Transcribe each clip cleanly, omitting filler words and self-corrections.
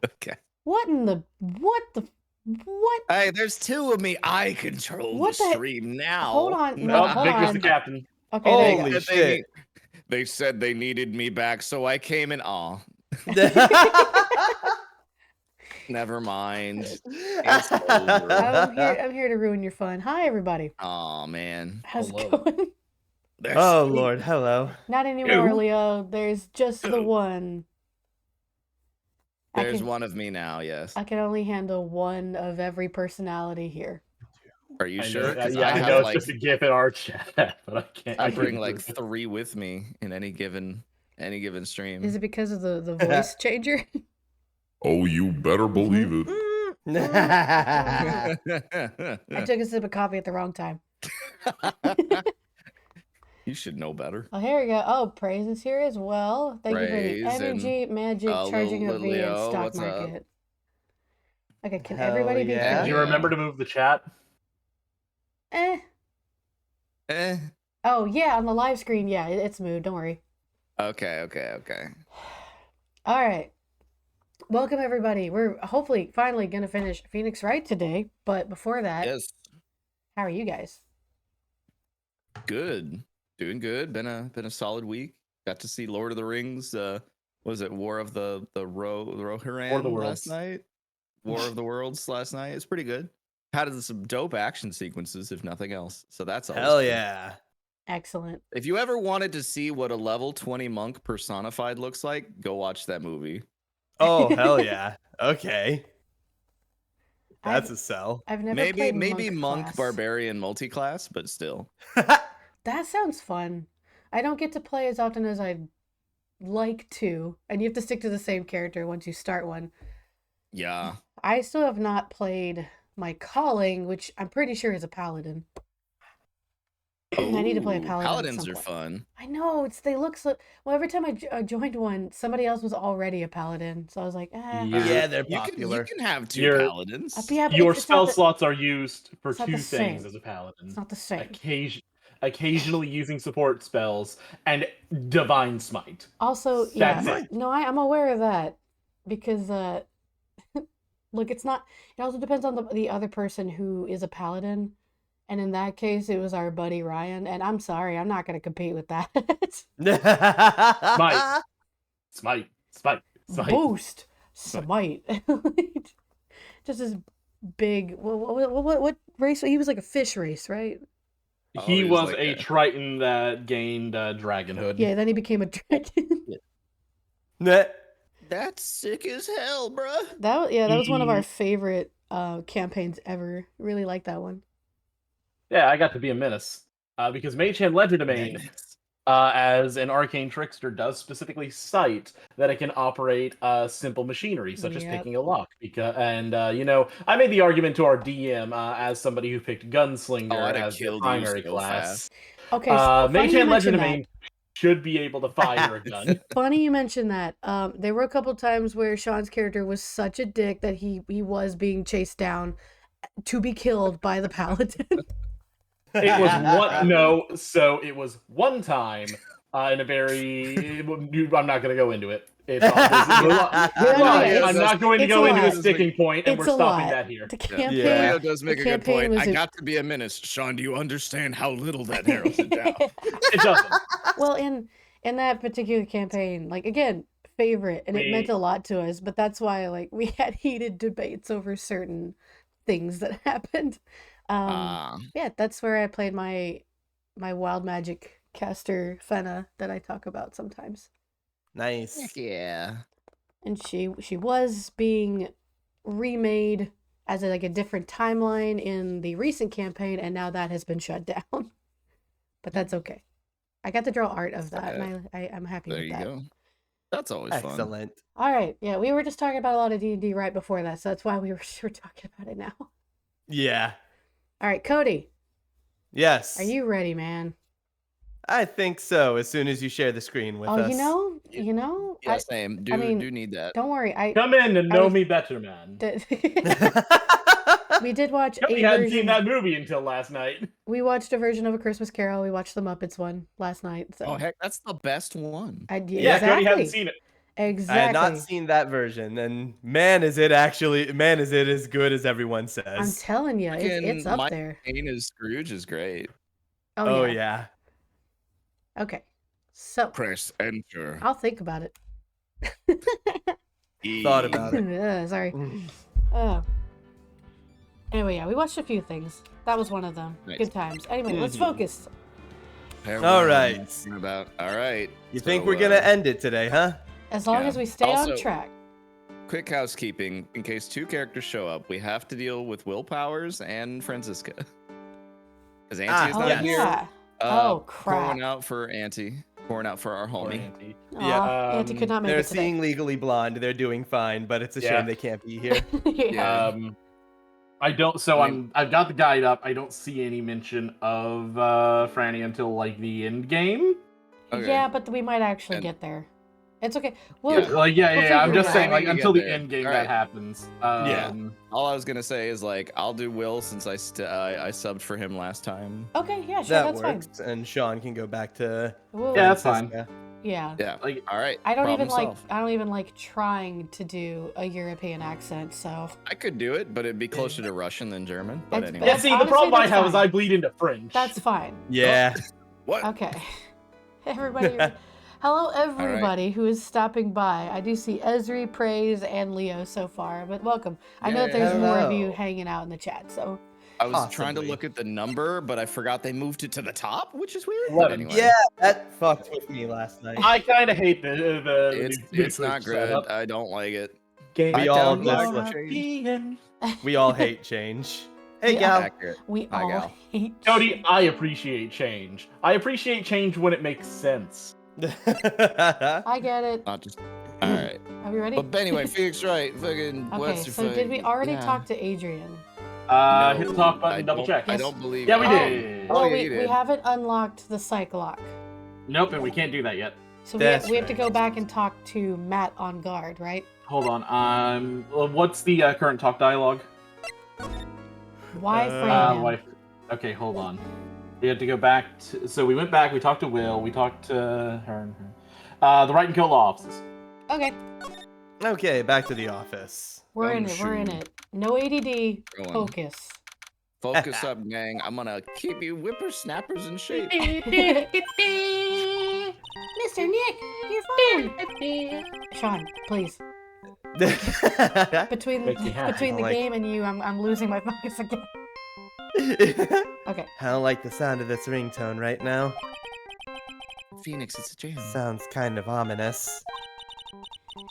Okay. What in the what? Hey, there's two of me. I control the What the heck? stream now. Hold on. No, hold Victor's the on. captain. Okay, there you They go. Holy said they, shit. they said they needed me back, so I came in. Aw, never mind. It's over. I'm here to ruin your fun. Hi, everybody. Aw, man. How's it Hello. going? There's Oh Lord, hello. Not anymore, Ew. Leo. There's just the one. There's one of me now. Yes. I can only handle one of every personality here. Are you I sure? know, 'Cause yeah, I I have know it's like just a gif in our chat, but I can't. I I bring couldn't like prove it. 3 with me in any given stream. Is it because of the voice changer? Oh, you better believe it. I took a sip of coffee at the wrong time. You should know better. Oh, here we go. Oh, Praise is here as well. Thank you for the Praise and, energy, magic, charging up via Leo, stock what's up? market. Okay, can Hell everybody be yeah. Did you remember to move the chat? Eh. Oh, yeah, on the live screen. Yeah, it's moved. Don't worry. Okay. All right. Welcome, everybody. We're hopefully finally going to finish Phoenix Wright today. But before that, Yes. how are you guys? Good. Doing good. Been a solid week. Got to see Lord of the Rings. Was it War of the Rohirrim War of the last Worlds. night? War of the Worlds last night. It's pretty good. Had some dope action sequences, if nothing else. So that's always Hell good. yeah. Excellent. If you ever wanted to see what a level 20 monk personified looks like, go watch that movie. Oh hell yeah. Okay. That's a sell. I've never Maybe played monk class. barbarian multi-class, but still. That sounds fun. I don't get to play as often as I'd like to, and you have to stick to the same character once you start one. Yeah. I still have not played my calling, which I'm pretty sure is a paladin. I need to play a Ooh, paladin. Paladins are fun. I know, they look so. Well, every time I joined one, somebody else was already a paladin, so I was like, Yeah, they're You popular. can have 2 Your- paladins. yeah, but Your it's not spell slots are used for it's not 2 the things same. as a paladin. It's not the same. Occasionally using support spells and divine smite. Also, That's yeah, it. no, I'm aware of that because look, it's not. It also depends on the other person who is a paladin, and in that case, it was our buddy Ryan. And I'm sorry, I'm not going to compete with that. Smite. Boost, smite. Just this big. What race? He was like a fish race, right? He Oh, was like a Triton that gained dragonhood. Yeah, then he became a dragon. That's sick as hell, bruh. That was one of our favorite campaigns ever. Really like that one. Yeah, I got to be a menace because Mage Hand Legerdemain, as an arcane trickster, does specifically cite that it can operate simple machinery, such as picking a lock. I made the argument to our DM as somebody who picked Gunslinger as their primary class. Okay, so Mage Hand Legerdemain should be able to fire a gun. Funny you mentioned that. There were a couple times where Sean's character was such a dick that he was being chased down to be killed by the paladin. It was one time in a very. I'm not going to go into it. I'm not going to go into a sticking point, and we're stopping that here. The campaign, Leo does make a good point. I got to be a menace. Sean, do you understand how little that narrows it down? It doesn't. Well, in that particular campaign, like again, favorite, and it meant a lot to us. But that's why, like, we had heated debates over certain things that happened. Yeah, that's where I played my wild magic caster Fenna that I talk about sometimes. Nice. Yeah. And she was being remade as a different timeline in the recent campaign, and now that has been shut down. But that's okay. I got to draw art of that, and I'm happy with that. There you go. That's always fun. Excellent. All right, yeah, we were just talking about a lot of D&D right before that, so that's why we were talking about it now. Yeah. All right, Cody. Yes. Are you ready, man? I think so. As soon as you share the screen with us. Oh, you know. Yeah, same. Do need that. Don't worry. Come in and know me better, man. We did watch. We hadn't seen that movie until last night. We watched a version of A Christmas Carol. We watched the Muppets one last night. So. Oh heck, that's the best one. Yeah, Cody hasn't seen it. Exactly. I had not seen that version, and man, is it as good as everyone I'm says. telling you, it's up Mike there. Caine as Scrooge is great. Oh, yeah. Yeah. Okay. So Press enter. I'll think about it. Thought about it. Sorry. Anyway, yeah, we watched a few things. That was one of them. Nice. Good times. Anyway, let's Mhm. focus. All right. All right. You think So, we're gonna end it today, huh? As long Yeah. as we stay on Also- track. Quick housekeeping: in case 2 characters show up, we have to deal with Will Powers and Franziska. Because Auntie is Oh, not yes. here. yeah. Oh, crap. Pouring out for Auntie. Pouring out for our Poor homie. Auntie. Aw, Auntie could not make They're it today. seeing Legally Blonde. They're doing fine, but it's a Yeah. shame they can't be here. Yeah. Yeah. I don't. So I mean- I've got the guide up. I don't see any mention of Franny until like the end game. Okay. Yeah, but we might actually And- get there. It's okay. Well, Yeah. Like yeah. We'll I'm figure it just out. saying like We get until the there. end game All that right. happens. Yeah. All I was gonna say is like I'll do Will since I subbed for him last time. okay, yeah, sure, That that's fine. works, and Sean can go back to. We'll- Yeah, that's fine. Francisca. yeah. Yeah. Like All right. I don't even problem like solved. I don't even like trying to do a European accent, so I could do it, but it'd be closer to Russian than German. But That's- anyway. yeah. See, the honestly, problem I that's have is fine. I bleed into French. that's fine. Yeah. What? Okay. Everybody hello everybody who is stopping by. I do see Esri, Praise, and Leo so far, but welcome. I know that there's more of you Hello. hanging out in the chat, so I was trying to Possibly. look at the number, but I forgot they moved it to the top, which is weird. 11. But anyway. Yeah, that fucked with me last night. I kind of hate the It's new not Twitch good. setup. I don't like it. Game We all download just- VPN. We all hate change. Hey, Yeah. gal. Accurate. we Hi, all gal. hate Cody, I appreciate change. I appreciate change when it makes sense. I get it. Not just. All right. Are we ready? But anyway, Phoenix Wright, fucking. Okay, what's your so did we fucking- already yeah. talk to Adrian? Hit the top I button, double don't- check. I Yes. don't believe. Yeah, we Oh, did. Oh, well, yeah, we you did. haven't unlocked the psych lock. Nope, and we can't do that yet. So That's we have to right. go back and talk to Matt on guard, right? Hold on. What's the current talk dialogue? Why Uh, frame him? Wife. Okay, hold on. We had to go back to. So we went back. We talked to Will. We talked to her. And her. The right and kill law offices. Okay, Okay, back to the office. we're in it. We're in shoot. it. No ADD. Going. Focus. Focus up, gang. I'm gonna keep you whippersnappers in shape. Mr. Nick, your phone. Sean, please. Between Makes me happy. between the Like- game and you, I'm losing my focus again. Okay. I don't like the sound of this ringtone right now. Phoenix, it's a jam. Sounds kind of ominous.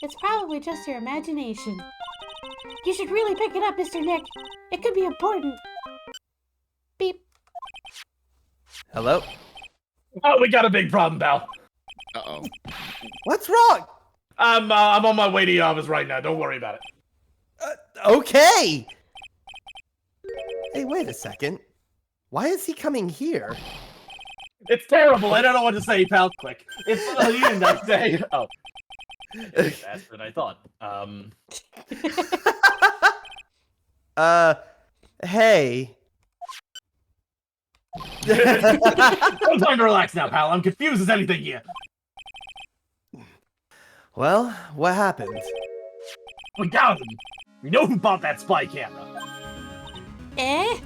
It's probably just your imagination. You should really pick it up, Mr. Nick. It could be important. Beep. Hello? Oh, we got a big problem, pal. Uh oh. What's wrong? I'm on my way to your office right now. Don't worry about it. Okay! Hey, wait a second. Why is he coming here? It's terrible. I don't know what to say, pal. Click. It's you and I say. Oh, that's what I thought. Hey. No time to relax now, pal. I'm confused as anything here. Well, what happened? We got him. We know who bought that spy camera. Eh?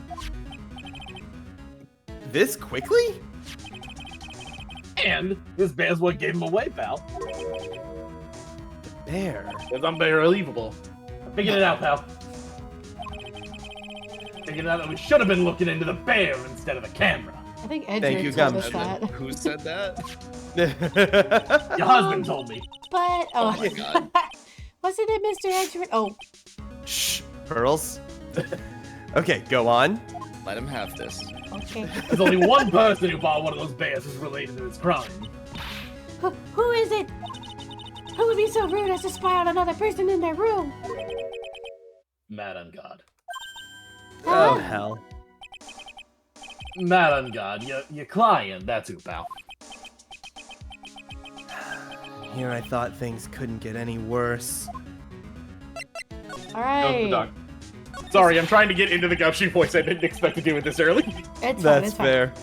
This quickly? And this bear's what gave him away, pal. Bear. It's unbelievable. I figured it out, pal. Figured out that we should have been looking into the bear instead of the camera. I think Thank Edgar you, told Gum. us that. Who said that? Your husband told me. But Oh my god. wasn't it Mr. Edgar? Oh, Shh, Pearls. Okay, go on. Let him have this. okay. There's only one person who bought one of those bears who's related to this crime. Who is it? Who would be so rude as to spy on another person in their room? Mad on God. Oh, Huh? hell. Mad on God. Your client, that's who, pal. Here I thought things couldn't get any worse. All Go to the right. doc. Sorry, I'm trying to get into the gumshoe voice. I didn't expect to do it this early. It's fine. That's It's fine. fair.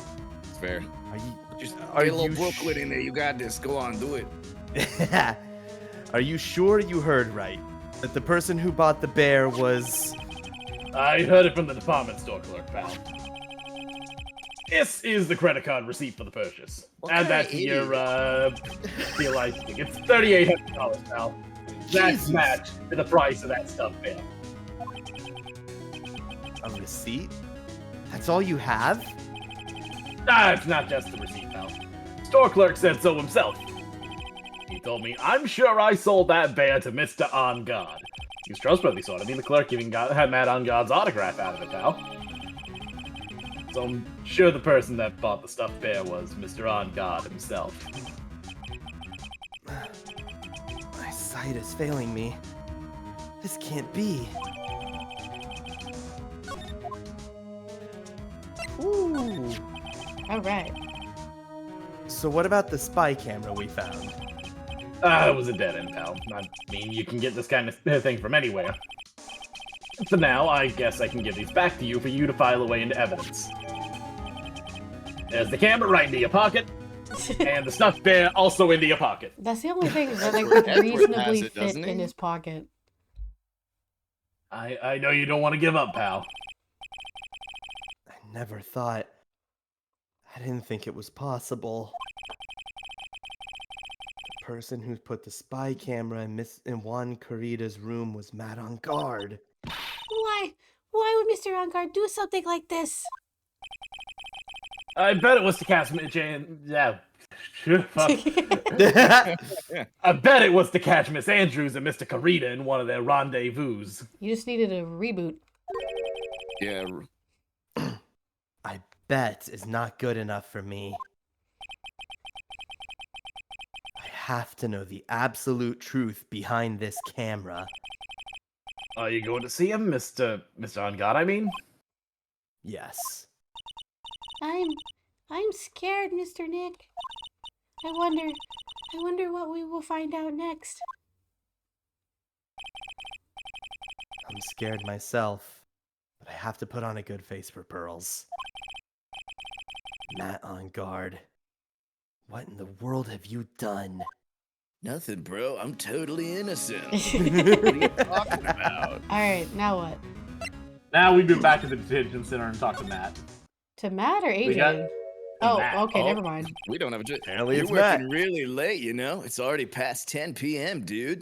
It's fair. Are you, Just Are get a little you Brooklyn in there. You got this. Go on, do it. Are you sure you heard right? That the person who bought the bear was... I heard it from the department store clerk, pal. This is the credit card receipt for the purchase. Add that to your deal. I think it's $3,800, pal. That's matched to the price of that stuffed bear. A receipt? That's all you have? It's not just the receipt, pal. Store clerk said so himself. He told me, I'm sure I sold that bear to Mr. On God. He was trustworthy, sort of. I mean, the clerk even had Matt On God's autograph out of it, pal. So I'm sure the person that bought the stuffed bear was Mr. On God himself. My sight is failing me. This can't be. Ooh. All right. So what about the spy camera we found? It was a dead end, pal. I mean, you can get this kind of thing from anywhere. For now, I guess I can give these back to you to file away into evidence. There's the camera right into your pocket, and the stuffed bear also into your pocket. That's the only thing that I could Edward reasonably has it, fit doesn't in he? his pocket. I know you don't want to give up, pal. I never thought... I didn't think it was possible. The person who put the spy camera in Juan Corrida's room was Matt On Guard. Why? Why would Mr. Ongard do something like this? I bet it was to catch yeah. Fuck. Yeah. I bet it was to catch Miss Andrews and Mr. Corrida in one of their rendezvous. You just needed a reboot. Yeah. I bet is not good enough for me. I have to know the absolute truth behind this camera. Are you going to see him, Mr. On God, I mean? Yes. I'm scared, Mr. Nick. I wonder what we will find out next. I'm scared myself, but I have to put on a good face for Pearls. Matt On Guard. What in the world have you done? Nothing, bro. I'm totally innocent. All What are you talking about? right, now what? Now we move back to the detention center and talk to Matt. To Matt or We got- Adrian? Oh, Matt. okay, Oh. never mind. We don't have a... Apparently You're it's working Matt. really late, you know? It's already past 10 p.m., dude.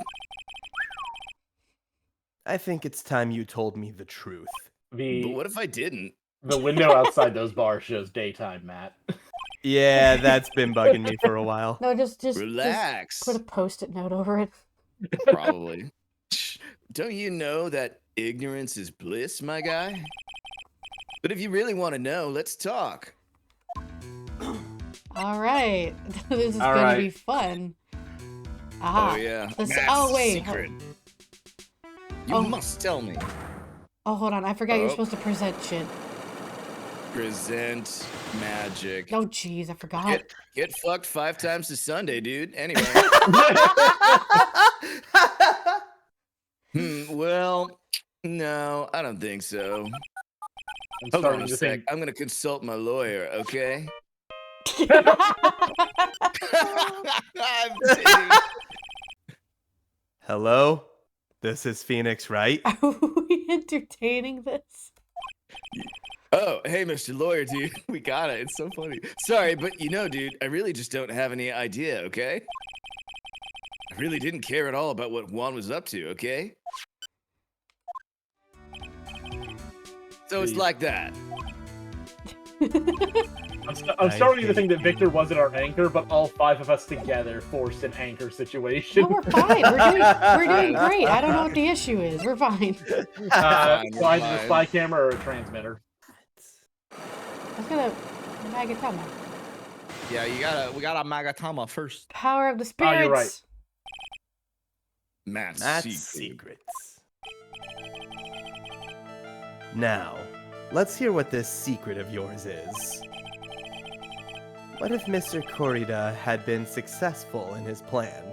I think it's time you told me the truth. But The what if I didn't? window outside those bars shows daytime, Matt. Yeah, that's been bugging me for a while. No, just Relax. put a post-it note over it. Probably. Don't you know that ignorance is bliss, my guy? But if you really want to know, let's talk. All right, this is All gonna right. be fun. Aha. Oh, yeah. Let's- Matt's oh, wait, secret. You Oh. must tell me. Oh, hold on. I forgot you're Oh. supposed to present shit. Present magic. Oh, jeez, I forgot. Get fucked 5 times to Sunday, dude. Anyway. Well, no, I don't think so. I'm Hold on starting a to sec. think. I'm gonna consult my lawyer, okay? I'm kidding. Hello? This is Phoenix, right? Are we entertaining this? Oh, hey, Mr. Lawyer, dude. We got it. It's so funny. Sorry, but you know, dude, I really just don't have any idea, okay? I really didn't care at all about what Juan was up to, okay? So it's Please. like that. I'm starting to think that Victor wasn't our anchor, but all 5 of us together forced an anchor situation. No, we're fine. We're doing great. I don't know what the issue is. We're fine. Either fine. the spy camera or a transmitter. I was gonna Magatama. Yeah, we gotta Magatama first. Power of the Oh, spirits. you're right. Matt's That's secret. secrets. Now, let's hear what this secret of yours is. What if Mr. Corrida had been successful in his plan?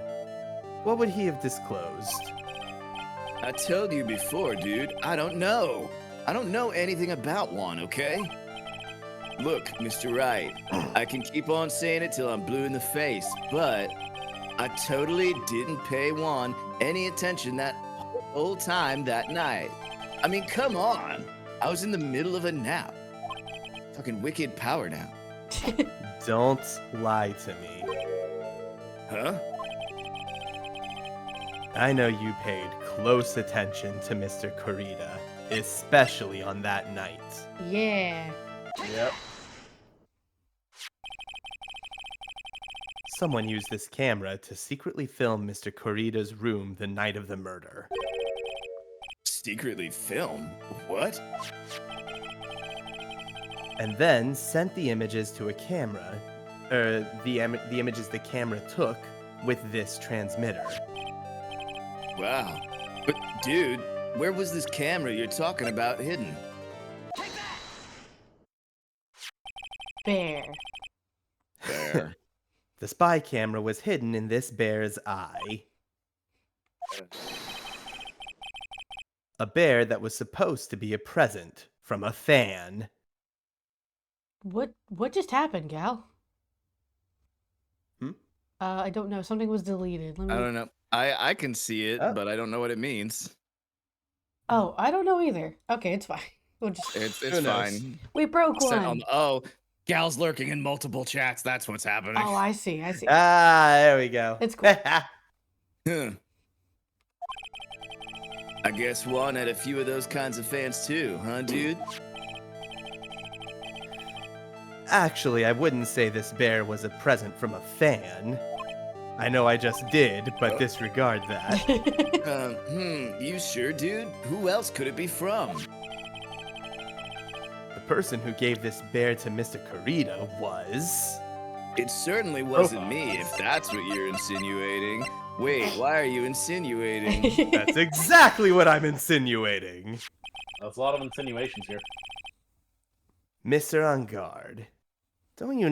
What would he have disclosed? I told you before, dude. I don't know. I don't know anything about Juan, okay? Look, Mr. Wright, I can keep on saying it till I'm blue in the face, but I totally didn't pay Juan any attention that whole time that night. I mean, come on. I was in the middle of a nap. Fucking wicked power nap. Don't lie to me. Huh? I know you paid close attention to Mr. Corrida, especially on that night. Yeah. Yep. Someone used this camera to secretly film Mr. Corrida's room the night of the murder. Secretly film? What? And then sent the images to a camera, the images the camera took with this transmitter. Wow. But dude, where was this camera you're talking about hidden? Bear. There. The spy camera was hidden in this bear's eye. A bear that was supposed to be a present from a fan. What just happened, Gal? Hmm? I don't know. Something was deleted. Let me. I don't know. I can see it, Oh. but I don't know what it means. Oh, I don't know either. Okay, it's fine. We'll just. It's Who knows? fine. We broke Sent one. on- oh, Gal's lurking in multiple chats. That's what's happening. Oh, I see. I see. Ah, there we go. It's cool. Huh. I guess Juan had a few of those kinds of fans too, huh, dude? Actually, I wouldn't say this bear was a present from a fan. I know I just did, but disregard that. You sure, dude? Who else could it be from? The person who gave this bear to Mr. Corrida was... It certainly wasn't me, if that's what you're insinuating. Wait, why are you insinuating? That's exactly what I'm insinuating. That's a lot of insinuations here. Mr. On Guard, don't you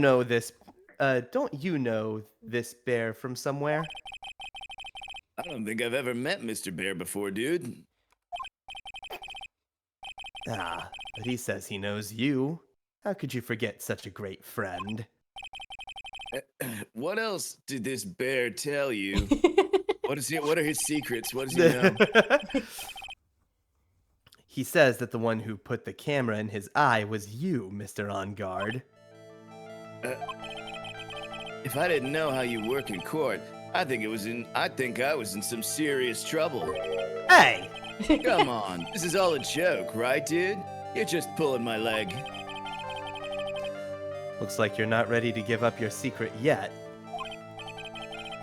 know this bear from somewhere? I don't think I've ever met Mr. Bear before, dude. Ah, but he says he knows you. How could you forget such a great friend? What else did this bear tell you? What are his secrets? What does he know? He says that the one who put the camera in his eye was you, Mr. On Guard. If I didn't know how you work in court, I think I was in some serious trouble. Hey! Come on, this is all a joke, right, dude? You're just pulling my leg. Looks like you're not ready to give up your secret yet.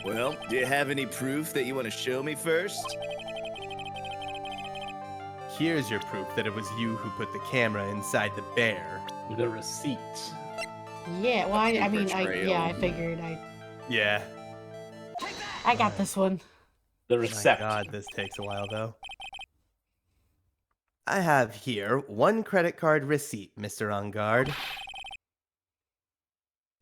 Well, do you have any proof that you want to show me first? Here's your proof that it was you who put the camera inside the bear. The receipt. Yeah. Well, I mean, Portrayal. I figured Yeah. I got this one. The Oh my reception. god, this takes a while though. I have here one credit card receipt, Mr. On Guard.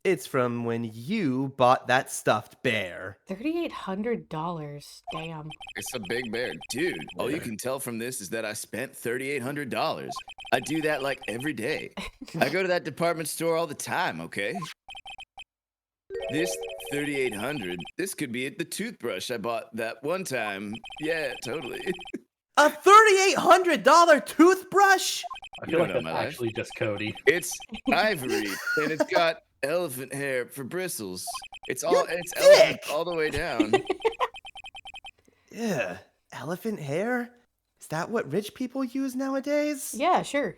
It's from when you bought that stuffed bear. $3,800. Damn. It's a big bear. Dude, all you can tell from this is that I spent $3,800. I do that like every day. I go to that department store all the time, okay? This $3,800, this could be the toothbrush I bought that one time. Yeah, totally. A $3,800 toothbrush? I You feel don't like know that's my life. actually just Cody. It's ivory, and it's got elephant hair for bristles. It's You're elephant thick! all the way down. Yeah. Elephant hair? Is that what rich people use nowadays? Yeah, sure.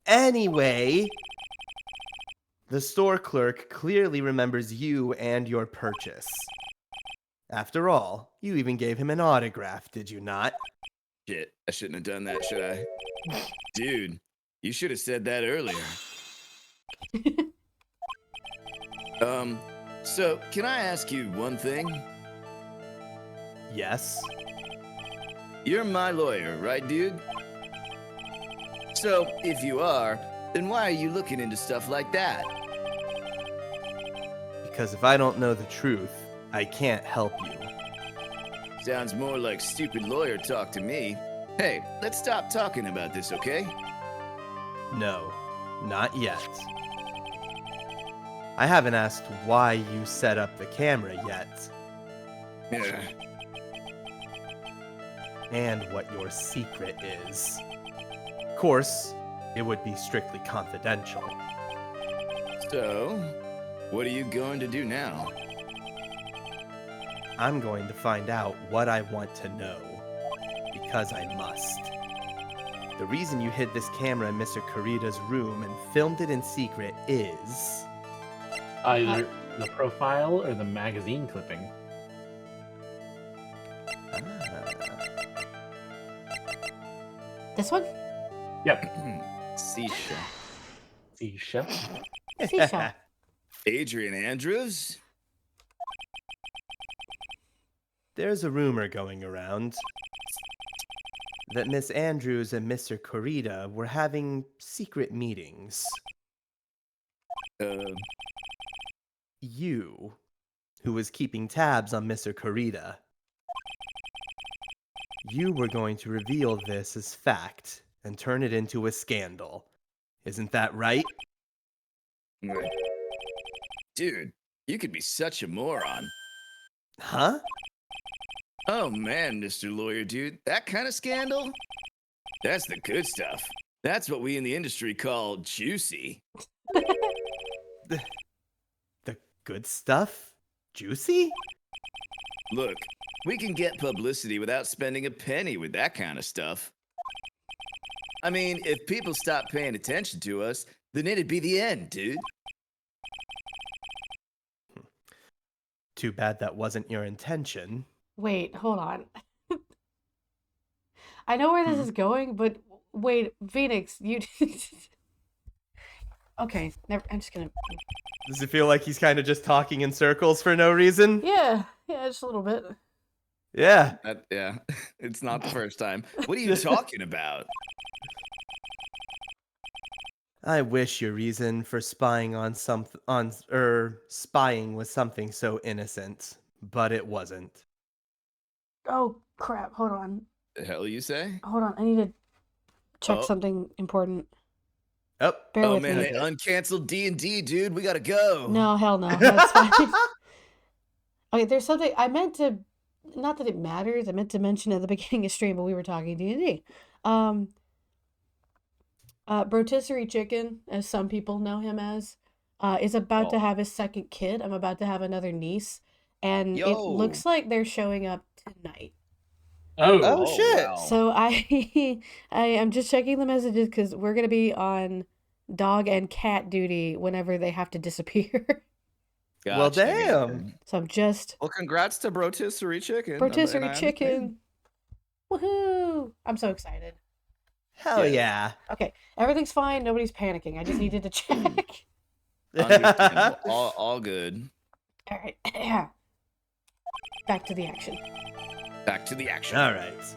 Anyway, the store clerk clearly remembers you and your purchase. After all, you even gave him an autograph, did you not? Shit, I shouldn't have done that, should I? Dude, you should have said that earlier. So can I ask you one thing? Yes. You're my lawyer, right, dude? So, if you are, then why are you looking into stuff like that? Because if I don't know the truth, I can't help you. Sounds more like stupid lawyer talk to me. Hey, let's stop talking about this, okay? No, not yet. I haven't asked why you set up the camera yet, Yeah. and what your secret is. Of course, it would be strictly confidential. So, what are you going to do now? I'm going to find out what I want to know, because I must. The reason you hid this camera in Mr. Kurita's room and filmed it in secret is... Either the profile or the magazine clipping. This one? Yep. Seashell. Seashell. Seashell. Adrian Andrews? There's a rumor going around that Miss Andrews and Mr. Kurita were having secret meetings. You, who was keeping tabs on Mr. Kurita, you were going to reveal this as fact and turn it into a scandal. Isn't that right? Right. Dude, you could be such a moron. Huh? Oh man, Mr. Lawyer Dude, that kind of scandal? That's the good stuff. That's what we in the industry call juicy. The good stuff? Juicy? Look, we can get publicity without spending a penny with that kind of stuff. I mean, if people stopped paying attention to us, then it'd be the end, dude. Too bad that wasn't your intention. Wait, hold on. I know where this is going, but wait, Phoenix, you. Okay, never. I'm just gonna. Does it feel like he's kind of just talking in circles for no reason? Yeah, just a little bit. Yeah. Yeah, it's not the first time. What are you talking about? I wish your reason for spying on spying was something so innocent, but it wasn't. Oh crap! Hold on. The hell you say? Hold on. I need to check Oh. something important. Oh, Bear Oh with man, me. they uncanceled D&D, dude. We gotta go. No, hell no. That's fine. Okay, there's something I meant to. Not that it matters. I meant to mention at the beginning of stream, but we were talking D&D. Rotisserie Chicken, as some people know him as, is about to have his second kid. I'm about to have another niece, and it Yo. looks like they're showing up tonight. Oh, shit. Wow. So I am just checking the messages because we're gonna be on dog and cat duty whenever they have to disappear. Well, Gotcha, damn. gotcha. So I'm just Well, congrats to Rotisserie Chicken. rotisserie And I understand. chicken. Woohoo! I'm so excited. Hell Yeah. yeah. Okay, everything's fine. Nobody's panicking. I just needed to check. Understandable. all good. All right. Yeah. Back to the action. Back to the action. All right.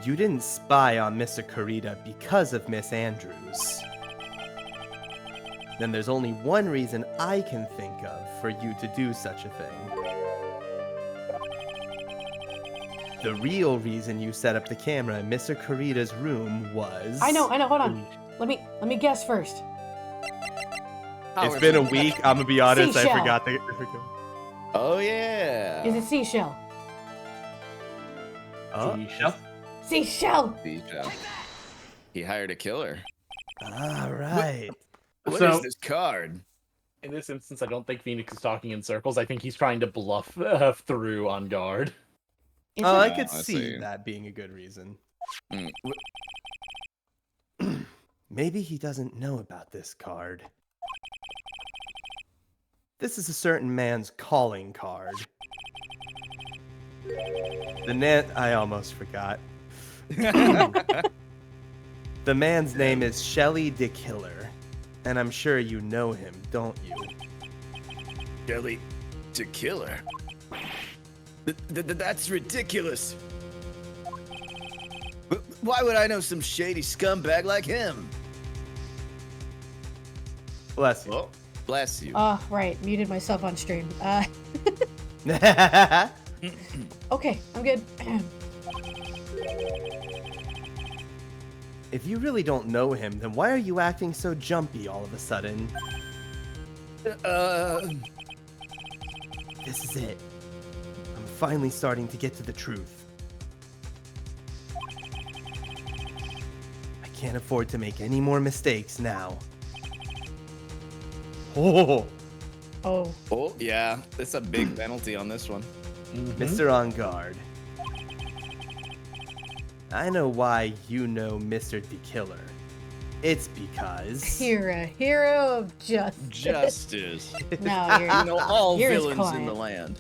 You didn't spy on Mr. Kurita because of Miss Andrews. Then there's only one reason I can think of for you to do such a thing. The real reason you set up the camera in Mr. Kurita's room was... I know. Hold on. Let me guess first. It's been a week. I'm gonna be honest. Seashell. I forgot. Oh yeah. Is it seashell? Seashell. Seashell. Seashell. He hired a killer. All right. What So- is this card? In this instance, I don't think Phoenix is talking in circles. I think he's trying to bluff through on guard. Is Oh, I it? could I see see. that being a good reason. Mm, Maybe he doesn't know about this card. This is a certain man's calling card. I almost forgot. The man's name is Shelly the Killer, and I'm sure you know him, don't you? Jelly to killer. That's ridiculous. Why would I know some shady scumbag like him? Bless you. Well, bless you. Right. Muted myself on stream. Okay. I'm good. If you really don't know him, then why are you acting so jumpy all of a sudden? This is it. I'm finally starting to get to the truth. I can't afford to make any more mistakes now. Oh, Oh. Oh, yeah. That's a big penalty on this one. Mr. On Guard. I know why you know Mr. The Killer. It's because... You're a hero of justice. Justice. No, you're You know, all You're his villains in the client.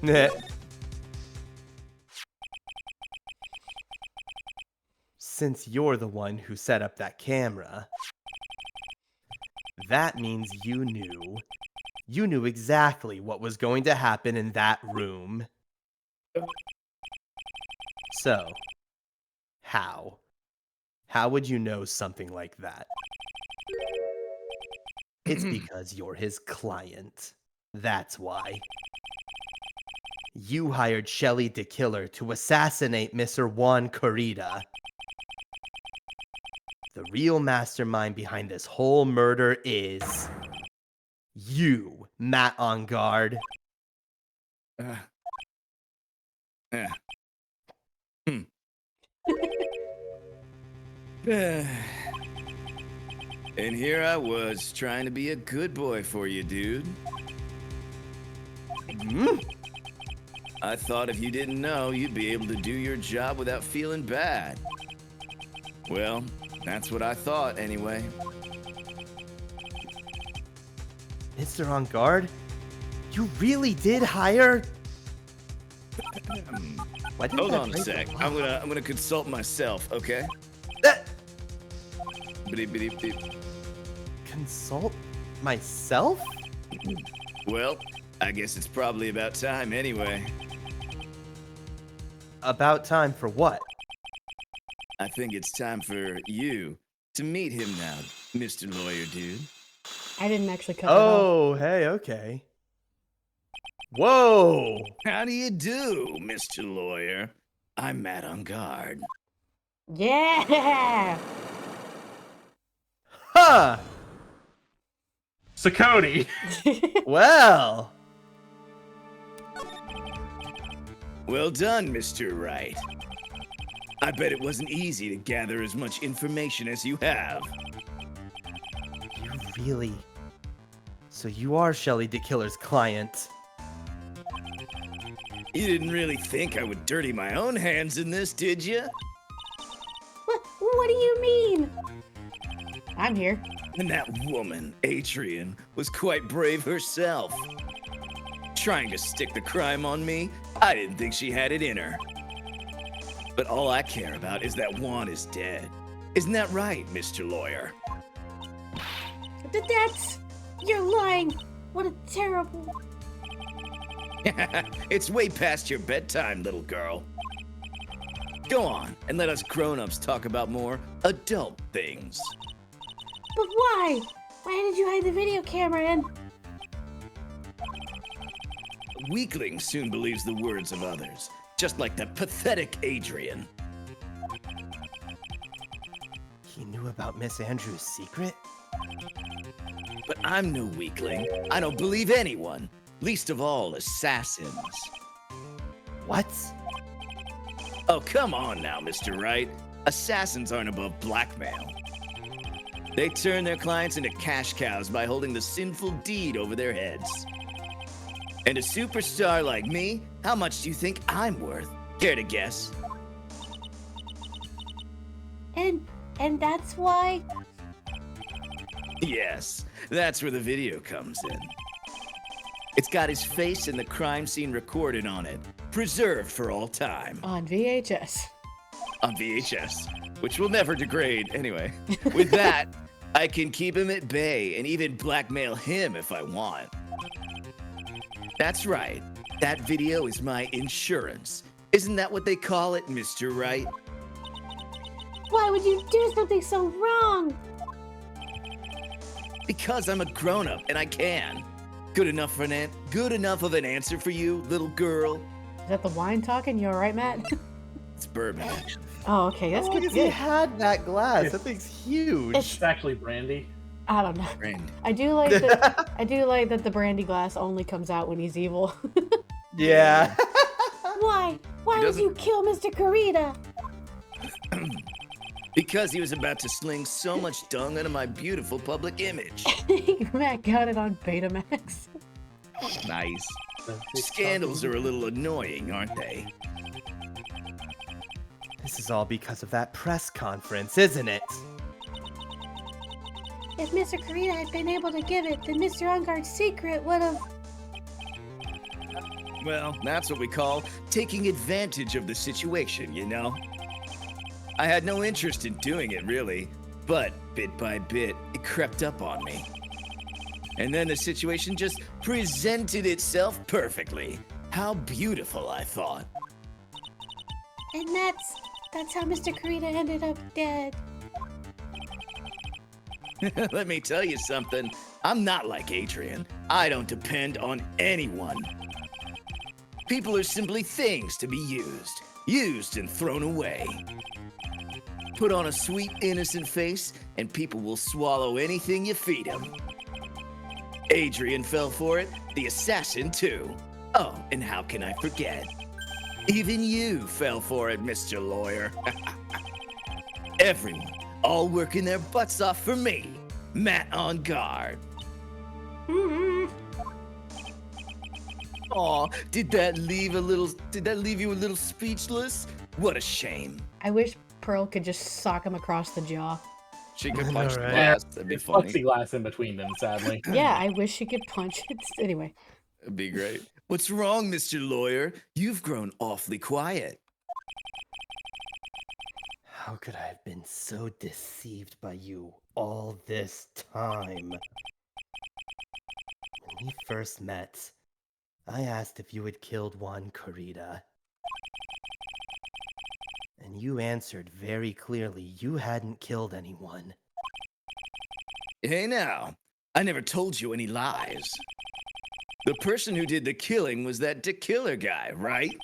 land. Since you're the one who set up that camera, that means you knew exactly what was going to happen in that room. So, how? How would you know something like that? It's because you're his client. That's why. You hired Shelly the Killer to assassinate Mr. Juan Corrida. The real mastermind behind this whole murder is... you, Matt On Guard. Hmm. And here I was, trying to be a good boy for you, dude. I thought if you didn't know, you'd be able to do your job without feeling bad. Well, that's what I thought, anyway. Mr. On Guard? You really did hire... Why didn't Hold that on a break sec. the I'm law? gonna consult myself, okay? Beep, beep, beep. Consult myself? Well, I guess it's probably about time anyway. About time for what? I think it's time for you to meet him now, Mr. Lawyer Dude. I didn't actually cut that off. Oh, hey, okay. Whoa! How do you do, Mr. Lawyer? I'm Matt On Guard. Yeah! Huh! So Cody, Well, Well done, Mr. Wright. I bet it wasn't easy to gather as much information as you have. you really... So you are Shelly the Killer's client. You didn't really think I would dirty my own hands in this, did you? What do you mean? I'm here. And that woman, Adrian, was quite brave herself. Trying to stick the crime on me, I didn't think she had it in her. But all I care about is that Juan is dead. Isn't that right, Mr. Lawyer? That's... You're lying. What a terrible... It's way past your bedtime, little girl. Go on, and let us grown-ups talk about more adult things. But why? Why did you hide the video camera in? A weakling soon believes the words of others, just like that pathetic Adrian. He knew about Miss Andrews' secret? But I'm no weakling. I don't believe anyone, least of all assassins. What? Oh, come on now, Mr. Wright. Assassins aren't above blackmail. They turn their clients into cash cows by holding the sinful deed over their heads. And a superstar like me, how much do you think I'm worth? Care to guess? And that's why... Yes, that's where the video comes in. It's got his face and the crime scene recorded on it, preserved for all time. On VHS. On VHS, which will never degrade anyway. With that, I can keep him at bay and even blackmail him if I want. That's right. That video is my insurance. Isn't that what they call it, Mr. Wright? Why would you do something so wrong? Because I'm a grown-up and I can. Good enough of an answer for you, little girl? Is that the wine talking? You alright, Matt? It's bourbon, actually. Oh, okay, that's Oh, good. because he had that glass. That thing's huge. it's actually brandy. I don't know. Brandy. I do like that. I do like that the brandy glass only comes out when he's evil. Yeah. Why? Why did doesn't- you kill Mr. Karita? Because he was about to sling so much dung into my beautiful public image. Matt got it on Betamax. Nice. Scandals are a little annoying, aren't they? This is all because of that press conference, isn't it? If Mr. Karita had been able to give it, then Mr. Ungard's secret would have. Well, that's what we call taking advantage of the situation, you know? I had no interest in doing it, really, but bit by bit, it crept up on me. And then the situation just presented itself perfectly. How beautiful, I thought. And that's how Mr. Karita ended up dead. Let me tell you something. I'm not like Adrian. I don't depend on anyone. People are simply things to be used and thrown away. Put on a sweet, innocent face, and people will swallow anything you feed them. Adrian fell for it, the assassin too. Oh, and how can I forget? Even you fell for it, Mr. Lawyer. Everyone, all working their butts off for me, Matt on guard. Aw, did that leave you a little speechless? What a shame. I wish Pearl could just sock him across the jaw. She could I know, punch the right? glass, that'd be There's funny. plexiglass in between them, sadly. Yeah, I wish she could punch it. Anyway. It'd be great. What's wrong, Mr. Lawyer? You've grown awfully quiet. How could I have been so deceived by you all this time? When we first met, I asked if you had killed Juan Corrida. And you answered very clearly you hadn't killed anyone. Hey now, I never told you any lies. The person who did the killing was that Dick Killer guy, right?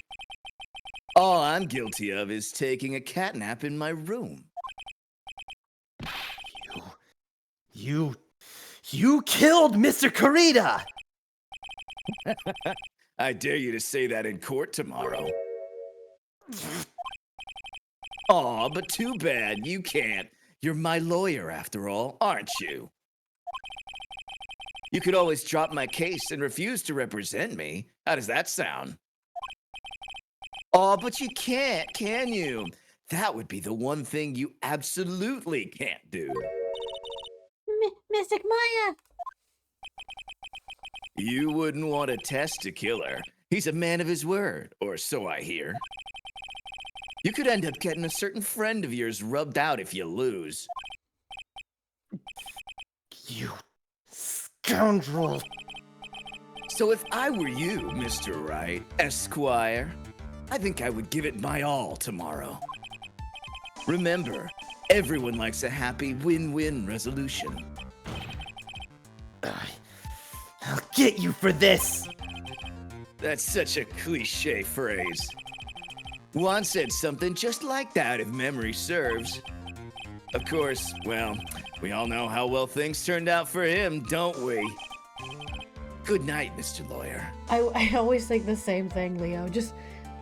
All I'm guilty of is taking a catnap in my room. You killed Mr. Corrida! I dare you to say that in court tomorrow. Aw, but too bad, you can't. You're my lawyer after all, aren't you? You could always drop my case and refuse to represent me. How does that sound? Aw, but you can't, can you? That would be the one thing you absolutely can't do. Mystic Maya! You wouldn't want to test a killer. He's a man of his word, or so I hear. You could end up getting a certain friend of yours rubbed out if you lose. You scoundrel! So if I were you, Mr. Wright, Esquire, I think I would give it my all tomorrow. Remember, everyone likes a happy win-win resolution. I'll get you for this! That's such a cliche phrase. Juan said something just like that, if memory serves. Of course, well, we all know how well things turned out for him, don't we? Good night, Mr. Lawyer. I always think the same thing, Leo. Just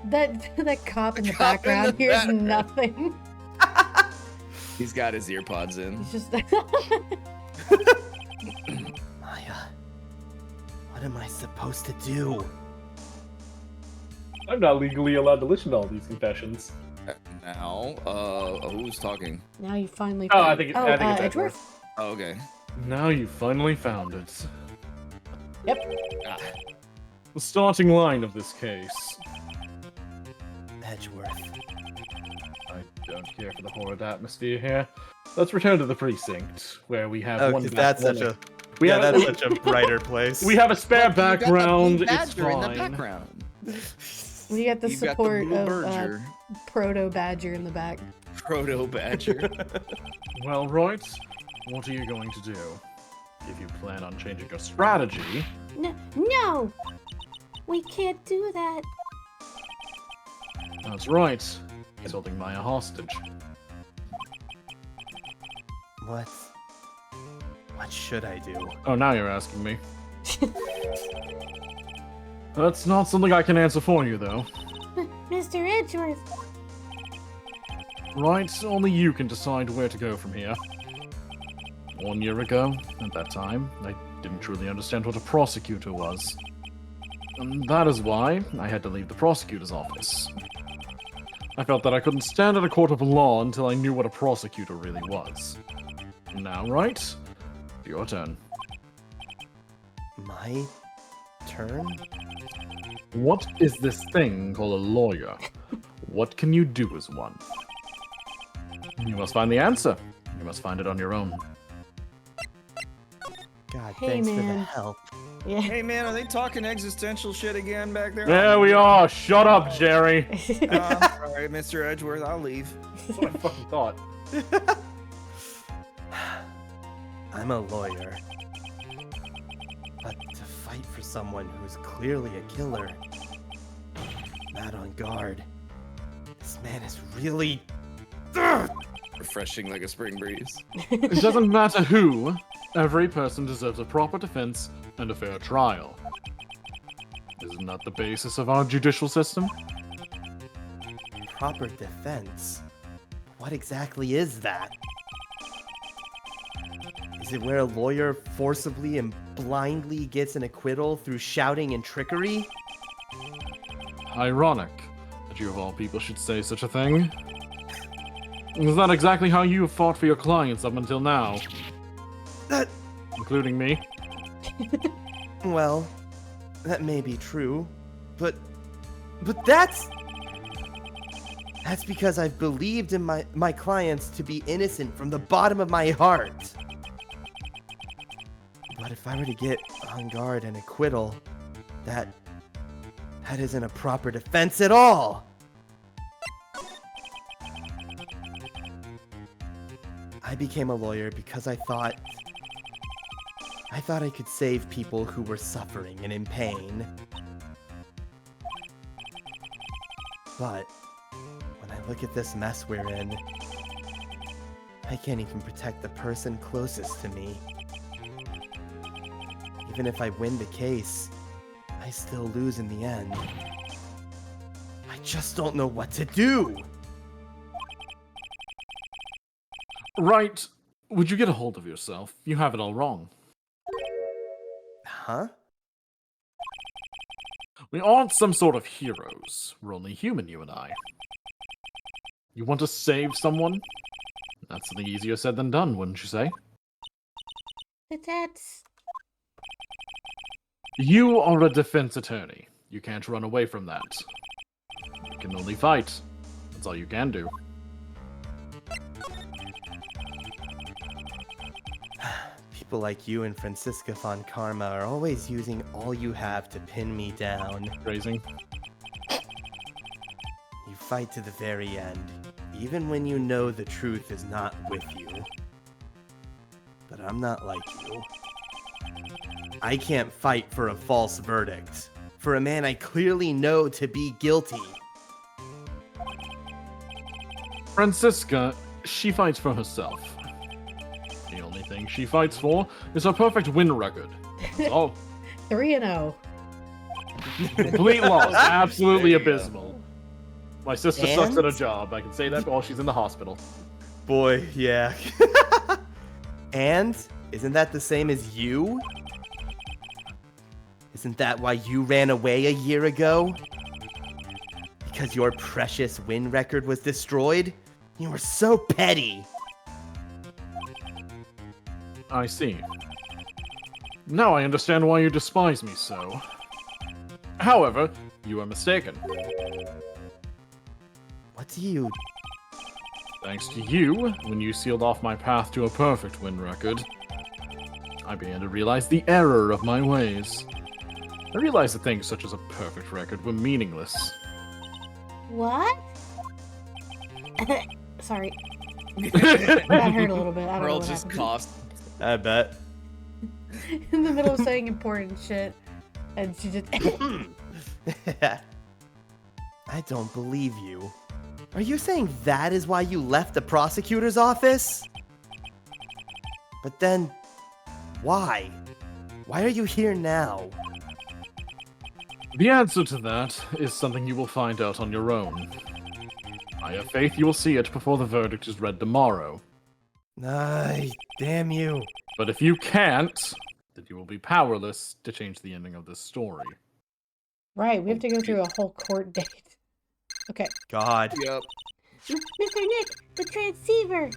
that cop in the Cop in background the hears background. nothing. He's got his ear pods in. He's just Maya, what am I supposed to do? I'm not legally allowed to listen to all these confessions. Now, who's talking? now you finally. Oh, found- I think it's Edgeworth. Oh, okay. Now you finally found it. Yep. Ah, The starting line of this case. Edgeworth. I don't care for the horrid atmosphere here. Let's return to the precinct, where we have Oh, one. because that's such a We yeah, have that's such a brighter place. we have a spare you got the blue background. It's badger in the fine. background. We got the You've got the support blue of Berger. Proto Badger in the back. Proto Badger. Well, right. What are you going to do? If you plan on changing your strategy, No, we can't do that. that's right. He's holding Maya hostage. What? What should I do? Oh, now you're asking me. That's not something I can answer for you, though. Mr. Edgeworth. Right, only you can decide where to go from here. 1 year ago, at that time, I didn't truly understand what a prosecutor was. And that is why I had to leave the prosecutor's office. I felt that I couldn't stand at a court of law until I knew what a prosecutor really was. Now, right? Your turn. My turn? What is this thing called a lawyer? What can you do as one? You must find the answer. You must find it on your own. God, Hey, thanks for the man. help. Yeah. Hey man, are they talking existential shit again back there? There we are! Shut up, Jerry! Alright, Mr. Edgeworth, I'll leave. That's what I fucking thought. I'm a lawyer. But to fight for someone who's clearly a killer, not on guard, this man is really... Refreshing like a spring breeze. It doesn't matter who. Every person deserves a proper defense and a fair trial. Isn't that the basis of our judicial system? Proper defense? What exactly is that? Is it where a lawyer forcibly and blindly gets an acquittal through shouting and trickery? Ironic that you of all people should say such a thing. Is that exactly how you have fought for your clients up until now? That... Including me? Well, that may be true, but that's because I've believed in my clients to be innocent from the bottom of my heart. But if I were to get on guard and acquittal, that isn't a proper defense at all. I became a lawyer because I thought I could save people who were suffering and in pain. But when I look at this mess we're in, I can't even protect the person closest to me. Even if I win the case, I still lose in the end. I just don't know what to do. Right. Would you get a hold of yourself? You have it all wrong. Huh? We aren't some sort of heroes. We're only human, you and I. You want to save someone? That's something easier said than done, wouldn't you say? That's... You are a defense attorney. You can't run away from that. You can only fight. That's all you can do. People like you and Francisca von Karma are always using all you have to pin me down. Phrasing. You fight to the very end, even when you know the truth is not with you. But I'm not like you. I can't fight for a false verdict, for a man I clearly know to be guilty. Francisca, she fights for herself. The only thing she fights for is her perfect win record. That's all. 3-0. Complete loss. Absolutely There you go. abysmal. My sister sucks at her job. I can say that while she's in the hospital. Boy, yeah. And isn't that the same as you? Isn't that why you ran away a year ago? Because your precious win record was destroyed? You were so petty. I see. Now I understand why you despise me so. However, you are mistaken. What do you... Thanks to you, when you sealed off my path to a perfect win record, I began to realize the error of my ways. I realized that things such as a perfect record were meaningless. What? Sorry. That hurt a little bit. I don't know Pearl what just happened. coughed. I bet. In the middle of saying important shit, and she just... I don't believe you. Are you saying that is why you left the prosecutor's office? But then, Why? Why are you here now? The answer to that is something you will find out on your own. I have faith you will see it before the verdict is read tomorrow. Ay, damn you. But if you can't, then you will be powerless to change the ending of this story. Right, we have to go through a whole court date. Okay. God. Yep. Mr. Nick, the transceiver.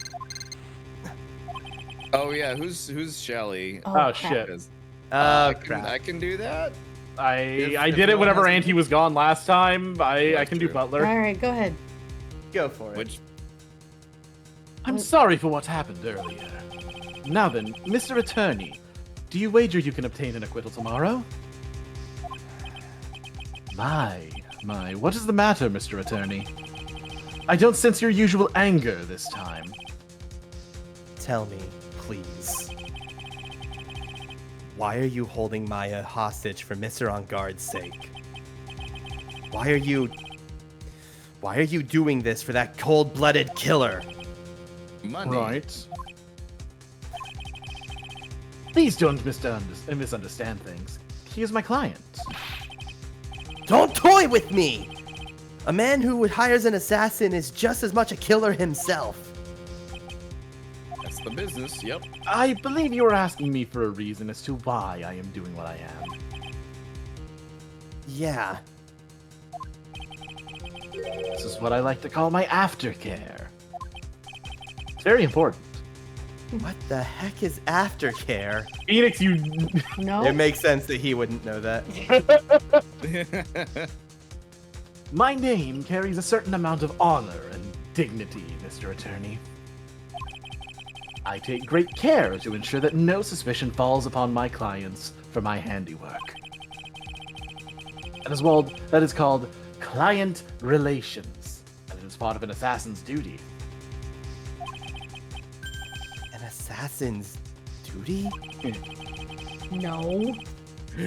Oh yeah, who's Shelly? Oh, Oh, crap. shit. 'Cause, Oh, I crap. can do that. I If did no it one whenever has Auntie was gone last time. I That's can do true. Butler. All right, go ahead. Go for it. Which I'm sorry for what happened earlier. Now then, Mr. Attorney, do you wager you can obtain an acquittal tomorrow? My, what is the matter, Mr. Attorney? I don't sense your usual anger this time. Tell me, please. Why are you holding Maya hostage for Mr. On Guard's sake? Why are you doing this for that cold-blooded killer? money. Right. Please don't misunderstand things. He is my client. Don't toy with me! A man who hires an assassin is just as much a killer himself. That's the business. Yep. I believe you were asking me for a reason as to why I am doing what I am. Yeah. This is what I like to call my aftercare. It's very important. What the heck is aftercare? Phoenix, you... No. It makes sense that he wouldn't know that. My name carries a certain amount of honor and dignity, Mr. Attorney. I take great care to ensure that no suspicion falls upon my clients for my handiwork. That is called client relations, and it is part of an assassin's duty. An assassin's duty? No.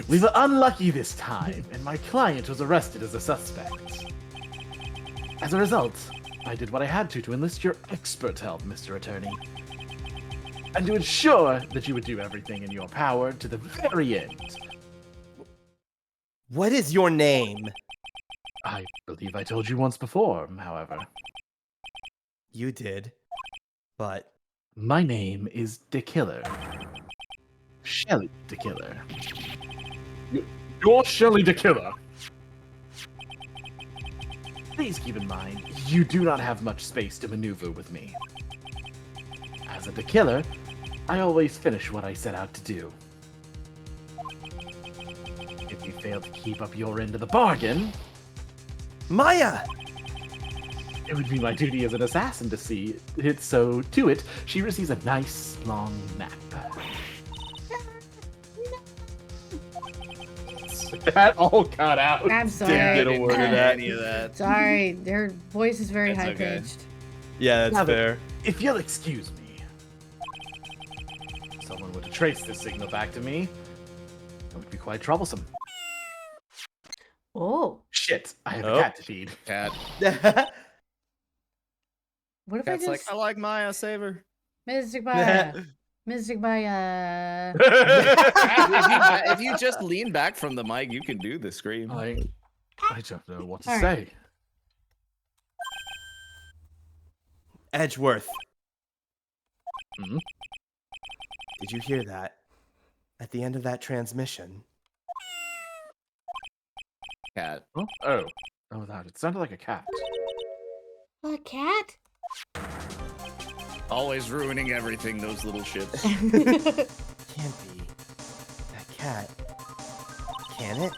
We were unlucky this time, and my client was arrested as a suspect. As a result, I did what I had to enlist your expert help, Mr. Attorney. And to ensure that you would do everything in your power to the very end. What is your name? I believe I told you once before, however. You did. But My name is De Killer. Shelly De Killer. You're Shelly De Killer. Please keep in mind, you do not have much space to maneuver with me. As a De Killer, I always finish what I set out to do. If you fail to keep up your end of the bargain, Maya! it would be my duty as an assassin to see it, so to it, she receives a nice long nap. That all got out. I'm sorry. Didn't get a word of that. Any of that. Sorry, their voice is very That's high okay. pitched. Yeah, that's Now that- fair. If you'll excuse me, if someone were to trace this signal back to me, it would be quite troublesome. Oh, Shit, I have Oh. a cat to feed. Cat. what if Cat's I like, just I like Maya. Save her. Mystic Maya, Mystic Maya? If you just lean back from the mic, you can do the scream. I don't know what to All right. say. Edgeworth. Hmm? Did you hear that? At the end of that transmission. Cat. Oh, that it sounded like a cat. A cat? Always ruining everything. Those little shits. Can't be. That cat. Can it?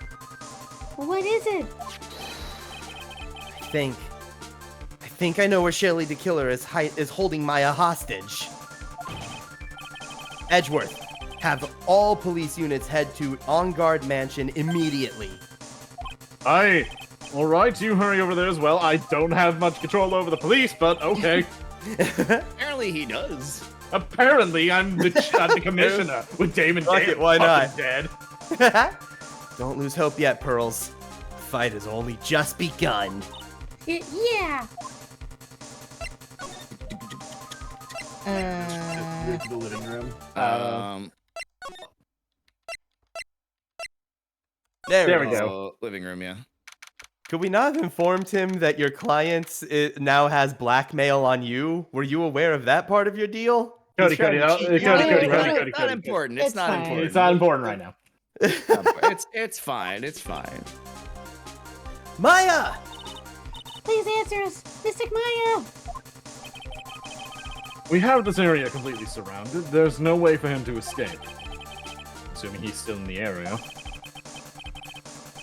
What is it? I think I know where Shelly the Killer is holding Maya hostage. Edgeworth, have all police units head to On Guard Mansion immediately. Aye. Alright, you hurry over there as well. I don't have much control over the police, but okay. Apparently he does. Apparently, I'm the commissioner with Damon Fuck Dan it, why not? fucking dead. Don't lose hope yet, Pearls. The fight has only just begun. Yeah. To the living room. There we go. Oh, living room, yeah. Could we not have informed him that your client now has blackmail on you? Were you aware of that part of your deal? Cody, He's trying Cody, to cheat Cody, you. Cody, No, Cody, no, Cody, not Cody. important. It's It's not fine. important. It's not important right now. It's fine. It's fine. Maya! Please answer us, Mystic Maya. We have this area completely surrounded. There's no way for him to escape. Assuming he's still in the area.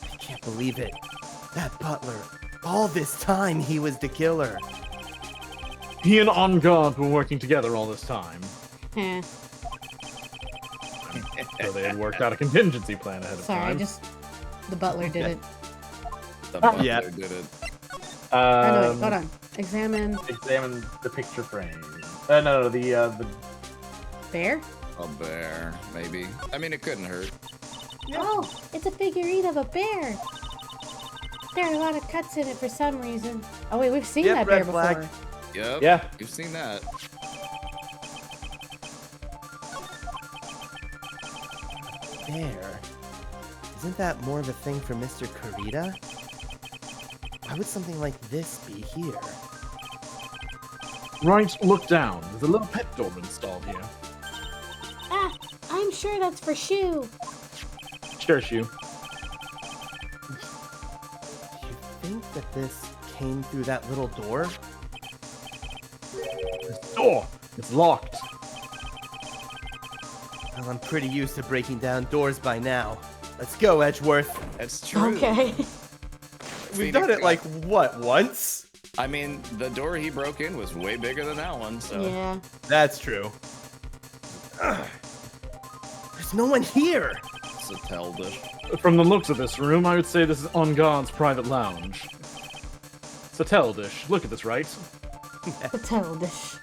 I can't believe it. That butler. All this time he was the killer. He and On Guard were working together all this time. Eh, So they had worked out a contingency plan ahead of sorry, time. the butler did it. The butler Yeah. did it. Oh, no, wait, hold on. Examine Examine the picture frame. No, the bear. A bear, maybe. I mean, it couldn't hurt. Oh, it's a figurine of a bear. There are a lot of cuts in it for some reason. Oh wait, we've seen Yep, that bear red flag. before. Yep. Yeah. You've seen that. There. Isn't that more of a thing for Mr. Kurita? Why would something like this be here? right. Look down. There's a little pet door installed here. Ah, I'm sure that's for Shu. Sure, Shu. Do you think that this came through that little door? This door. It's locked. Well, I'm pretty used to breaking down doors by now. Let's go, Edgeworth. That's true. Okay. We've done it like, what, once? I mean, the door he broke in was way bigger than that one, so. Yeah. That's true. Ugh. There's no one here. It's a tell dish. From the looks of this room, I would say this is On Guard's private lounge. It's a tell dish. Look at this, right? The tail dish.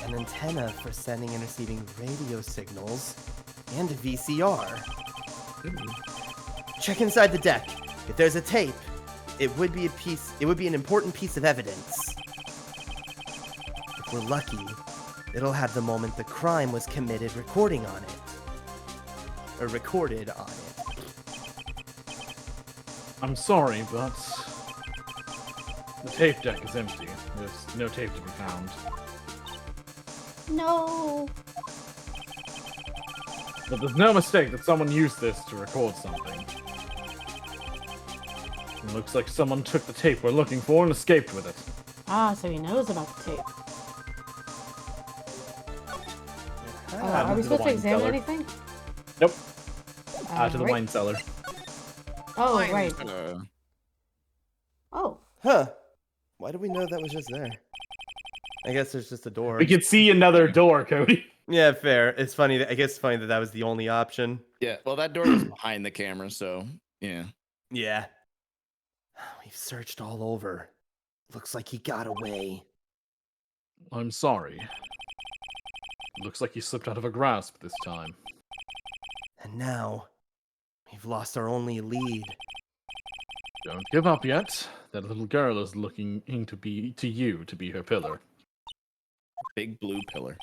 An antenna for sending and receiving radio signals, and a VCR. Check inside the deck. If there's a tape, it would be an important piece of evidence. If we're lucky, it'll have the moment the crime was committed recording on it. Or recorded on it. I'm sorry, but the tape deck is empty. There's no tape to be found. No. But there's no mistake that someone used this to record something. It looks like someone took the tape we're looking for and escaped with it. Ah, so he knows about the tape. Are we to the supposed to wine examine cellar. anything? Nope. To the Right. wine cellar. Oh, right. Oh. Huh. Why do we know that was just there? I guess there's just a door. We can see another door, Cody. Yeah, fair. It's funny. I guess it's funny that that was the only option. Yeah, well, that door was behind the camera, so, yeah. Yeah. We've searched all over. Looks like he got away. I'm sorry. Looks like you slipped out of a grasp this time. And now, we've lost our only lead. Don't give up yet. That little girl is looking to you to be her pillar. Big blue pillar.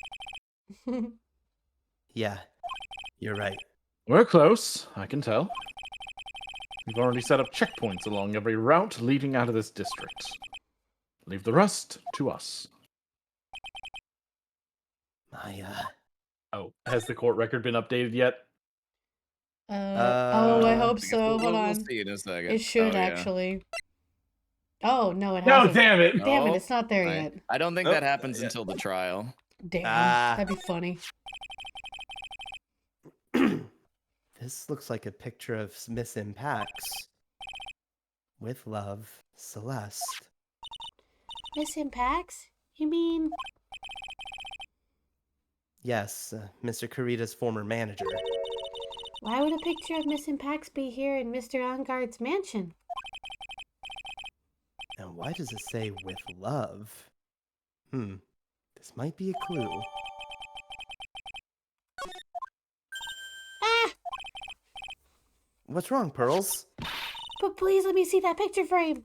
Yeah, you're right. We're close, I can tell. We've already set up checkpoints along every route leading out of this district. Leave the rest to us. My, Oh, has the court record been updated yet? Oh, I hope so. Hold We'll on. see in a second. It should Oh, yeah. actually. Oh, no, it No, hasn't. damn it! Damn it, No, it's not there Right. yet. I don't think Oh, that happens yeah. until the trial. Damn, Ah. that'd be funny. This looks like a picture of Miss Impax. With love, Celeste. Miss Impax? You mean? Yes, Mr. Kurita's former manager. Why would a picture of Miss Impax be here in Mr. Ongard's mansion? And why does it say with love? This might be a clue. Ah! What's wrong, Pearls? But please let me see that picture frame.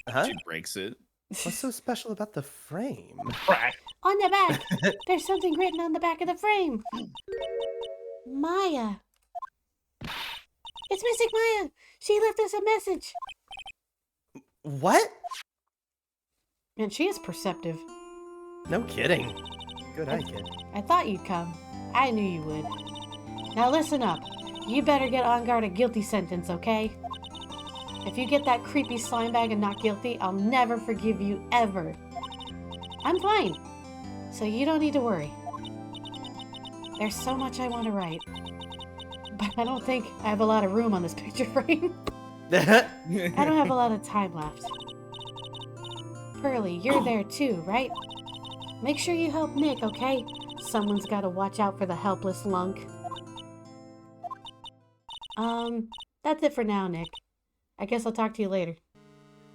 Huh? She breaks it. What's so special about the frame? Crack. On the back. There's something written on the back of the frame. Maya. It's Mystic Maya. She left us a message. What? And she is perceptive. No kidding. Good eye, kid. I thought you'd come. I knew you would. Now listen up. You better get on guard a guilty sentence, okay? If you get that creepy slime bag and not guilty, I'll never forgive you ever. I'm fine, so you don't need to worry. There's so much I want to write, but I don't think I have a lot of room on this picture frame. I don't have a lot of time left. Pearly, you're there too, right? Make sure you help Nick, okay? Someone's got to watch out for the helpless lunk. That's it for now, Nick. I guess I'll talk to you later.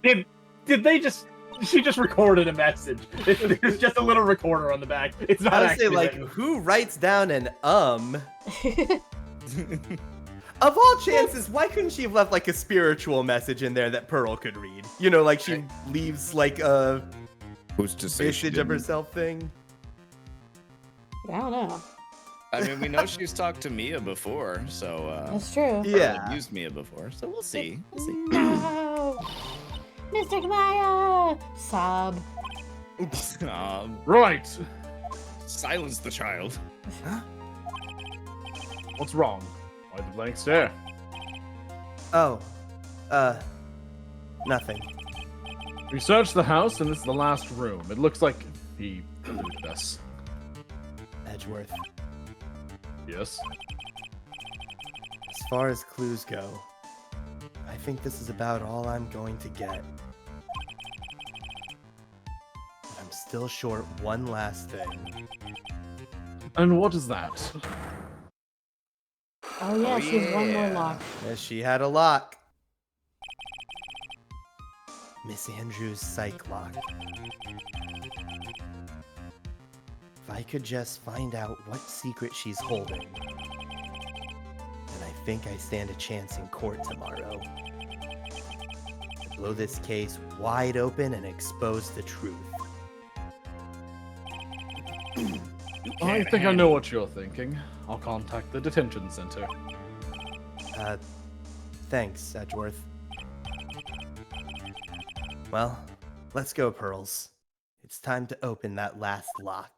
Did they just? She just recorded a message. There's just a little recorder on the back. It's not I would say, actually like, written. who writes down an Of all chances, why couldn't she have left, like, a spiritual message in there that Pearl could read? You know, like, she leaves, like, a Who's to say she message of didn't? herself thing. I don't know. I mean, we know she's talked to Mia before, so That's true. Yeah. used Mia before, so we'll see. We'll see. No! Mr. Maya! Sob. Right. Silence the child. What's wrong? Why the blank stare? Oh. Nothing. We searched the house, and this is the last room. It looks like he eluded us. Edgeworth. Yes. As far as clues go, I think this is about all I'm going to get. But I'm still short one last thing. And what is that? Oh yeah, Oh, she's one more yeah. lock. Yes, she had a lock. Miss Andrews' psych lock. If I could just find out what secret she's holding, then I think I stand a chance in court tomorrow. To blow this case wide open and expose the truth. I think I know what you're thinking. I'll contact the detention center. Thanks, Edgeworth. Well, let's go, Pearls. It's time to open that last lock.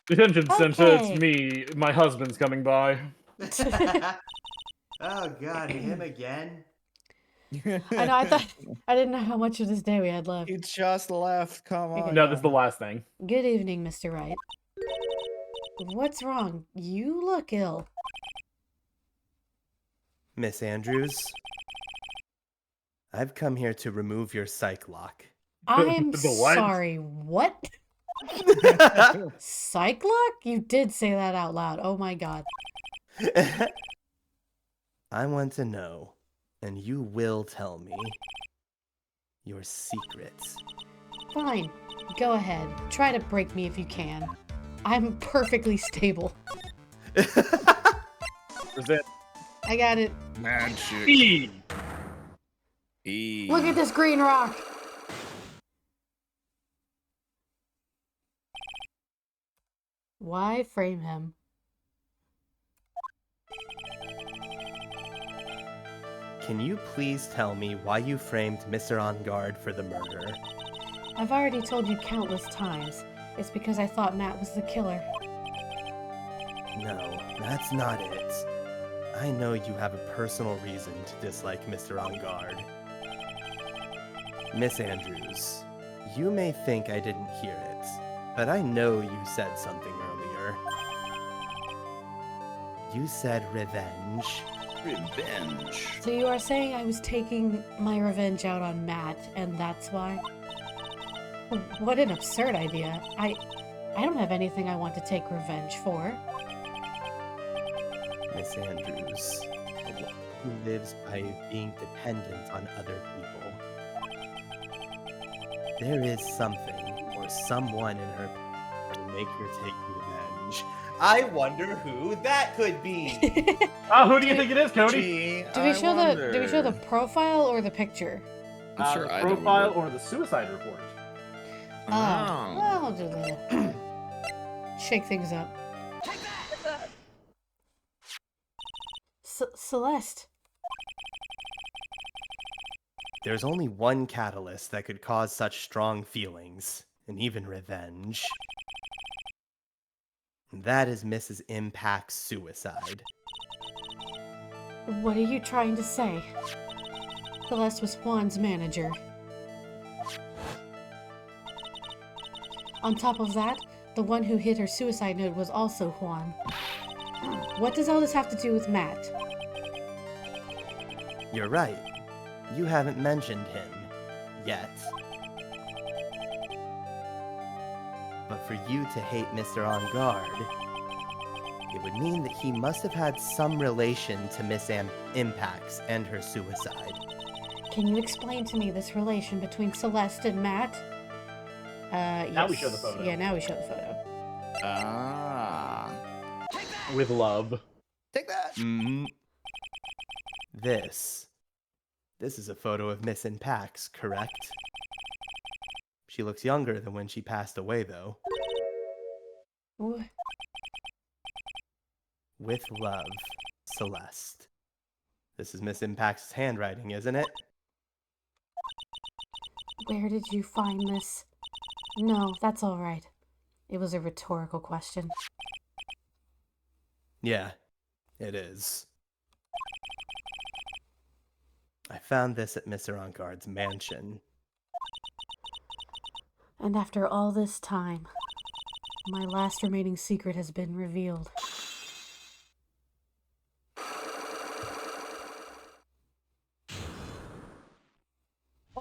Detention center, Okay. it's me. My husband's coming by. Oh god, him again? I know, I didn't know how much of this day we had left. You just left. Come on. No, this is the last thing. Good evening, Mr. Wright. What's wrong? You look ill. Miss Andrews? I've come here to remove your psych lock. I'm The what? sorry, what? Psych lock? You did say that out loud. Oh my god. I want to know, and you will tell me, your secrets. Fine. Go ahead. Try to break me if you can. I'm perfectly stable. Present I got it. Magic. E. Look at this green rock. Why frame him? Can you please tell me why you framed Mr. On Guard for the murder? I've already told you countless times. It's because I thought Matt was the killer. No, that's not it. I know you have a personal reason to dislike Mr. On Guard. Miss Andrews, you may think I didn't hear it, but I know you said something earlier. You said revenge. Revenge. So you are saying I was taking my revenge out on Matt, and that's why? What an absurd idea. I don't have anything I want to take revenge for. Miss Andrews, who lives by being dependent on other people. There is something or someone in her that will make her take revenge. I wonder who that could be. Oh, who do you think it is, Cody? Gee, Do we I show the wonder. profile or the picture? I'm sure The either would profile work. or the suicide report? Oh, well, I'll do that. Shake things up. Celeste. There's only one catalyst that could cause such strong feelings, and even revenge. And that is Mrs. Impact's suicide. What are you trying to say? Celeste was Juan's manager. On top of that, the one who hid her suicide note was also Juan. What does all this have to do with Matt? You're right. You haven't mentioned him. Yet. But for you to hate Mr. On Guard, it would mean that he must have had some relation to Miss Impacts and her suicide. Can you explain to me this relation between Celeste and Matt? Now we show the photo. Yeah, now we show the photo. Ah. With love. Take that. This is a photo of Miss Impacts, correct? She looks younger than when she passed away, though. Wh- With love, Celeste. This is Miss Impact's handwriting, isn't it? Where did you find this? No, that's all right. It was a rhetorical question. Yeah, it is. I found this at Mr. On Guard's mansion. And after all this time, my last remaining secret has been revealed.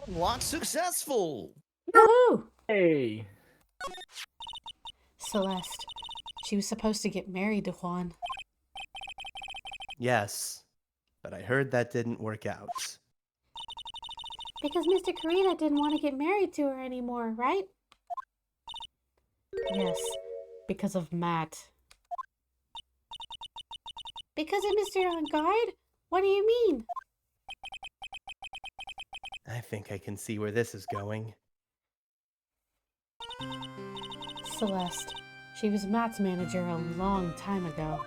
Unlock successful. Woohoo! Hey. Celeste. She was supposed to get married to Juan. Yes, but I heard that didn't work out. Because Mr. Karita didn't want to get married to her anymore, right? Yes, because of Matt. Because of Mr. On Guard? What do you mean? I think I can see where this is going. Celeste. She was Matt's manager a long time ago.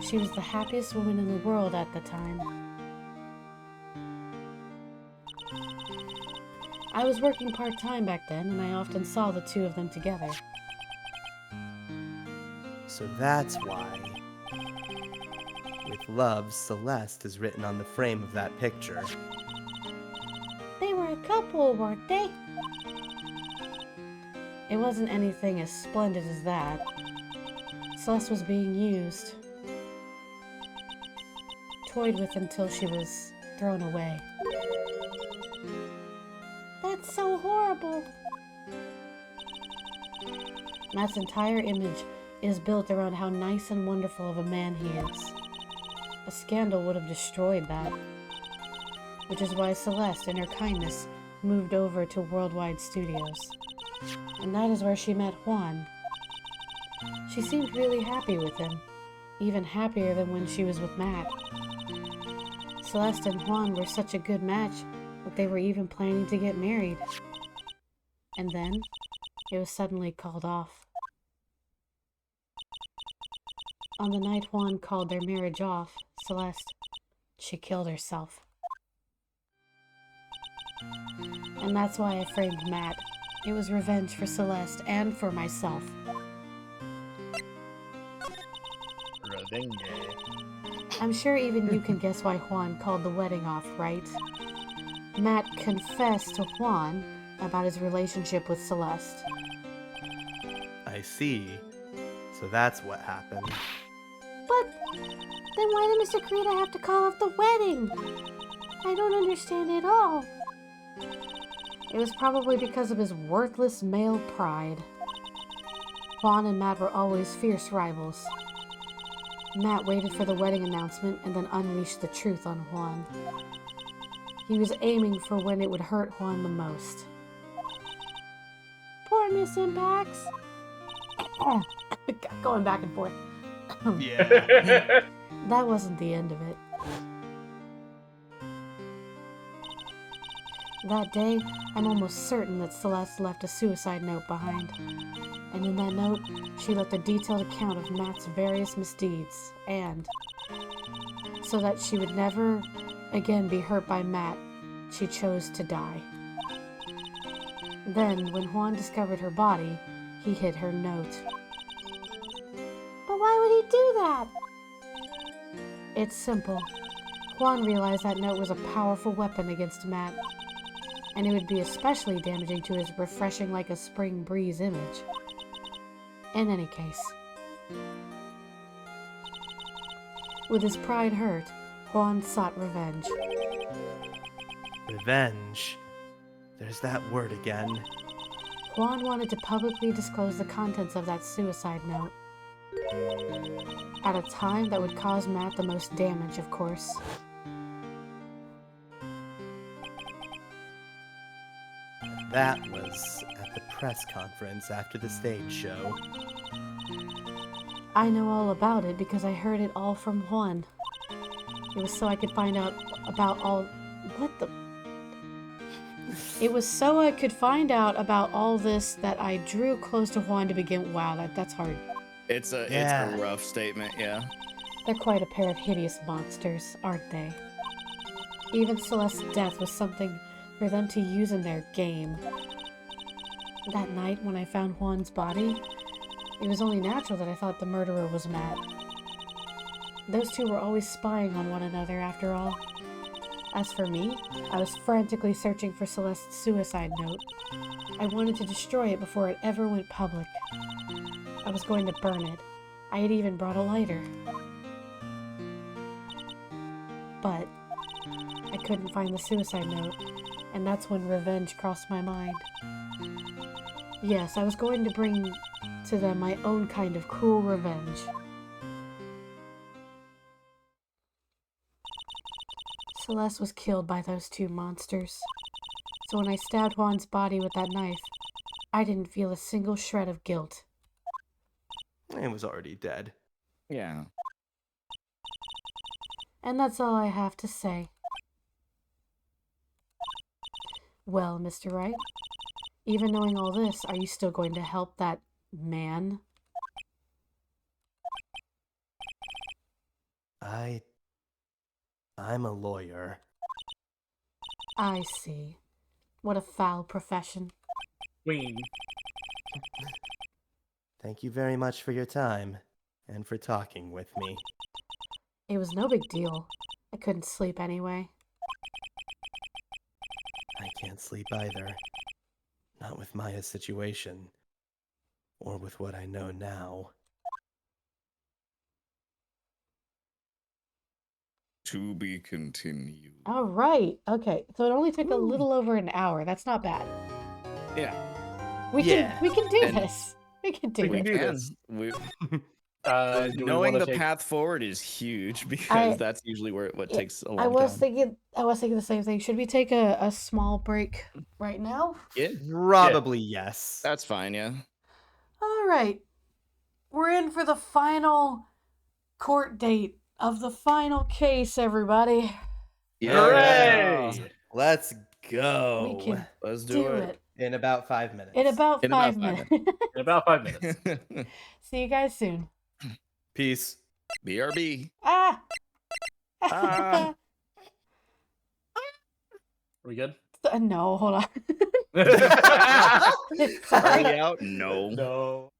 She was the happiest woman in the world at the time. I was working part-time back then, and I often saw the two of them together. So that's why. With love, Celeste is written on the frame of that picture. They were a couple, weren't they? It wasn't anything as splendid as that. Celeste was being used. Toyed with until she was thrown away. That's so horrible. Matt's entire image is built around how nice and wonderful of a man he is. A scandal would have destroyed that. Which is why Celeste, in her kindness, moved over to Worldwide Studios. And that is where she met Juan. She seemed really happy with him, even happier than when she was with Matt. Celeste and Juan were such a good match that they were even planning to get married. And then, it was suddenly called off. On the night Juan called their marriage off, Celeste, she killed herself. And that's why I framed Matt. It was revenge for Celeste and for myself. Revenge. I'm sure even you can guess why Juan called the wedding off, right? Matt confessed to Juan about his relationship with Celeste. I see. So that's what happened. But then why did Mr. Karita have to call off the wedding? I don't understand at all. It was probably because of his worthless male pride. Juan and Matt were always fierce rivals. Matt waited for the wedding announcement and then unleashed the truth on Juan. He was aiming for when it would hurt Juan the most. Poor Miss Impacts. Going back and forth. Yeah. That wasn't the end of it. That day, I'm almost certain that Celeste left a suicide note behind. And in that note, she left a detailed account of Matt's various misdeeds and So that she would never again be hurt by Matt, she chose to die. Then, when Juan discovered her body, he hid her note. But why would he do that? It's simple. Juan realized that note was a powerful weapon against Matt, and it would be especially damaging to his refreshing like a spring breeze image. In any case, with his pride hurt, Juan sought revenge. Revenge. There's that word again. Juan wanted to publicly disclose the contents of that suicide note. At a time that would cause Matt the most damage, of course. That was at the press conference after the stage show. I know all about it because I heard it all from Juan. It was so I could find out about all... What the... It was so I could find out about all this that I drew close to Juan to begin... Wow, that's hard. It's a rough statement, yeah. They're quite a pair of hideous monsters, aren't they? Even Celeste's death was something for them to use in their game. That night when I found Juan's body, it was only natural that I thought the murderer was Matt. Those two were always spying on one another, after all. As for me, I was frantically searching for Celeste's suicide note. I wanted to destroy it before it ever went public. I was going to burn it. I had even brought a lighter. But I couldn't find the suicide note, and that's when revenge crossed my mind. Yes, I was going to bring to them my own kind of cruel revenge. Celeste was killed by those two monsters. So when I stabbed Juan's body with that knife, I didn't feel a single shred of guilt. It was already dead. Yeah. And that's all I have to say. Well, Mr. Wright, even knowing all this, are you still going to help that man? I'm a lawyer. I see. What a foul profession. Queen. Thank you very much for your time, and for talking with me. It was no big deal. I couldn't sleep anyway. I can't sleep either. Not with Maya's situation. Or with what I know now. To be continued. All right. Okay. So it only took a little over an hour. That's not bad. Yeah. We can do And this. We can do we it. can do this. We, Do we knowing wanna the take- path forward is huge because that's usually what takes a long time. I was thinking the same thing. Should we take a small break right now? Yeah, Probably yes. that's fine. Yeah. All right. We're in for the final court date of the final case, everybody. Hooray! Let's go. We can Let's do do it. In about 5 minutes. In about In about 5 5 minutes. In about 5 minutes. See you guys soon. Peace. BRB. Ah! Ah. Are we good? No, hold on. Are we out? No. No.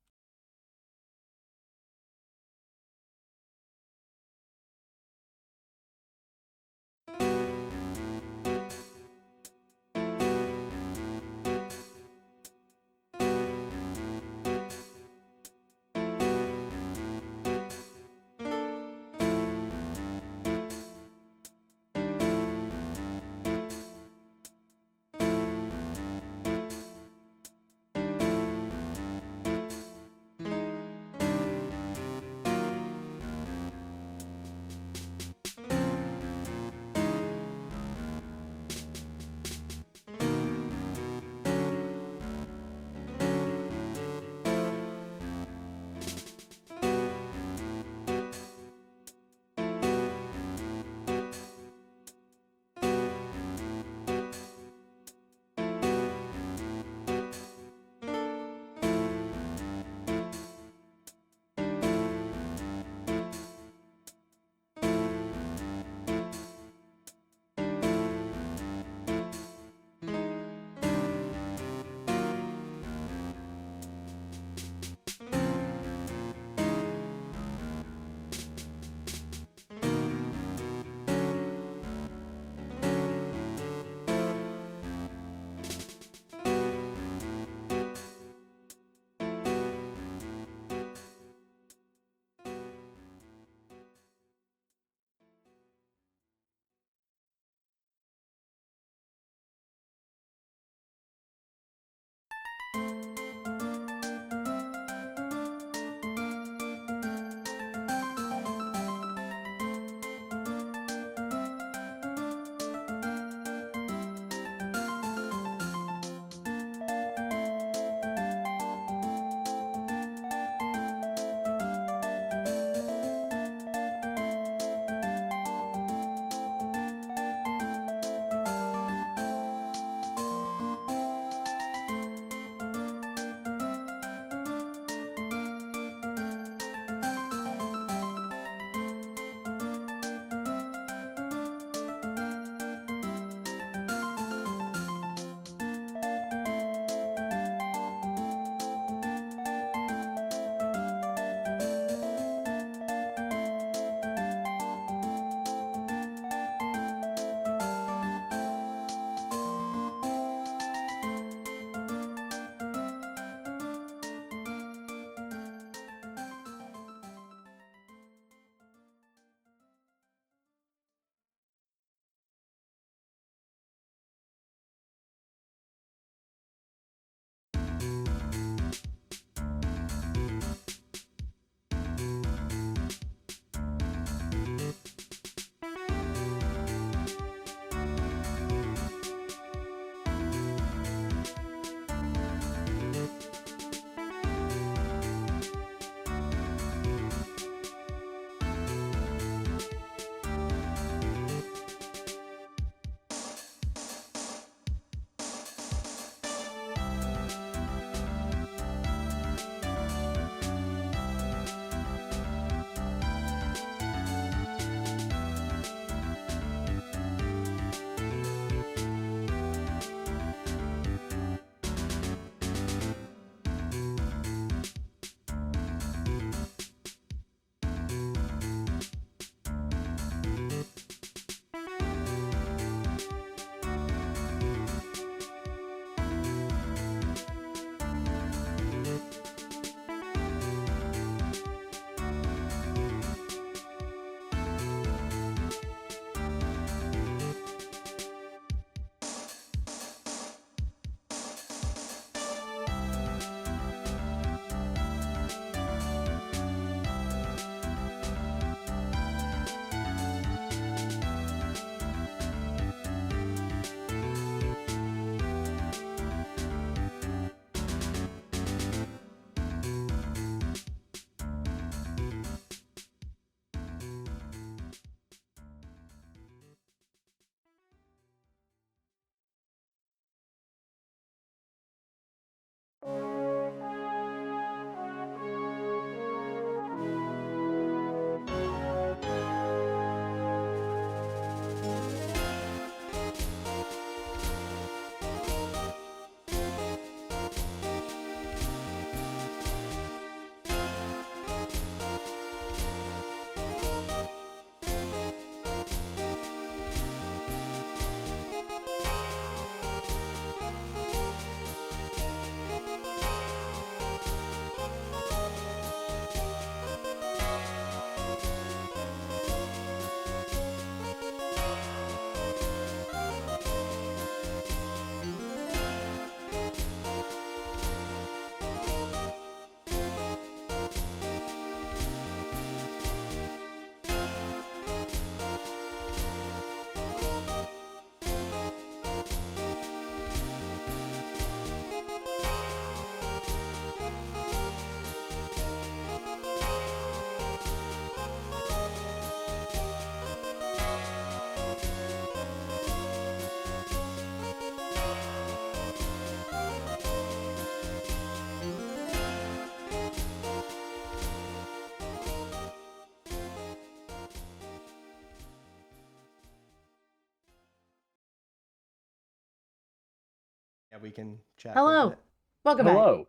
we can chat. For a Hello. bit. Welcome back. Hello.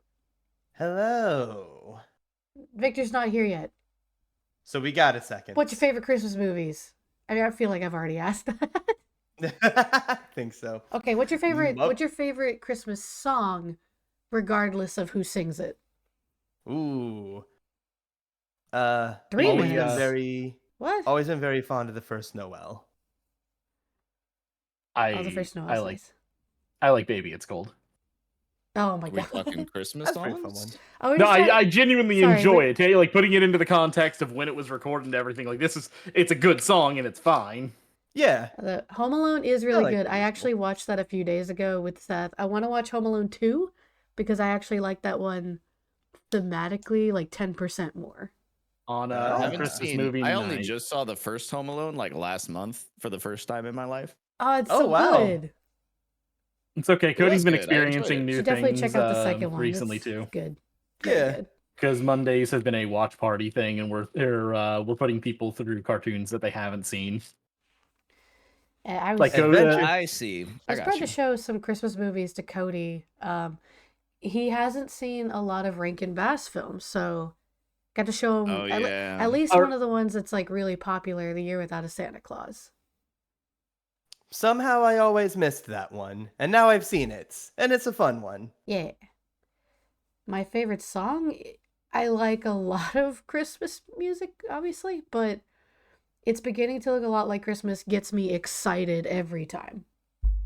Hello. Victor's not here yet. So we got a second. What's your favorite Christmas movies? I mean, I feel like I've already asked that. I think so. Okay, what's your favorite? Well- What's your favorite Christmas song, regardless of who sings it? Ooh. 3 always minutes. been very, What? always been very fond of the first Noel. Oh, the first Noel. I like Baby It's Cold. Oh my Are we god. talking Christmas That's a pretty fun songs? Oh, we're No, just trying- I genuinely Sorry, enjoy we- it. Hey, like putting it into the context of when it was recorded and everything. Like it's a good song and it's fine. Yeah. The Home Alone is really like good. it. I actually watched that a few days ago with Seth. I want to watch Home Alone 2 because I actually like that one thematically like 10% more. On I I haven't Christmas seen. movie I only night. just saw the first Home Alone like last month for the first time in my life. Oh, it's Oh, so wow. good. It's okay. Cody's been good. I enjoyed experiencing it. new Should definitely things check out the second one. recently It's too. good. Yeah. Very good. Because Mondays has been a watch party thing, and we're putting people through cartoons that they haven't seen. I was Like, go Adventure. I see. I I was got trying you. to show some Christmas movies to Cody. He hasn't seen a lot of Rankin Bass films, so got to show him Oh, yeah. at least Are- one of the ones that's like really popular, The Year Without a Santa Claus. Somehow I always missed that one, and now I've seen it, and it's a fun one. Yeah. My favorite song, I like a lot of Christmas music, obviously, but It's Beginning to Look a Lot Like Christmas gets me excited every time.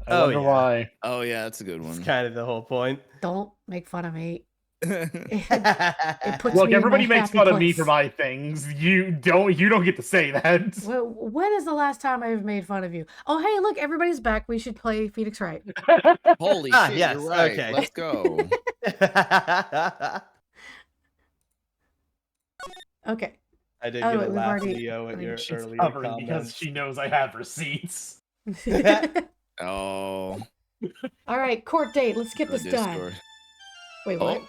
I Oh, wonder yeah. why. Oh yeah, that's a good It's one. kind of the whole point. Don't make fun of me. It puts Look, me in everybody my makes happy fun of me for place. my things. You don't get to say that. Well, when is the last time I've made fun of you? Oh, hey, look, everybody's back. We should play Phoenix Wright. Holy Ah, shit, yes, you're right. okay. Let's go. Okay. I did Oh, get a we've laugh, already- Leo, I at mean, your She's earlier covering because comments. she knows I have receipts. Oh, All right, court date. Let's get the this done. Discord. Wait, what? Oh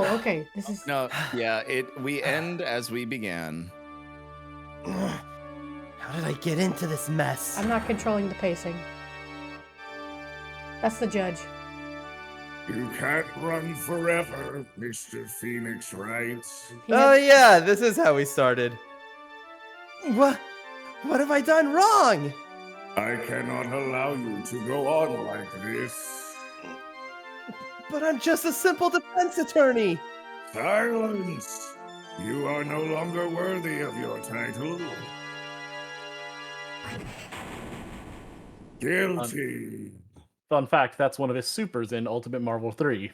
Oh, okay. This is no, yeah. We end as we began. How did I get into this mess? I'm not controlling the pacing. That's the judge. You can't run forever, Mr. Phoenix Wright. He Oh had- yeah, this is how we started. What have I done wrong? I cannot allow you to go on like this. But I'm just a simple defense attorney. Silence! You are no longer worthy of your title. Guilty. Fun fact, that's one of his supers in Ultimate Marvel 3.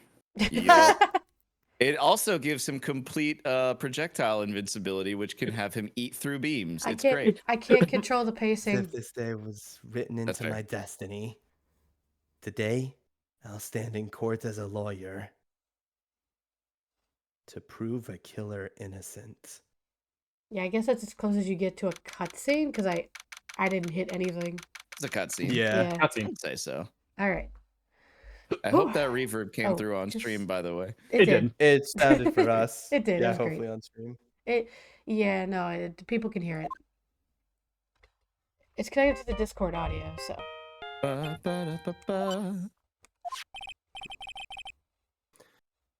Yup. It also gives him complete projectile invincibility, which can have him eat through beams. I It's can't. great. I can't control the As pacing. if this day was written That's into fair. my destiny. Today, I'll stand in court as a lawyer to prove a killer innocent. Yeah, I guess that's as close as you get to a cutscene because I didn't hit anything. It's a cutscene. Yeah. Cutscene. I'd say so. All right. I hope that reverb came Oh, through on just- stream, by the way. It did. It sounded for us. It did, it Yeah, was great. hopefully on stream. Yeah, no, people can hear it. It's connected to the Discord audio, so. Ba-ba-da-ba-ba.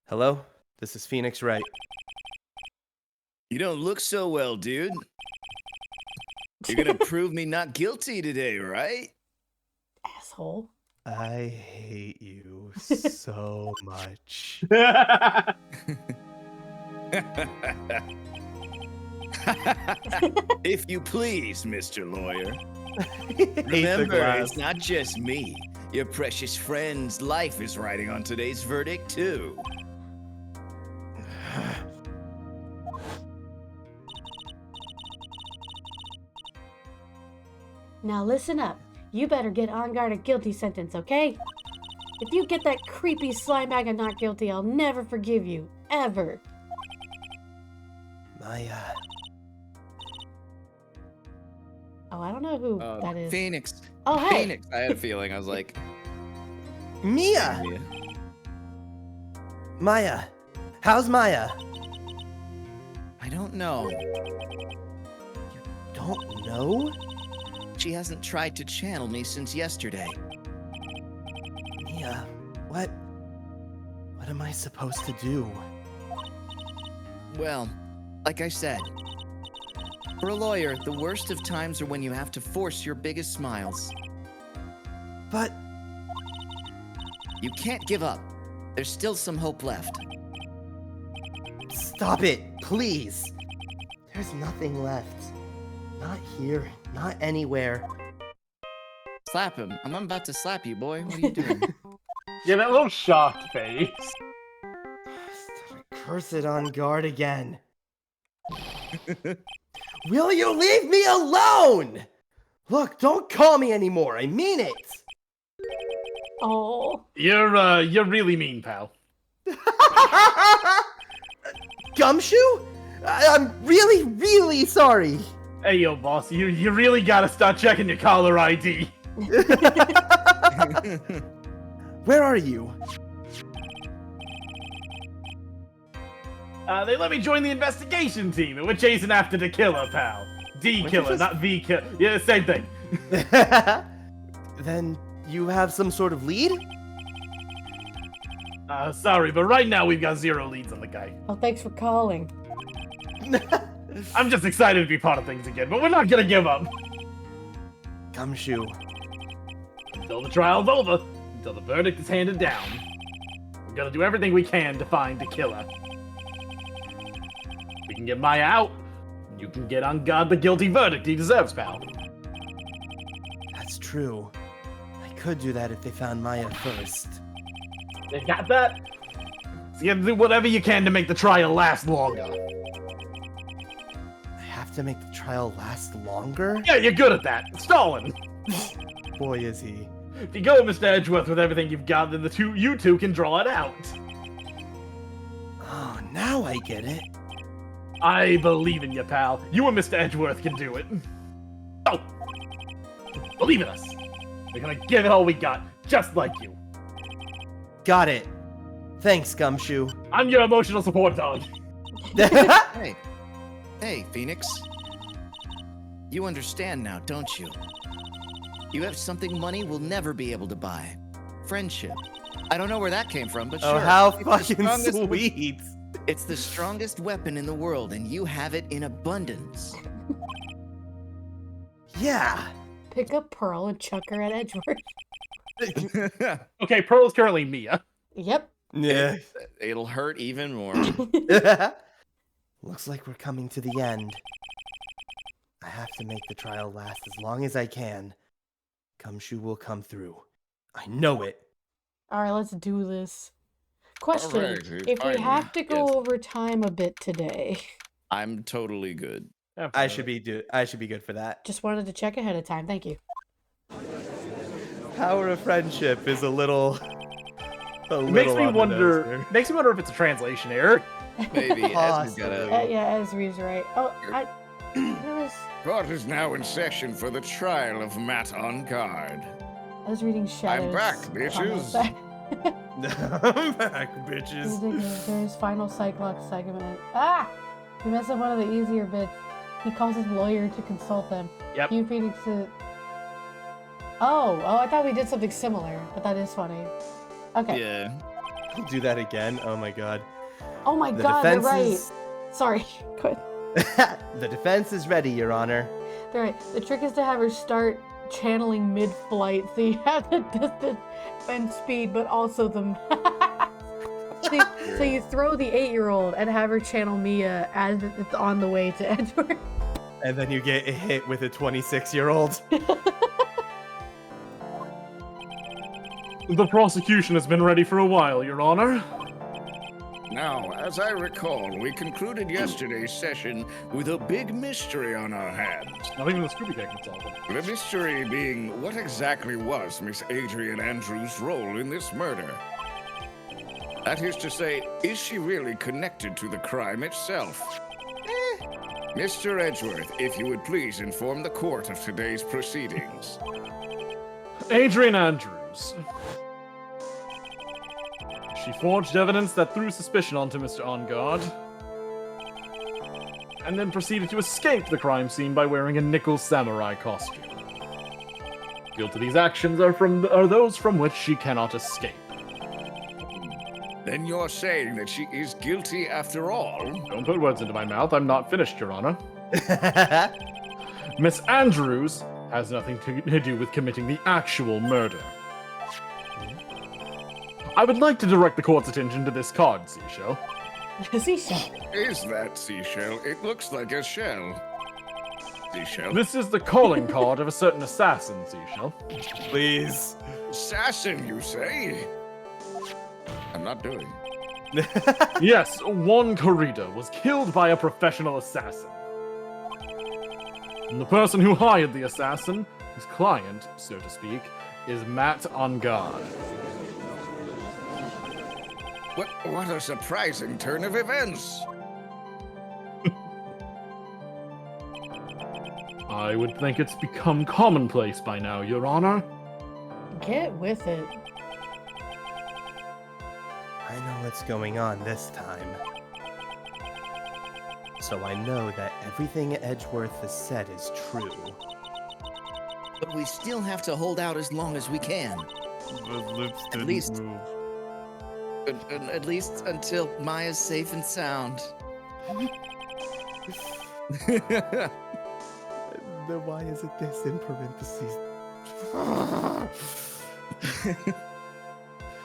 Hello, this is Phoenix Wright. You don't look so well, dude. You're gonna prove me not guilty today, right? Asshole. I hate you so much. If you please, Mr. Lawyer. Hate the Remember, glass. it's not just me. Your precious friend's life is riding on today's verdict, too. Now listen up. You better get on guard a guilty sentence, okay? If you get that creepy slime bag of not guilty, I'll never forgive you. Ever. Maya. Oh, I don't know who that is. Phoenix. Oh, hey. Phoenix. I had a feeling. I was like, Mia! yeah. Maya! How's Maya? I don't know. Don't know? She hasn't tried to channel me since yesterday. Mia, what am I supposed to do? Well, like I said, for a lawyer, the worst of times are when you have to force your biggest smiles. But You can't give up. There's still some hope left. stop it, please. There's nothing left. Not here, not anywhere. Slap him. I'm about to slap you, boy. What are you doing? Yeah, that little shocked face. Curse it on guard again. Will you leave me alone? Look, don't call me anymore. I mean it. Oh. You're really mean, pal. Gumshoe? I'm really, really sorry. Hey, yo, boss, you really gotta start checking your caller ID. Where are you? They let me join the investigation team, and we're chasing after the killer, pal. D killer, not the killer. Yeah, same thing. Then you have some sort of lead? Sorry, but right now we've got 0 leads on the guy. Oh, thanks for calling. I'm just excited to be part of things again, but we're not gonna give up. Gumshoe. Until the trial's over, until the verdict is handed down. We're gonna do everything we can to find the killer. We can get Maya out, you can get on God the guilty verdict he deserves, pal. That's true. I could do that if they found Maya first. You got that? So you gotta do whatever you can to make the trial last longer. I have to make the trial last longer? Yeah, you're good at that. Stalin. Boy, is he. If you go, Mr. Edgeworth, with everything you've got, then you two can draw it out. Oh, now I get it. I believe in you, pal. You and Mr. Edgeworth can do it. Oh! Believe in us. We're gonna give it all we got, just like you. Got it. Thanks, Gumshoe. I'm your emotional support dog. Hey, Phoenix. You understand now, don't you? You have something money will never be able to buy. Friendship. I don't know where that came from, but Oh, sure. how It's the fucking strongest sweet. It's the strongest weapon in the world, and you have it in abundance. Yeah. Pick up Pearl and chuck her at Edgeworth. Okay, Pearl's currently Mia. Yep. Yeah. It'll hurt even more. Looks like we're coming to the end. I have to make the trial last as long as I can. Gumshoe will come through. I know it. All right, let's do this. Question: Alright, dude, if we fine. have to go Yes. over time a bit today, I'm totally good. I should be good for that. just wanted to check ahead of time. Thank you. Power of friendship is a little. Makes me on the wonder. nose here. Makes me wonder if it's a translation error. Maybe. Ezra's Possibly. gotta... Yeah, Ezra's right. Oh, there was. Court is now in session for the trial of Matt on guard. I was reading Shadows. back, comments bitches. back. I'm back, bitches. There's final Cyclops segment. Ah! He messed up one of the easier bits. He calls his lawyer to consult them. Yep. Hugh Phoenix is... Oh, I thought we did something similar, but that is funny. Okay. Yeah. I'll do that again. Oh my god. Oh my The god, they're defense right. is- Sorry. Go ahead. The defense is ready, Your Honor. They're right. The trick is to have her start channeling mid-flight, so you have the distance and speed, but also the... so you throw the 8-year-old and have her channel Mia as it's on the way to Edward. And then you get hit with a 26-year-old. The prosecution has been ready for a while, Your Honor. Now, as I recall, we concluded yesterday's session with a big mystery on our hands. Not even the Scooby Gang can solve it. The mystery being, what exactly was Miss Adrian Andrews' role in this murder? That is to say, is she really connected to the crime itself? Mr. Edgeworth, if you would please inform the court of today's proceedings. Adrian Andrews. She forged evidence that threw suspicion onto Mr. OnGuard, and then proceeded to escape the crime scene by wearing a nickel samurai costume. feel to these actions are those from which she cannot escape. Then you're saying that she is guilty after all? Don't put words into my mouth. I'm not finished, Your Honor. Miss Andrews has nothing to do with committing the actual murder. I would like to direct the court's attention to this card, Seashell. Seashell. Is that seashell? It looks like a shell. Seashell. This is the calling card of a certain assassin, Seashell. Please. Assassin, you say? I'm not doing. Yes, Juan Corrida was killed by a professional assassin. And the person who hired the assassin, his client, so to speak, is Matt on guard. What a surprising turn of events. I would think it's become commonplace by now, Your Honor. Get with it. I know what's going on this time. So I know that everything Edgeworth has said is true. But we still have to hold out as long as we can. The lips didn't least- move. At least until Maya's safe and sound. Then why is it this in parentheses?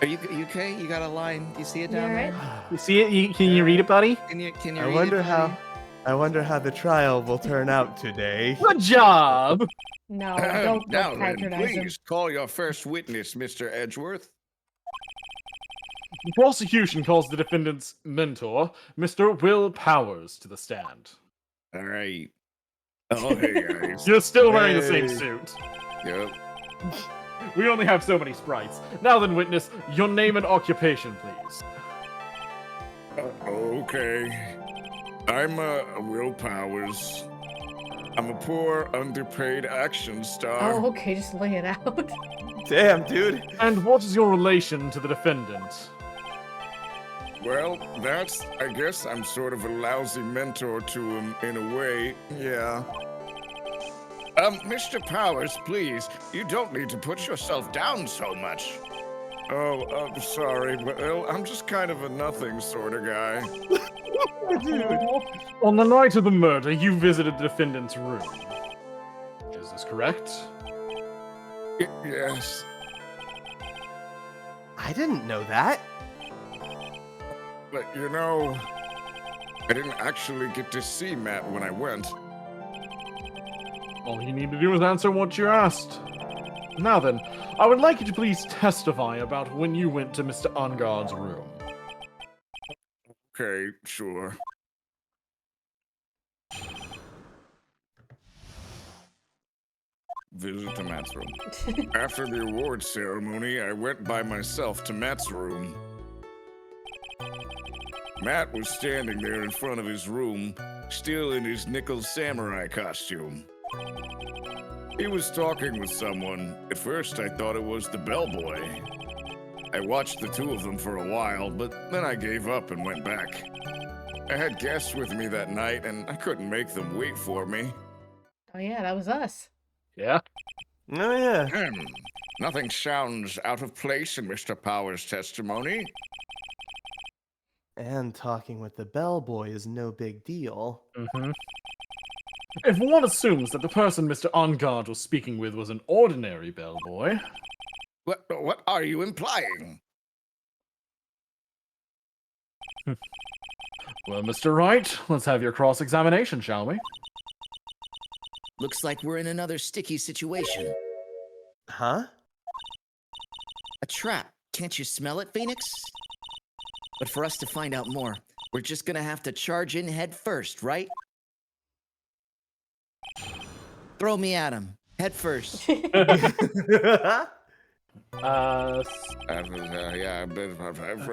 Are you okay? You got a line? You see it You down alright? there? You see it? Can you read it, buddy? Can you I read wonder it, buddy? I wonder how the trial will turn out today. Good job! No, Now don't then, patronize him. please call your first witness, Mr. Edgeworth. The prosecution calls the defendant's mentor, Mr. Will Powers, to the stand. All right. Oh, hey, guys. You're still wearing the same Hey. suit. Yep. We only have so many sprites. Now then, witness, your name and occupation, please. Okay. I'm Will Powers. I'm a poor, underpaid action star. Oh, okay, just lay it out. Damn, dude. And what is your relation to the defendant? Well, I guess I'm sort of a lousy mentor to him in a way. Yeah. Mr. Powers, please, you don't need to put yourself down so much. Oh, I'm sorry, but well, I'm just kind of a nothing sort of guy. On the night of the murder, you visited the defendant's room. Is this correct? Yes. I didn't know that. But you know, I didn't actually get to see Matt when I went. All you need to do is answer what you're asked. Now then, I would like you to please testify about when you went to Mr. Ungard's room. Okay, sure. Visit to Matt's room. After the awards ceremony, I went by myself to Matt's room. Matt was standing there in front of his room, still in his nickel samurai costume. He was talking with someone. At first, I thought it was the bellboy. I watched the two of them for a while, but then I gave up and went back. I had guests with me that night, and I couldn't make them wait for me. Oh yeah, that was us. Yeah? Oh, yeah. Nothing sounds out of place in Mr. Powers' testimony. And talking with the bellboy is no big deal. Mm-hmm. If one assumes that the person Mr. Ungard was speaking with was an ordinary bellboy, What are you implying? well, Mr. Wright, let's have your cross-examination, shall we? Looks like we're in another sticky situation. Huh? A trap. Can't you smell it, Phoenix? But for us to find out more, we're just gonna have to charge in head first, right? Throw me at him. Head first. Yeah,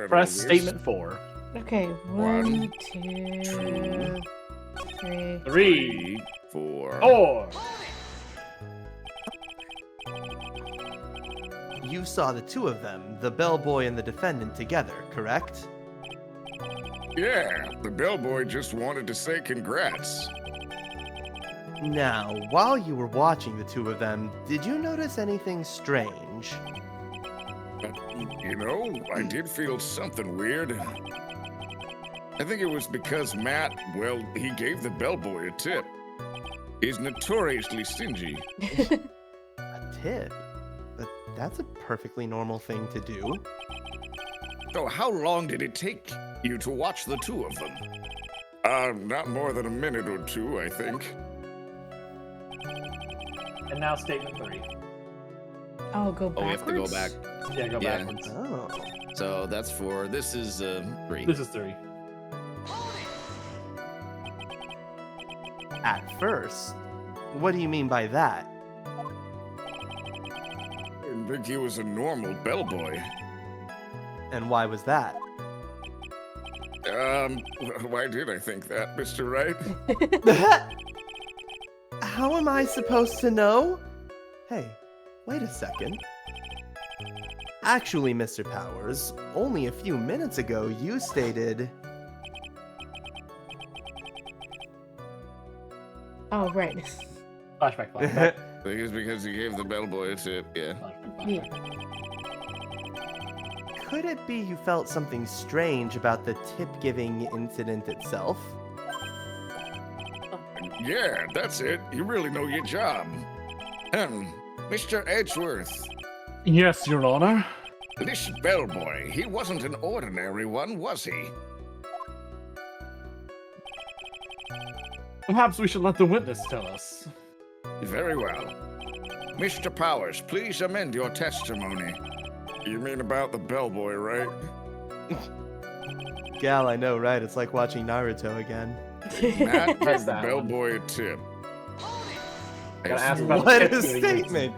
Press statement 4. Okay, One, 1, 2, two, 3. 3, 4. 4. You saw the two of them, the bellboy and the defendant, together, correct? Yeah, the bellboy just wanted to say congrats. Now, while you were watching the two of them, did you notice anything strange? You know, I did feel something weird. I think it was because Matt, well, he gave the bellboy a tip. He's notoriously stingy. A tip? But that's a perfectly normal thing to do. So how long did it take you to watch the two of them? Not more than a minute or two, I think. And now statement 3. Oh, go Oh, we have to go backwards? back. Yeah, go Yeah. backwards. Oh. So that's 4. This is 3. This is 3. At first? What do you mean by that? I didn't think he was a normal bellboy. And why was that? Why did I think that, Mr. Wright? How am I supposed to know? Hey, wait a second. Actually, Mr. Powers, only a few minutes ago you stated... Oh, right. Flashback. I think it's because he gave the bellboy a tip, yeah. Yeah. Could it be you felt something strange about the tip-giving incident itself? Yeah, that's it. You really know your job. Mr. Edgeworth, Yes, Your Honor. this bellboy, he wasn't an ordinary one, was he? Perhaps we should let the witness tell us. Very well. Mr. Powers, please amend your testimony. You mean about the bellboy, right? Gal, I know, right? It's like watching Naruto again. Matt gave the that one. bellboy a tip. Gotta ask about What the a tip statement!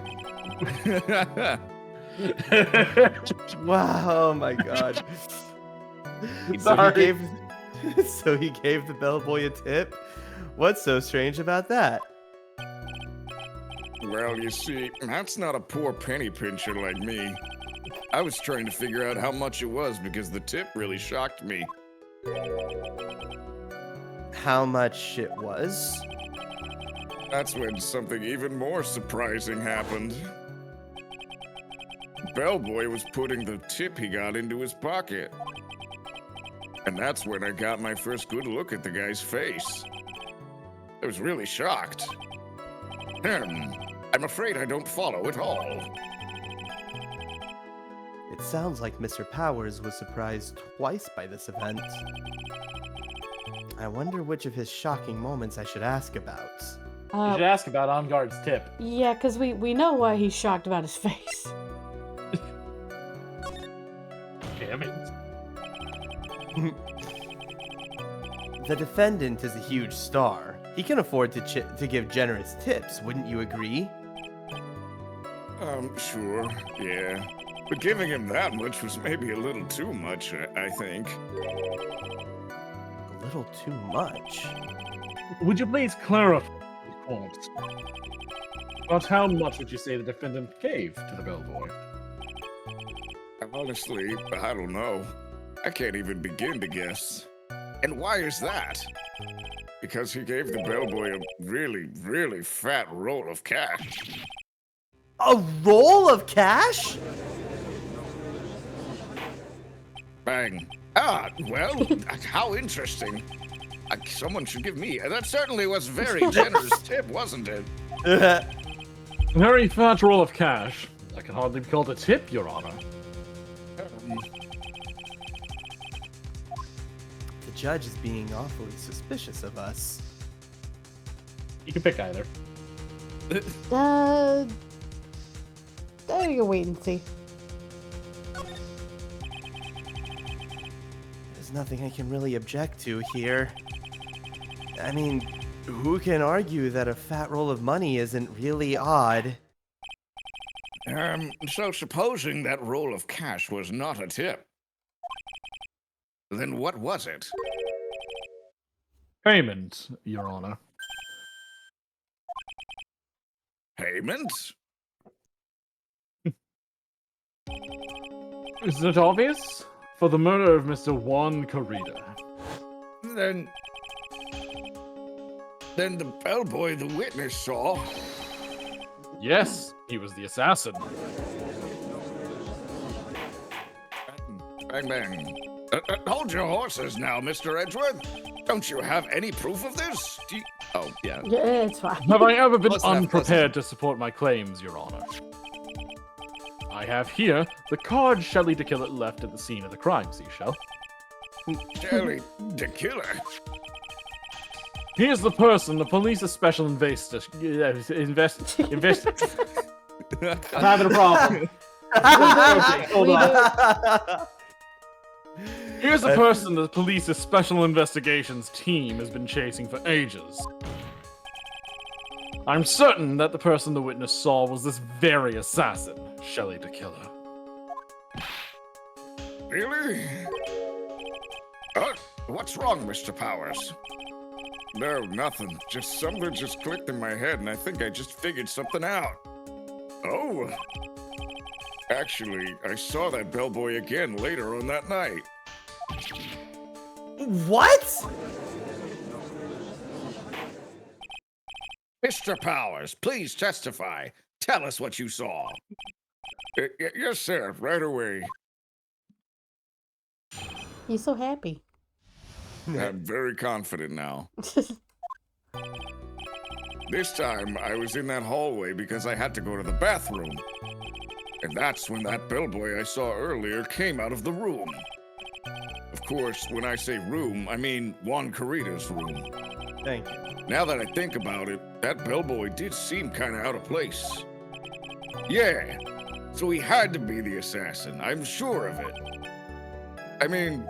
Wow, oh my god. Sorry. So he gave the bellboy a tip? What's so strange about that? Well, you see, Matt's not a poor penny pincher like me. I was trying to figure out how much it was because the tip really shocked me. How much it was? That's when something even more surprising happened. Bellboy was putting the tip he got into his pocket. And that's when I got my first good look at the guy's face. I was really shocked. I'm afraid I don't follow at all. It sounds like Mr. Powers was surprised twice by this event. I wonder which of his shocking moments I should ask about. You should ask about On Guard's tip. Yeah, because we know why he's shocked about his face. Damn it. The defendant is a huge star. He can afford to give generous tips, wouldn't you agree? Sure, yeah. But giving him that much was maybe a little too much, I think. A little too much. Would you please clarify, court, about how much would you say the defendant gave to the bellboy? Honestly, I don't know. I can't even begin to guess. And why is that? Because he gave the bellboy a really, really fat roll of cash. A roll of cash? Bang. Well, how interesting. Someone should give me. That certainly was a very generous tip, wasn't it? A very fat roll of cash. That can hardly be called a tip, Your Honor. The judge is being awfully suspicious of us. You can pick either. You can wait and see. There's nothing I can really object to here. I mean, who can argue that a fat roll of money isn't really odd? So supposing that roll of cash was not a tip, then what was it? Payment, Your Honor. Payment? Isn't it obvious? For the murder of Mr. Juan Corrida. Then Then the bellboy the witness saw. Yes, he was the assassin. Bang, bang. Hold your horses now, Mr. Edgeworth. Don't you have any proof of this? Oh, yeah. Yeah, it's fine. Have I ever been Close enough, unprepared to support my claims, Your Honor? I have here the card Shelley the Killer left at the scene of the crime, Seashell. Shelley the Killer. Here's the person the police's special invest. I'm having a problem. Okay, hold We on. Here's the person the police's special investigations team has been chasing for ages. I'm certain that the person the witness saw was this very assassin, Shelley the Killer. Really? What's wrong, Mr. Powers? No, nothing. Just something just clicked in my head, and I think I just figured something out. Oh. Actually, I saw that bellboy again later on that night. What? Mr. Powers, please testify. Tell us what you saw. Yes, sir. Right away. He's so happy. I'm very confident now. This time, I was in that hallway because I had to go to the bathroom. And that's when that bellboy I saw earlier came out of the room. Of course, when I say room, I mean Juan Corrida's room. Thank you. Now that I think about it, that bellboy did seem kind of out of place. Yeah, so he had to be the assassin. I'm sure of it. I mean,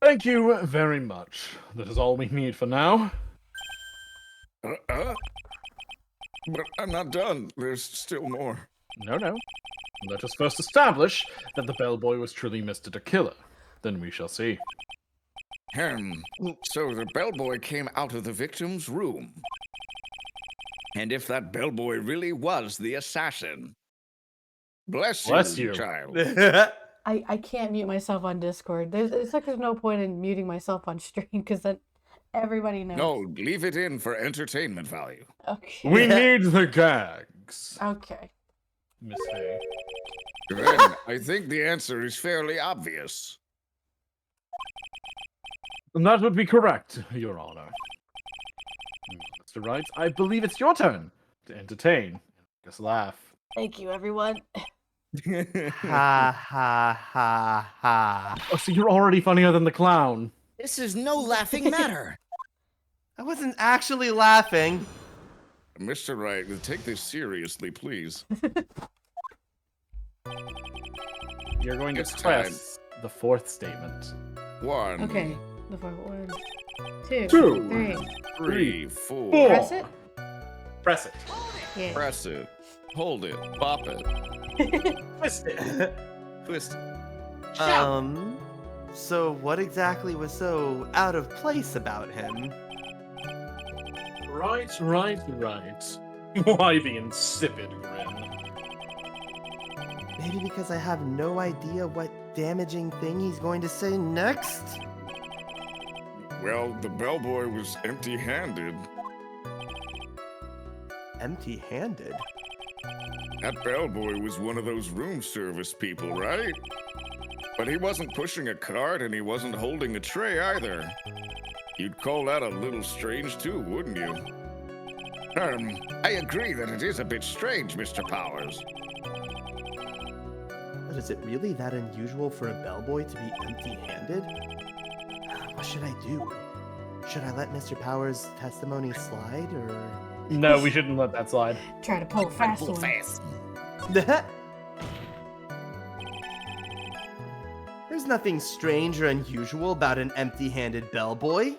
Thank you very much. That is all we need for now. but I'm not done. There's still more. No. Let us first establish that the bellboy was truly Mr. the Killer. Then we shall see. So the bellboy came out of the victim's room. And if that bellboy really was the assassin. Bless you, you. child. I can't mute myself on Discord. It's like there's no point in muting myself on stream because then everybody knows. No, leave it in for entertainment value. Okay. We need the gags, Okay. Miss Hay. Then I think the answer is fairly obvious. And that would be correct, Your Honor. Mr. Wright, I believe it's your turn to entertain. Just laugh. Thank you, everyone. Ha ha ha ha. Oh, so you're already funnier than the clown. This is no laughing matter. I wasn't actually laughing. Mr. Wright, take this seriously, please. You're going to It's press the fourth statement. 1, Okay. The 1, 2, 2, 3. 3, 4. Press it? Press it. Yeah. Press it. Hold it. Bop it. Twist it. Twist it. So what exactly was so out of place about him? Right. Why the insipid grin? Maybe because I have no idea what damaging thing he's going to say next? Well, the bellboy was empty-handed. Empty-handed? That bellboy was one of those room service people, right? But he wasn't pushing a cart and he wasn't holding a tray either. You'd call that a little strange too, wouldn't you? I agree that it is a bit strange, Mr. Powers. But is it really that unusual for a bellboy to be empty-handed? What should I do? Should I let Mr. Powers' testimony slide, or... No, we shouldn't let that slide. Try to pull a fast one. There's nothing strange or unusual about an empty-handed bellboy.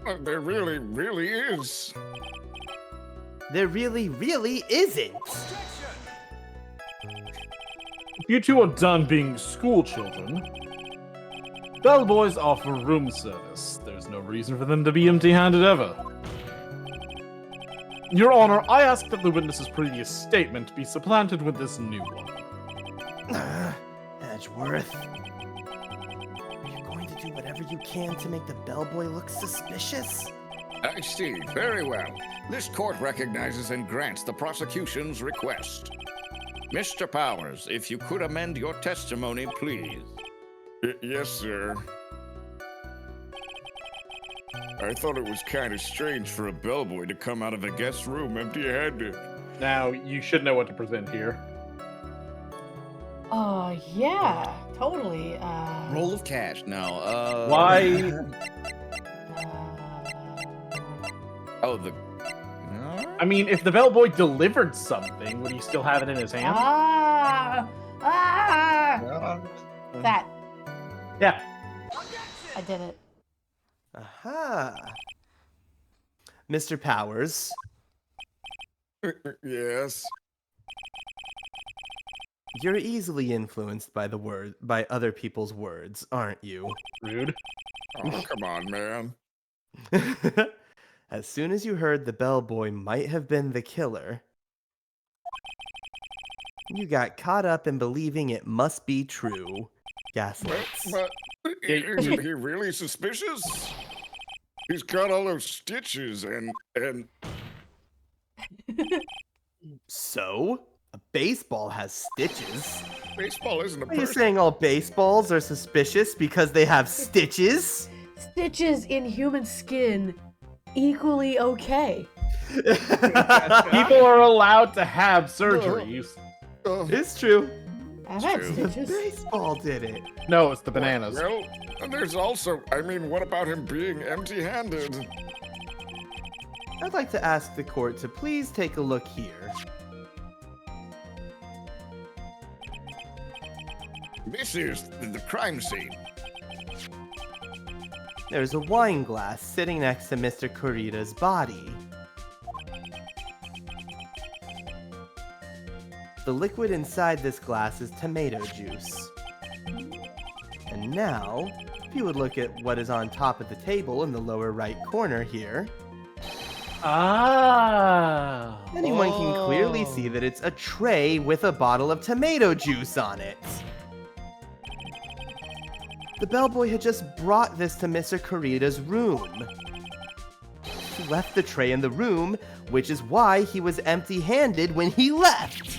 But there really, really is. There really, really isn't. If you two are done being school children, bellboys offer room service. There's no reason for them to be empty-handed ever. Your Honor, I ask that the witness's previous statement be supplanted with this new one. Edgeworth. Are you going to do whatever you can to make the bellboy look suspicious? I see. Very well. This court recognizes and grants the prosecution's request. Mr. Powers, if you could amend your testimony, please. Yes, sir. I thought it was kind of strange for a bellboy to come out of a guest room empty-handed. Now, you should know what to present here. Oh, yeah, totally. Roll of cash. No. Why? Oh, the. I mean, if the bellboy delivered something, would he still have it in his hand? That. Yeah. I did it. Aha. Mr. Powers, Yes. you're easily influenced by by other people's words, aren't you? Rude. Oh, come on, man. As soon as you heard the bellboy might have been the killer, you got caught up in belleving it must be true. Gaslights. But isn't he really suspicious? He's got all those stitches and So? A baseball has stitches? baseball isn't a Are you person. saying all baseballs are suspicious because they have stitches? Stitches in human skin, equally okay. People are allowed to have surgeries. It's true. I've had True. The stitches. baseball did it. No, it's the bananas. Well, there's also, I mean, what about him being empty-handed? I'd like to ask the court to please take a look here. This is the crime scene. There's a wine glass sitting next to Mr. Kurita's body. The liquid inside this glass is tomato juice. And now, if you would look at what is on top of the table in the lower right corner here, Ah. anyone can clearly see that it's a tray with a bottle of tomato juice on it. The bellboy had just brought this to Mr. Kurita's room. He left the tray in the room, which is why he was empty-handed when he left.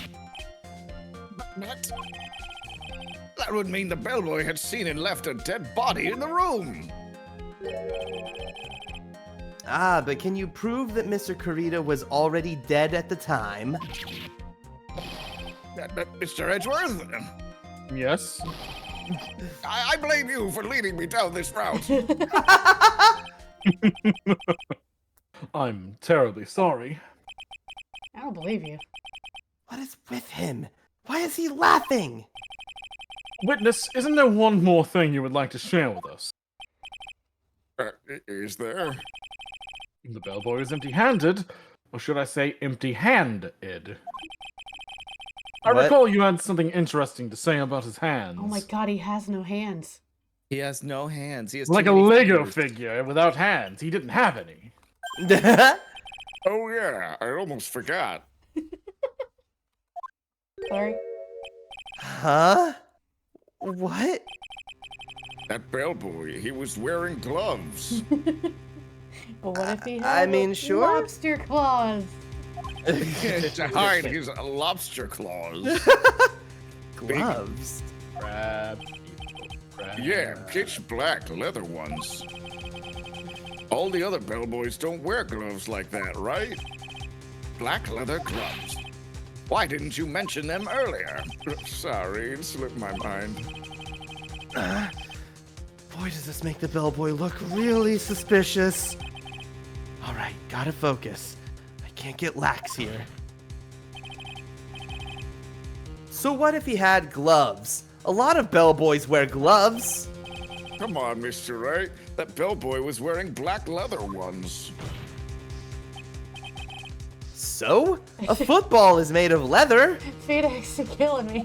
That would mean the bellboy had seen and left a dead body in the room. Ah, but can you prove that Mr. Kurita was already dead at the time? Mr. Edgeworth, Yes. I blame you for leading me down this route. I'm terribly sorry. I don't believe you. What is with him? Why is he laughing? Witness, isn't there one more thing you would like to share with us? Is there? The bellboy is empty-handed, or should I say empty-handed? I What? recall you had something interesting to say about his hands. Oh my god, he has no hands. He has no hands. He has Like too a many Lego fingers. figure without hands. He didn't have any. Oh yeah, I almost forgot. Sorry. Huh? What? That bellboy, he was wearing gloves. But what if he I had mean, sure. lobster claws? To hide his lobster claws. Gloves? Crab. People, crab. Yeah, pitch black leather ones. All the other bellboys don't wear gloves like that, right? Black leather gloves. Why didn't you mention them earlier? Sorry, it slipped my mind. Boy, does this make the bellboy look really suspicious. All right, gotta focus. I can't get lax here. So what if he had gloves? A lot of bellboys wear gloves. Come on, Mr. Wright. That bellboy was wearing black leather ones. So? A football is made of leather. Phoenix, you're killing me.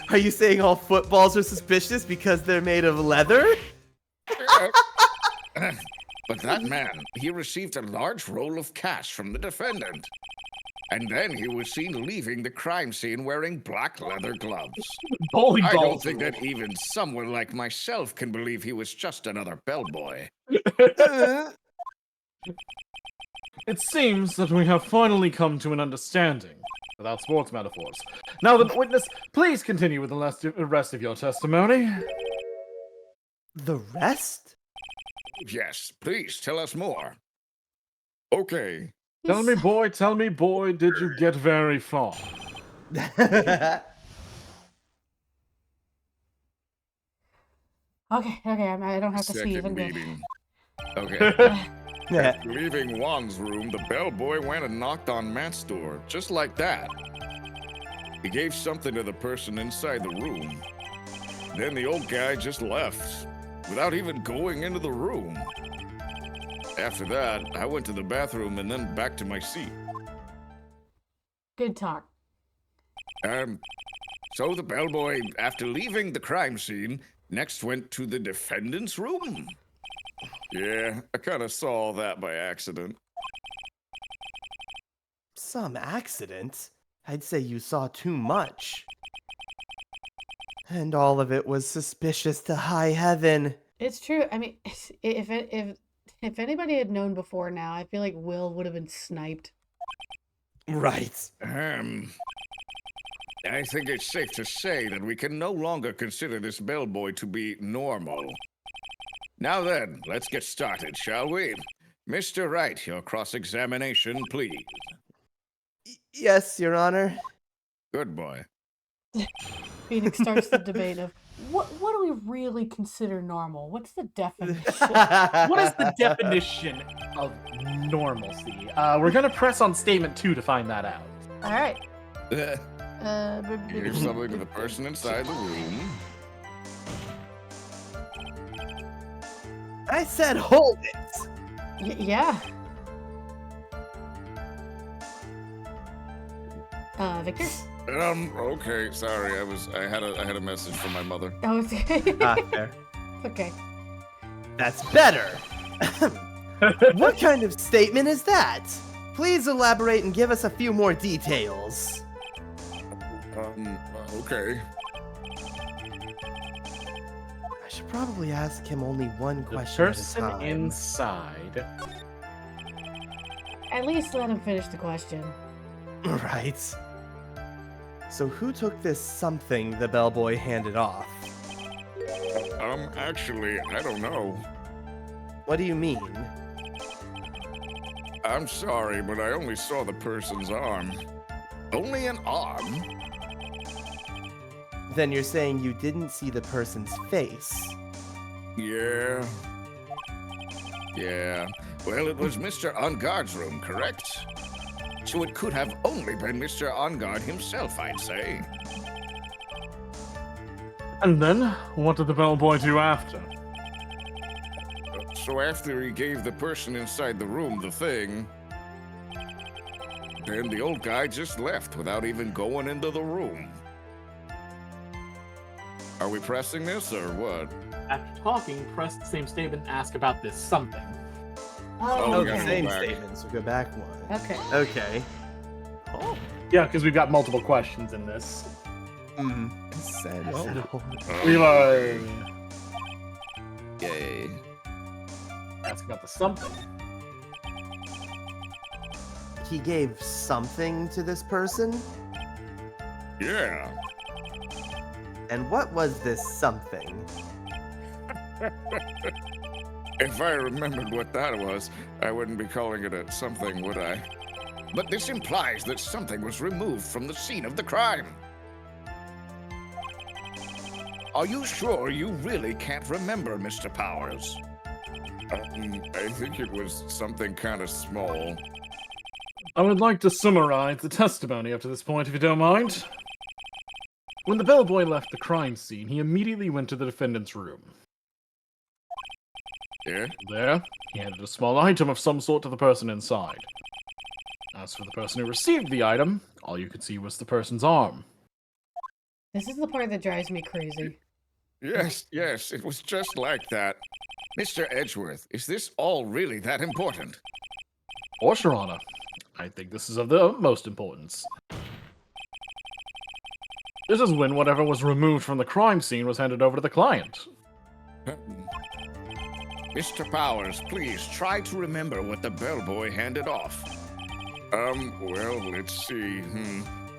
Are you saying all footballs are suspicious because they're made of leather? But that man, he received a large roll of cash from the defendant. And then he was seen leaving the crime scene wearing black leather gloves. Bowling I don't balls. think that even someone like myself can believe he was just another bellboy. Uh, It seems that we have finally come to an understanding, without sports metaphors. Now then, witness, please continue with the rest of your testimony. the rest? Yes, please tell us more. Okay. Tell me, boy, did you get very far? Okay, I don't have to sneeze. I'm Second good. meeting. Okay. After leaving Juan's room, the bellboy went and knocked on Matt's door, just like that. He gave something to the person inside the room. Then the old guy just left, without even going into the room. After that, I went to the bathroom and then back to my seat. Good talk. So the bellboy, after leaving the crime scene, next went to the defendant's room. Yeah, I kind of saw that by accident. Some accident? I'd say you saw too much. And all of it was suspicious to high heaven. It's true. I mean, if anybody had known before now, I feel like Will would have been sniped. Right. I think it's safe to say that we can no longer consider this bellboy to be normal. Now then, let's get started, shall we? Mr. Wright, your cross-examination, please. Yes, Your Honor. Good boy. Phoenix starts the debate of what do we really consider normal? What's the definition? What is the definition of normalcy? We're gonna press on statement 2 to find that out. All right. Give something to the person inside the room. I said hold it! Yeah. Victor? Okay, sorry. I had a message from my mother. Oh, it's okay. Fair. Okay. That's better! What kind of statement is that? Please elaborate and give us a few more details. Okay. I should probably ask him only one The question at a person time. inside. At least let him finish the question. Right. So who took this something the bellboy handed off? Actually, I don't know. What do you mean? I'm sorry, but I only saw the person's arm. Only an arm? Then you're saying you didn't see the person's face? Yeah. Yeah. Well, it was Mr. Onguard's room, correct? So it could have only been Mr. Onguard himself, I'd say. And then, what did the bellboy do after? So after he gave the person inside the room the thing, then the old guy just left without even going into the room. Are we pressing this or what? After talking, press the same statement and ask about this something. Oh, Oh, we gotta go same back. statement, so go back one. Okay. Okay. Oh. Yeah, because we've got multiple questions in this. Said Well, so. Relay. Yay. Ask about the something. He gave something to this person? Yeah. And what was this something? If I remembered what that was, I wouldn't be calling it a something, would I? But this implies that something was removed from the scene of the crime. Are you sure you really can't remember, Mr. Powers? I think it was something kind of small. I would like to summarize the testimony up to this point, if you don't mind. When the bellboy left the crime scene, he immediately went to the defendant's room. Yeah? There, he handed a small item of some sort to the person inside. As for the person who received the item, all you could see was the person's arm. This is the part that drives me crazy. Yes, it was just like that. Mr. Edgeworth, is this all really that important? Or, Your Honor, I think this is of the utmost importance. This is when whatever was removed from the crime scene was handed over to the client. Mr. Powers, please try to remember what the bellboy handed off. Well, let's see.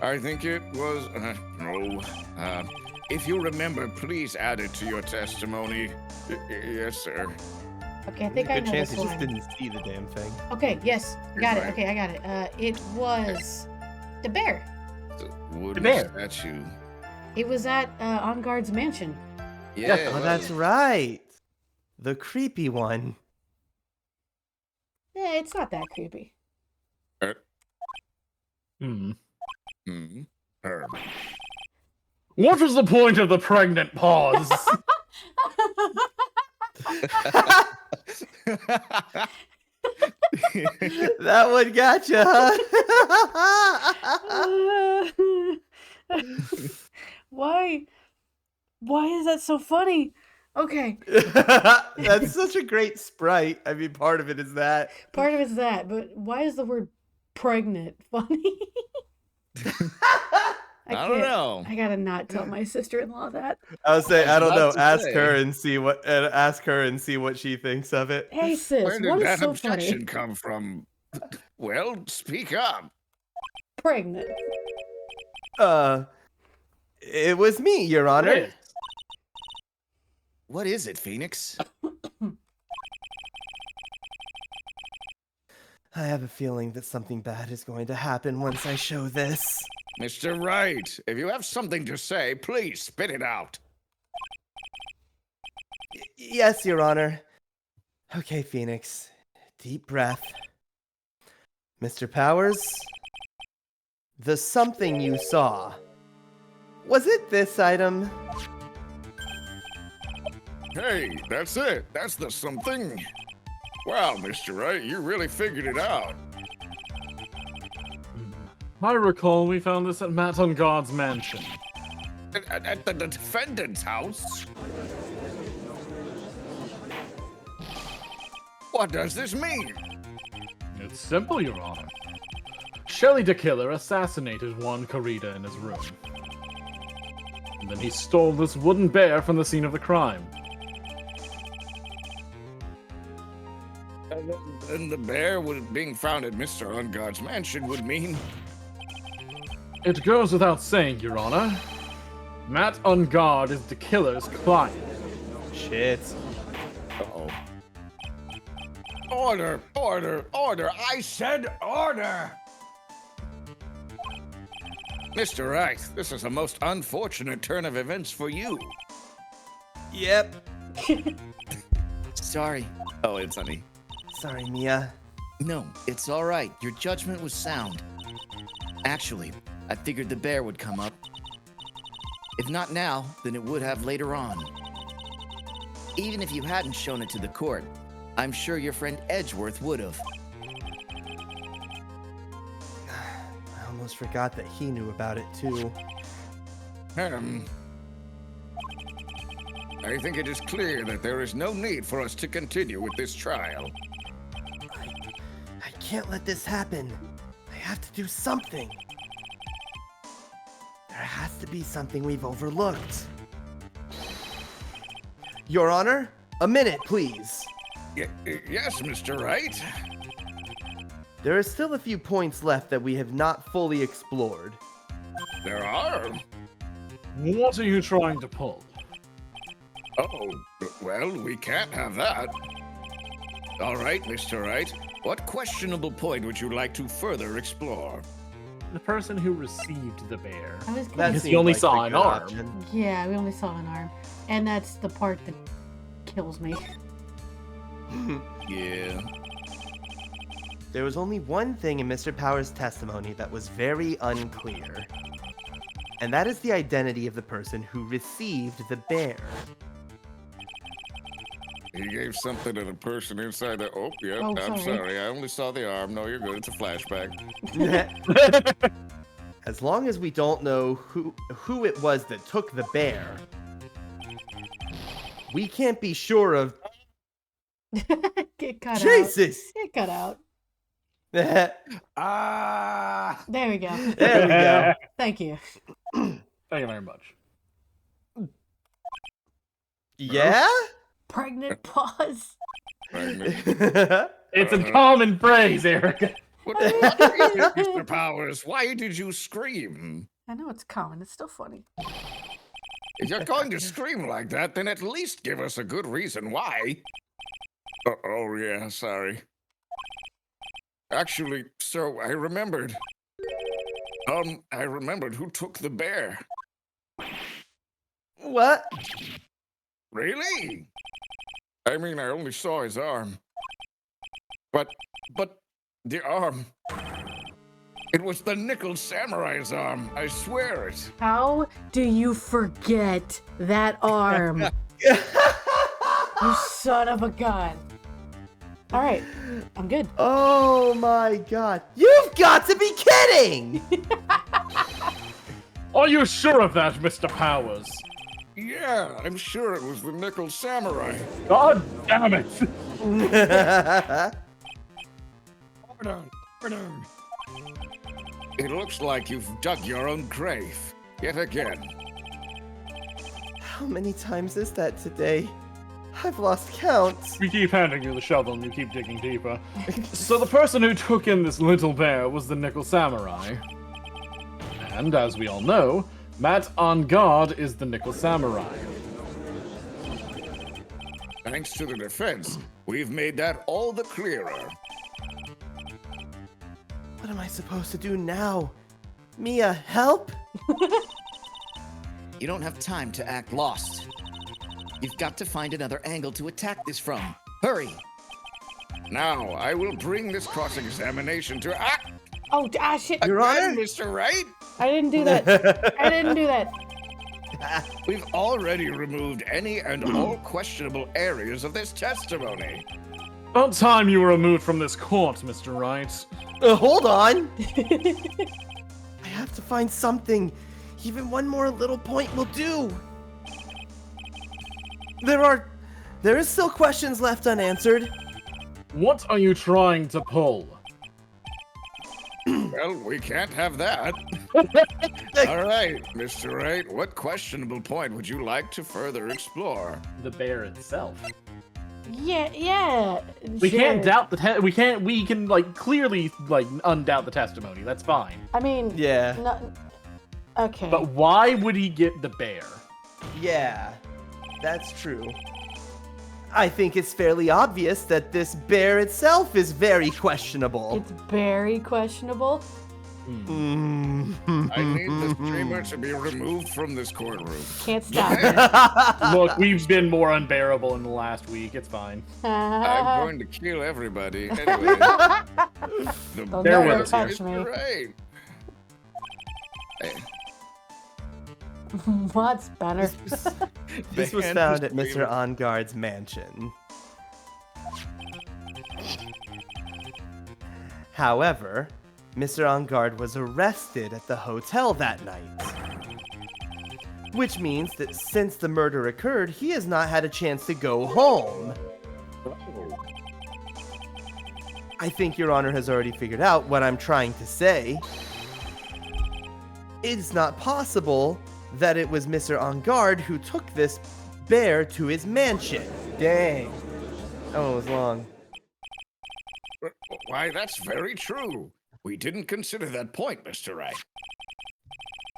I think it was, no. If you remember, please add it to your testimony. Yes, sir. Okay, I think I Good know chance this he just one. didn't see the damn thing. Okay, yes, got it. Right. Okay, I got it. It was the bear. The wooden bear. statue. It was at On Guard's mansion. Yeah, Yeah, Oh, well, that's right. The creepy one. Yeah, it's not that creepy. Hmm. hmm. What was the point of the pregnant pause? That one gotcha, huh? Why? Why is that so funny? Okay, That's such a great sprite. I mean, part of it is that. part of it's that, but why is the word pregnant funny? I don't can't- know. I gotta not tell my sister-in-law that. I would say, I don't know. about to Ask say. her and see what she thinks of it. Hey sis, Where did what is that so objection funny? come from? Well, speak up. Pregnant. It was me, Your Honor. Yes. What is it, Phoenix? I have a feeling that something bad is going to happen once I show this. Mr. Wright, if you have something to say, please spit it out. Yes, Your Honor. Okay, Phoenix. Deep breath. Mr. Powers, the something you saw. Was it this item? Hey, that's it. That's the something. Wow, Mr. Wright, you really figured it out. I recall we found this at Matt on God's mansion. At the defendant's house? What does this mean? It's simple, Your Honor. Shelley the Killer assassinated Juan Corrida in his room. And then he stole this wooden bear from the scene of the crime. And the bear being found at Mr. Ungard's mansion would mean... It goes without saying, Your Honor. Matt Ungard is the killer's client. Shit. Uh-oh. Order, order, order. I said order. Mr. Wright, this is a most unfortunate turn of events for you. Yep. Sorry. Oh, it's honey. Sorry, Mia. No, it's all right. Your judgment was sound. Actually, I figured the bear would come up. If not now, then it would have later on. Even if you hadn't shown it to the court, I'm sure your friend Edgeworth would have. I almost forgot that he knew about it too. I think it is clear that there is no need for us to continue with this trial. I can't let this happen. I have to do something. There has to be something we've overlooked. Your Honor, a minute, please. Yes, Mr. Wright. There are still a few points left that we have not fully explored. There are. What are you trying to pull? Oh, well, we can't have that. All right, Mr. Wright. What questionable point would you like to further explore? The person who received the bear. I was That gonna Because say, you only seems saw like an a good arm. option. yeah, we only saw an arm, and that's the part that kills me. Yeah. There was only one thing in Mr. Power's testimony that was very unclear. And that is the identity of the person who received the bear. He gave something to the person inside the... Oh, yep, Oh, I'm sorry. sorry. I only saw the arm. No, you're good. It's a flashback. As long as we don't know who it was that took the bear, we can't be sure of... It cut out. Jesus! It cut out. there Ah! There we go. we go. Thank you. Thank you very much. Yeah? Pregnant pause. It's a common phrase, Eric. What is it, Mr. Powers? Why did you scream? I know it's common. It's still funny. If you're going to scream like that, then at least give us a good reason why. Oh yeah, sorry. Actually, so I remembered. I remembered who took the bear. What? Really? I mean, I only saw his arm. But the arm. It was the Nickel Samurai's arm. I swear it. How do you forget that arm? You son of a gun. All right, I'm good. Oh my god. You've got to be kidding! Are you sure of that, Mr. Powers? Yeah, I'm sure it was the Nickel Samurai. God damn it! Pardon. It looks like you've dug your own grave. Yet again. How many times is that today? I've lost count. We keep handing you the shovel and you keep digging deeper. So the person who took in this little bear was the Nickel Samurai. And as we all know, Matt on guard is the Nickel Samurai. Thanks to the defense, we've made that all the clearer. What am I supposed to do now? Mia, help? You don't have time to act lost. You've got to find another angle to attack this from. Hurry! Now, I will bring this cross-examination to... Oh, shit. Your Honor? Mr. Wright? I didn't do that. I didn't do that. We've already removed any and all questionable areas of this testimony. About time you were removed from this court, Mr. Wright. Hold on. I have to find something. Even one more little point will do. There is still questions left unanswered. What are you trying to pull? Well, we can't have that. All right, Mr. Wright, what questionable point would you like to further explore? The bear itself. Yeah. We sure. can't doubt the we can like clearly like undoubt the testimony. That's fine. I mean, Yeah. no, okay. But why would he get the bear? Yeah, that's true. I think it's fairly obvious that this bear itself is very questionable. It's very questionable. I need the streamer to be removed from this courtroom. Can't stop it. Look, we've been more unbearable in the last week. It's fine. I'm going to kill everybody. Anyway, They'll bear never with us touch Mr. me. Wright. Hey, What's better? This was ban found the at Mr. streamer. Ongard's mansion. However, Mr. Ongard was arrested at the hotel that night. Which means that since the murder occurred, he has not had a chance to go home. I think Your Honor has already figured out what I'm trying to say. It's not possible that it was Mr. Ongard who took this bear to his mansion. Dang. That one was long. Why, that's very true. We didn't consider that point, Mr. Wright.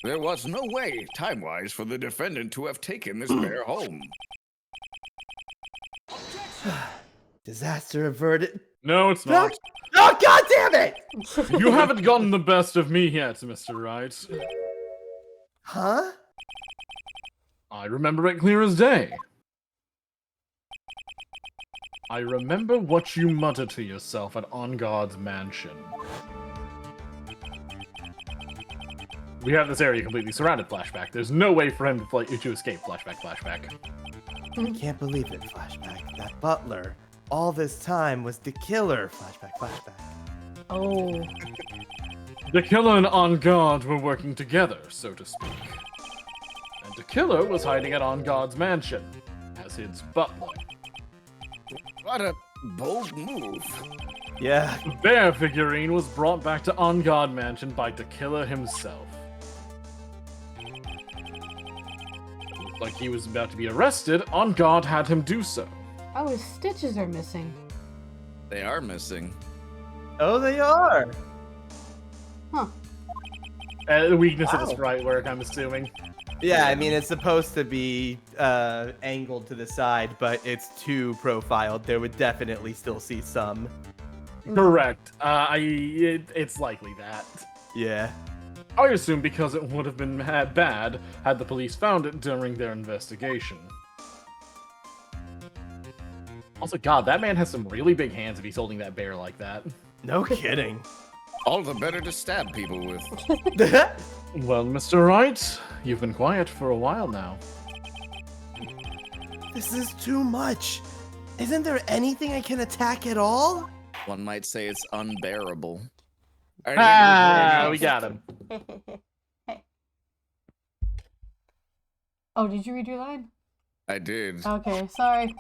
There was no way, time-wise, for the defendant to have taken this bear home. Disaster averted. No, it's not. Oh, God damn it! You haven't gotten the best of me yet, Mr. Wright. Huh? I remember it clear as day. I remember what you muttered to yourself at On Guard's mansion. We have this area completely surrounded, flashback. There's no way for him to escape, flashback. I can't believe it, flashback. That butler, all this time, was the killer. Flashback. Oh. The killer and On Guard were working together, so to speak. And the killer was hiding at On Guard's mansion as his butler. What a bold move. Yeah. The bear figurine was brought back to On Guard Mansion by the killer himself. Looked like he was about to be arrested. On Guard had him do so. Oh, his stitches are missing. They are missing. Oh, they are. Huh. The weakness of the Wow. sprite work, I'm assuming. Yeah, I mean, it's supposed to be angled to the side, but it's too profiled. There would definitely still see some. Correct. It's likely that. Yeah. I assume because it would have been bad had the police found it during their investigation. Also, God, that man has some really big hands if he's holding that bear like that. No kidding. All the better to stab people with. Well, Mr. Wright, you've been quiet for a while now. This is too much. Isn't there anything I can attack at all? One might say it's unbearable. I Ah, we got him. Oh, did you read your line? did. Okay, sorry.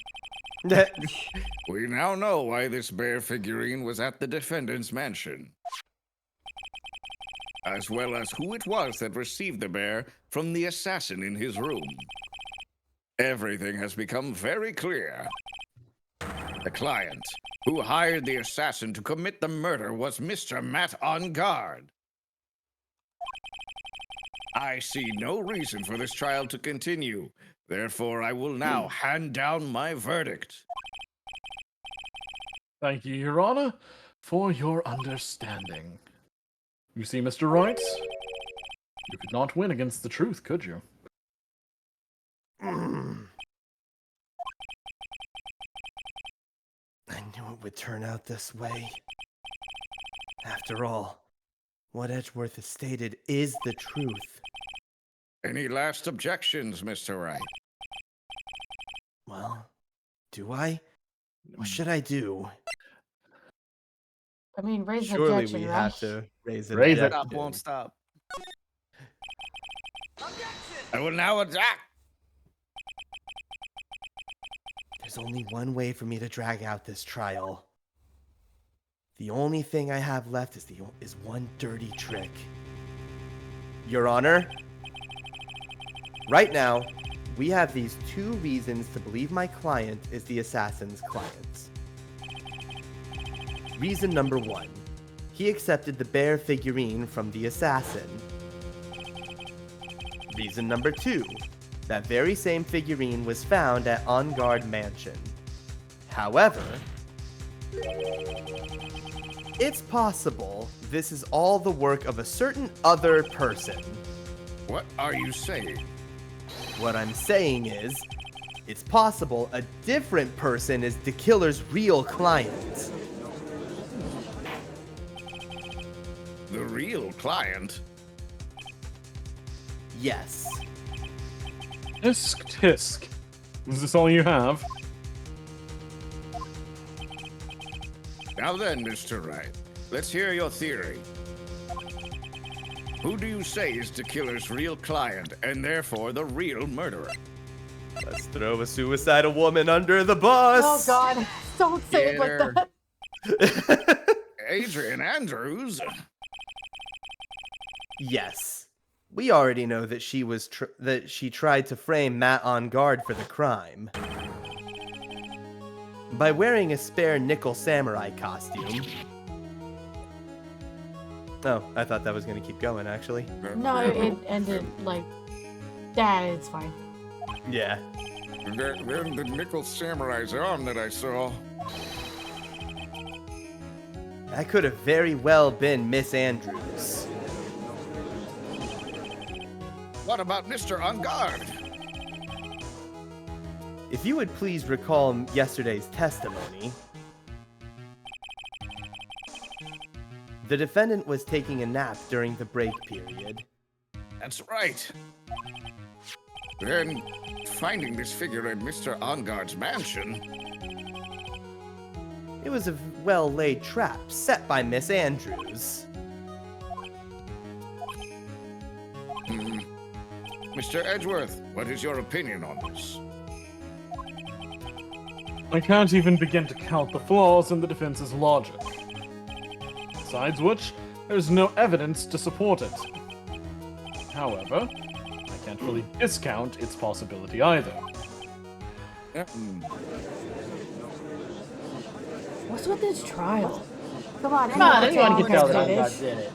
We now know why this bear figurine was at the defendant's mansion, as well as who it was that received the bear from the assassin in his room. Everything has become very clear. The client who hired the assassin to commit the murder was Mr. Matt On Guard. I see no reason for this trial to continue. Therefore, I will now hand down my verdict. Thank you, Your Honor, for your understanding. You see, Mr. Wright, you could not win against the truth, could you? I knew it would turn out this way. After all, what Edgeworth has stated is the truth. Any last objections, Mr. Wright? Well, do I? What should I do? I mean, raise the Surely objection, we right? have to raise an Raise it. objection. Stop won't stop. I will now attack. There's only one way for me to drag out this trial. The only thing I have left is one dirty trick. Your Honor, right now, we have these 2 reasons to believe my client is the assassin's client. Reason number 1, he accepted the bear figurine from the assassin. Reason number 2, that very same figurine was found at On Guard Mansion. However, it's possible this is all the work of a certain other person. What are you saying? What I'm saying is, it's possible a different person is the killer's real client. The real client? Yes. Tisk tisk. Is this all you have? Now then, Mr. Wright, let's hear your theory. Who do you say is the killer's real client, and therefore the real murderer? Let's throw a suicidal woman under the bus. Oh God! Don't say it Get like her. that. Adrian Andrews? Yes. We already know that she tried to frame Matt On Guard for the crime. By wearing a spare nickel samurai costume. Oh, I thought that was going to keep going, actually. No, it ended like that. It's fine. Yeah. Then the nickel samurai's arm that I saw. That could have very well been Miss Andrews. What about Mr. On Guard? If you would please recall yesterday's testimony, the defendant was taking a nap during the break period. That's right. Then, finding this figure in Mr. On Guard's mansion, It was a well-laid trap set by Miss Andrews. Mr. Edgeworth, what is your opinion on this? I can't even begin to count the flaws in the defense's logic. Besides which, there's no evidence to support it. However, I can't fully discount its possibility either. What's with this trial? Come on, Anyone can tell that Finish. Ungod did it.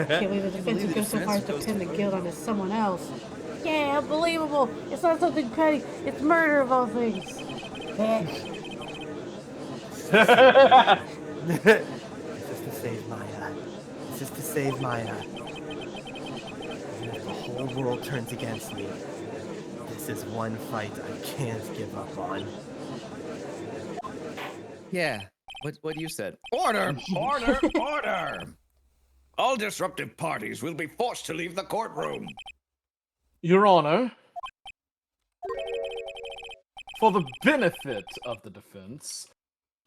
Can't believe the defense would go so far as to pin the guilt onto someone else. Yeah, unbelievable. It's not something petty. It's murder of all things. This is to save Maya. This is to save Maya. Even if the whole world turns against me, this is one fight I can't give up on. Yeah. What you said. Order! Order! Order! All disruptive parties will be forced to leave the courtroom. Your Honor, for the benefit of the defense,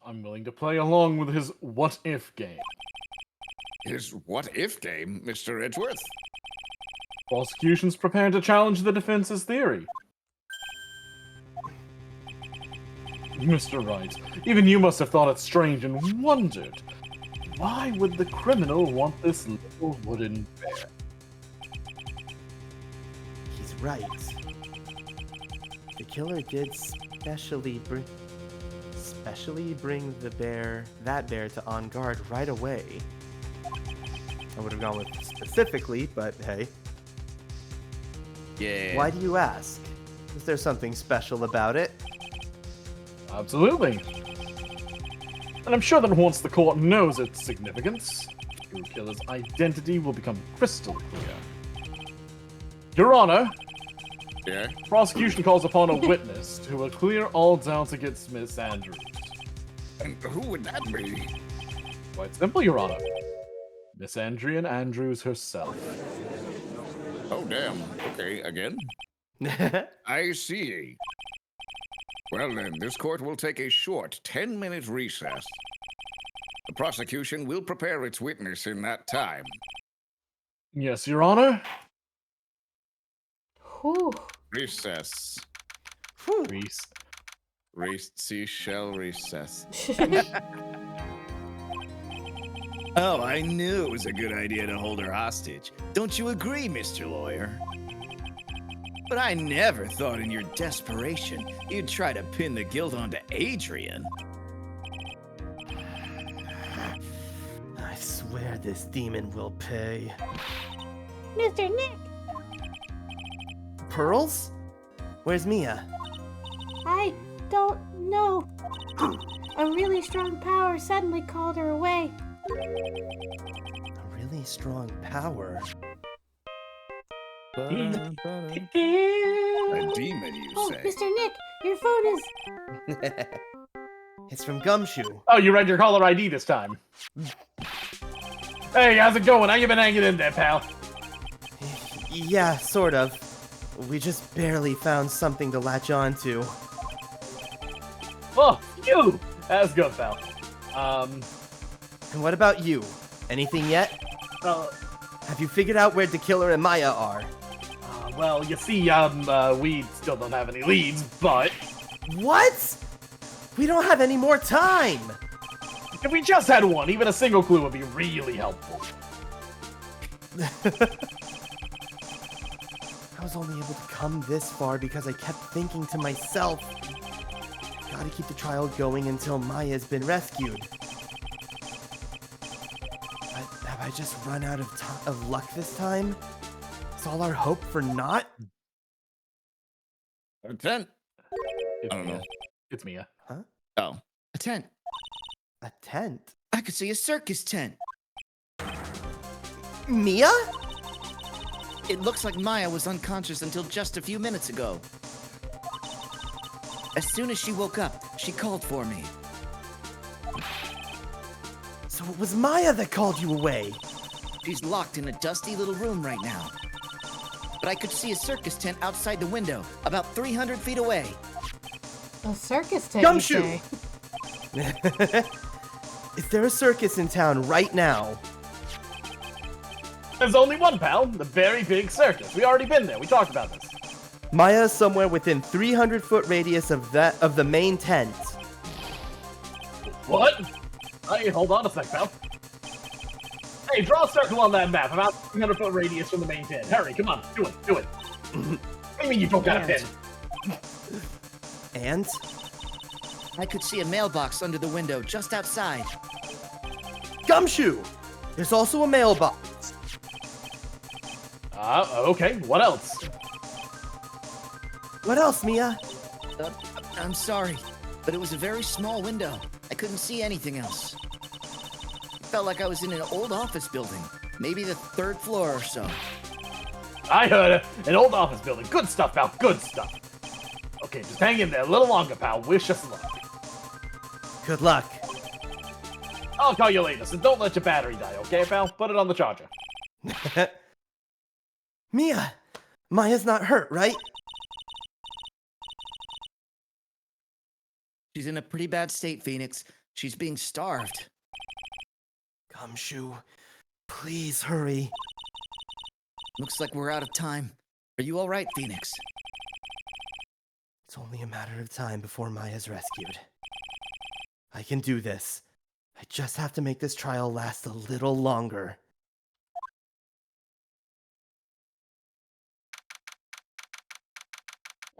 I'm willing to play along with his what-if game. His what-if game, Mr. Edgeworth? Prosecution's prepared to challenge the defense's theory. Mr. Wright, even you must have thought it strange and wondered, why would the criminal want this little wooden bear? He's right. The killer did specially bring that bear to On Guard right away. I would have gone with specifically, but hey. Yeah. Why do you ask? Is there something special about it? Absolutely. And I'm sure that once the court knows its significance, the killer's identity will become crystal clear. Your Honor, Yeah? prosecution calls upon a witness who will clear all doubts against Miss Andrews. And who would that be? Quite simple, Your Honor. Miss Andrian Andrews herself. Oh, damn. Okay, again? I see. Well then, this court will take a short 10-minute recess. The prosecution will prepare its witness in that time. Yes, Your Honor. Whew. Recess. Reese. Seashell recess. Oh, I knew it was a good idea to hold her hostage. Don't you agree, Mr. Lawyer? But I never thought in your desperation you'd try to pin the guilt onto Adrian. I swear this demon will pay. Mr. Nick, Pearls? Where's Mia? I don't know. A really strong power suddenly called her away. A really strong power. A demon, you Oh, say? Mr. Nick, your phone is... It's from Gumshoe. Oh, you read your caller ID this time. Hey, how's it going? How you been hanging in there, pal? Yeah, sort of. We just barely found something to latch on to. Oh, you! That's good, pal. And what about you? Anything yet? Have you figured out where the killer and Maya are? Well, you see, we still don't have any leads, but What? We don't have any more time! if we just had one, even a single clue would be really helpful. I was only able to come this far because I kept thinking to myself, gotta keep the trial going until Maya's been rescued. But have I just run out of luck this time? Is all our hope for naught? A tent. It's I don't know. It's Mia. Oh. A tent. A tent? I could see a circus tent. Mia? It looks like Maya was unconscious until just a few minutes ago. As soon as she woke up, she called for me. So it was Maya that called you away. She's locked in a dusty little room right now. But I could see a circus tent outside the window, about 300 feet away. A circus tent, you Gumshoe! say? Is there a circus in town right now? There's only one, pal. The very big circus. We already been there. We talked about this. Maya is somewhere within 300-foot radius of the main tent. What? Hey, hold on a sec, pal. Hey, draw a circle on that map, about 300-foot radius from the main pin. Hurry, come on, do it, do it. What do you mean you don't got a pin? And? I could see a mailbox under the window just outside. Gumshoe! There's also a mailbox. Okay, what else? What else, Mia? I'm sorry, but it was a very small window. I couldn't see anything else. It felt like I was in an old office building, maybe the 3rd floor or so. I heard it. An old office building. Good stuff, pal, good stuff. Okay, just hang in there a little longer, pal. Wish us luck. Good luck. I'll call you later, so don't let your battery die, okay, pal? Put it on the charger. Mia! Maya's not hurt, right? She's in a pretty bad state, Phoenix. She's being starved. Gumshoe, please hurry. Looks like we're out of time. Are you all right, Phoenix? It's only a matter of time before Maya's rescued. I can do this. I just have to make this trial last a little longer.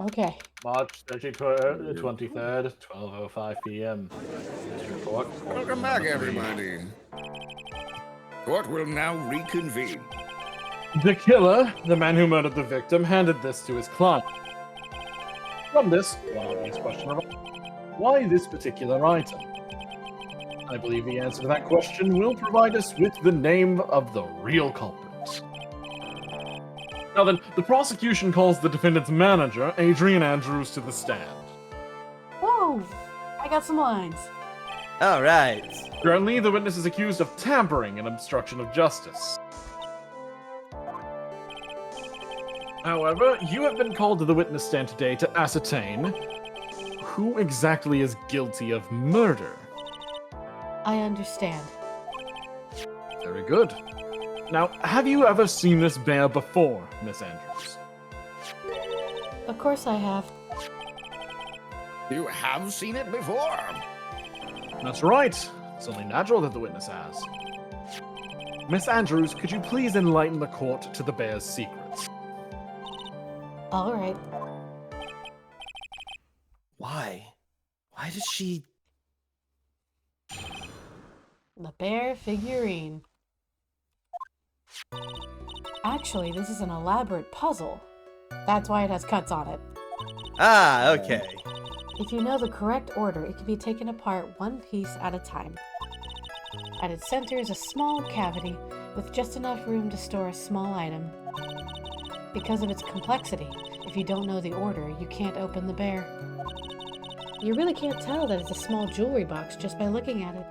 Okay. March 23rd, 12:05 p.m. Report. Welcome back, everybody. Court will now reconvene. The killer, the man who murdered the victim, handed this to his client. From this, one obvious question arises. Why this particular item? I believe the answer to that question will provide us with the name of the real culprit. Now then, the prosecution calls the defendant's manager, Adrian Andrews, to the stand. Whoa! I got some lines. Alright. Currently, the witness is accused of tampering and obstruction of justice. However, you have been called to the witness stand today to ascertain who exactly is guilty of murder. I understand. Very good. Now, have you ever seen this bear before, Miss Andrews? Of course I have. You have seen it before. That's right. It's only natural that the witness has. Miss Andrews, could you please enlighten the court to the bear's secrets? All right. Why? Why does she... The bear figurine. Actually, this is an elaborate puzzle. That's why it has cuts on it. Ah, okay. If you know the correct order, it can be taken apart one piece at a time. At its center is a small cavity with just enough room to store a small item. Because of its complexity, if you don't know the order, you can't open the bear. You really can't tell that it's a small jewelry box just by looking at it.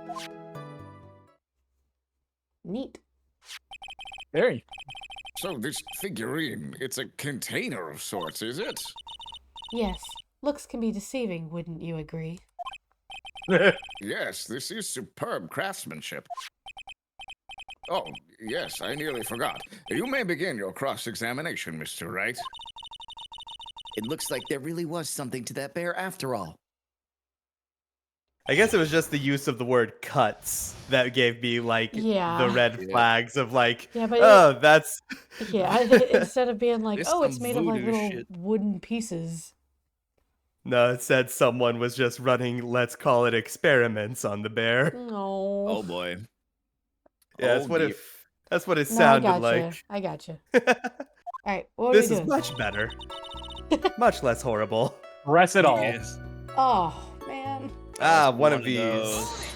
Neat. Very. So this figurine, it's a container of sorts, is it? Yes, looks can be deceiving, wouldn't you agree? Yes, this is superb craftsmanship. Oh, yes, I nearly forgot. You may begin your cross-examination, Mr. Wright. It looks like there really was something to that bear after all. I guess it was just the use of the word cuts that gave me, like, Yeah. the red flags of, like, Yeah, but oh, that's... Yeah, instead of being like, There's oh, it's some made of like voodoo little shit. wooden pieces. No, it said someone was just running, let's call it experiments on the bear. No. Oh boy. Yeah, that's Oh, what dear. it, that's what it No, I sounded gotcha. like. I gotcha. Alright, what are This we is doing? much better. Much less horrible. Press it all. Yes. Oh, man. Ah, one of One of these. those.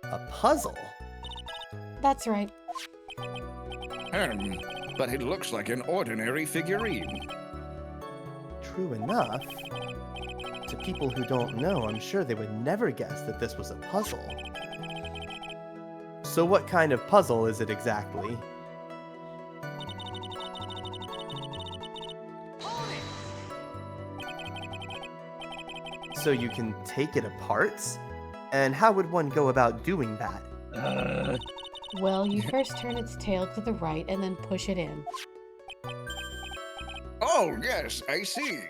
A puzzle? That's right. But it looks like an ordinary figurine. True enough. To people who don't know, I'm sure they would never guess that this was a puzzle. So what kind of puzzle is it exactly? So you can take it apart? And how would one go about doing that? Well, you first turn its tail to the right and then push it in. Oh, yes, I see.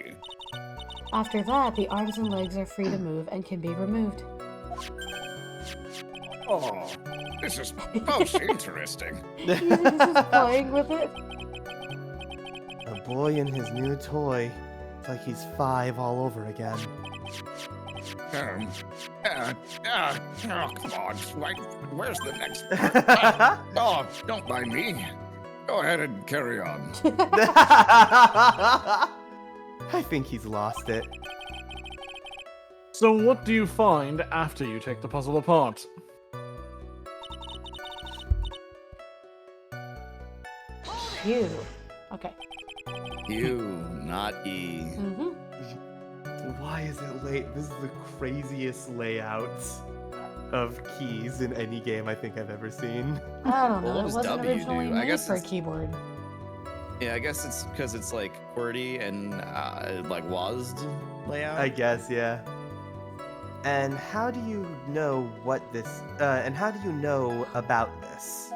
After that, the arms and legs are free to move and can be removed. Oh, This is most interesting. He's just playing with it. A boy and his new toy. It's like he's 5 all over again. Oh, come on. Where's the next part? Oh, don't mind me. Go ahead and carry on. I think he's lost it. So what do you find after you take the puzzle apart? You. Okay. U, not E. Mm-hmm. Why is it late? This is the craziest layout of keys in any game I think I've ever seen. I don't know. Well, what It does wasn't W originally do? I made guess for a it's- keyboard. Yeah, I guess it's because it's like QWERTY and like WASD layout. I guess, yeah. And how do you know what this, and how do you know about this?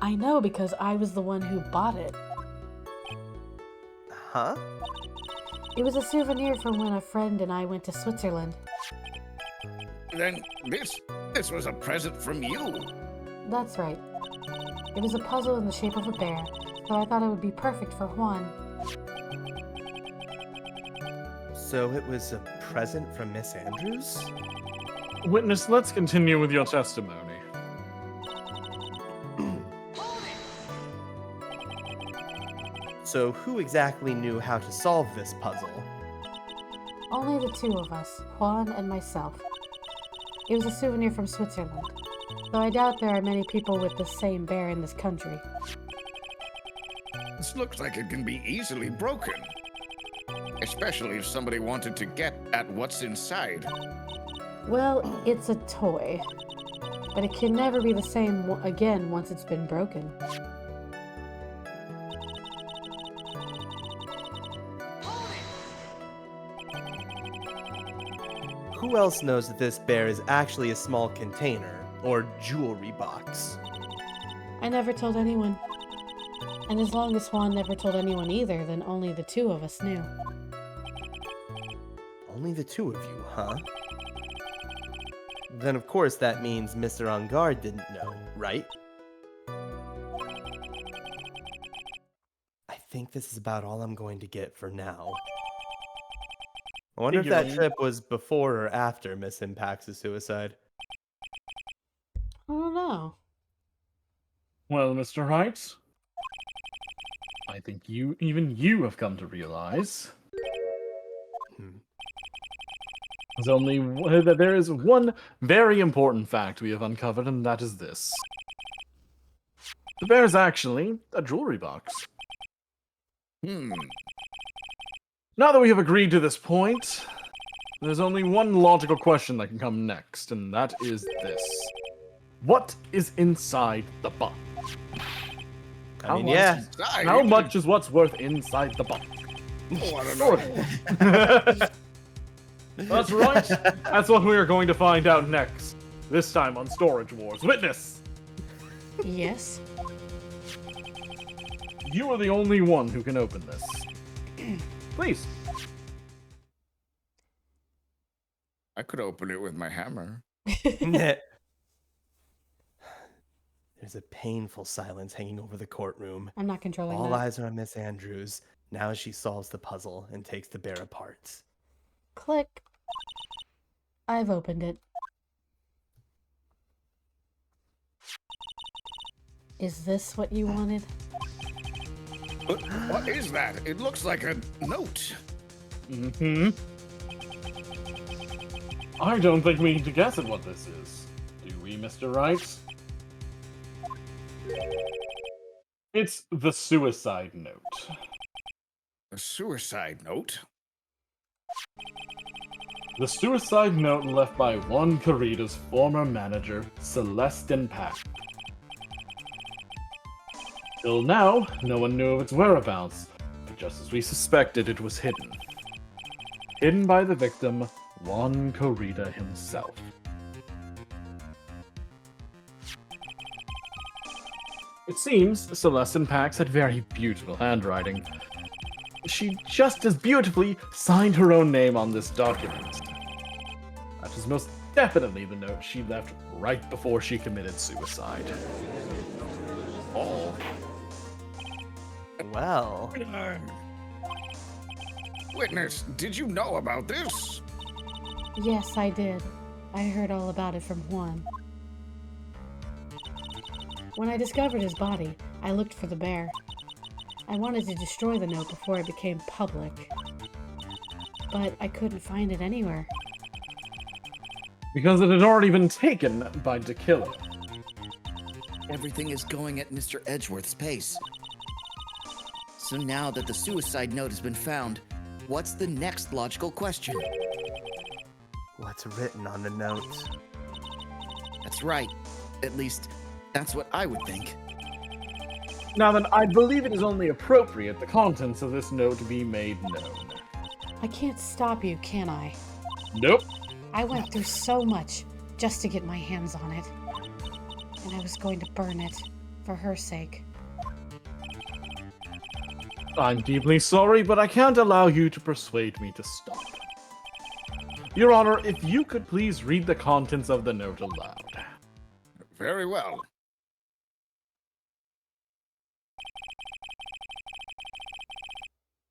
I know because I was the one who bought it. Huh? It was a souvenir from when a friend and I went to Switzerland. Then this was a present from you. That's right. It was a puzzle in the shape of a bear, so I thought it would be perfect for Juan. So it was a present from Miss Andrews? Witness, let's continue with your testimony. So who exactly knew how to solve this puzzle? Only the two of us, Juan and myself. It was a souvenir from Switzerland, though I doubt there are many people with the same bear in this country. This looks like it can be easily broken. Especially if somebody wanted to get at what's inside. Well, it's a toy, but it can never be the same again once it's been broken. Who else knows that this bear is actually a small container, or jewelry box? I never told anyone. And as long as Juan never told anyone either, then only the two of us knew. Only the two of you, huh? Then of course that means Mr. On Guard didn't know, right? I think this is about all I'm going to get for now. I wonder if that Figurine. trip was before or after Miss Impact's suicide. I don't know. Well, Mr. Wright, I think even you have come to realize that there is one very important fact we have uncovered, and that is this. The bear is actually a jewelry box. Now that we have agreed to this point, there's only one logical question that can come next, and that is this. What is inside the box? I mean, yeah. Inside? How much is what's worth inside the box? Oh, I don't know. That's right. That's what we are going to find out next. This time on Storage Wars. Witness! Yes? You are the only one who can open this. Please. I could open it with my hammer. There's a painful silence hanging over the courtroom. I'm not controlling All that. eyes are on Miss Andrews, now as she solves the puzzle and takes the bear apart. Click. I've opened it. Is this what you wanted? What is that? It looks like a note. I don't think we need to guess at what this is. Do we, Mr. Wright? It's the suicide note. A suicide note? The suicide note left by Juan Corrida's former manager, Celestin Pack. Till now, no one knew of its whereabouts, but just as we suspected, it was hidden. Hidden by the victim, Juan Corrida himself. It seems Celestin Pax had very beautiful handwriting. She just as beautifully signed her own name on this document. definitely the note she left right before she committed suicide. Oh. Well, Witness, did you know about this? Yes, I did. I heard all about it from Juan. When I discovered his body, I looked for the bear. I wanted to destroy the note before it became public. But I couldn't find it anywhere. Because it had already been taken by the killer. Everything is going at Mr. Edgeworth's pace. So now that the suicide note has been found, what's the next logical question? what's written on the note? That's right. At least, that's what I would think. Now then, I believe it is only appropriate the contents of this note be made known. I can't stop you, can I? Nope. I went through so much just to get my hands on it. And I was going to burn it for her sake. I'm deeply sorry, but I can't allow you to persuade me to stop. Your Honor, if you could please read the contents of the note aloud. Very well.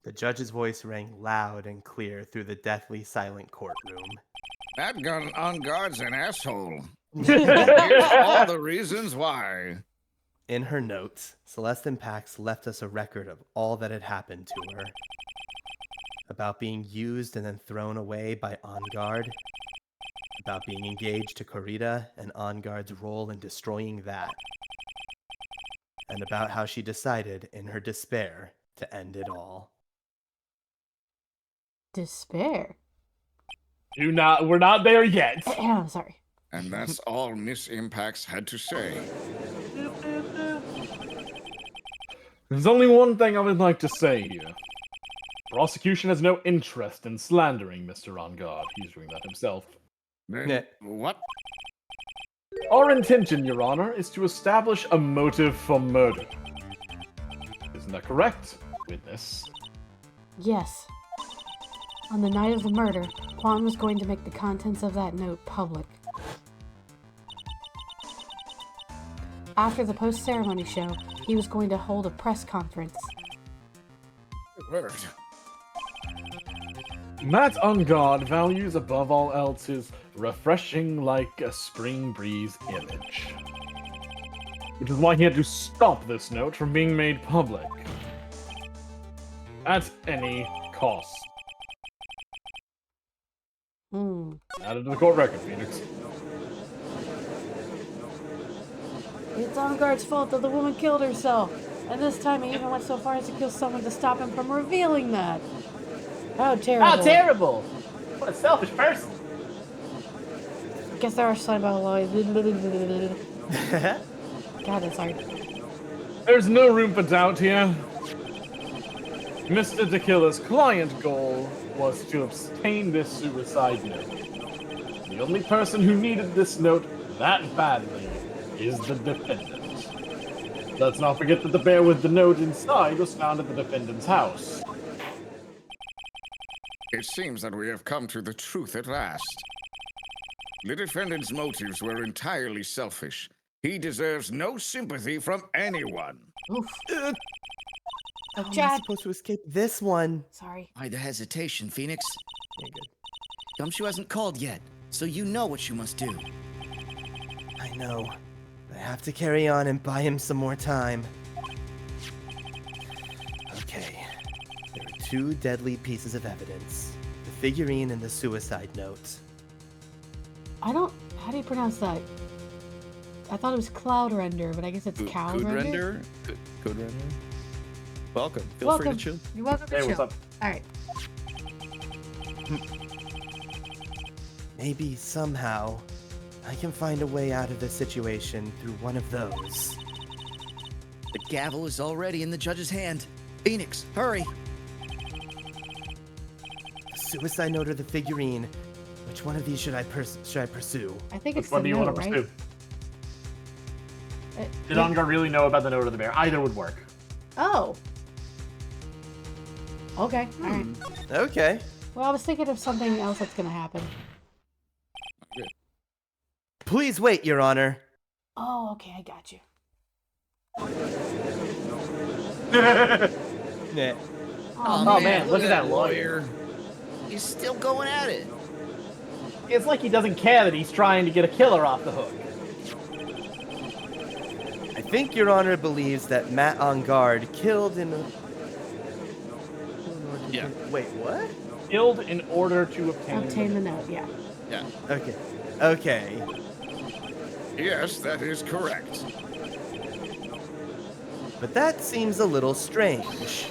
The judge's voice rang loud and clear through the deathly silent courtroom. That gun on guard's an asshole. Here's all the reasons why. In her notes, Celestine Pax left us a record of all that had happened to her. About being used and then thrown away by On Guard. About being engaged to Corrida and On Guard's role in destroying that. And about how she decided, in her despair, to end it all. Despair? We're not there yet. Oh, sorry. And that's all Miss Impax had to say. There's only one thing I would like to say here. Prosecution has no interest in slandering Mr. On Guard. He's doing that himself. Then what? Our intention, Your Honor, is to establish a motive for murder. Isn't that correct, witness? Yes. On the night of the murder, Juan was going to make the contents of that note public. After the post-ceremony show, he was going to hold a press conference. Word. Matt On Guard values above all else his refreshing like a spring breeze image. Which is why he had to stop this note from being made public. At any cost. Added to the court record, Phoenix. It's On Guard's fault that the woman killed herself. And this time he even went so far as to kill someone to stop him from revealing that. How terrible. How terrible! What a selfish person! Guess there are some lawyers. God, that's hard. There's no room for doubt here. Mr. Tequila's client goal was to obtain this suicide note. The only person who needed this note that badly is the defendant. Let's not forget that the bear with the note inside was found at the defendant's house. It seems that we have come to the truth at last. The defendant's motives were entirely selfish. He deserves no sympathy from anyone. Oof. How am I Chad. supposed to escape this one? Sorry. Why the hesitation, Phoenix? Okay, good. Gumshoe hasn't called yet, so you know what you must do. I know. I have to carry on and buy him some more time. Okay. There are two deadly pieces of evidence. The figurine and the suicide note. I don't... How do you pronounce that? I thought it was Cloud Render, but I guess it's Cow Code Render? render? Code render? Welcome. Feel Welcome. free to chill. You're welcome to Hey, what's chill. up? Alright. Maybe somehow I can find a way out of this situation through one of those. The gavel is already in the judge's hand. Phoenix, hurry! The suicide note or the figurine? Which one of these should I pursue? I think Which it's one the do you note, want to right? pursue? Uh, Did On Guard really know about the note of the bear? Either would work. Oh. Okay, alright. Okay. Well, I was thinking of something else that's gonna happen. Please wait, Your Honor. Oh, okay, I got you. Yeah. Oh, man, look at that lawyer. He's still going at it. It's like he doesn't care that he's trying to get a killer off the hook. I think Your Honor believes that Matt on guard killed in... Yeah. Wait, what? Killed in order to Obtain the note, yeah. Yeah. Okay. Okay. Yes, that is correct. But that seems a little strange.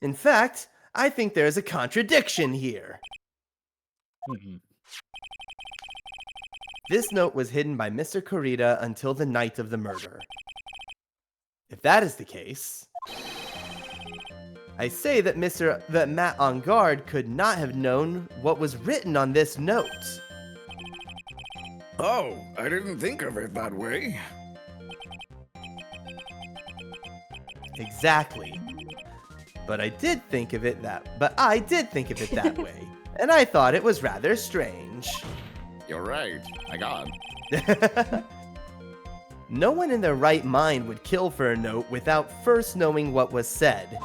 In fact, I think there's a contradiction here. Mhm. This note was hidden by Mr. Corrida until the night of the murder. If that is the case, I say that Matt on guard could not have known what was written on this note. Oh, I didn't think of it that way. Exactly. But I did think of it that way. And I thought it was rather strange. You're right. My God. No one in their right mind would kill for a note without first knowing what was said.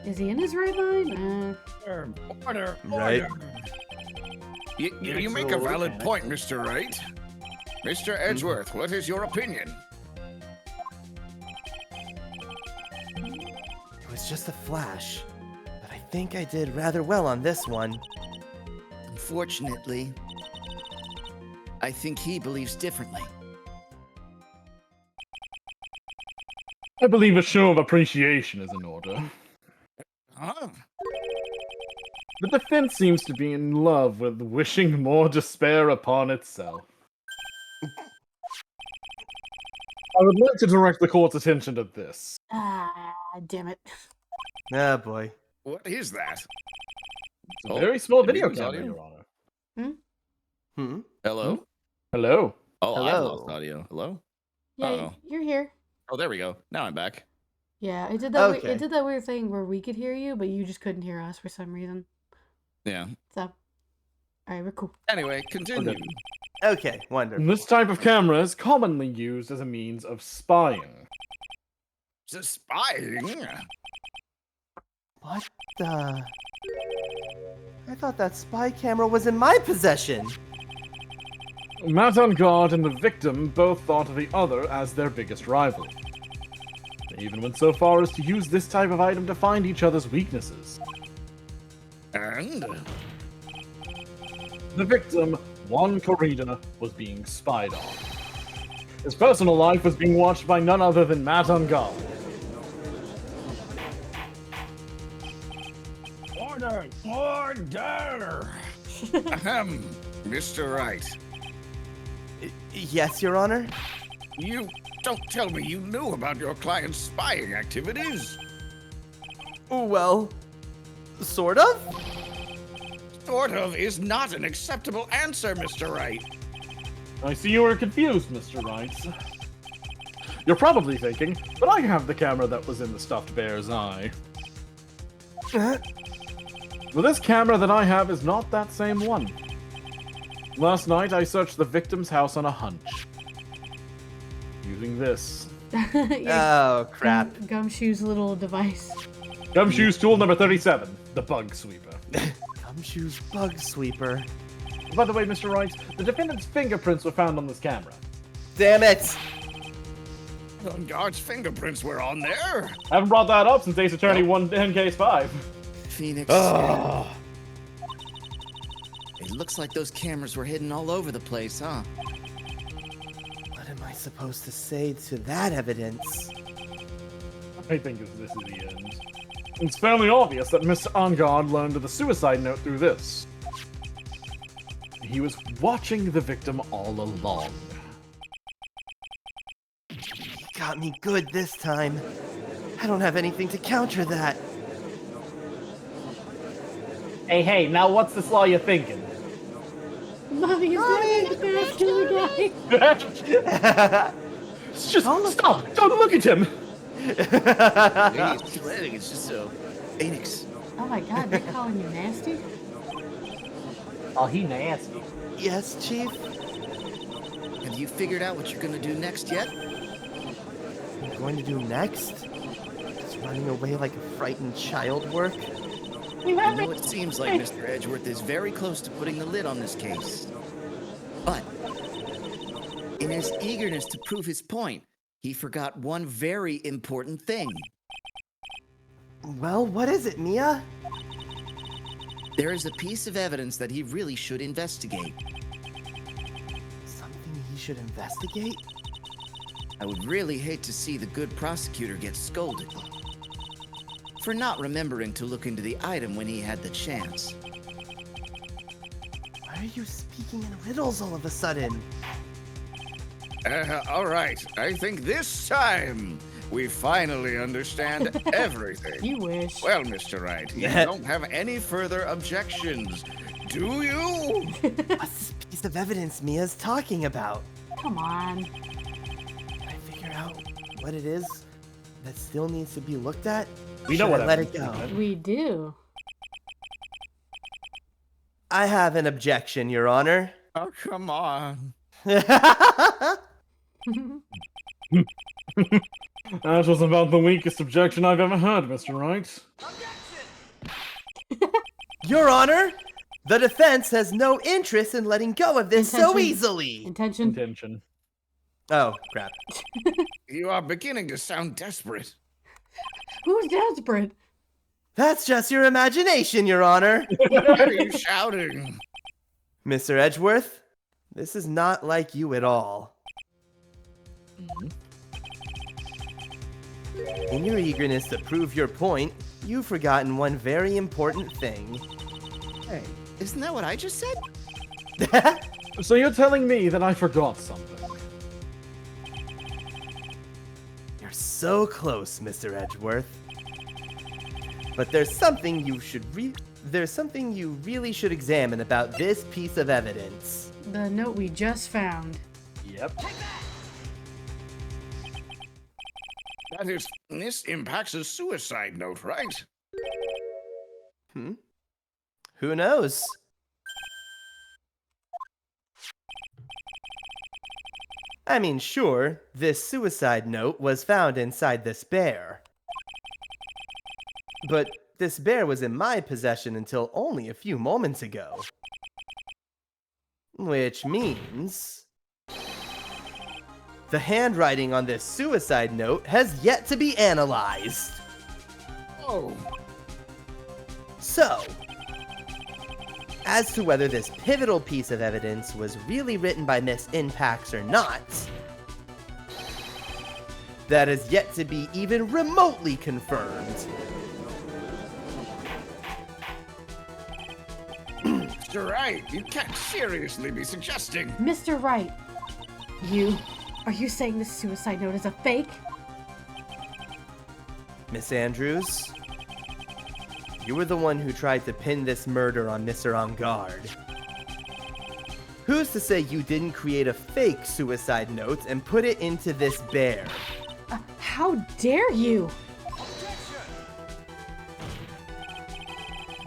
Is he in his right mind? Order. Right? You make a valid point, Mr. Wright. Mr. Edgeworth, what is your opinion? It was just a flash, but I think I did rather well on this one. Unfortunately, I think he believes differently. I believe a show of appreciation is in order. Huh? The defense seems to be in love with wishing more despair upon itself. I would like to direct the court's attention to this. Ah, damn it. Oh boy. What is that? It's a very small video lose camera, audio? Your Honor. Hmm? Hello? Hello. Oh, I Hello. lost audio. Hello? Yeah, Uh-oh. you're here. Oh, there we go. Now I'm back. Yeah, it did that. Okay. It did that weird thing where we could hear you, but you just couldn't hear us for some reason. Yeah. So, all right, we're cool. Anyway, continue. Okay, wonderful. This type of camera is commonly used as a means of spying. Spying? What the... I thought that spy camera was in my possession. Matt on guard and the victim both thought of the other as their biggest rival. They even went so far as to use this type of item to find each other's weaknesses. And? The victim, Juan Corrida, was being spied on. His personal life was being watched by none other than Matt on guard. Order! Order! Ahem, Mr. Wright. Yes, Your Honor? You don't tell me you knew about your client's spying activities. Well, sort of? Sort of is not an acceptable answer, Mr. Wright. I see you are confused, Mr. Wright. You're probably thinking, but I have the camera that was in the stuffed bear's eye. Well, this camera that I have is not that same one. Last night, I searched the victim's house on a hunch. Using this. Oh, crap. Gumshoe's little device. Gumshoe's tool number 37, the bug sweeper. Gumshoe's bug sweeper. By the way, Mr. Wright, the defendant's fingerprints were found on this camera. Damn it! Guard's fingerprints were on there. Haven't brought that up since Ace Attorney 1 in case 5. Phoenix. Oh. It looks like those cameras were hidden all over the place, huh? What am I supposed to say to that evidence? I think this is the end. It's fairly obvious that Mr. Angard learned of the suicide note through this. He was watching the victim all along. He got me good this time. I don't have anything to counter that. Hey, now what's this law you're thinking? Mommy, is that the killer guy? It's just stop! Don't look at him! Maybe it's it's just so. Phoenix. Oh my god, they're calling you nasty? Oh, he nasty. Yes, Chief? Have you figured out what you're gonna do next yet? I'm going to do next? Just running away like a frightened child work? I know it seems like Mr. Edgeworth is very close to putting the lid on this case. But, in his eagerness to prove his point, he forgot one very important thing. Well, what is it, Mia? There is a piece of evidence that he really should investigate. Something he should investigate? I would really hate to see the good prosecutor get scolded for not remembering to look into the item when he had the chance. Why are you speaking in riddles all of a sudden? All right. I think this time we finally understand everything. You wish. Well, Mr. Wright, you don't have any further objections, do you? What's this piece of evidence Mia's talking about? Come on. Can I figure out what it is that still needs to be looked at? We know Should what I let evidence it go? is. We do. I have an objection, Your Honor. Oh, come on. That was about the weakest objection I've ever heard, Mr. Wright. Your Honor, the defense has no interest in letting go of this so Intention. easily. Intention. Intention. Oh, crap. You are beginning to sound desperate. Who's desperate? That's just your imagination, Your Honor. Why are you shouting? Mr. Edgeworth, this is not like you at all. In your eagerness to prove your point, you've forgotten one very important thing. Hey, isn't that what I just said? So you're telling me that I forgot something? You're so close, Mr. Edgeworth. But there's something you really should examine about this piece of evidence. The note we just found. Yep. That is, this impacts a suicide note, right? Who knows? I mean, sure, this suicide note was found inside this bear. But this bear was in my possession until only a few moments ago. Which means... the handwriting on this suicide note has yet to be analyzed. Oh, So, as to whether this pivotal piece of evidence was really written by Miss Inpax or not, that is yet to be even remotely confirmed. Mr. Wright, you can't seriously be suggesting. Mr. Wright, are you saying this suicide note is a fake? Miss Andrews, you were the one who tried to pin this murder on Mr. Engard. Who's to say you didn't create a fake suicide note and put it into this bear? How dare you?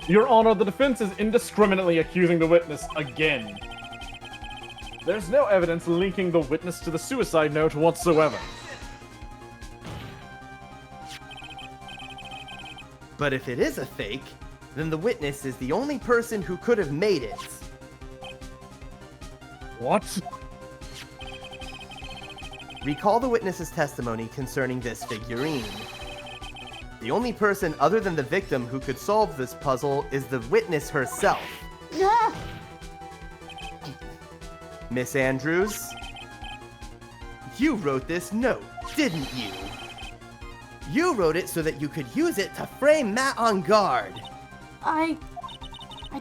Your Honor, the defense is indiscriminately accusing the witness again. There's no evidence linking the witness to the suicide note whatsoever. But if it is a fake, then the witness is the only person who could have made it. What? Recall the witness's testimony concerning this figurine. The only person other than the victim who could solve this puzzle is the witness herself. Ah! Miss Andrews, you wrote this note, didn't you? You wrote it so that you could use it to frame Matt on guard. I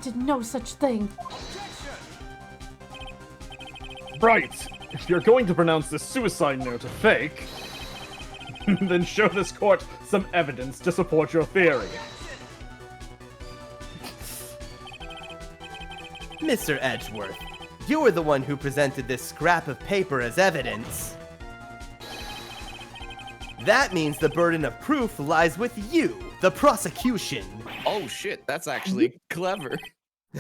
did no such thing. Right. If you're going to pronounce this suicide note a fake, then show this court some evidence to support your theory. Mr. Edgeworth, you were the one who presented this scrap of paper as evidence. That means the burden of proof lies with you, the prosecution. Oh shit, that's actually clever.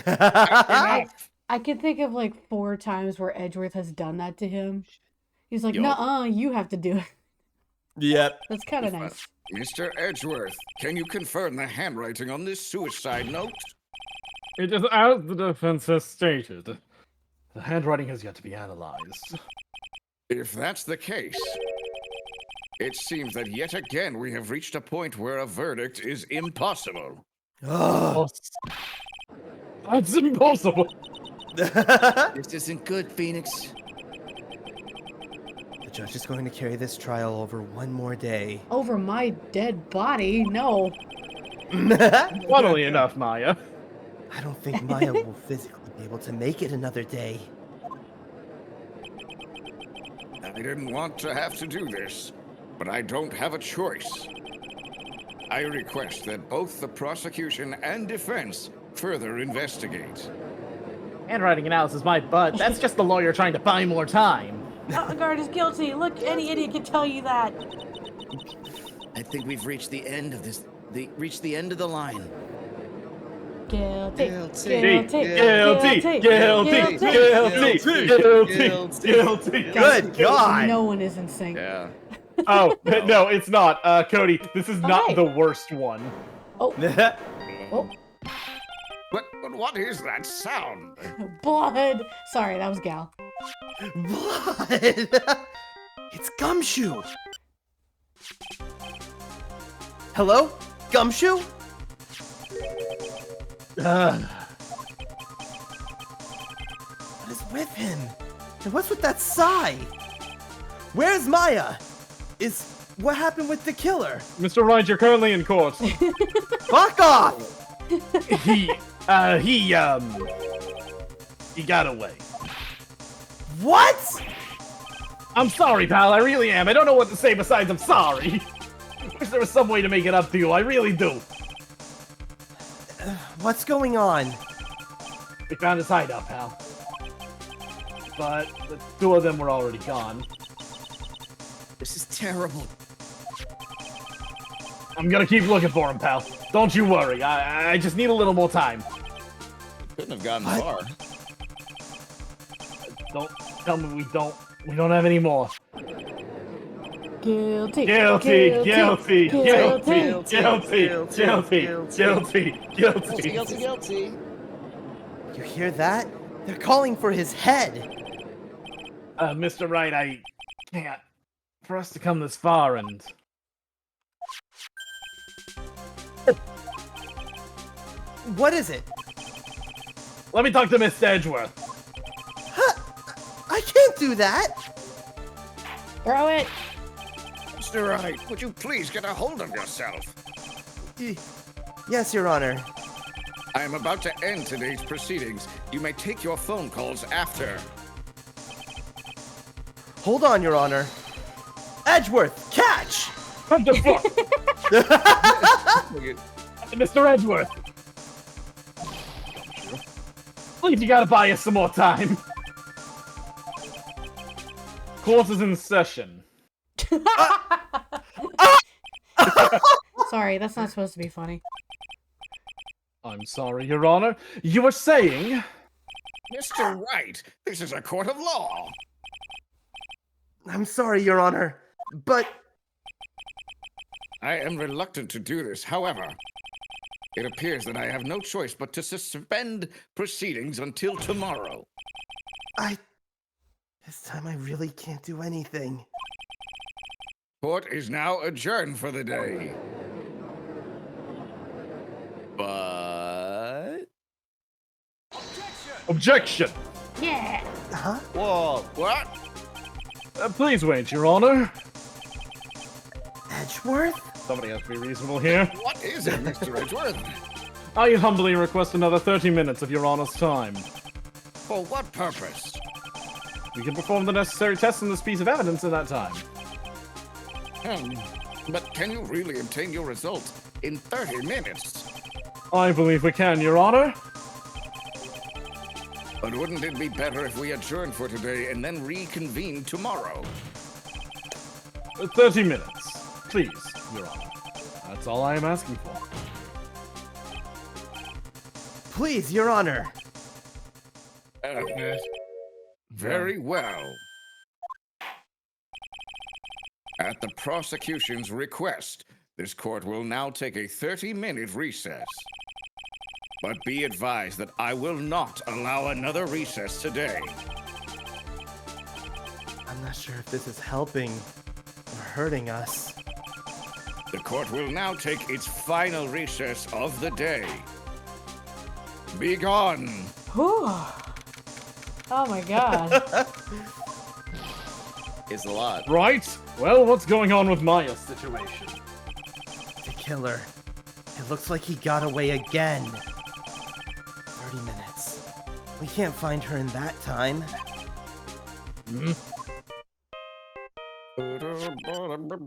Enough. I can think of like 4 times where Edgeworth has done that to him. He's like, Yup. "Nuh-uh, you have to do it." Yep. That's kind of nice. Mr. Edgeworth, can you confirm the handwriting on this suicide note? It is as the defense has stated. The handwriting has yet to be analyzed. If that's the case, it seems that yet again we have reached a point where a verdict is impossible. Ugh. That's impossible. This isn't good, Phoenix. The judge is going to carry this trial over one more day. Over my dead body? No. Funnily enough, Maya. I don't think Maya will physically be able to make it another day. I didn't want to have to do this, but I don't have a choice. I request that both the prosecution and defense further investigate. Handwriting analysis, my butt. That's just the lawyer trying to buy more time. Guard is guilty. Look, any idiot can tell you that. I think we've reached the end of this. Reached the end of the line. Guilty. Guilty. Good God! No one is in sync. Yeah. Oh, no, it's not. Cody, this is not Okay. the worst one. Oh, But what is that sound? blood. Sorry, that was Gal. Blood! It's Gumshoe! Hello? Gumshoe? What is with him? And what's with that sigh? Where's Maya? What happened with the killer? Mr. Wright, you're currently in court. Fuck off! He got away. What? I'm sorry, pal. I really am. I don't know what to say besides I'm sorry. Wish there was some way to make it up to you. I really do. What's going on? We found his hideout, pal. But the 2 of them were already gone. This is terrible. I'm gonna keep looking for him, pal. Don't you worry. I just need a little more time. Couldn't have gotten What? far. Don't tell me we don't have any more. Guilty. Guilty, guilty, guilty, Guilty. guilty. Guilty. You hear that? They're calling for his head. Mr. Wright, I can't. For us to come this far and... What is it? Let me talk to Mr. Edgeworth. Huh? I can't do that. Throw it. Mr. Wright, would you please get a hold of yourself? Yes, Your Honor. I am about to end today's proceedings. You may take your phone calls after. Hold on, Your Honor. Edgeworth, catch! What the fuck? Mr. Edgeworth. Please, you gotta buy us some more time. Court is in session. Sorry, that's not supposed to be funny. I'm sorry, Your Honor. You were saying... Mr. Wright, this is a court of law. I'm sorry, Your Honor, but I am reluctant to do this. However, it appears that I have no choice but to suspend proceedings until tomorrow. this time I really can't do anything. Court is now adjourned for the day. But Objection! Yeah. Huh? whoa, What? Please wait, Your Honor. Edgeworth? Somebody has to be reasonable here. What is it, Mr. Edgeworth? I humbly request another 30 minutes of Your Honor's time. For what purpose? We can perform the necessary tests on this piece of evidence in that time. But can you really obtain your result in 30 minutes? I believe we can, Your Honor. But wouldn't it be better if we adjourned for today and then reconvene tomorrow? 30 minutes. Please, Your Honor. That's all I am asking for. Please, Your Honor. Very well. At the prosecution's request, this court will now take a 30-minute recess. But be advised that I will not allow another recess today. I'm not sure if this is helping or hurting us. The court will now take its final recess of the day. Be gone. Whew. Oh my god. It's a lot. Right. Well, what's going on with Maya's situation? The killer. It looks like he got away again. 30 minutes. We can't find her in that time.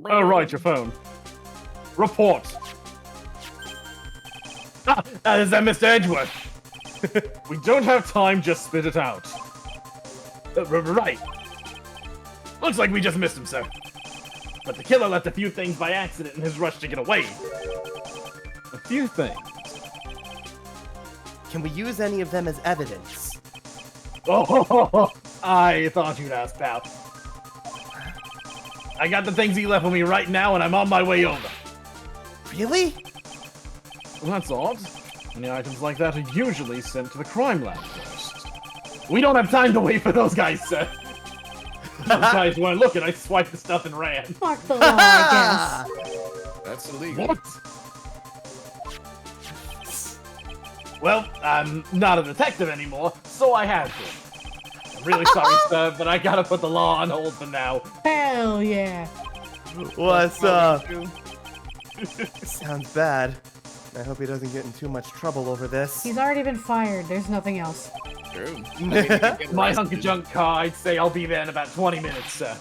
Oh, right, your phone. Report. Is that Mr. Edgeworth? We don't have time, just spit it out. Right. Looks like we just missed him, sir. But the killer left a few things by accident in his rush to get away. A few things. Can we use any of them as evidence? Oh, I thought you'd ask, pal. I got the things he left with me right now, and I'm on my way over. Really? Well, that's odd. Any items like that are usually sent to the crime lab first. We don't have time to wait for those guys, sir. Those guys weren't looking. I swiped the stuff and ran. Fuck the law, I guess. That's illegal. What? Well, I'm not a detective anymore, so I have to. I'm really sorry, sir, but I gotta put the law on hold for now. Hell yeah. What's up? Sounds bad. I hope he doesn't get in too much trouble over this. He's already been fired. There's nothing else. True. My hunk of junk car, I'd say I'll be there in about 20 minutes, sir.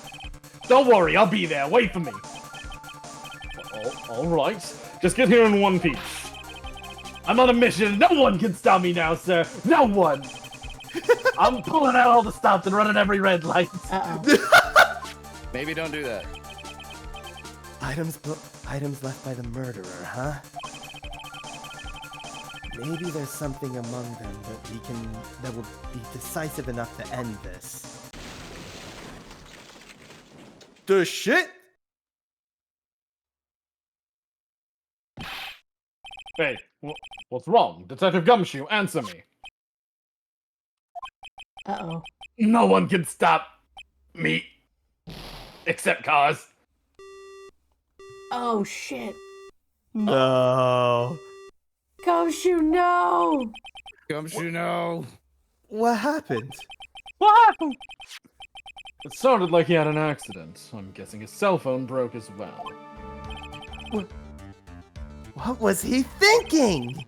Don't worry, I'll be there. Wait for me. All right. Just get here in one piece. I'm on a mission. No one can stop me now, sir. No one. I'm pulling out all the stops and running every red light. Uh-oh. Maybe don't do that. Items left by the murderer, huh? Maybe there's something among them that will be decisive enough to end this. The shit? Hey, what's wrong? Detective Gumshoe, answer me. Uh-oh. No one can stop me. Except cars. Oh, shit. No. Gumshoe, no! Gumshoe, no. What happened? What happened? It sounded like he had an accident. I'm guessing his cell phone broke as well. What was he thinking?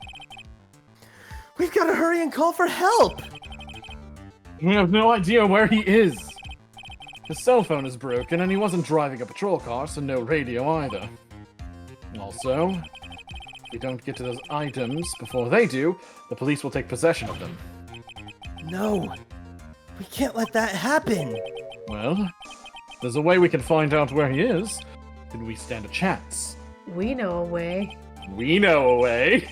We've got to hurry and call for help. We have no idea where he is. His cell phone is broken, and he wasn't driving a patrol car, so no radio either. Also, if we don't get to those items before they do, the police will take possession of them. No, we can't let that happen. Well, there's a way we can find out where he is. Then we stand a chance. We know a way. We know a way.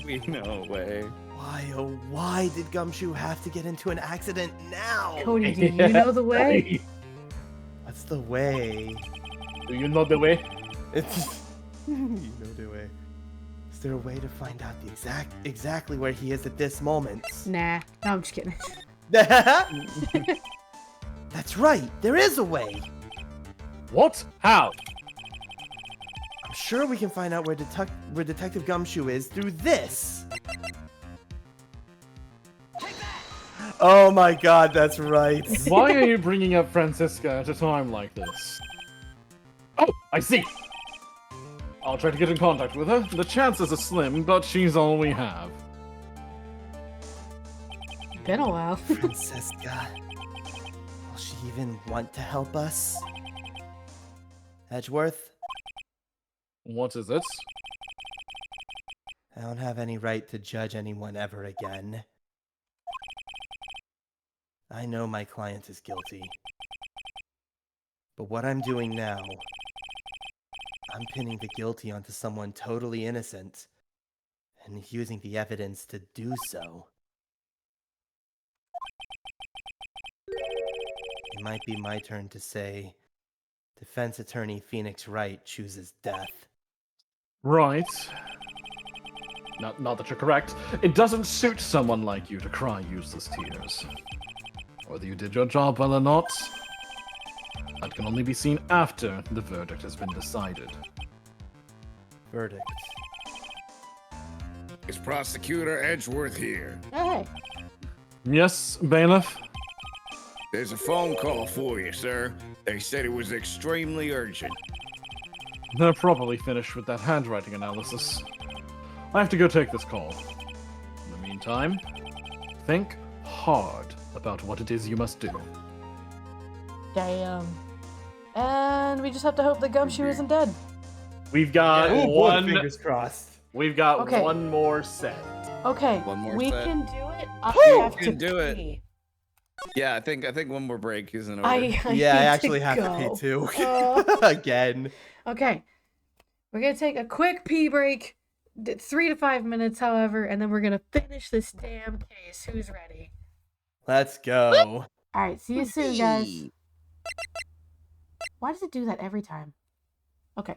We know a way. Why, oh, why did Gumshoe have to get into an accident now? Cody, do you know the way? What's the way? Do you know the way? It's you know the way. Is there a way to find out the exactly where he is at this moment? Nah. No, I'm just kidding. That's right. There is a way. What? How? I'm sure we can find out where Detective Gumshoe is through this. Oh my god, that's right. Why are you bringing up Francisca at a time like this? Oh, I see! I'll try to get in contact with her. The chances are slim, but she's all we have. Been a while. Francisca. Will she even want to help us? Edgeworth? What is it? I don't have any right to judge anyone ever again. I know my client is guilty. But what I'm doing now, I'm pinning the guilty onto someone totally innocent and using the evidence to do so. It might be my turn to say, Defense Attorney Phoenix Wright chooses death. Right. Not that you're correct. It doesn't suit someone like you to cry useless tears. Whether you did your job well or not, that can only be seen after the verdict has been decided. Verdict. Is Prosecutor Edgeworth here? Hey. Yes, bailiff? There's a phone call for you, sir. They said it was extremely urgent. They're probably finished with that handwriting analysis. I have to go take this call. In the meantime, think hard about what it is you must do. Damn. And we just have to hope that Gumshoe isn't dead. We've got Oh boy, one. fingers crossed. We've got Okay. one more set. Okay, One more we set. can do it. I Woo! have We to can do it. pee. Yeah, I think one more break is in order. I Yeah, I need actually to have go. to pee too. Oh. Again. Okay, we're gonna take a quick pee break, 3 to 5 minutes, however, and then we're gonna finish this damn case. Who's ready? Let's go. All right, see you soon, guys. Why does it do that every time? Okay.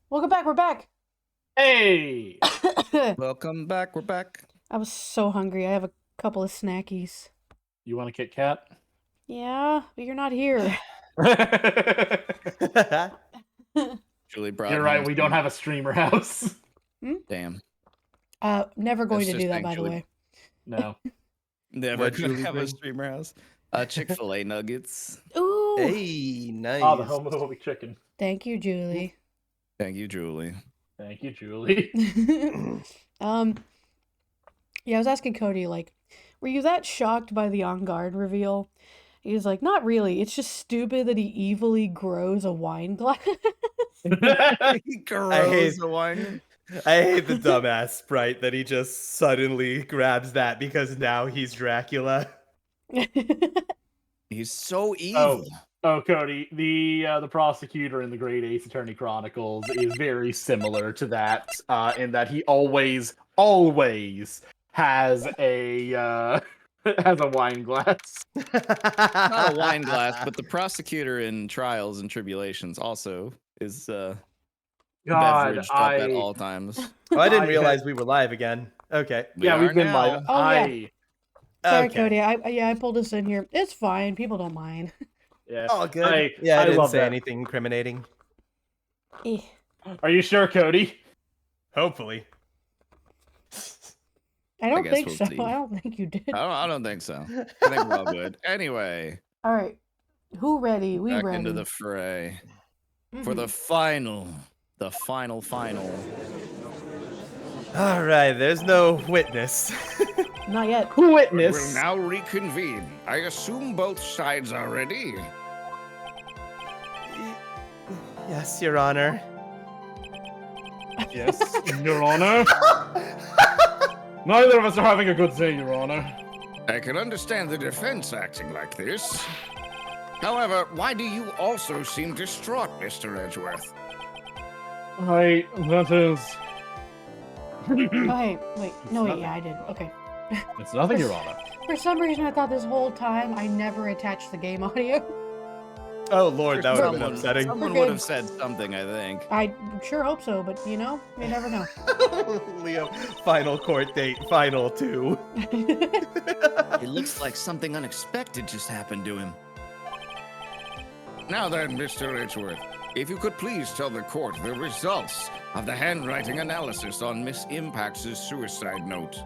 Welcome back. We're back. Hey! Welcome back. We're back. I was so hungry. I have a couple of snackies. You want a Kit Kat? Yeah, but you're not here. Julie brought. You're right, home we don't some- have a streamer house. Damn. Never going Let's to just do that, thank by the Julie. way. No. Never What gonna Julie have a bring? streamer house. Chick-fil-A nuggets. Ooh. Hey, nice. Oh, the homophobic chicken. Thank you, Julie. Thank you, Julie. Thank you, Julie. Yeah, I was asking Cody, like, were you that shocked by the On Guard reveal? He was like, not really. It's just stupid that he evilly grows a wine glass. He grows a wine. I hate the dumbass sprite that he just suddenly grabs that because now he's Dracula. He's so evil. Oh, Cody, the prosecutor in the Great Ace Attorney Chronicles is very similar to that, in that he always has a has a wine glass. Not a wine glass, but the prosecutor in Trials and Tribulations also is beveraged up at all times. Oh, I didn't I realize we were live again. Okay. We Yeah, are we've been now. live. Oh, yeah. Sorry, Okay. Cody. I pulled us in here. It's fine. People don't mind. Yeah. Oh, good. I I didn't love say that. anything incriminating. Eh. Are you sure, Cody? Hopefully. I don't guess think we'll so. see. I don't think you did. I don't think so. I think we're all good. Anyway, All right. Who ready? We back ready. into the fray for Mhm. the final. All right, there's no witness. Not yet. Who We'll witness? now reconvene. I assume both sides are ready. Yes, Your Honor. Yes, Your Honor. Neither of us are having a good day, Your Honor. I can understand the defense acting like this. However, why do you also seem distraught, Mr. Edgeworth? That is... Oh, hey, wait. No, wait. Yeah, I did. Okay. It's nothing, Your Honor. For some reason, I thought this whole time I never attached the game audio. Oh, Lord, that would have been Someone- upsetting. Someone We're would good. have said something, I think. I sure hope so, but you know, you never know. Leo, final court date, final 2. It looks like something unexpected just happened to him. Now then, Mr. Edgeworth, if you could please tell the court the results of the handwriting analysis on Miss Impax's suicide note.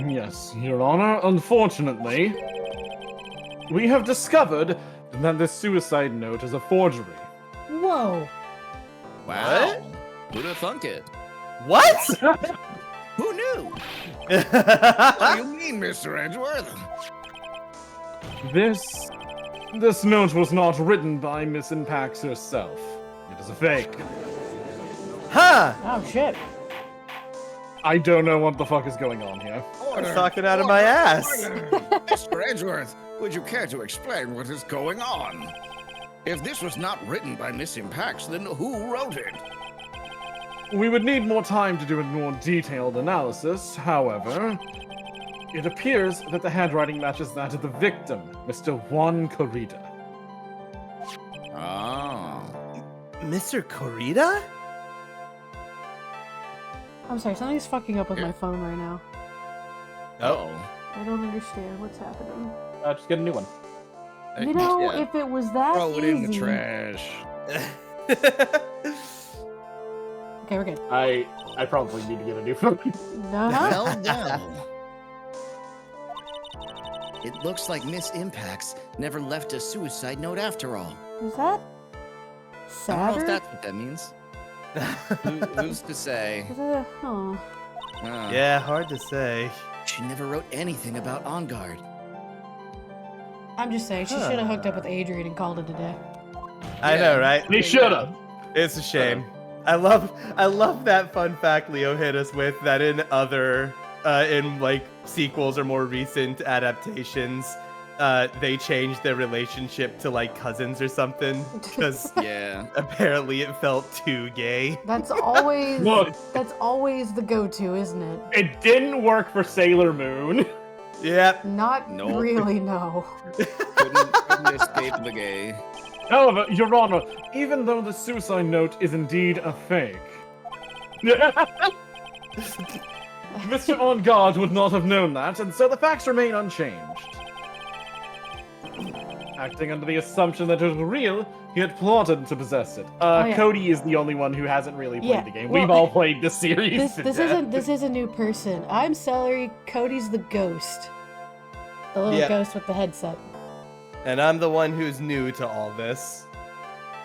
Yes, Your Honor. Unfortunately, we have discovered that this suicide note is a forgery. Whoa. Wow. Who'd have thunk it? What? Who knew? What do you mean, Mr. Edgeworth? This note was not written by Miss Impax herself. It is a fake. Huh? Oh shit. I don't know what the fuck is going on here. I was talking out of my ass. Mr. Edgeworth, would you care to explain what is going on? If this was not written by Miss Impax, then who wrote it? We would need more time to do a more detailed analysis. However, it appears that the handwriting matches that of the victim, Mr. Juan Corrida. Oh. Mr. Corrida? I'm sorry, something's fucking up with my phone right now. Oh. I don't understand what's happening. Just get a new one. You know, if it was that Throw it easy. in the trash. Okay, we're good. I probably need to get a new phone. Uh-huh. Well, it looks like Miss Impax never left a suicide note after all. Is that I don't know if Saturn? that's what that means. Who's to say? Is it Uh, Yeah, hard to say. She never wrote anything about On Guard. I'm just saying, she should have hooked up with Adrian and called it a day. I know, right? They should have. It's a shame. I love that fun fact Leo hit us with, that in other in like sequels or more recent adaptations, they changed their relationship to like cousins or something because Yeah. apparently it felt too gay. That's always Look. that's always the go-to, isn't it? It didn't work for Sailor Moon. Yep. Not Nope. really, no. Couldn't escape the gay. However, Your Honor, even though the suicide note is indeed a fake, Mr. On Guard would not have known that, and so the facts remain unchanged. Acting under the assumption that it was real, he had plotted to possess it. yeah. Cody is the only one who hasn't really played Yeah, the game. well, We've all played the series. This is a new person. I'm Celery. Cody's the ghost. The little ghost with the headset. And I'm the one who's new to all this.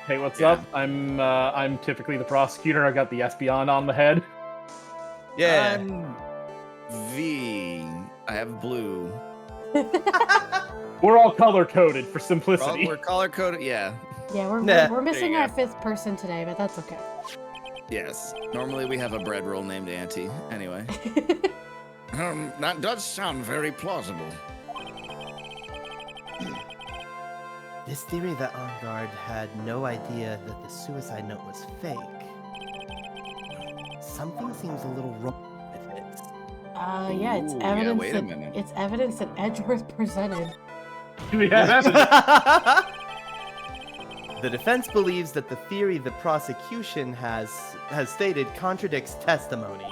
Hey, what's up? I'm typically the prosecutor. I got the Espeon on the head. Yeah. I'm V. I have blue. We're all color coded for simplicity. We're color coded. Yeah. Yeah, we're Nah. missing There you our go. fifth person today, but that's okay. Yes. Normally we have a bread roll named Auntie. Anyway. That does sound very plausible. This theory that On Guard had no idea that the suicide note was fake. Something seems a little wrong with it. Yeah, it's Ooh, evidence wait a that minute. it's evidence that Edgeworth presented. We have evidence. The defense believes that the theory the prosecution has stated contradicts testimony.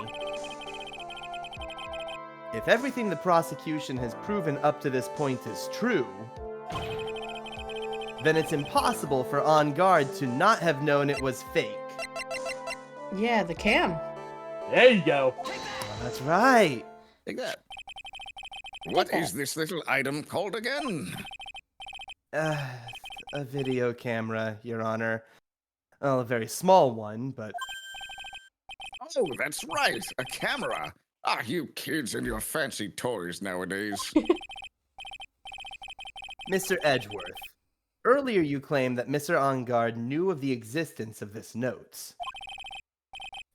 If everything the prosecution has proven up to this point is true, then it's impossible for On Guard to not have known it was fake. Yeah, the cam. There you go. That's right. Take that. What is this little item called again? A video camera, Your Honor. Well, a very small one, but... Oh, that's right, a camera. Ah, you kids and your fancy toys nowadays. Mr. Edgeworth, earlier you claimed that Mr. On Guard knew of the existence of this note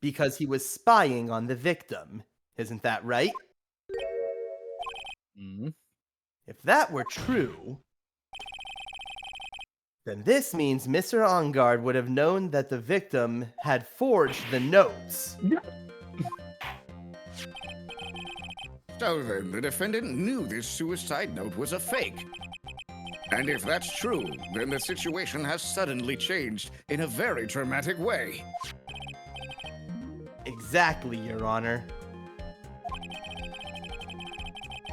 because he was spying on the victim. Isn't that right? Mm-hmm. If that were true, then this means Mr. On Guard would have known that the victim had forged the notes. So then, the defendant knew this suicide note was a fake. And if that's true, then the situation has suddenly changed in a very dramatic way. Exactly, Your Honor.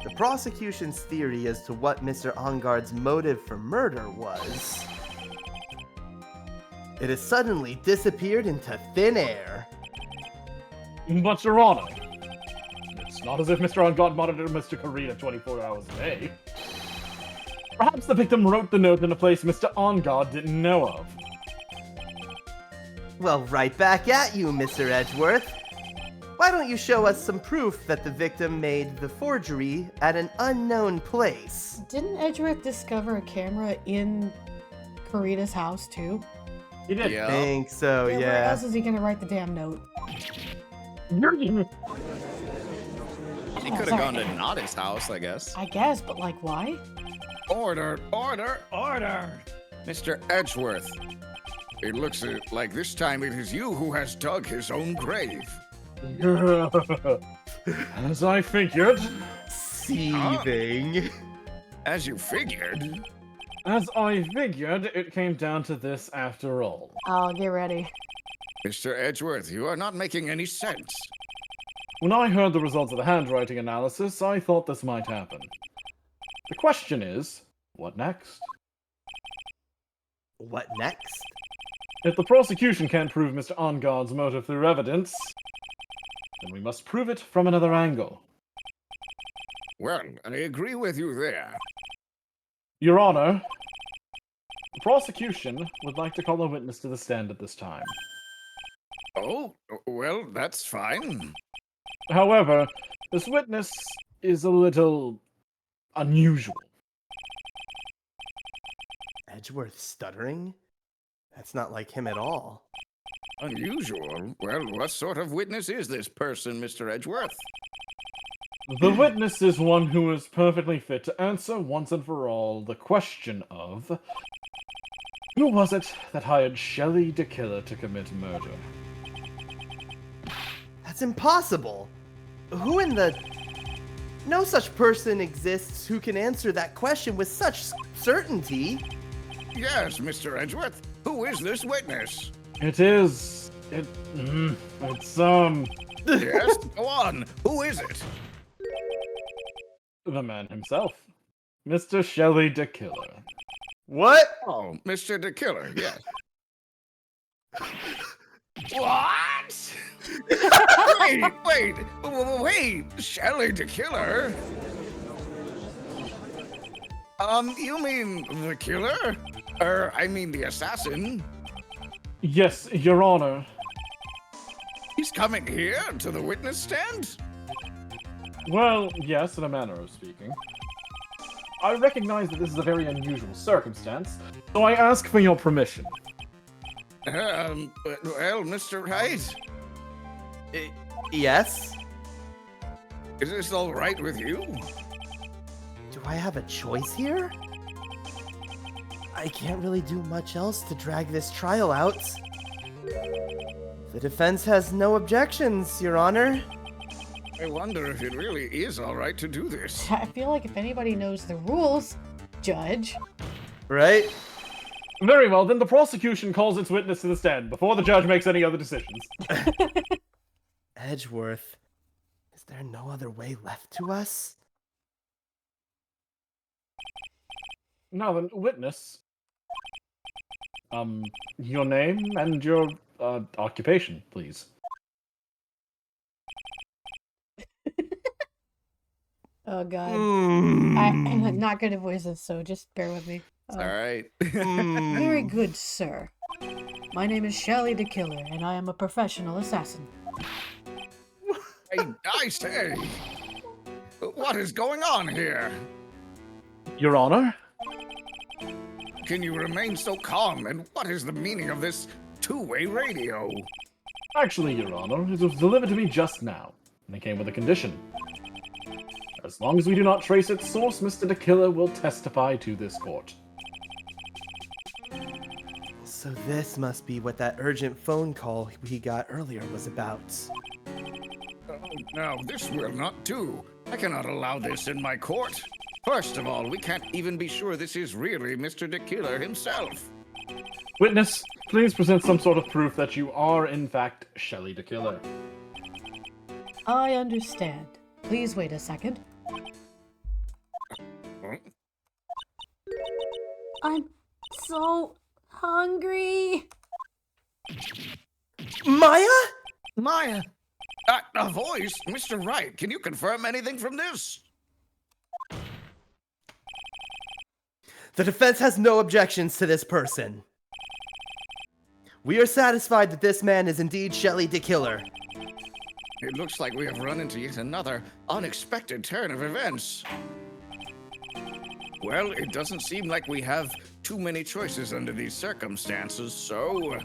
The prosecution's theory as to what Mr. On Guard's motive for murder was... it has suddenly disappeared into thin air. But Your Honor, it's not as if Mr. On Guard monitored Mr. Karina 24 hours a day. Perhaps the victim wrote the note in a place Mr. On Guard didn't know of. Well, right back at you, Mr. Edgeworth. Why don't you show us some proof that the victim made the forgery at an unknown place? Didn't Edgeworth discover a camera in Karita's house too? He did. Yeah. Think so, Where yeah. else is he gonna write the damn note? He could have gone to not his house, I guess. I guess, but like, why? Order, order, order! Mr. Edgeworth, it looks like this time it is you who has dug his own grave. As I figured. Seething. As you figured. As I figured, it came down to this after all. Oh, get ready. Mr. Edgeworth, you are not making any sense. When I heard the results of the handwriting analysis, I thought this might happen. The question is, what next? What next? If the prosecution can't prove Mr. On Guard's motive through evidence, then we must prove it from another angle. Well, I agree with you there. Your Honor, the prosecution would like to call a witness to the stand at this time. Oh, well, that's fine. However, this witness is a little unusual. Edgeworth stuttering? That's not like him at all. Unusual? Well, what sort of witness is this person, Mr. Edgeworth? The witness is one who is perfectly fit to answer once and for all the question of who was it that hired Shelley DeKiller to commit murder? That's impossible! Who in the... No such person exists who can answer that question with such certainty. Yes, Mr. Edgeworth. Who is this witness? It's Yes, go on. Who is it? the man himself, Mr. Shelley the Killer. What? Oh, Mr. the Killer, yes. What? Wait, Shelley the Killer? You mean the killer? I mean the assassin. Yes, Your Honor. He's coming here to the witness stand? Well, yes, in a manner of speaking. I recognize that this is a very unusual circumstance, so I ask for your permission. Well, Mr. Wright, Yes? is this all right with you? Do I have a choice here? I can't really do much else to drag this trial out. The defense has no objections, Your Honor. I wonder if it really is all right to do this. I feel like if anybody knows the rules, Judge. Right? Very well, then the prosecution calls its witness to the stand before the judge makes any other decisions. Edgeworth, is there no other way left to us? Now then, witness. Your name and your occupation, please. Oh God, Hmm. I'm not good at voices, so just bear with me. All right. Very good, sir. My name is Shelley the Killer, and I am a professional assassin. I say, what is going on here? Your Honor? Can you remain so calm? And what is the meaning of this two-way radio? Actually, Your Honor, it was delivered to me just now, and it came with a condition. As long as we do not trace its source, Mr. the Killer will testify to this court. So this must be what that urgent phone call we got earlier was about. Oh, no, this will not do. I cannot allow this in my court. First of all, we can't even be sure this is really Mr. the Killer himself. Witness, please present some sort of proof that you are, in fact, Shelley the Killer. I understand. Please wait a second. I'm so hungry. Maya? Maya! A voice? Mr. Wright, can you confirm anything from this? The defense has no objections to this person. We are satisfied that this man is indeed Shelley the Killer. It looks like we have run into yet another unexpected turn of events. Well, it doesn't seem like we have too many choices under these circumstances, so...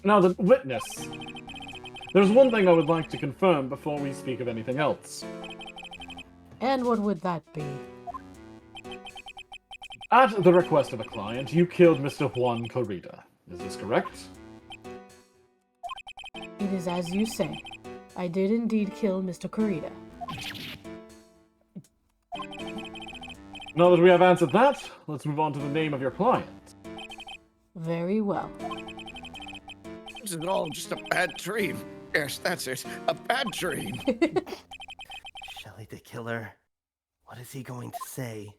Now then, witness. There's one thing I would like to confirm before we speak of anything else. And what would that be? At the request of a client, you killed Mr. Juan Corrida. Is this correct? It is as you say. I did indeed kill Mr. Corrida. Now that we have answered that, let's move on to the name of your client. Very well. This is all just a bad dream. Yes, that's it. A bad dream. Shelley the Killer. What is he going to say?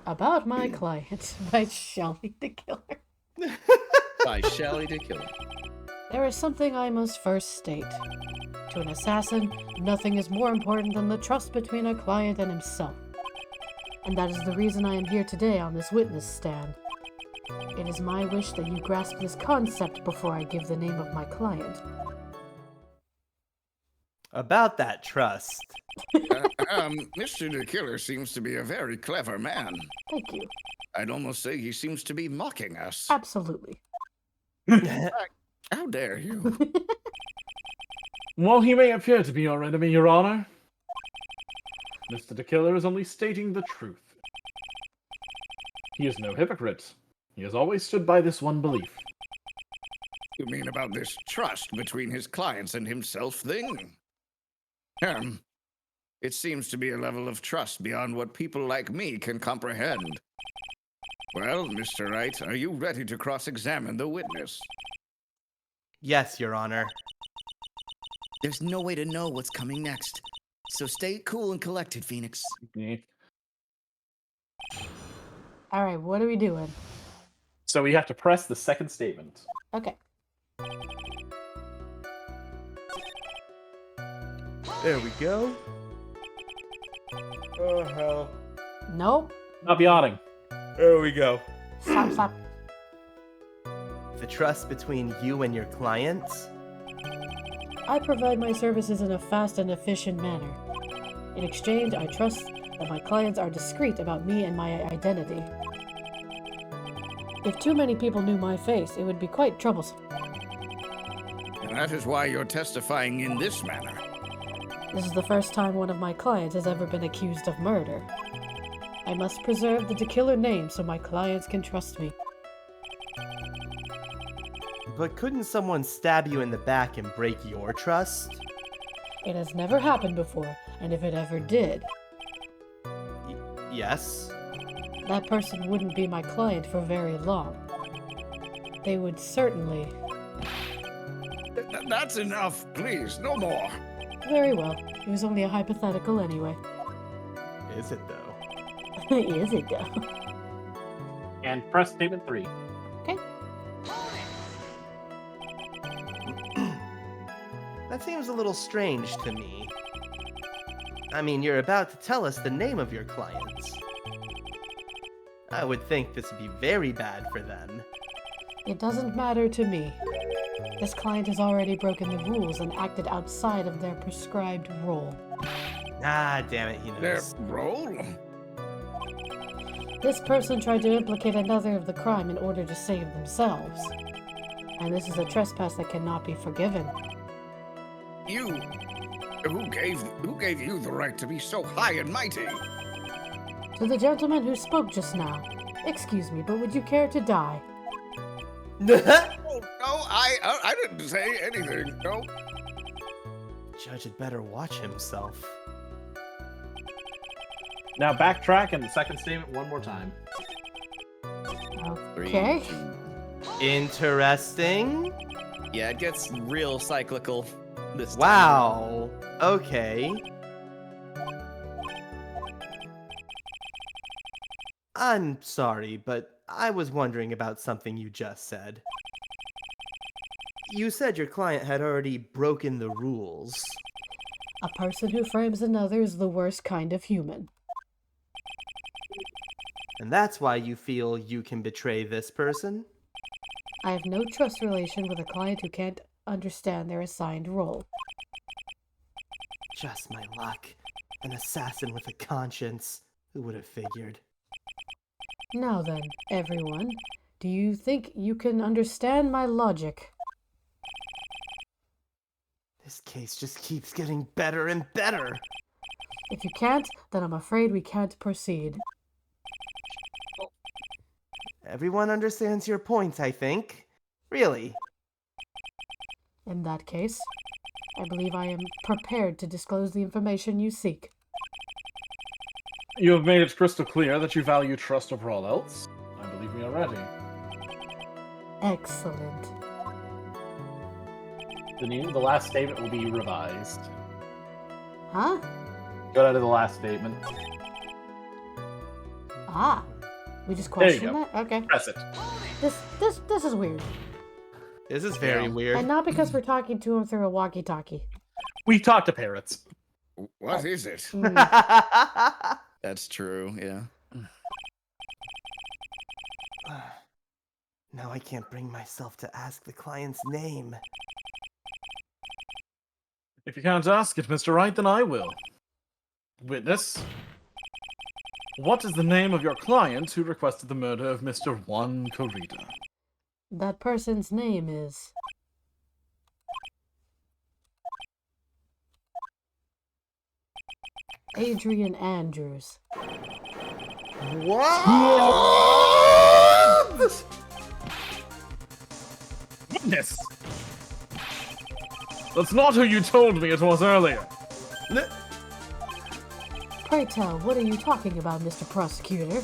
About my client by Shelley the Killer. By Shelley the Killer. There is something I must first state. To an assassin, nothing is more important than the trust between a client and himself. And that is the reason I am here today on this witness stand. It is my wish that you grasp this concept before I give the name of my client. About that trust. Mr. the Killer seems to be a very clever man. Thank you. I'd almost say he seems to be mocking us. Absolutely. How dare you? While he may appear to be your enemy, Your Honor, Mr. the Killer is only stating the truth. He is no hypocrite. He has always stood by this one belief. You mean about this trust between his clients and himself thing? It seems to be a level of trust beyond what people like me can comprehend. Well, Mr. Wright, are you ready to cross-examine the witness? Yes, Your Honor. There's no way to know what's coming next. So stay cool and collected, Phoenix. All right, what are we doing? So we have to press the second statement. Okay. There we go. Oh, hell. Nope. Not yawning. There we go. Stop, stop. The trust between you and your clients? I provide my services in a fast and efficient manner. In exchange, I trust that my clients are discreet about me and my identity. If too many people knew my face, it would be quite troublesome. And that is why you're testifying in this manner. This is the first time one of my clients has ever been accused of murder. I must preserve the killer name so my clients can trust me. But couldn't someone stab you in the back and break your trust? It has never happened before, and if it ever did, Yes? that person wouldn't be my client for very long. They would certainly... That's enough, please, no more. Very well. It was only a hypothetical anyway. Is it, though? Is it though? And press statement 3. Okay. That seems a little strange to me. I mean, you're about to tell us the name of your clients. I would think this would be very bad for them. It doesn't matter to me. This client has already broken the rules and acted outside of their prescribed role. Ah, damn it, he knows. Their role? This person tried to implicate another of the crime in order to save themselves. And this is a trespass that cannot be forgiven. You... Who gave you the right to be so high and mighty? To the gentleman who spoke just now, excuse me, but would you care to die? Oh, no, I didn't say anything, no. Judge had better watch himself. Now backtrack and the second statement one more time. Okay. Interesting. Yeah, it gets real cyclical this time. Wow. Okay. I'm sorry, but I was wondering about something you just said. You said your client had already broken the rules. A person who frames another is the worst kind of human. And that's why you feel you can betray this person? I have no trust relation with a client who can't understand their assigned role. Just my luck. An assassin with a conscience. Who would have figured? Now then, everyone, do you think you can understand my logic? This case just keeps getting better and better. If you can't, then I'm afraid we can't proceed. Everyone understands your point, I think. Really? In that case, I believe I am prepared to disclose the information you seek. You have made it crystal clear that you value trust over all else. I believe we are ready. Excellent. The last statement will be revised. Huh? Go down to the last statement. Ah. We just There you questioned go. that? Okay. Press it. This is weird. This is very weird. And not because we're talking to him through a walkie-talkie. We talk to parrots. What is it? Mm. That's true, yeah. Now I can't bring myself to ask the client's name. If you can't ask it, Mr. Wright, then I will. Witness, what is the name of your client who requested the murder of Mr. Juan Corrida? That person's name is... Adrian Andrews. What? Witness! That's not who you told me it was earlier. Pray tell, what are you talking about, Mr. Prosecutor?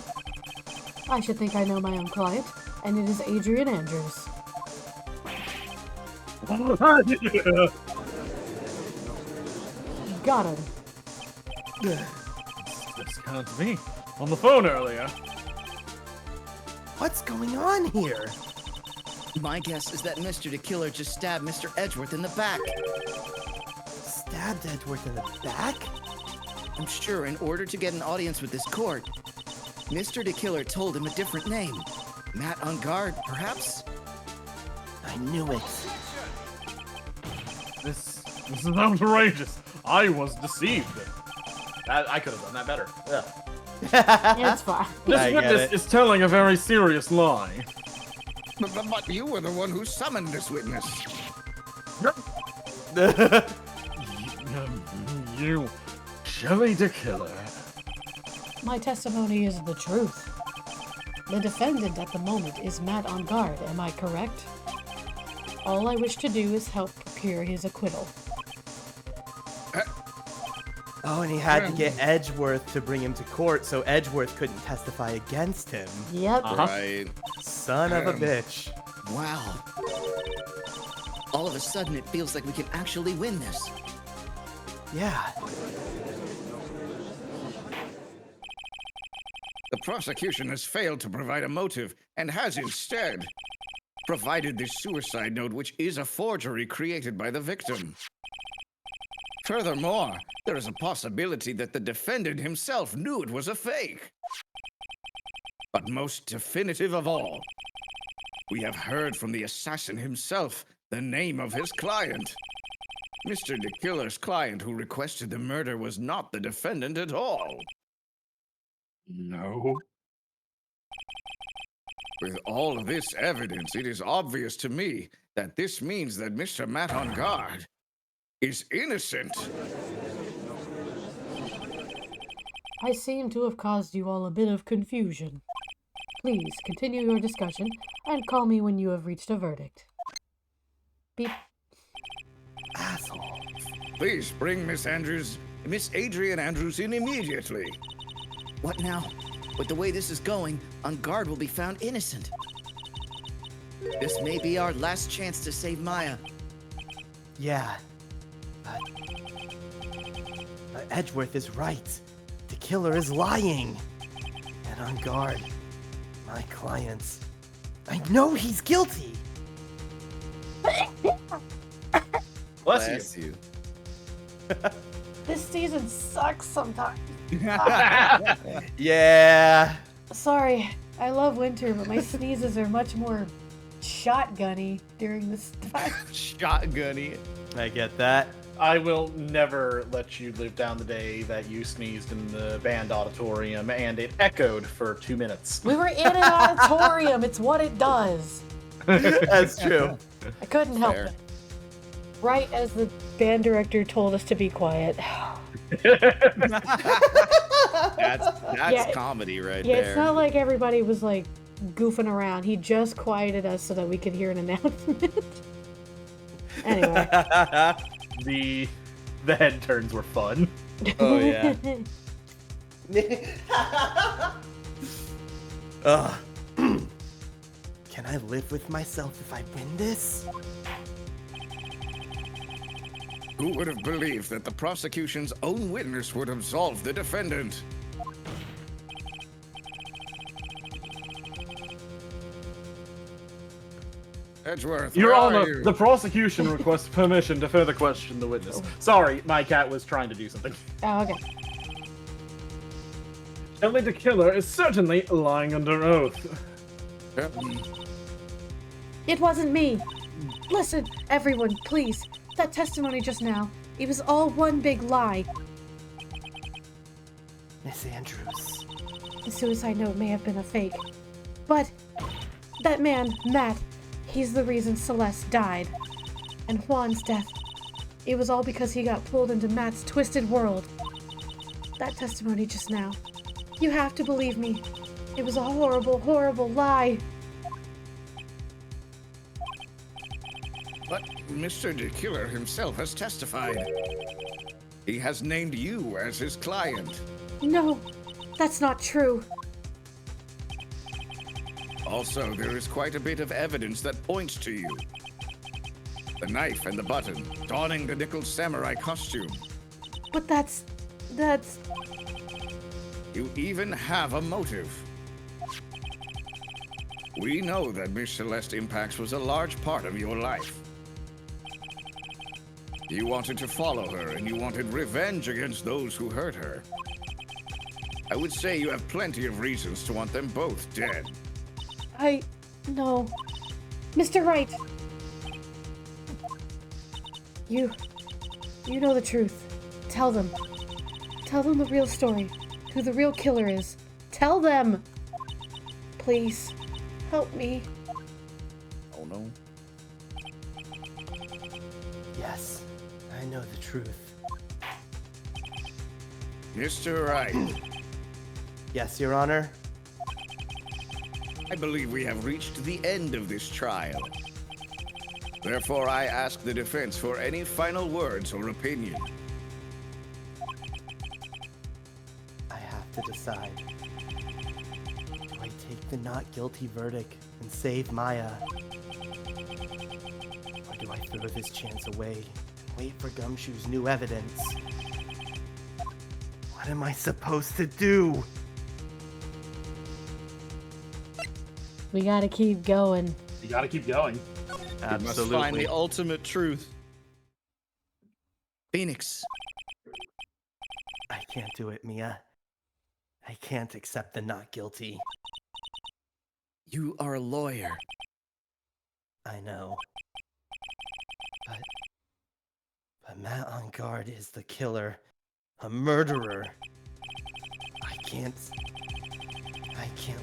I should think I know my own client, and it is Adrian Andrews. Got him. This can't be. On the phone earlier. What's going on here? My guess is that Mr. the Killer just stabbed Mr. Edgeworth in the back. Stabbed Edgeworth in the back? I'm sure in order to get an audience with this court, Mr. the Killer told him a different name. Matt on guard, perhaps? I knew it. This is outrageous. I was deceived. I could have done that better. Yeah. It's fine. This I get witness it. is telling a very serious lie. But you were the one who summoned this witness. You, Shelley the Killer. My testimony is the truth. The defendant at the moment is Matt on guard, am I correct? All I wish to do is help procure his acquittal. Oh, and he had to get Edgeworth to bring him to court so Edgeworth couldn't testify against him. Yep. Right. Son of a bitch. Wow. All of a sudden, it feels like we can actually win this. Yeah. The prosecution has failed to provide a motive and has instead provided this suicide note, which is a forgery created by the victim. Furthermore, there is a possibility that the defendant himself knew it was a fake. But most definitive of all, we have heard from the assassin himself the name of his client. Mr. the Killer's client who requested the murder was not the defendant at all. No. With all of this evidence, it is obvious to me that this means that Mr. Matt on guard is innocent. I seem to have caused you all a bit of confusion. Please continue your discussion and call me when you have reached a verdict. Beep. Asshole. Please bring Miss Adrian Andrews in immediately. What now? With the way this is going, on guard will be found innocent. This may be our last chance to save Maya. Yeah. But Edgeworth is right. The killer is lying. And on guard, my clients. I know he's guilty. Bless you. This season sucks sometimes. Yeah. Sorry, I love winter, but my sneezes are much more shotgunny during this time. Shotgunny. I get that. I will never let you live down the day that you sneezed in the band auditorium and it echoed for 2 minutes. We were in an auditorium. It's what it does. That's true. I couldn't help Fair. it. Right as the band director told us to be quiet. That's Yeah, comedy right Yeah, there. it's not like everybody was like goofing around. He just quieted us so that we could hear an announcement. Anyway. The head turns were fun. Oh, yeah. Ugh. Can I live with myself if I win this? Who would have believed that the prosecution's own witness would absolve the defendant? Edgeworth, Your where are Honor, you? the prosecution requests permission to further question the witness. Sorry, my cat was trying to do something. Oh, okay. Shelley the Killer is certainly lying under oath. It wasn't me. Listen, everyone, please. That testimony just now, it was all one big lie. Miss Andrews. The suicide note may have been a fake. But that man, Matt, he's the reason Celeste died. And Juan's death, it was all because he got pulled into Matt's twisted world. That testimony just now, you have to believe me. It was a horrible, horrible lie. But Mr. the Killer himself has testified. He has named you as his client. No, that's not true. Also, there is quite a bit of evidence that points to you. The knife and the button, donning the nickel samurai costume. But that's... You even have a motive. We know that Miss Celeste Impax was a large part of your life. You wanted to follow her, and you wanted revenge against those who hurt her. I would say you have plenty of reasons to want them both dead. No. Mr. Wright! You know the truth. Tell them. Tell them the real story. Who the real killer is. Tell them! Please. Help me. Oh no. Yes, I know the truth. Mr. Wright, Yes, Your Honor. I believe we have reached the end of this trial. Therefore, I ask the defense for any final words or opinion. I have to decide. Do I take the not guilty verdict and save Maya? Or do I throw this chance away and wait for Gumshoe's new evidence? What am I supposed to do? We gotta keep going. You gotta keep going. You must find the ultimate truth. Phoenix. I can't do it, Mia. I can't accept the not guilty. You are a lawyer. I know. But Matt on guard is the killer. A murderer. I can't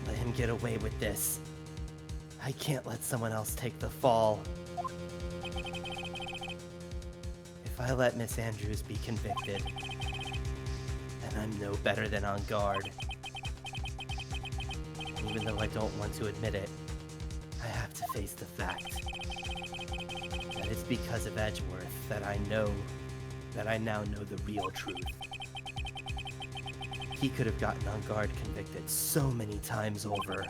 let him get away with this. I can't let someone else take the fall. If I let Miss Andrews be convicted, then I'm no better than on guard. Even though I don't want to admit it, I have to face the fact that it's because of Edgeworth that I now know the real truth. He could have gotten on guard convicted so many times over,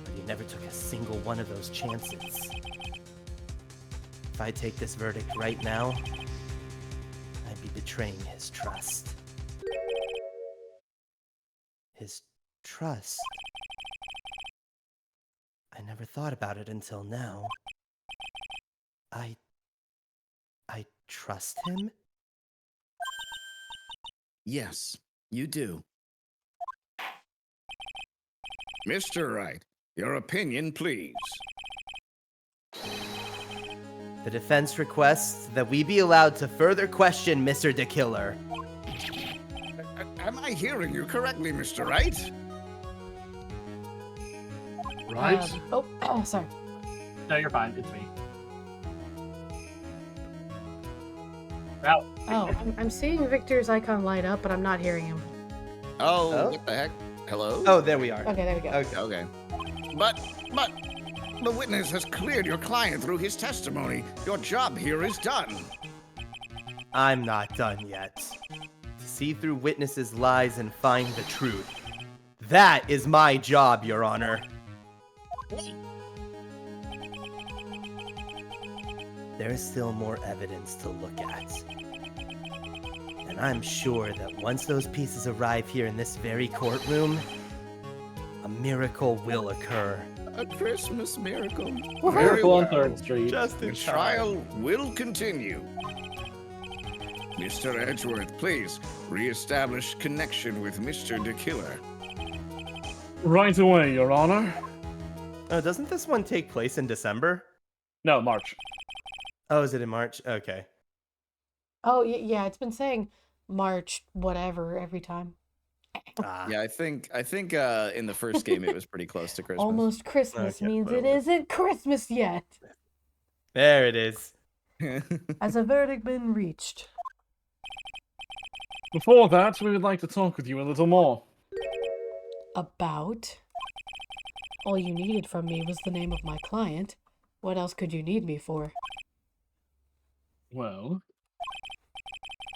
but he never took a single one of those chances. If I take this verdict right now, I'd be betraying his trust. His trust? I never thought about it until now. I trust him? Yes, you do. Mr. Wright, your opinion, please. The defense requests that we be allowed to further question Mr. the Killer. Am I hearing you correctly, Mr. Wright? Right? Oh, sorry. No, you're fine. It's me. Well, Oh, I'm seeing Victor's icon light up, but I'm not hearing him. Oh, what the heck? Hello? Oh, there we are. Okay, there we go. Okay. Okay. But the witness has cleared your client through his testimony. Your job here is done. I'm not done yet. To see through witnesses' lies and find the truth. That is my job, Your Honor. There is still more evidence to look at. And I'm sure that once those pieces arrive here in this very courtroom, a miracle will occur. A Christmas miracle. Miracle on 3rd Street. Just The trial will continue. Mr. Edgeworth, please reestablish connection with Mr. the Killer. Right away, Your Honor. Oh, doesn't this one take place in December? No, March. Oh, is it in March? Okay. Oh, yeah, it's been saying March, whatever, every time. Ah, Yeah, I think in the first game it was pretty close to Christmas. Almost Christmas Okay, means whatever. it isn't Christmas yet. there it is. Has a verdict been reached? Before that, we would like to talk with you a little more. About? All you needed from me was the name of my client. What else could you need me for? Well,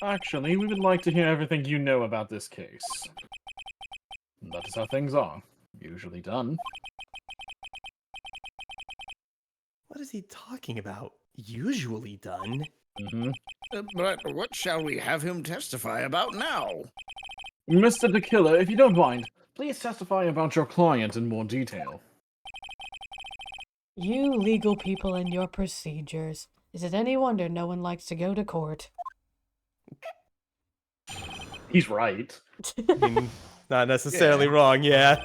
Actually, we would like to hear everything you know about this case. That is how things are. Usually done. What is he talking about? Usually done? Mm-hmm. But what shall we have him testify about now? Mr. the Killer, if you don't mind, please testify about your client in more detail. You legal people and your procedures. Is it any wonder no one likes to go to court? He's right. I mean, not necessarily wrong, yeah.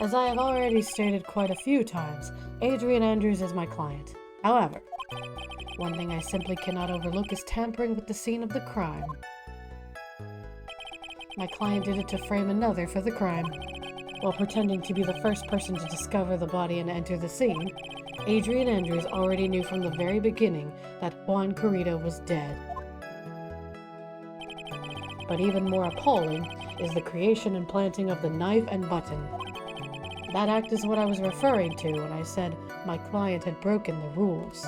As I have already stated quite a few times, Adrian Andrews is my client. However, one thing I simply cannot overlook is tampering with the scene of the crime. My client did it to frame another for the crime. While pretending to be the first person to discover the body and enter the scene, Adrian Andrews already knew from the very beginning that Juan Corrido was dead. But even more appalling is the creation and planting of the knife and button. That act is what I was referring to when I said my client had broken the rules.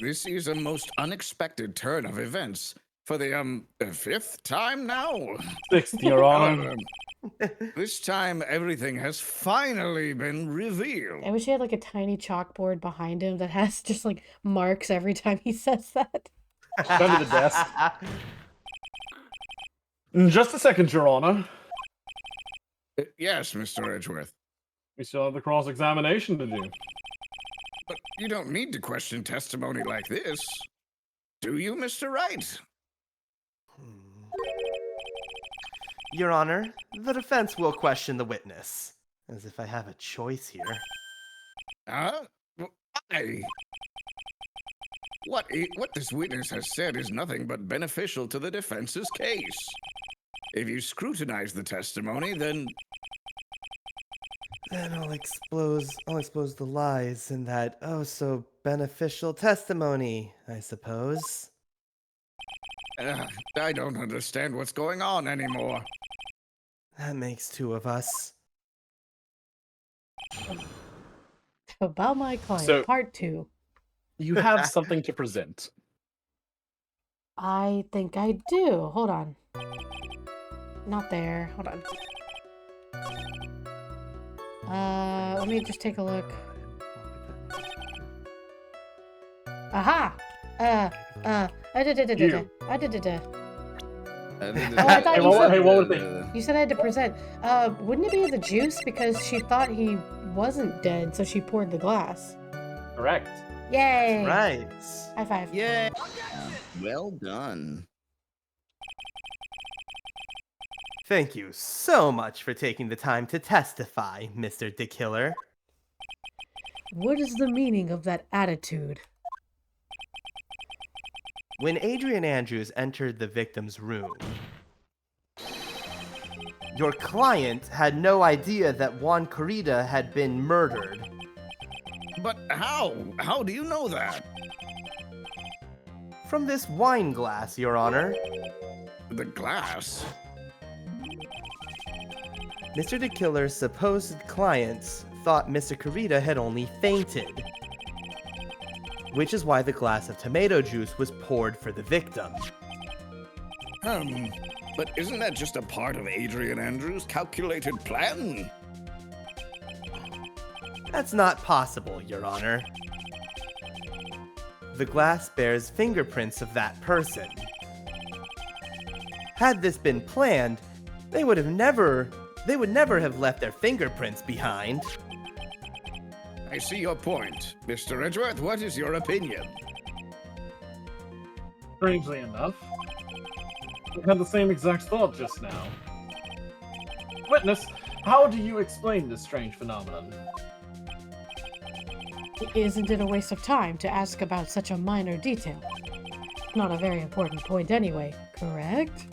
This is a most unexpected turn of events. For the fifth time now? Sixth, Your Honor. This time, everything has finally been revealed. I wish he had like a tiny chalkboard behind him that has just like marks every time he says that. Under the desk. Just a second, Your Honor. Yes, Mr. Edgeworth. We still have the cross-examination to do. But you don't need to question testimony like this. Do you, Mr. Wright? Your Honor, the defense will question the witness. As if I have a choice here. Why? What this witness has said is nothing but beneficial to the defense's case. If you scrutinize the testimony, then I'll expose the lies in that so beneficial testimony, I suppose. I don't understand what's going on anymore. That makes two of us. About my client, So- part 2. You have something to present. I think I do. Hold on. Not there. Hold on. Let me just take a look. Aha! I did. You. I did. Oh, I thought you said- what would they? You said I had to present. Wouldn't it be the juice? Because she thought he wasn't dead, so she poured the glass. Correct. Yay! Right. High five. Yeah. Well done. Thank you so much for taking the time to testify, Mr. De Killer. What is the meaning of that attitude? When Adrian Andrews entered the victim's room, your client had no idea that Juan Corrida had been murdered. But how? How do you know that? From this wine glass, Your Honor. The glass? Mr. De Killer's supposed clients thought Mr. Corrida had only fainted, which is why the glass of tomato juice was poured for the victim. But isn't that just a part of Adrian Andrews' calculated plan? That's not possible, Your Honor. The glass bears fingerprints of that person. Had this been planned, they would never have left their fingerprints behind. I see your point. Mr. Edgeworth, what is your opinion? Strangely enough, we had the same exact thought just now. Witness, how do you explain this strange phenomenon? Isn't it a waste of time to ask about such a minor detail? Not a very important point anyway, correct?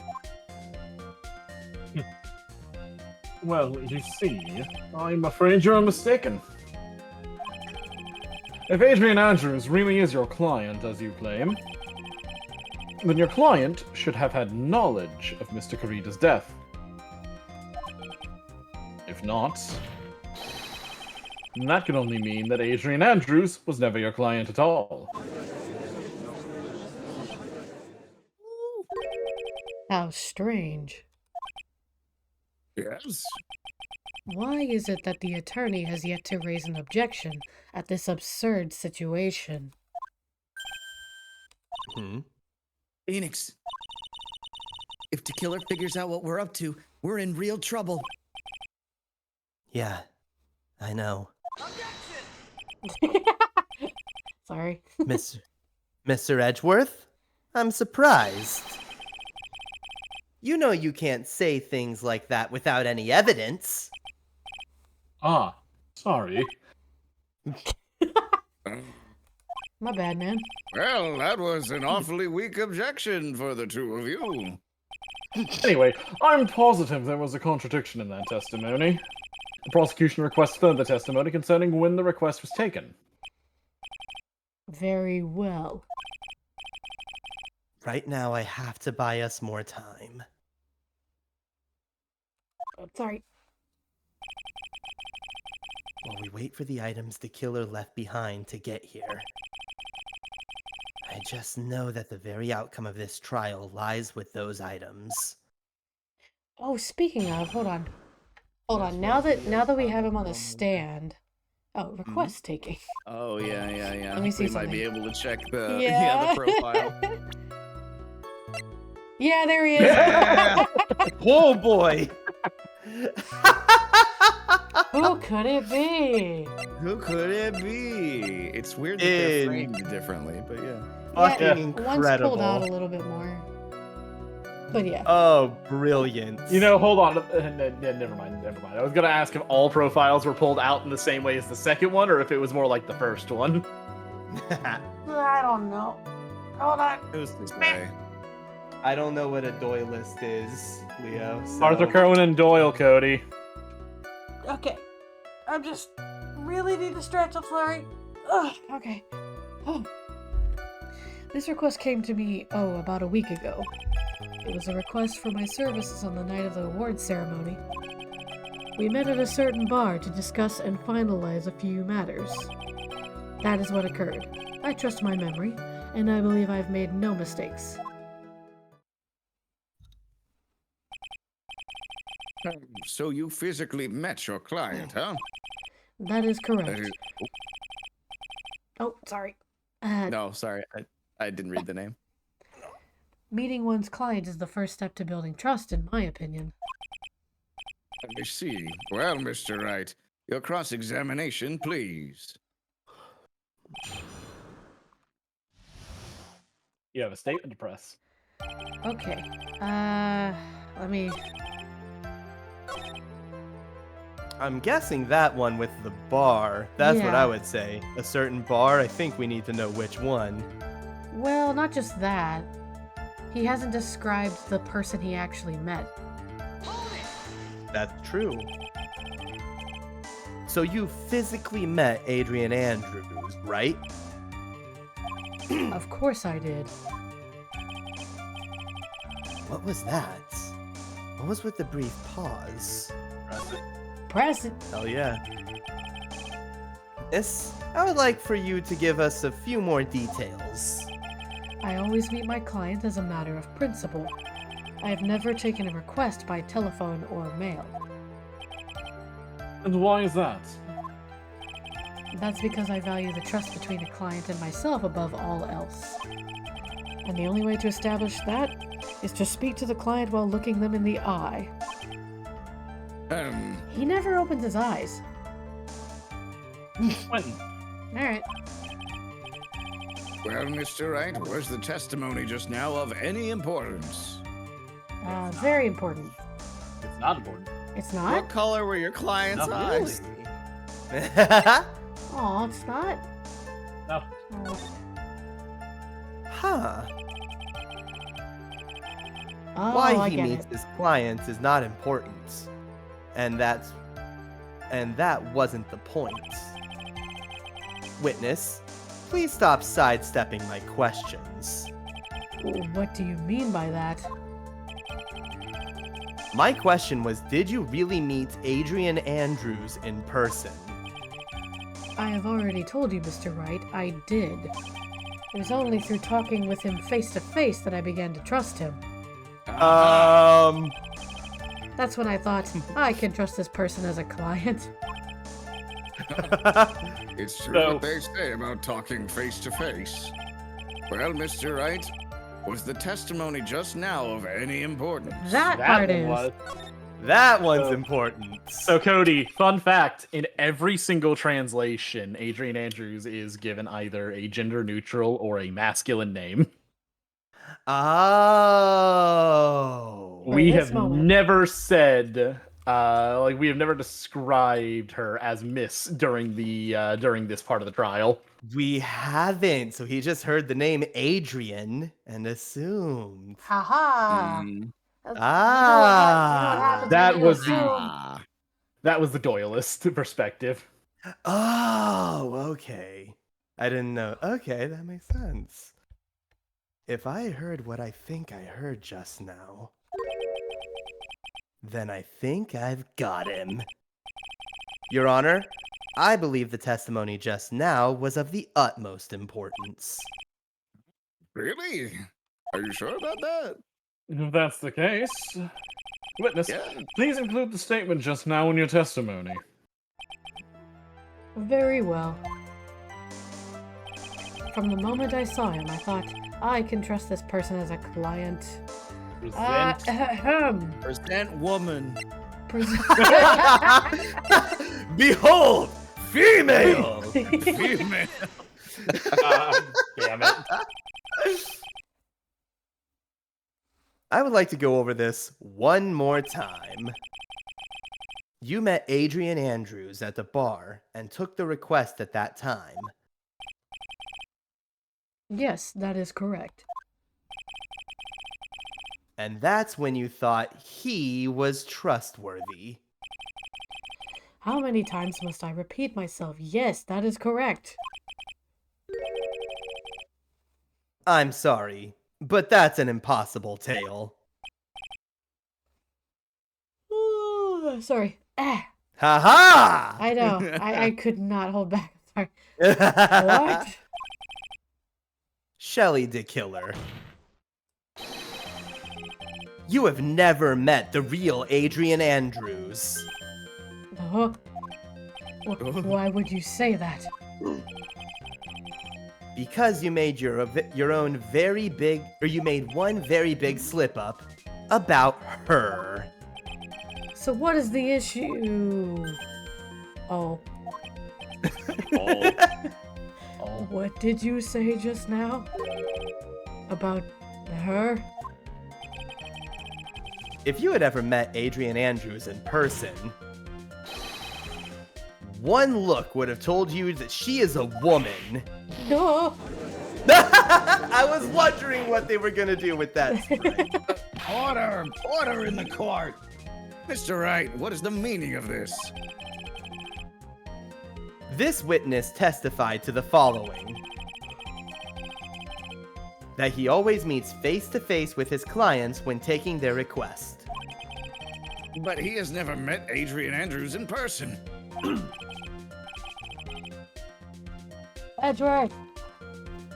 Well, you see, I'm afraid you're mistaken. If Adrian Andrews really is your client, as you claim, then your client should have had knowledge of Mr. Corrida's death. If not, And that could only mean that Adrian Andrews was never your client at all. How strange. Yes? Why is it that the attorney has yet to raise an objection at this absurd situation? Phoenix, if the killer figures out what we're up to, we're in real trouble. Yeah, I know. Sorry. Mr. Edgeworth? I'm surprised. You know you can't say things like that without any evidence. Ah, sorry. My bad, man. Well, that was an awfully weak objection for the two of you. Anyway, I'm positive there was a contradiction in that testimony. The prosecution requests further testimony concerning when the request was taken. Very well. Right now, I have to buy us more time. Sorry. While we wait for the items the killer left behind to get here. I just know that the very outcome of this trial lies with those items. Oh, speaking of, hold on. Hold on. Now that we have him on the stand. Oh, request taking. Oh yeah. Let me see We might be something. able to check the Yeah. the profile. Yeah, there he is. Oh boy! Who could it be? Who could it be? It's weird that they're framed differently, but yeah. Fucking One's pulled out a incredible. little bit more. But yeah. Oh, brilliant. You know, hold on. Never mind. I was gonna ask if all profiles were pulled out in the same way as the second one, or if it was more like the first one. I don't know. Hold on. It was this way. I don't know what a Doylist is, Leo. So... Arthur Conan Doyle, Cody. Okay. I'm just really need to stretch. I'm sorry. Ugh, okay. Oh. This request came to me, about a week ago. It was a request for my services on the night of the awards ceremony. We met at a certain bar to discuss and finalize a few matters. That is what occurred. I trust my memory, and I believe I've made no mistakes. So you physically met your client, huh? That is correct. That is- Oh, sorry. No, sorry. I didn't read the name. Meeting one's client is the first step to building trust, in my opinion. I see. Well, Mr. Wright, your cross-examination, please. You have a statement to press. Okay. Let me... I'm guessing that one with the bar. That's what Yeah. I would say. A certain bar, I think we need to know which one. Well, not just that. He hasn't described the person he actually met. That's true. So you physically met Adrian Andrews, right? Of course I did. What was that? What was with the brief pause? Press it. Press it. Hell yeah. Miss, I would like for you to give us a few more details. I always meet my client as a matter of principle. I have never taken a request by telephone or mail. And why is that? That's because I value the trust between a client and myself above all else. And the only way to establish that is to speak to the client while looking them in the eye. He never opens his eyes. Quentin. Alright. Well, Mr. Wright, was the testimony just now of any importance? Very important. It's not important. It's What not? color were your client's Not eyes? Oh, it's not? No. Oh. Huh. Oh, Why I he get meets it. his client is not important. And that wasn't the point. Witness, please stop sidestepping my questions. What do you mean by that? My question was, did you really meet Adrian Andrews in person? I have already told you, Mr. Wright, I did. It was only through talking with him face to face that I began to trust him. That's when I thought, I can trust this person as a client. It's true So- what they say about talking face to face. Well, Mr. Wright, was the testimony just now of any importance? That That part one is. was. That one's So- important. So, Cody, fun fact, in every single translation, Adrian Andrews is given either a gender neutral or a masculine name. Oh. We this have moment. never said, we have never described her as Miss during this part of the trial. We haven't. So he just heard the name Adrian and assumed. Haha. Mm. Ah. That was the Ah. that was the Doyleist perspective. Oh, okay. I didn't know. Okay, that makes sense. If I heard what I think I heard just now, then I think I've got him. Your Honor, I believe the testimony just now was of the utmost importance. Really? Are you sure about that? If that's the case, witness, Yeah. please include the statement just now in your testimony. Very well. From the moment I saw him, I thought, I can trust this person as a client. Present. Present woman. Behold, female! Female. Damn it. I would like to go over this one more time. You met Adrian Andrews at the bar and took the request at that time. Yes, that is correct. And that's when you thought he was trustworthy. How many times must I repeat myself? Yes, that is correct. I'm sorry, but that's an impossible tale. Ooh, sorry. Ah, Ha ha! I know. I could not hold back. Sorry. What? Shelley the Killer. You have never met the real Adrian Andrews. Huh? Why would you say that? Because you made your own very big, or you made one very big slip up about her. So what is the issue? Oh, Oh. what did you say just now? About her? If you had ever met Adrian Andrews in person, one look would have told you that she is a woman. No. I was wondering what they were gonna do with that sprite. Order! Order in the court! Mr. Wright, what is the meaning of this? This witness testified to the following: that he always meets face to face with his clients when taking their request. But he has never met Adrian Andrews in person. Edward,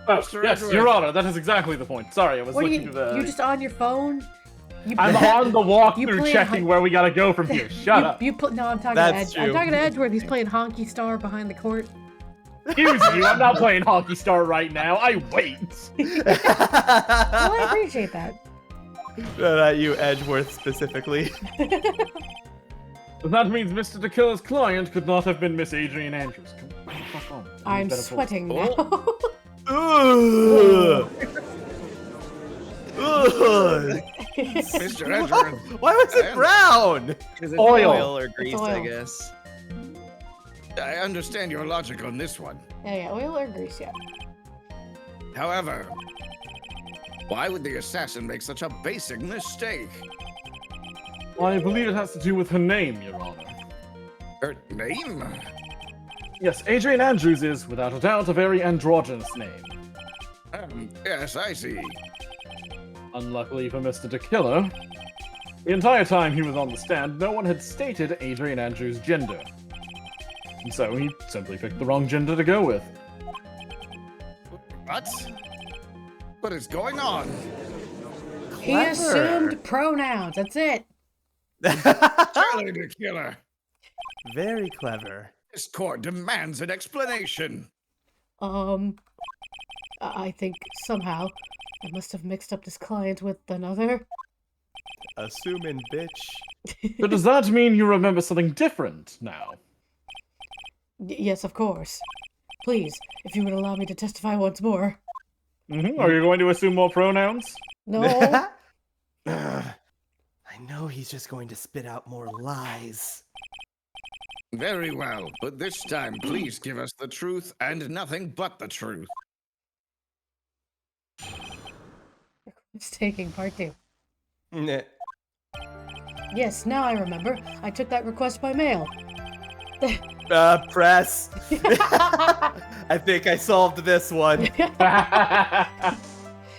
Oh, Mr. yes, Edward. Your Honor, that is exactly the point. Sorry, I was what are looking you? to the. You just on your phone? You I'm on the You walkthrough play checking a- where we gotta go from here. Shut up. No, I'm talking That's to Ed. I'm true. talking to Edward. He's playing Honky Star behind the court. Excuse you, I'm not playing Hockey Star right now. I wait. Well, I appreciate that. Not you, Edgeworth, specifically. That means Mr. DeKiller's client could not have been Miss Adrian Andrews. Come on, fuck on. I'm Better pull- sweating now. Ugh. Ugh. Mr. Edward. Why was it brown? Is it Oil. oil or grease, I oil. guess? I understand your logic on this one. Yeah, oil or grease, yeah. However, why would the assassin make such a basic mistake? I believe it has to do with her name, Your Honor. Her name? Yes, Adrian Andrews is, without a doubt, a very androgynous name. Yes, I see. Unluckily for Mr. DeKiller, the entire time he was on the stand, no one had stated Adrian Andrews' gender. And so he simply picked the wrong gender to go with. What? What is going on? He assumed pronouns. That's it. Charlie the Killer. Very clever. This court demands an explanation. I think somehow I must have mixed up this client with another. Assuming, bitch. But does that mean you remember something different now? Yes, of course. Please, if you would allow me to testify once more. Are you going to assume more pronouns? No. I know he's just going to spit out more lies. Very well, but this time please give us the truth and nothing but the truth. It's taking part 2. Nah. Yes, now I remember. I took that request by mail. Press. I think I solved this one.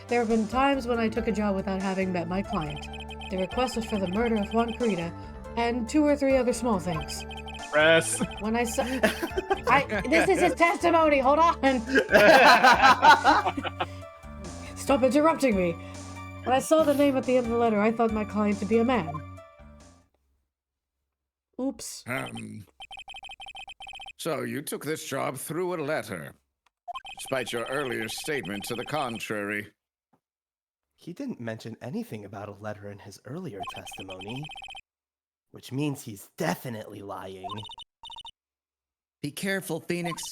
There have been times when I took a job without having met my client. The request was for the murder of Juan Corrida and 2 or 3 other small things. Press. When I saw... This is his testimony, hold on! Stop interrupting me! When I saw the name at the end of the letter, I thought my client to be a man. Oops. So you took this job through a letter, despite your earlier statement to the contrary. He didn't mention anything about a letter in his earlier testimony, which means he's definitely lying. Be careful, Phoenix.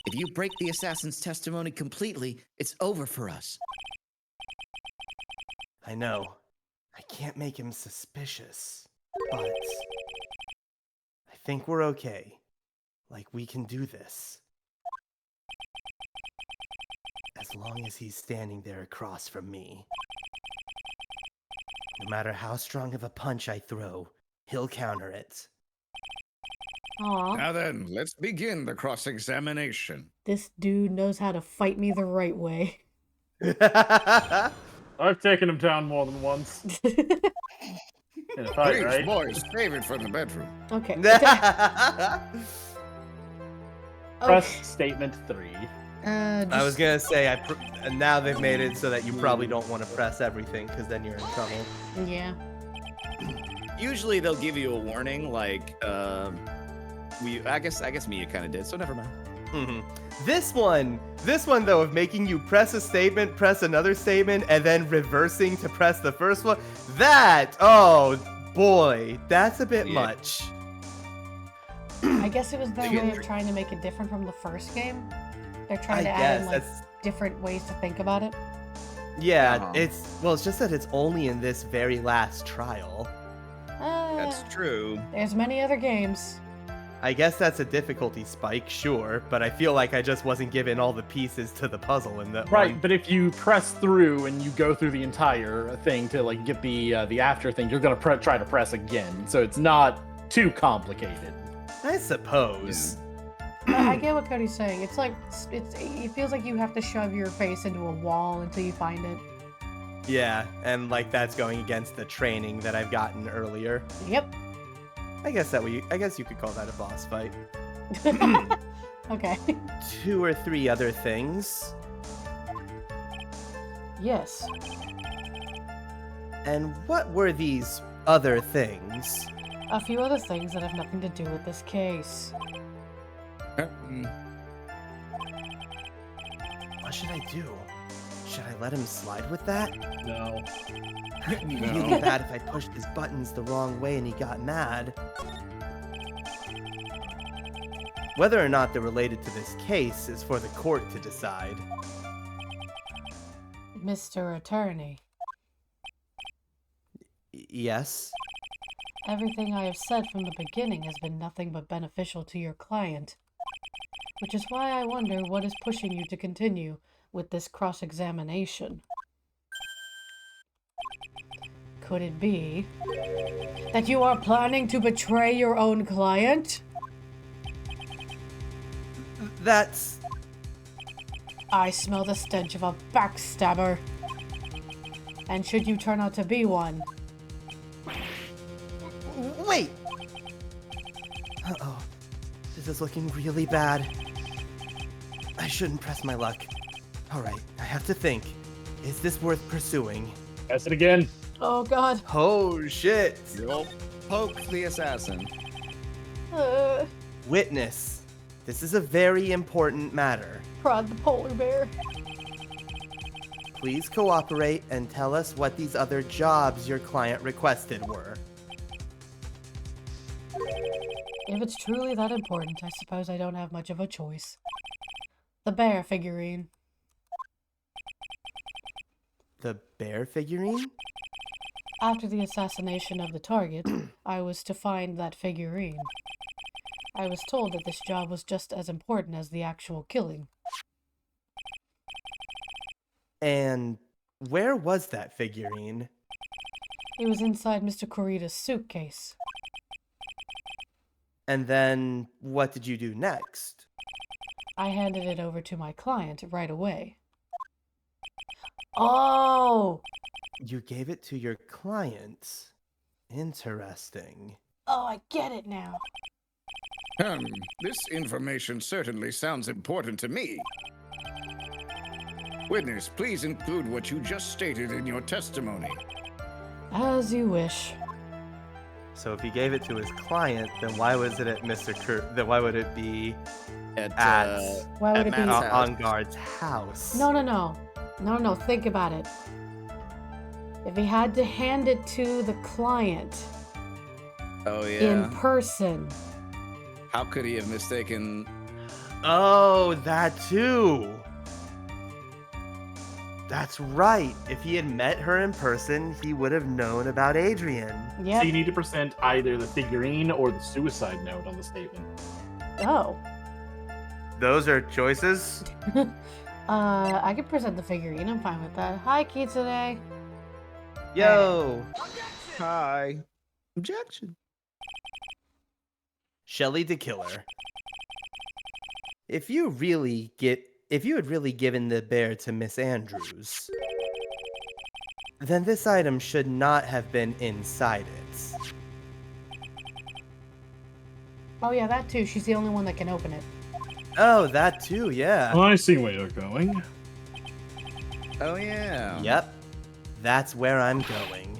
If you break the assassin's testimony completely, it's over for us. I know. I can't make him suspicious, but I think we're okay. Like, we can do this. As long as he's standing there across from me. No matter how strong of a punch I throw, he'll counter it. Aw, Now then, let's begin the cross-examination. this dude knows how to fight me the right way. I've taken him down more than once. In a fight, Please, right? boys, save it for the bedroom. Okay. Press statement 3. I was gonna say, now they've made it so that you probably don't want to press everything, because then you're in trouble. Yeah. Usually they'll give you a warning, like I guess Mia kind of did, so never mind. This one though, of making you press a statement, press another statement, and then reversing to press the first one, oh boy, that's a bit much. I guess it was their way of trying to make it different from the first game. They're trying to add in, like, different ways to think about it. Yeah, it's just that it's only in this very last trial. That's true. There's many other games. I guess that's a difficulty spike, sure, but I feel like I just wasn't given all the pieces to the puzzle in that Right, one. but if you press through and you go through the entire thing to like get the after thing, you're gonna try to press again, so it's not too complicated. I suppose. I get what Cody's saying. It's like it feels like you have to shove your face into a wall until you find it. Yeah, and like that's going against the training that I've gotten earlier. Yep. I guess you could call that a boss fight. Okay. 2 or 3 other things. Yes. And what were these other things? A few other things that have nothing to do with this case. What should I do? Should I let him slide with that? No. It'd be really bad if I pushed his buttons the wrong way and he got mad. Whether or not they're related to this case is for the court to decide. Mr. Attorney, Yes? everything I have said from the beginning has been nothing but beneficial to your client. Which is why I wonder what is pushing you to continue with this cross-examination. Could it be that you are planning to betray your own client? That's... I smell the stench of a backstabber. And should you turn out to be one, Wait! Uh-oh. This is looking really bad. I shouldn't press my luck. Alright, I have to think. Is this worth pursuing? Press it again. Oh god. Oh shit! You'll poke the assassin. Witness, this is a very important matter. Prod the polar bear. Please cooperate and tell us what these other jobs your client requested were. If it's truly that important, I suppose I don't have much of a choice. The bear figurine. The bear figurine? After the assassination of the target, I was to find that figurine. I was told that this job was just as important as the actual killing. And where was that figurine? It was inside Mr. Corita's suitcase. And then what did you do next? I handed it over to my client right away. Oh! You gave it to your client. Interesting. Oh, I get it now. This information certainly sounds important to me. Witness, please include what you just stated in your testimony. As you wish. So if he gave it to his client, then why was it at Mr. Then why would it be At Why would at it be? Matt's house. on guard's house? No, think about it. If he had to hand it to the client Oh yeah. in person. How could he have mistaken? Oh, that too. That's right. If he had met her in person, he would have known about Adrian. So Yep. you need to present either the figurine or the suicide note on the statement. Oh. Those are choices. I could present the figurine. I'm fine with that. Hi, Kitsune. Yo, Hi. Objection. Shelly the Killer. If you had really given the bear to Miss Andrews, then this item should not have been inside it. Oh yeah, that too. She's the only one that can open it. Oh, that too, yeah. I see where you're going. Oh yeah. Yep. That's where I'm going.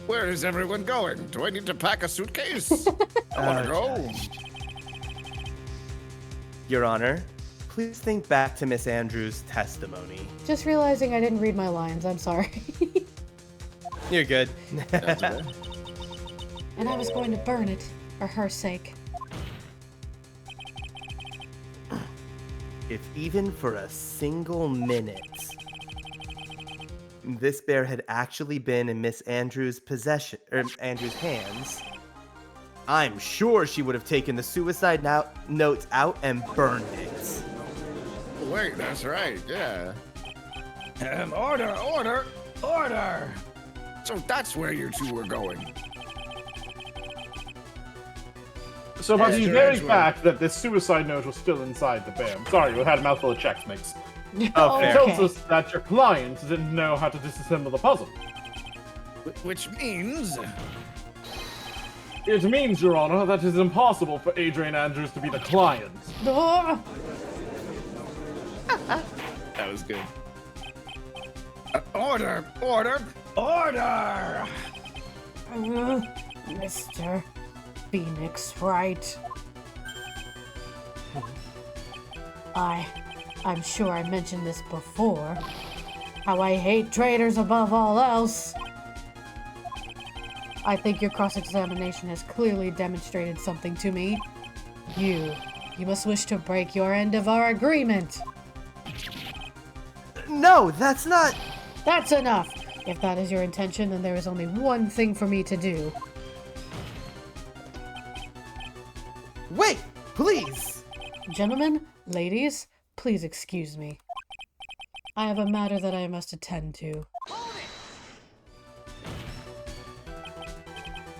Where is everyone going? Do I need to pack a suitcase? I want to go. Judge. Your Honor, please think back to Miss Andrews' testimony. Just realizing I didn't read my lines. I'm sorry. You're good. That's okay. And I was going to burn it for her sake. If even for a single minute this bear had actually been in Miss Andrews' possession, or Andrews' hands, I'm sure she would have taken the suicide notes out and burned it. Wait, that's right, yeah. Order! So that's where you two were going. So by the Mr. very Edgeworth. fact that this suicide note was still inside the bear, I'm sorry, we had a mouthful of Chex Mix. Oh, It fair. tells us that your client didn't know how to disassemble the puzzle. Which means... It means, Your Honor, that it is impossible for Adrian Andrews to be the client. Oh! That was good. Order! Mr. Phoenix Wright. I'm sure I mentioned this before. How I hate traitors above all else. I think your cross-examination has clearly demonstrated something to me. You must wish to break your end of our agreement. No, that's not. That's enough. If that is your intention, then there is only one thing for me to do. Wait, please. Gentlemen, ladies, please excuse me. I have a matter that I must attend to.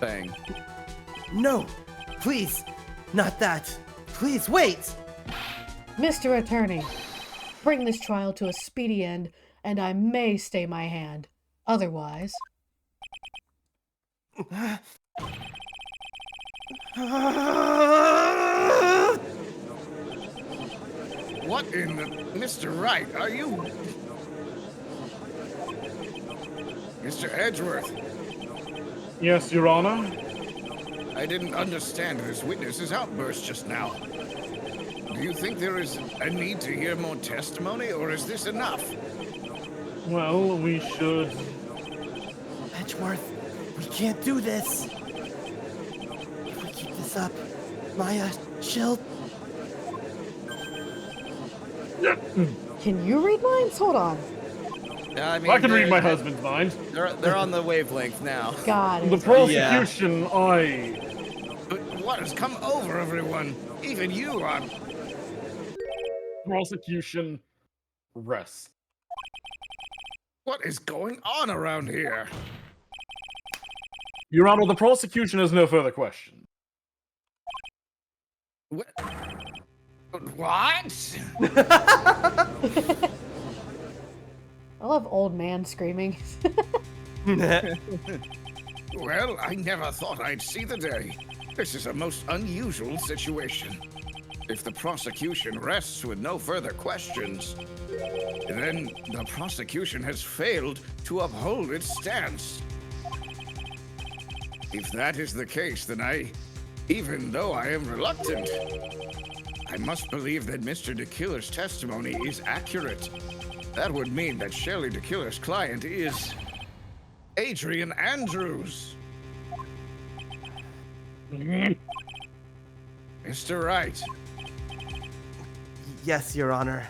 Bang. No, please, not that. Please wait. Mr. Attorney, bring this trial to a speedy end, and I may stay my hand. Otherwise... What in the... Mr. Wright, are you... Mr. Edgeworth, Yes, Your Honor. I didn't understand this witness's outburst just now. Do you think there is a need to hear more testimony, or is this enough? Well, we should... Edgeworth, we can't do this. If we keep this up, Maya, she'll... Can you read minds? Hold on. I mean, I can read my they're- husband's mind. They're on the wavelength now. God. The it's- prosecution, But what has come over everyone? Even you are... prosecution, rest. What is going on around here? Your Honor, the prosecution has no further question. What? I love old man screaming. Well, I never thought I'd see the day. This is a most unusual situation. If the prosecution rests with no further questions, then the prosecution has failed to uphold its stance. If that is the case, then even though I am reluctant, I must believe that Mr. DeKiller's testimony is accurate. That would mean that Shelley DeKiller's client is Adrian Andrews. Mr. Wright, Yes, Your Honor.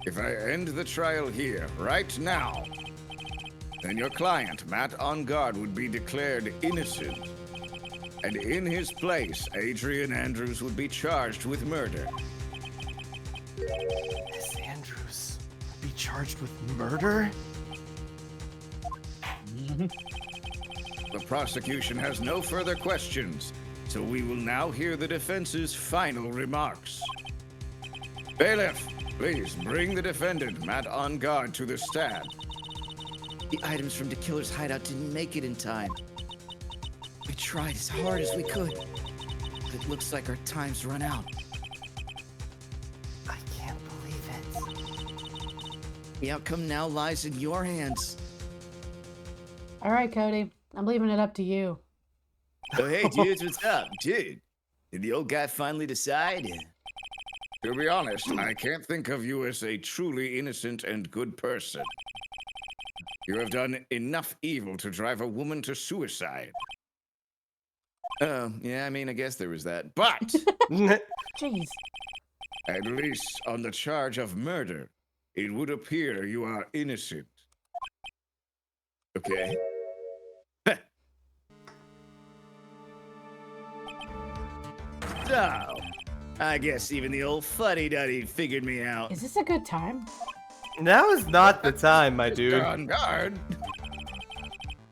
if I end the trial here, right now, then your client, Matt On Guard, would be declared innocent. And in his place, Adrian Andrews would be charged with murder. Miss Andrews would be charged with murder? The prosecution has no further questions, so we will now hear the defense's final remarks. Bailiff, please bring the defendant, Matt On Guard, to the stand. The items from the killer's hideout didn't make it in time. We tried as hard as we could. But it looks like our time's run out. I can't believe it. The outcome now lies in your hands. All right, Cody. I'm leaving it up to you. Oh, hey, dudes, what's up? Dude, did the old guy finally decide? To be honest, I can't think of you as a truly innocent and good person. You have done enough evil to drive a woman to suicide. Oh, yeah, I mean, I guess there was that. But, Jeez. at least on the charge of murder, it would appear you are innocent. Okay. So, I guess even the old fuddy-duddy figured me out. Is this a good time? Now is not the time, my dude. On guard.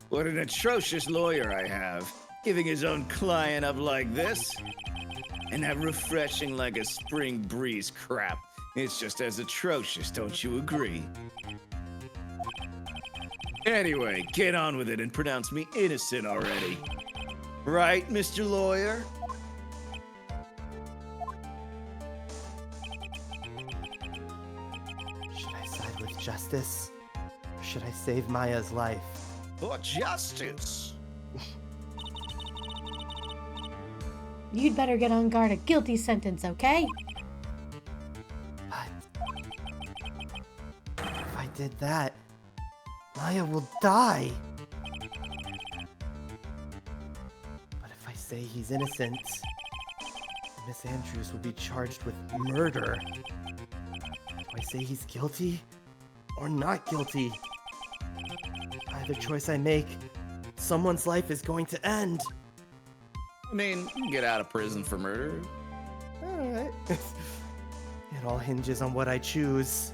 What an atrocious lawyer I have, giving his own client up like this. And that refreshing like a spring breeze crap. It's just as atrocious, don't you agree? Anyway, get on with it and pronounce me innocent already. Right, Mr. Lawyer? Should I side with justice? Or should I save Maya's life? For justice. You'd better get on guard a guilty sentence, okay? But if I did that, Maya will die. But if I say he's innocent, Miss Andrews will be charged with murder. Do I say he's guilty or not guilty? Either choice I make, someone's life is going to end. I mean, you can get out of prison for murder. Alright. It all hinges on what I choose.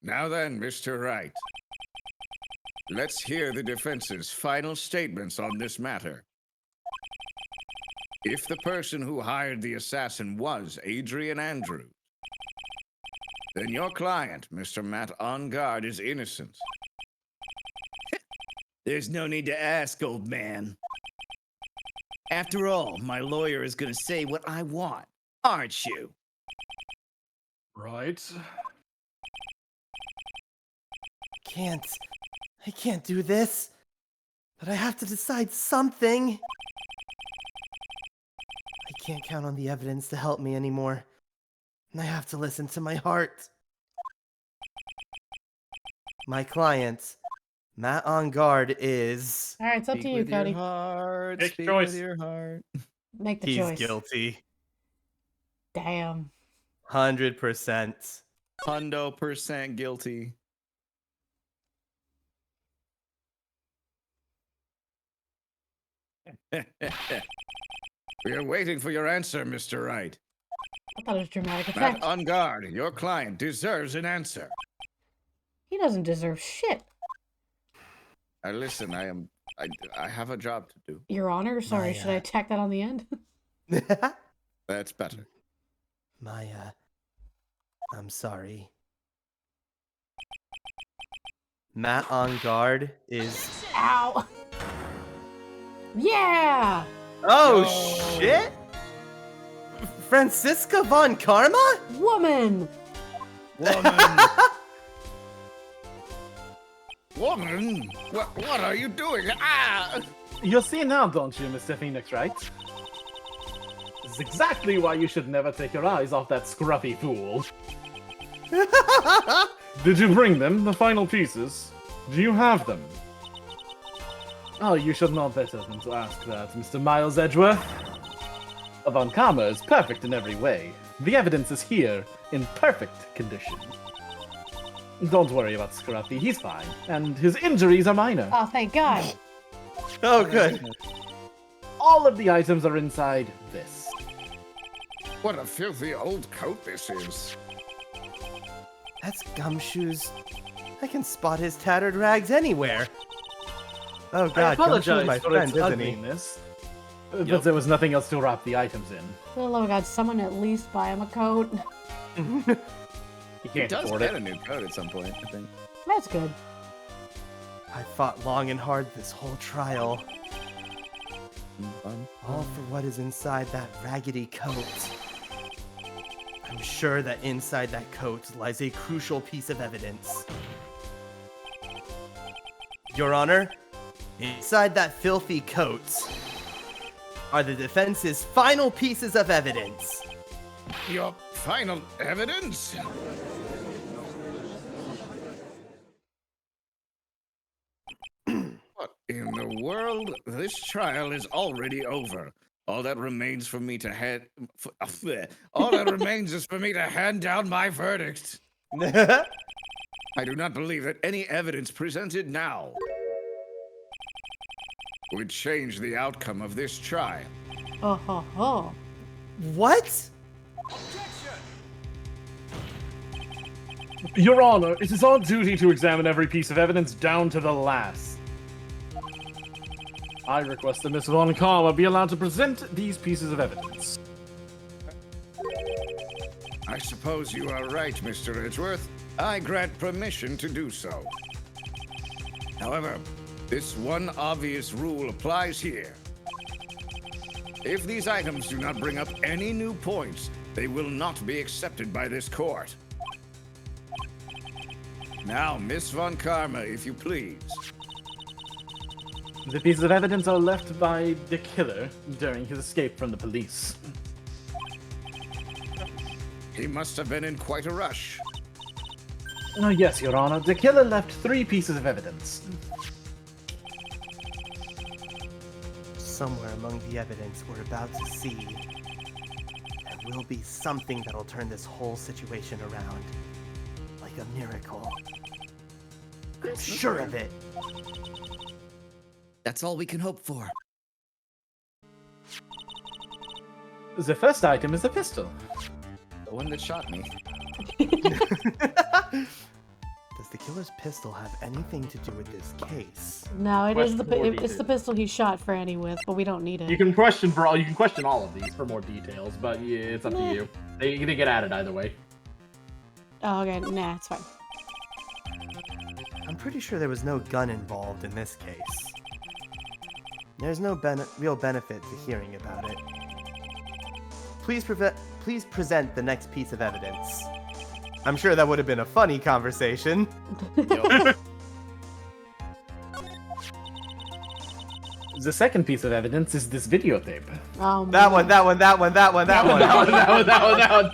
Now then, Mr. Wright. Let's hear the defense's final statements on this matter. If the person who hired the assassin was Adrian Andrews, then your client, Mr. Matt On Guard, is innocent. There's no need to ask, old man. After all, my lawyer is gonna say what I want, aren't you? Right. I can't do this. But I have to decide something. I can't count on the evidence to help me anymore. And I have to listen to my heart. My client, Matt on guard, is... All right, it's up to Speak you, with your Cody. heart. Pick Speak choice. with your heart. Make the He's choice. guilty. Damn. 100%. 100% guilty. We are waiting for your answer, Mr. Wright. I thought it was dramatic Matt effect. on guard, your client deserves an answer. He doesn't deserve shit. Listen, I have a job to do. Your Honor, sorry, should I tack that on the end? That's better. I'm sorry. Matt on guard is... Ow! Yeah! Oh, shit! Franziska von Karma? Woman! Woman! Woman? What are you doing? Ah! You see now, don't you, Mr. Phoenix Wright? This is exactly why you should never take your eyes off that scruffy fool. Did you bring them, the final pieces? Do you have them? Oh, you should know better than to ask that, Mr. Miles Edgeworth. Von Karma is perfect in every way. The evidence is here, in perfect condition. Don't worry about Scruffy, he's fine, and his injuries are minor. Oh, thank God. Oh, good. All of the items are inside this. What a filthy old coat this is. That's Gumshoe's. I can spot his tattered rags anywhere. Oh I god, Gumshoe's apologize my for friend, its isn't he? ugliness, but there was nothing else to wrap the items in. For the love of God, someone at least buy him a coat. You He can't does afford get it. a new coat at some point, I think. That's good. I fought long and hard this whole trial, all for what is inside that raggedy coat. I'm sure that inside that coat lies a crucial piece of evidence. Your Honor, inside that filthy coat are the defense's final pieces of evidence. Your final evidence? What in the world? This trial is already over. All that remains for me to hand... All that remains is for me to hand down my verdict. I do not believe that any evidence presented now would change the outcome of this trial. Oh, ho, ho. What? Your Honor, it is our duty to examine every piece of evidence down to the last. I request that Miss Von Karma be allowed to present these pieces of evidence. I suppose you are right, Mr. Edgeworth. I grant permission to do so. However, this one obvious rule applies here. If these items do not bring up any new points, they will not be accepted by this court. Now, Miss Von Karma, if you please. The pieces of evidence are left by the killer during his escape from the police. He must have been in quite a rush. Oh, yes, Your Honor. The killer left 3 pieces of evidence. Somewhere among the evidence we're about to see, there will be something that'll turn this whole situation around. Like a miracle. I'm sure of it. That's all we can hope for. The first item is a pistol. The one that shot me. Does the killer's pistol have anything to do with this case? No, it is the Question more it's the details. pistol he shot Franny with, but we don't need it. You can question all of these for more details, but yeah, it's up to you. They get added either way. Oh, okay, nah, it's fine. I'm pretty sure there was no gun involved in this case. There's no real benefit to hearing about it. Please present the next piece of evidence. I'm sure that would have been a funny conversation. The second piece of evidence is this videotape. Oh, That man. one, that one, that one, that one, that one. That one.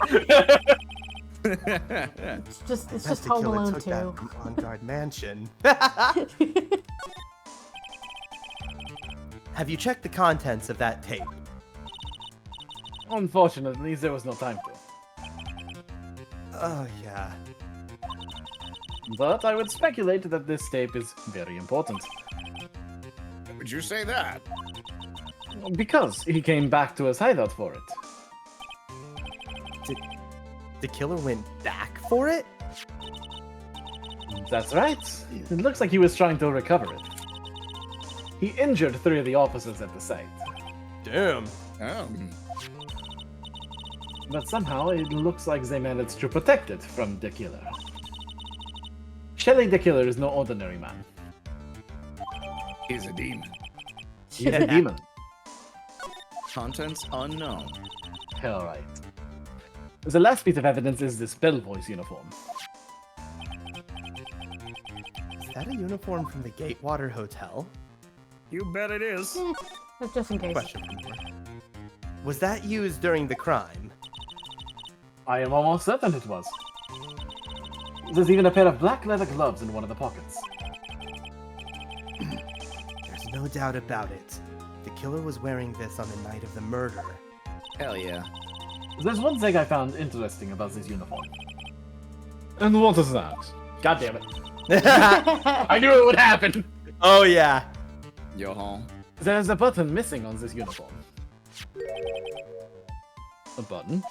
It's just That Home killer Alone took 2. that from On Guard Mansion. Have you checked the contents of that tape? Unfortunately, there was no time to. Oh, yeah. But I would speculate that this tape is very important. Would you say that? Because he came back to his hideout for it. The killer went back for it? That's right. It looks like he was trying to recover it. He injured 3 of the officers at the site. Damn. Oh. But somehow it looks like they managed to protect it from the killer. Shelley the Killer is no ordinary man. He's a demon. He's a demon. Contents unknown. Hell right. The last piece of evidence is this bellboy's uniform. Is that a uniform from the Gatewater Hotel? You bet it is. That's just in case. Question for more. Was that used during the crime? I am almost certain it was. There's even a pair of black leather gloves in one of the pockets. There's no doubt about it. The killer was wearing this on the night of the murder. Hell yeah. There's one thing I found interesting about this uniform. And what is that? God damn it. I knew it would happen! Oh, yeah. Yo ho. There's a button missing on this uniform. A button?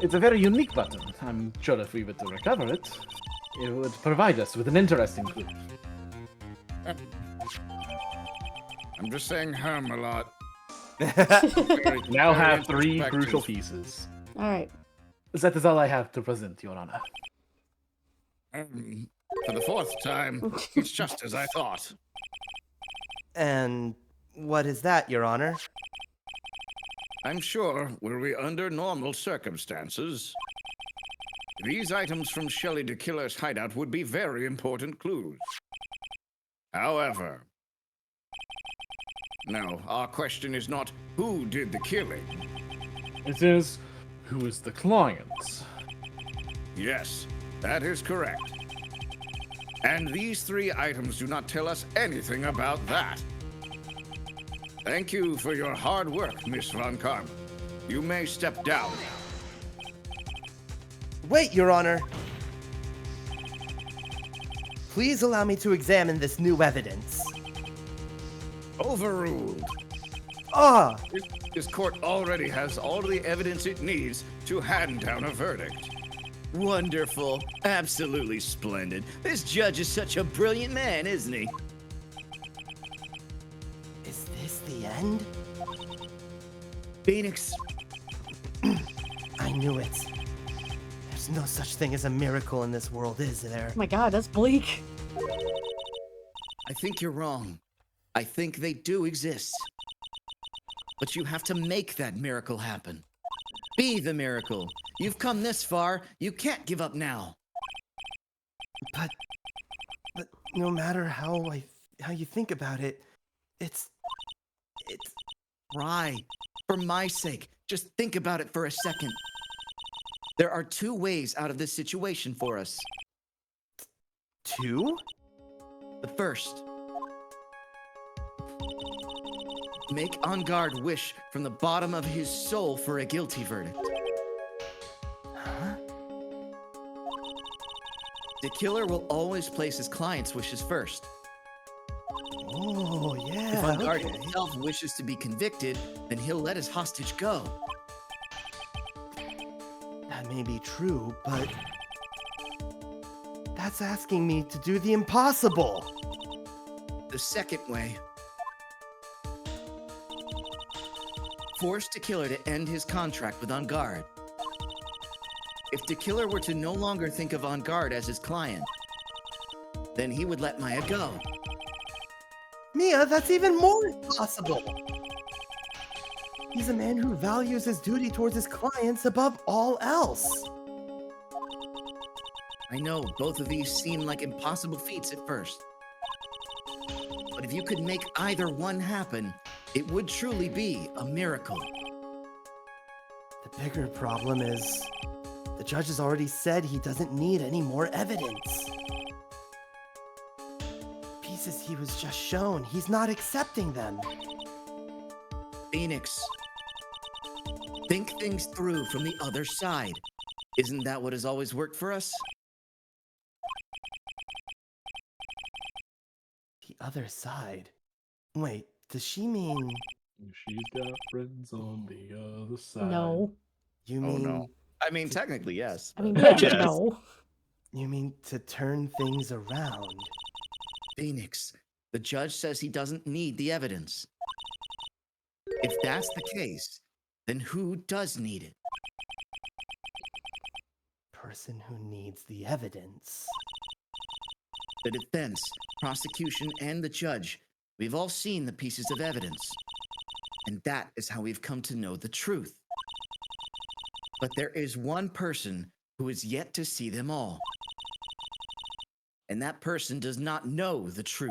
It's a very unique button. I'm sure if we were to recover it, it would provide us with an interesting clue. I'm just saying a lot. Now have Very 3 crucial introspective. pieces. Alright. That is all I have to present, Your Honor. For the 4th time, it's just as I thought. And what is that, Your Honor? I'm sure, were we under normal circumstances, these items from Shelley the Killer's hideout would be very important clues. However, no, our question is not who did the killing. It is, who is the client? Yes, that is correct. And these 3 items do not tell us anything about that. Thank you for your hard work, Miss Von Karma. You may step down. Wait, Your Honor. Please allow me to examine this new evidence. Overruled. Ah! This court already has all the evidence it needs to hand down a verdict. Wonderful. Absolutely splendid. This judge is such a brilliant man, isn't he? Is this the end? Phoenix. I knew it. There's no such thing as a miracle in this world, is there? Oh my god, that's bleak. I think you're wrong. I think they do exist. But you have to make that miracle happen. Be the miracle. You've come this far. You can't give up now. But no matter how you think about it, it's Rye, for my sake, just think about it for a second. There are 2 ways out of this situation for us. 2? The first, make On Guard wish from the bottom of his soul for a guilty verdict. Huh? The killer will always place his client's wishes first. Oh, yeah. If On Guard okay. himself wishes to be convicted, then he'll let his hostage go. That may be true, but that's asking me to do the impossible. The second way, force the killer to end his contract with On Guard. If the killer were to no longer think of On Guard as his client, then he would let Maya go. Mia, that's even more impossible. He's a man who values his duty towards his clients above all else. I know both of these seem like impossible feats at first. But if you could make either one happen, it would truly be a miracle. The bigger problem is, the judge has already said he doesn't need any more evidence. Pieces he was just shown, he's not accepting them. Phoenix, think things through from the other side. Isn't that what has always worked for us? The other side? Wait, does she mean... She's got friends on the other side. No. You Oh, mean... no. I mean, technically, yes. I mean, but- yeah, no. You mean to turn things around? Phoenix, the judge says he doesn't need the evidence. If that's the case, then who does need it? Person who needs the evidence. The defense, prosecution, and the judge. We've all seen the pieces of evidence. And that is how we've come to know the truth. But there is one person who is yet to see them all. And that person does not know the truth.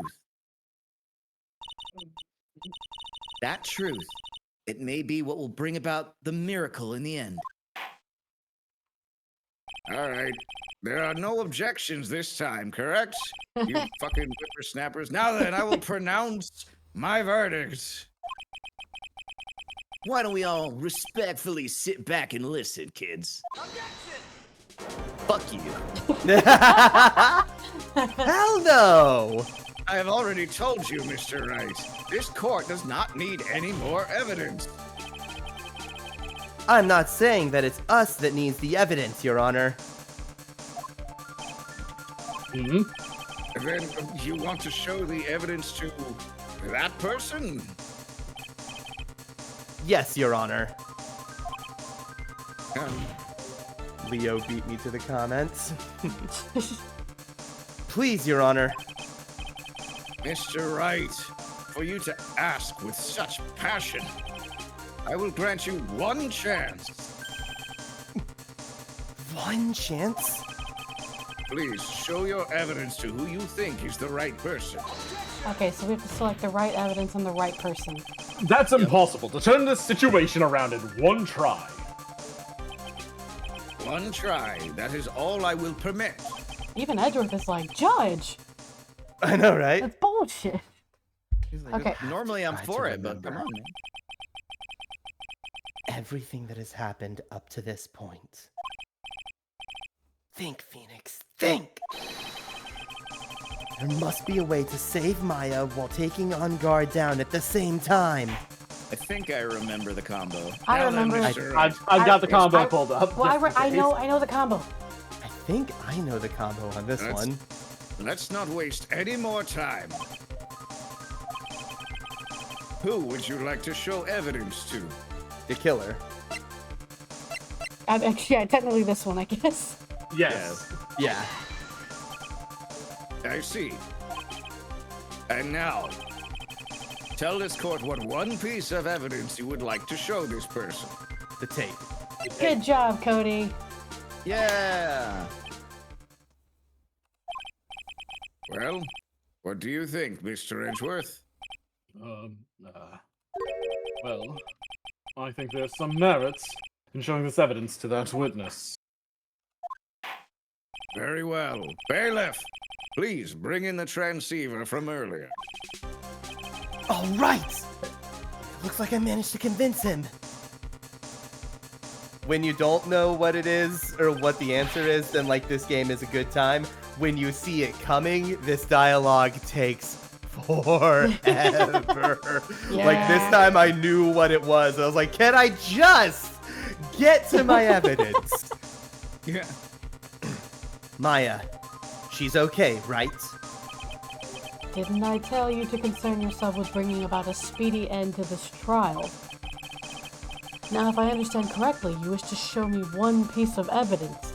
That truth, it may be what will bring about the miracle in the end. All right. There are no objections this time, correct? You fucking whippersnappers. Now then, I will pronounce my verdict. Why don't we all respectfully sit back and listen, kids? Fuck you. Hell no! I have already told you, Mr. Wright. This court does not need any more evidence. I'm not saying that it's us that needs the evidence, Your Honor. Hmm? Then you want to show the evidence to that person? Yes, Your Honor. Um, Leo beat me to the comments. Please, Your Honor. Mr. Wright, for you to ask with such passion, I will grant you one chance. One chance? Please show your evidence to who you think is the right person. Okay, so we have to select the right evidence and the right person. That's impossible. To turn this situation around in one try. One try. That is all I will permit. Even Edgeworth is like, Judge! I know, right? That's bullshit. Okay. Normally I'm Try to for it, but come remember. on, man. Everything that has happened up to this point. Think, Phoenix, think! There must be a way to save Maya while taking On Guard down at the same time. I think I remember the combo. I Now then, remember. Mr. Wright. I've got the combo I- pulled up. Well, just in I case. know the combo. I think I know the combo on this That's- one. Let's not waste any more time. Who would you like to show evidence to? The killer. Actually, technically this one, I guess. Yes. Yeah. I see. And now, tell this court what one piece of evidence you would like to show this person. The tape. Good job, Cody. Yeah. Well, what do you think, Mr. Edgeworth? Well, I think there's some merits in showing this evidence to that witness. Very well. Bailiff, please bring in the transceiver from earlier. All right! Looks like I managed to convince him. When you don't know what it is or what the answer is, then like this game is a good time. When you see it coming, this dialogue takes forever. Like this Yeah. time I knew what it was. I was like, can I just get to my evidence? Yeah. Maya, she's okay, right? Didn't I tell you to concern yourself with bringing about a speedy end to this trial? Now, if I understand correctly, you wish to show me one piece of evidence.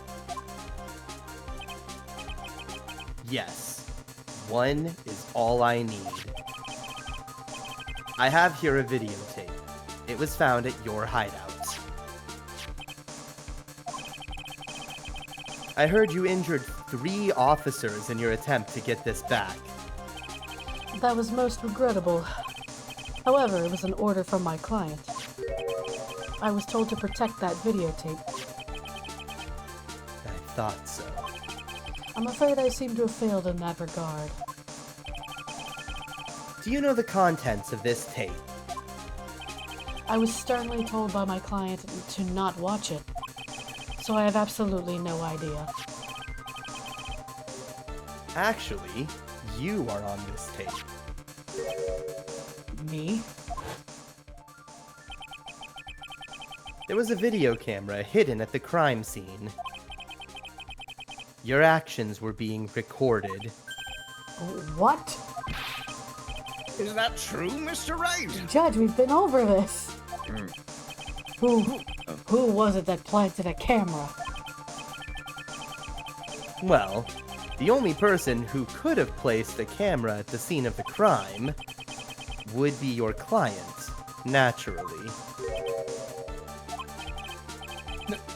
Yes. One is all I need. I have here a videotape. It was found at your hideout. I heard you injured 3 officers in your attempt to get this back. That was most regrettable. However, it was an order from my client. I was told to protect that videotape. I thought so. I'm afraid I seem to have failed in that regard. Do you know the contents of this tape? I was sternly told by my client to not watch it, so I have absolutely no idea. Actually, you are on this tape. Me? There was a video camera hidden at the crime scene. Your actions were being recorded. What? Is that true, Mr. Wright? Judge, we've been over this. Who was it that planted a camera? Well, the only person who could have placed a camera at the scene of the crime would be your client, naturally.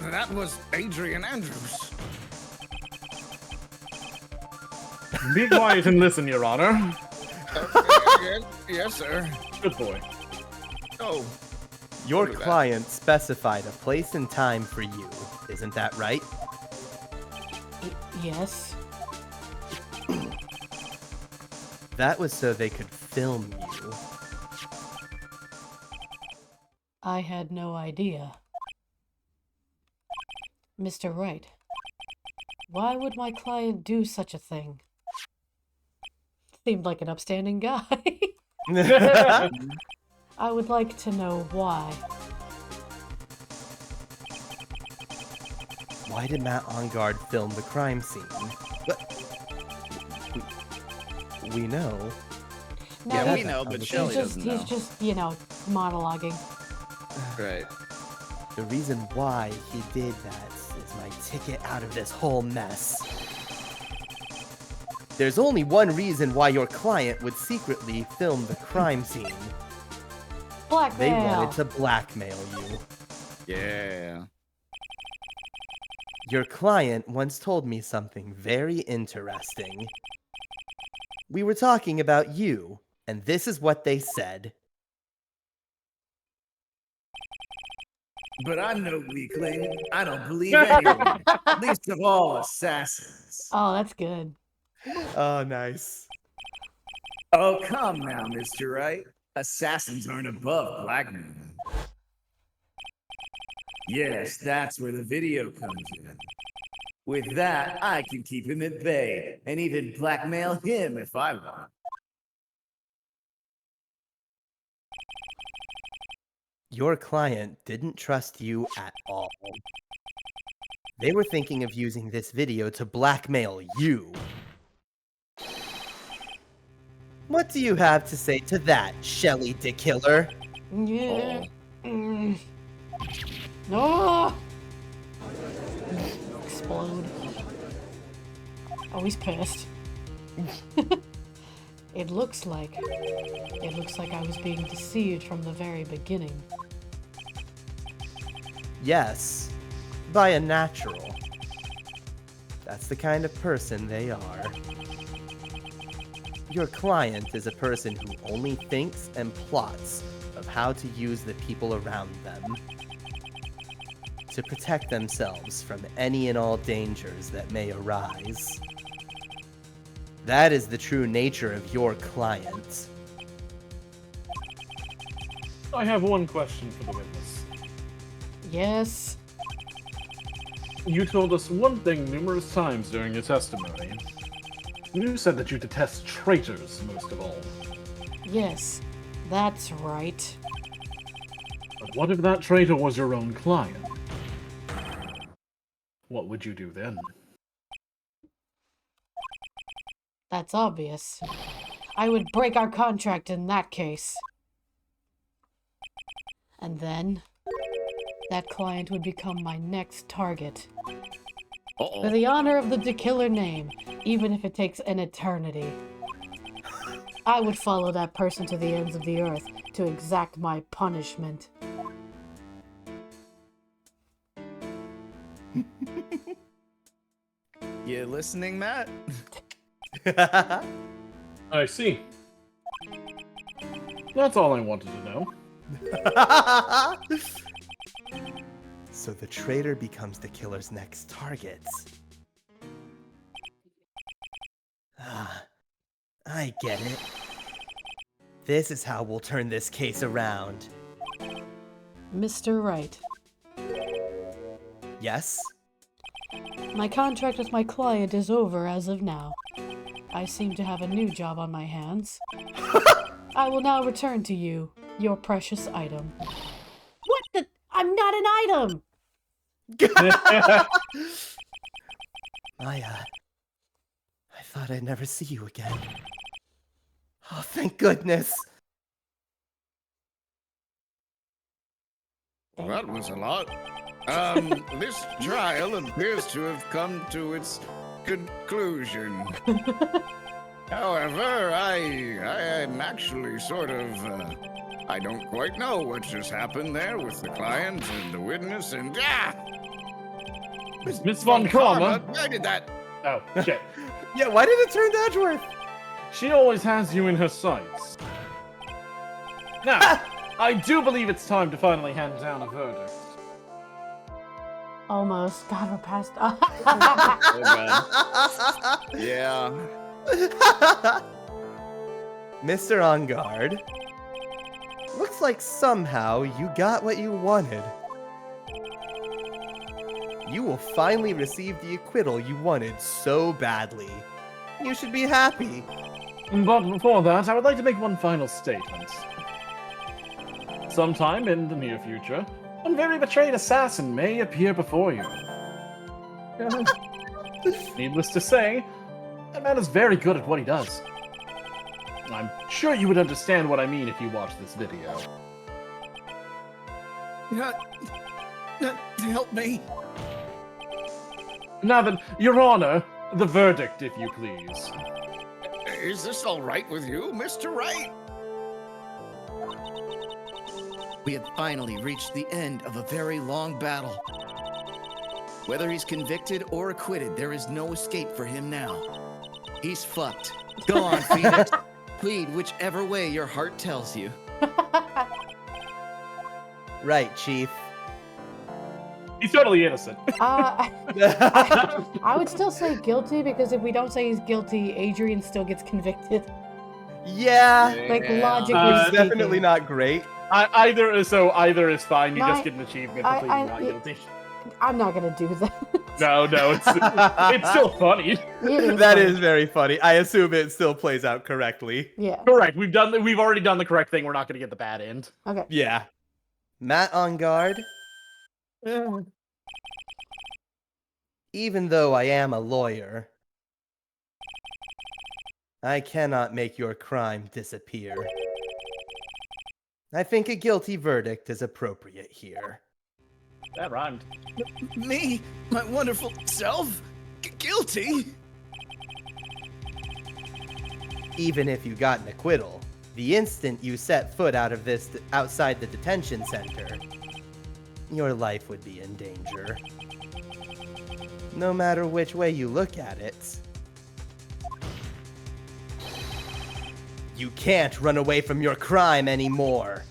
That was Adrian Andrews. Be quiet and listen, Your Honor. Yes, sir. Good boy. Oh, Your What is that? client specified a place and time for you, isn't that right? Yes. That was so they could film you. I had no idea. Mr. Wright, why would my client do such a thing? Seemed like an upstanding guy. I would like to know why. Why did Matt On Guard film the crime scene? We know. No, Yeah, we he's- know, but he's Shelley just, doesn't know. he's just, you know, monologuing. Right. The reason why he did that is my ticket out of this whole mess. There's only one reason why your client would secretly film the crime scene. They Blackmail! wanted to blackmail you. Yeah. Your client once told me something very interesting. We were talking about you, and this is what they said. But I'm no weakling. I don't believe anyone, least of all assassins. Oh, that's good. Oh, nice. Oh, come now, Mr. Wright. Assassins aren't above blackmail. Yes, that's where the video comes in. With that, I can keep him at bay and even blackmail him if I want. Your client didn't trust you at all. They were thinking of using this video to blackmail you. What do you have to say to that, Shelly DeKiller? Yeah. No! Explode. Oh, he's pissed. It looks like I was being deceived from the very beginning. Yes, by a natural. That's the kind of person they are. Your client is a person who only thinks and plots of how to use the people around them to protect themselves from any and all dangers that may arise. That is the true nature of your client. I have one question for the witness. Yes. You told us one thing numerous times during your testimony. You said that you detest traitors most of all. Yes. That's right. But what if that traitor was your own client? What would you do then? That's obvious. I would break our contract in that case. And then, that client would become my next target. For the honor of the DeKiller name, even if it takes an eternity. I would follow that person to the ends of the earth to exact my punishment. You listening, Matt? I see. That's all I wanted to know. So the traitor becomes the killer's next target. Ah, I get it. This is how we'll turn this case around. Mr. Wright, Yes? my contract with my client is over as of now. I seem to have a new job on my hands. I will now return to you your precious item. What the? I'm not an item! I thought I'd never see you again. Oh, thank goodness. That was a lot. This trial appears to have come to its conclusion. However, I am actually sort of, I don't quite know what just happened there with the client and the witness and, Miss Von Karma. Why did that? Oh, shit. Yeah, why did it turn to Edgeworth? She always has you in her sights. Now, I do believe it's time to finally hand down a verdict. Almost. God, we're past. Oh, God. Yeah. Mr. On Guard. Looks like somehow you got what you wanted. You will finally receive the acquittal you wanted so badly. You should be happy. But before that, I would like to make one final statement. Sometime in the near future, one very betrayed assassin may appear before you. Needless to say, that man is very good at what he does. I'm sure you would understand what I mean if you watch this video. Help me. Now then, Your Honor, the verdict, if you please. Is this all right with you, Mr. Wright? We have finally reached the end of a very long battle. Whether he's convicted or acquitted, there is no escape for him now. He's fucked. Go on, Phoenix. Plead whichever way your heart tells you. Right, Chief. He's totally innocent. I would still say guilty because if we don't say he's guilty, Adrian still gets convicted. Yeah. Like logically It's speaking. definitely not great. Either is fine. You No, just get an achievement for pleading not guilty. I'm not gonna do that. No, it's still funny. That is very funny. I assume it still plays out correctly. Yeah. Correct. We've already done the correct thing. We're not going to get the bad end. Okay. Yeah. Matt On Guard. Even though I am a lawyer, I cannot make your crime disappear. I think a guilty verdict is appropriate here. That rhymed. Me? My wonderful self? Guilty? Even if you got an acquittal, the instant you set foot outside the detention center, your life would be in danger. No matter which way you look at it, you can't run away from your crime anymore.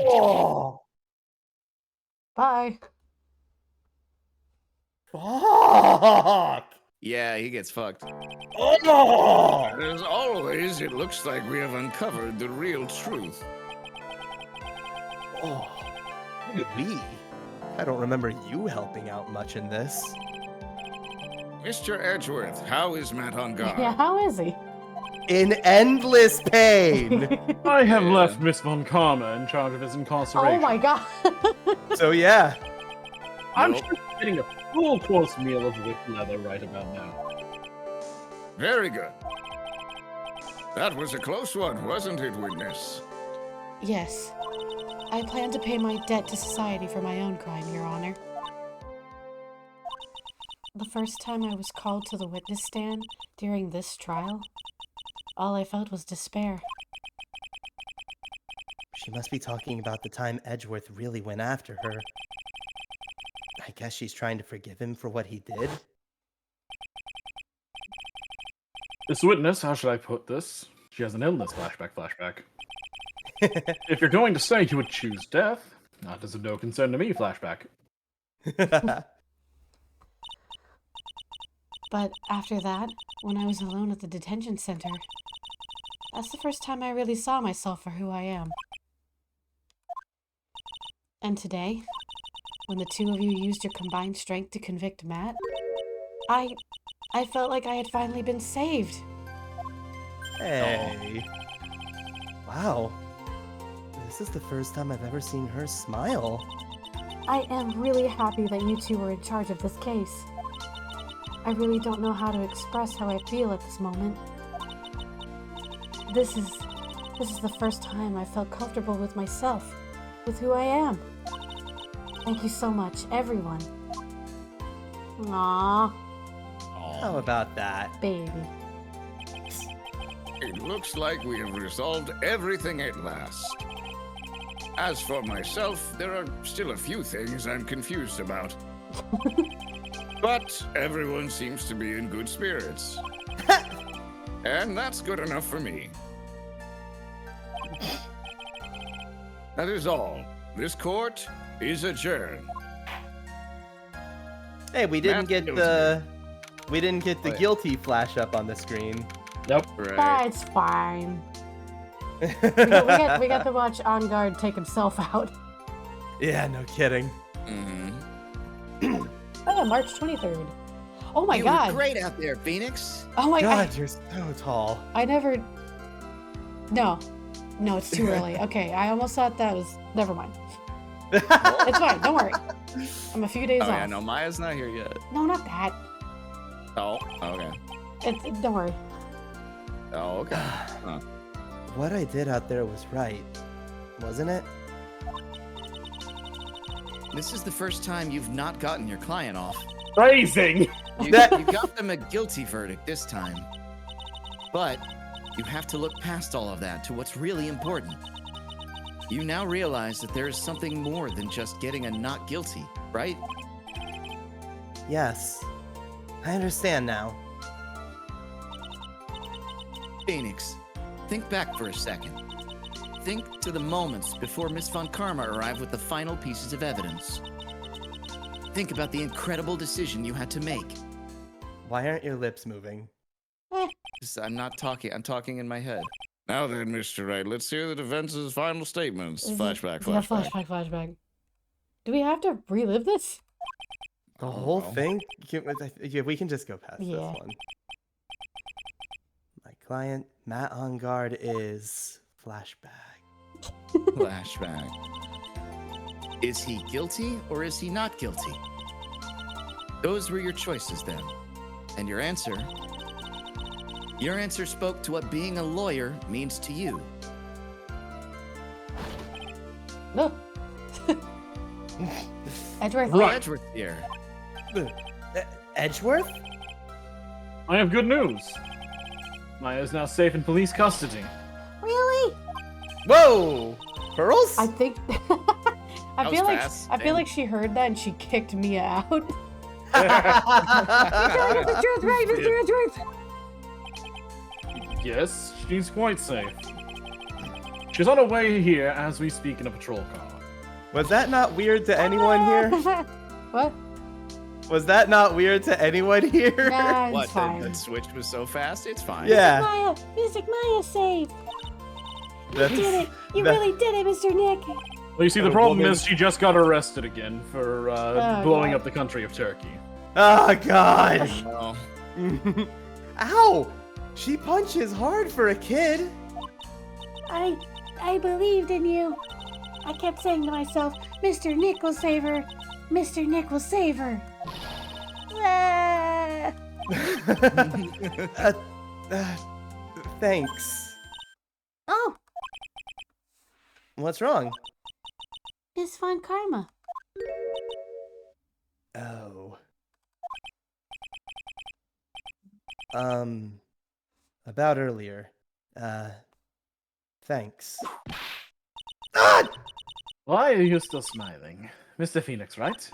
Oh! Bye. Fuck! Yeah, he gets fucked. Oh! As always, it looks like we have uncovered the real truth. Oh. We? I don't remember you helping out much in this. Mr. Edgeworth, how is Matt on guard? Yeah, how is he? In endless pain! I have left Miss Von Karma in charge of his incarceration. Oh my god. So yeah. I'm sure he's getting a full course meal of whipped leather right about now. Very good. That was a close one, wasn't it, witness? Yes. I plan to pay my debt to society for my own crime, Your Honor. The first time I was called to the witness stand during this trial, all I felt was despair. She must be talking about the time Edgeworth really went after her. guess she's trying to forgive him for what he did? This witness, how should I put this? She has an illness, flashback. If you're going to say you would choose death, that is of no concern to me, flashback. But after that, when I was alone at the detention center, that's the first time I really saw myself for who I am. And today, when the two of you used your combined strength to convict Matt, I felt like I had finally been saved. Hey. Wow. This is the first time I've ever seen her smile. I am really happy that you two were in charge of this case. I really don't know how to express how I feel at this moment. This is the first time I felt comfortable with myself, with who I am. Thank you so much, everyone. Aww, How about that? baby. It looks like we have resolved everything at last. As for myself, there are still a few things I'm confused about. But everyone seems to be in good spirits. And that's good enough for me. That is all. This court is adjourned. Hey, we didn't Matt get the Wait. guilty flash up on the screen. Nope. Right. It's fine. we got to watch On Guard take himself out. Yeah, no kidding. Mm-hmm. Oh, March 23rd. Oh my you god. were great out there, Phoenix. Oh my god. God, you're so tall. I never. No, it's too early. Okay, I almost thought that was. Never mind. It's fine. Don't worry. I'm a few days Oh off. yeah, no, Maya's not here yet. No, not that. Oh, okay. Don't worry. Oh, okay. Huh. What I did out there was right, wasn't it? This is the first time you've not gotten your client off. Phrasing! You got them a guilty verdict this time. But you have to look past all of that to what's really important. You now realize that there is something more than just getting a not guilty, right? Yes. I understand now. Phoenix, think back for a second. Think to the moments before Miss Von Karma arrived with the final pieces of evidence. Think about the incredible decision you had to make. Why aren't your lips moving? I'm not talking. I'm talking in my head. Now then, Mr. Wright, let's hear the defense's final statements. Flashback. Yeah, flashback. Do we have to relive this? The whole no. thing? Yeah, we can just go past Yeah. this one. My client, Matt On Guard, is flashback. Flashback. Is he guilty or is he not guilty? Those were your choices then. And your answer spoke to what being a lawyer means to you. No. Edgeworth. Right. Edgeworth here. Edgeworth? I have good news. Maya is now safe in police custody. Really? Whoa! Pearls? I think. That was fast. I feel like she heard that and she kicked Mia out. Mr. Right, Mr. Edgeworth. Yes, she's quite safe. She's on her way here as we speak in a patrol car. Was that not weird to anyone here? What? Was that not weird to anyone here? Nah, it's What? fine. That switch was so fast. It's fine. Yeah. Mystic Maya's safe. You That's- did it. You that- really did it, Mr. Nick. Well, you see, the Oh, problem woman. is she just got arrested again for blowing God. up the country of Turkey. Oh, God. Oh, Ow! She punches hard for a kid. I believed in you. I kept saying to myself, Mr. Nick will save her. Mr. Nick will save her. Ah. Thanks. Oh, What's wrong? Miss Von Karma. Oh. About earlier. Thanks. Ah! Why are you still smiling? Mr. Phoenix, right?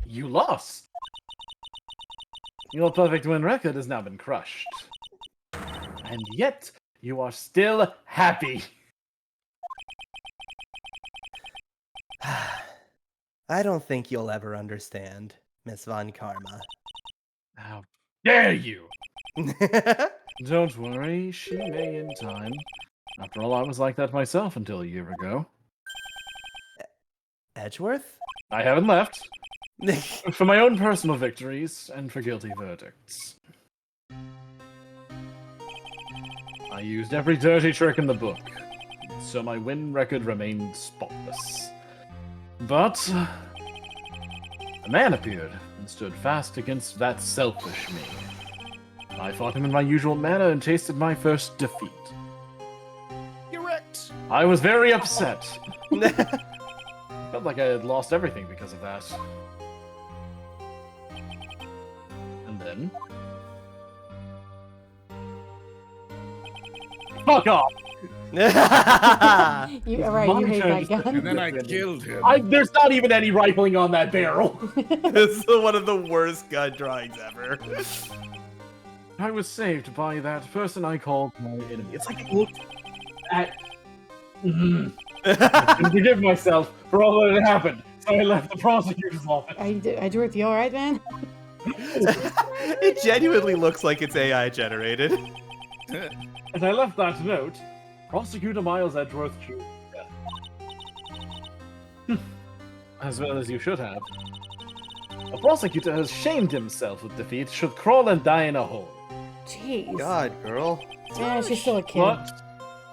You lost. Your perfect win record has now been crushed. And yet, you are still happy. I don't think you'll ever understand, Miss Von Karma. How dare you! Don't worry, she may in time. After all, I was like that myself until a year ago. Edgeworth? I haven't left. For my own personal victories and for guilty verdicts. I used every dirty trick in the book, so my win record remained spotless. But a man appeared and stood fast against that selfish me. I fought him in my usual manner and tasted my first defeat. You're wrecked. I was very upset. Felt like I had lost everything because of that. And then... Fuck off! You hate that gun. And then I killed him. There's not even any rifling on that barrel. This is one of the worst gun drawings ever. I was saved by that person I called my enemy. It's like I looked at... I couldn't forgive myself for all that had happened, so I left the prosecutor's office. Edgeworth, you alright, man? It genuinely looks like it's AI generated. As I left that note, Prosecutor Miles Edgeworth chose death. As well as you should have. A prosecutor has shamed himself with defeat should crawl and die in a hole. Jeez. God, girl. Yeah, she's still a kid. But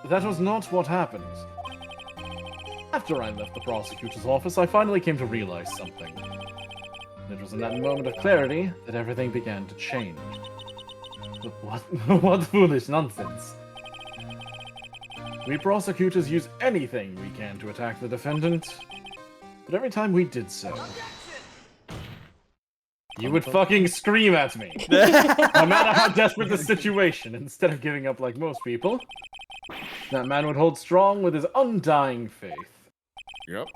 that was not what happened. After I left the prosecutor's office, I finally came to realize something. It was in that moment of clarity that everything began to change. But what foolish nonsense. We prosecutors use anything we can to attack the defendant, but every time we did so, you would fucking scream at me. No matter how desperate the situation, instead of giving up like most people, that man would hold strong with his undying faith. Yep.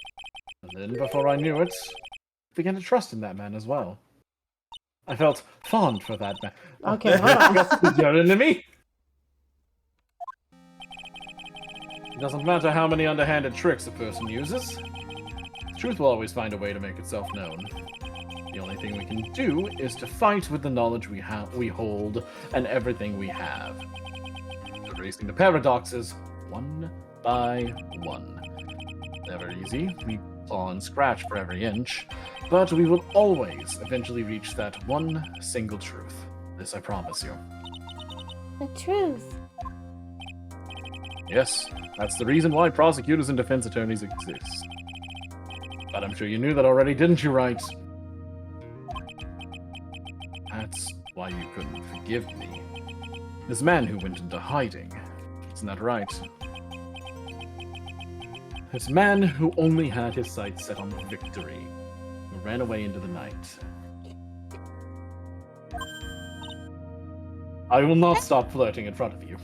And then, before I knew it, I began to trust in that man as well. I felt fond for that man. Okay, hold on. Your enemy? It doesn't matter how many underhanded tricks a person uses. Truth will always find a way to make itself known. The only thing we can do is to fight with the knowledge we hold and everything we have. Erasing the paradoxes one by one. Never easy. We claw and scratch for every inch, but we will always eventually reach that one single truth. This I promise you. The truth. Yes, that's the reason why prosecutors and defense attorneys exist. But I'm sure you knew that already, didn't you, right? That's why you couldn't forgive me. This man who went into hiding. Isn't that right? This man who only had his sights set on victory, who ran away into the night. I will not stop flirting in front of you.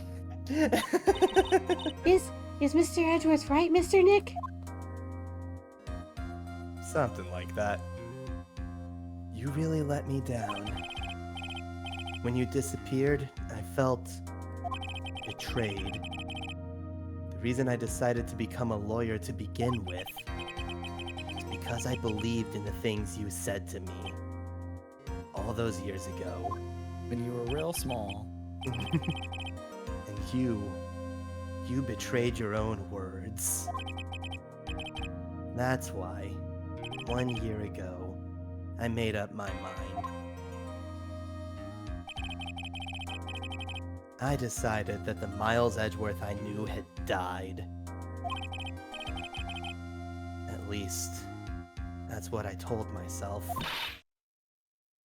Is Mr. Edgeworth right, Mr. Nick? Something like that. You really let me down. When you disappeared, I felt betrayed. The reason I decided to become a lawyer to begin with is because I believed in the things you said to me all those years ago. When you were real small. And you betrayed your own words. That's why, 1 year ago, I made up my mind. I decided that the Miles Edgeworth I knew had died. At least, that's what I told myself.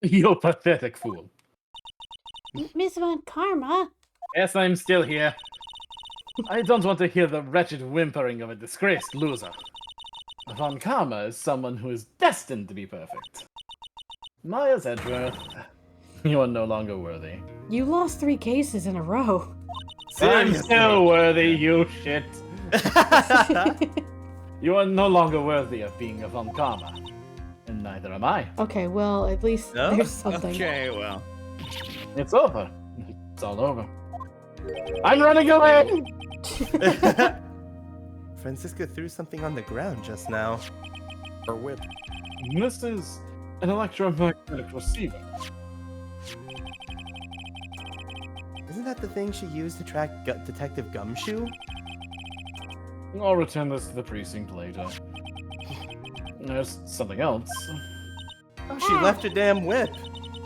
You pathetic fool. Miss Von Karma? Yes, I'm still here. I don't want to hear the wretched whimpering of a disgraced loser. Von Karma is someone who is destined to be perfect. Miles Edgeworth, you are no longer worthy. You lost 3 cases in a row. I'm still worthy, you shit. You are no longer worthy of being a Von Karma. And Neither am I. Okay, well, at least No? there's something. Okay, well. It's over. It's all over. I'm running away! Francisco threw something on the ground just now. Or whip. This is an electromagnetic receiver. Isn't that the thing she used to track Detective Gumshoe? I'll return this to the precinct later. There's something else. Oh, she left her damn whip.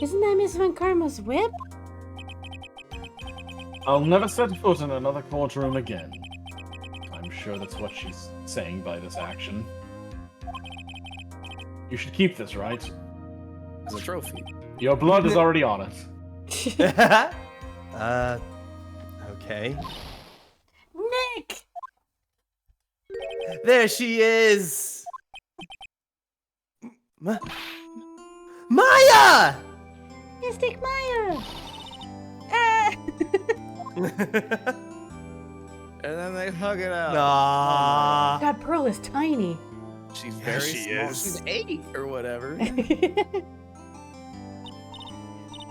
Isn't that Miss Von Karma's whip? I'll never set foot in another courtroom again. I'm sure that's what she's saying by this action. You should keep this, right? As a trophy. Your blood is already on it. Okay. Nick! There she is! Maya! Mystic Maya! Ah! And then they hug it out. Aww. God, Pearl is tiny. She's Yeah, very she small. is. She's 8 or whatever.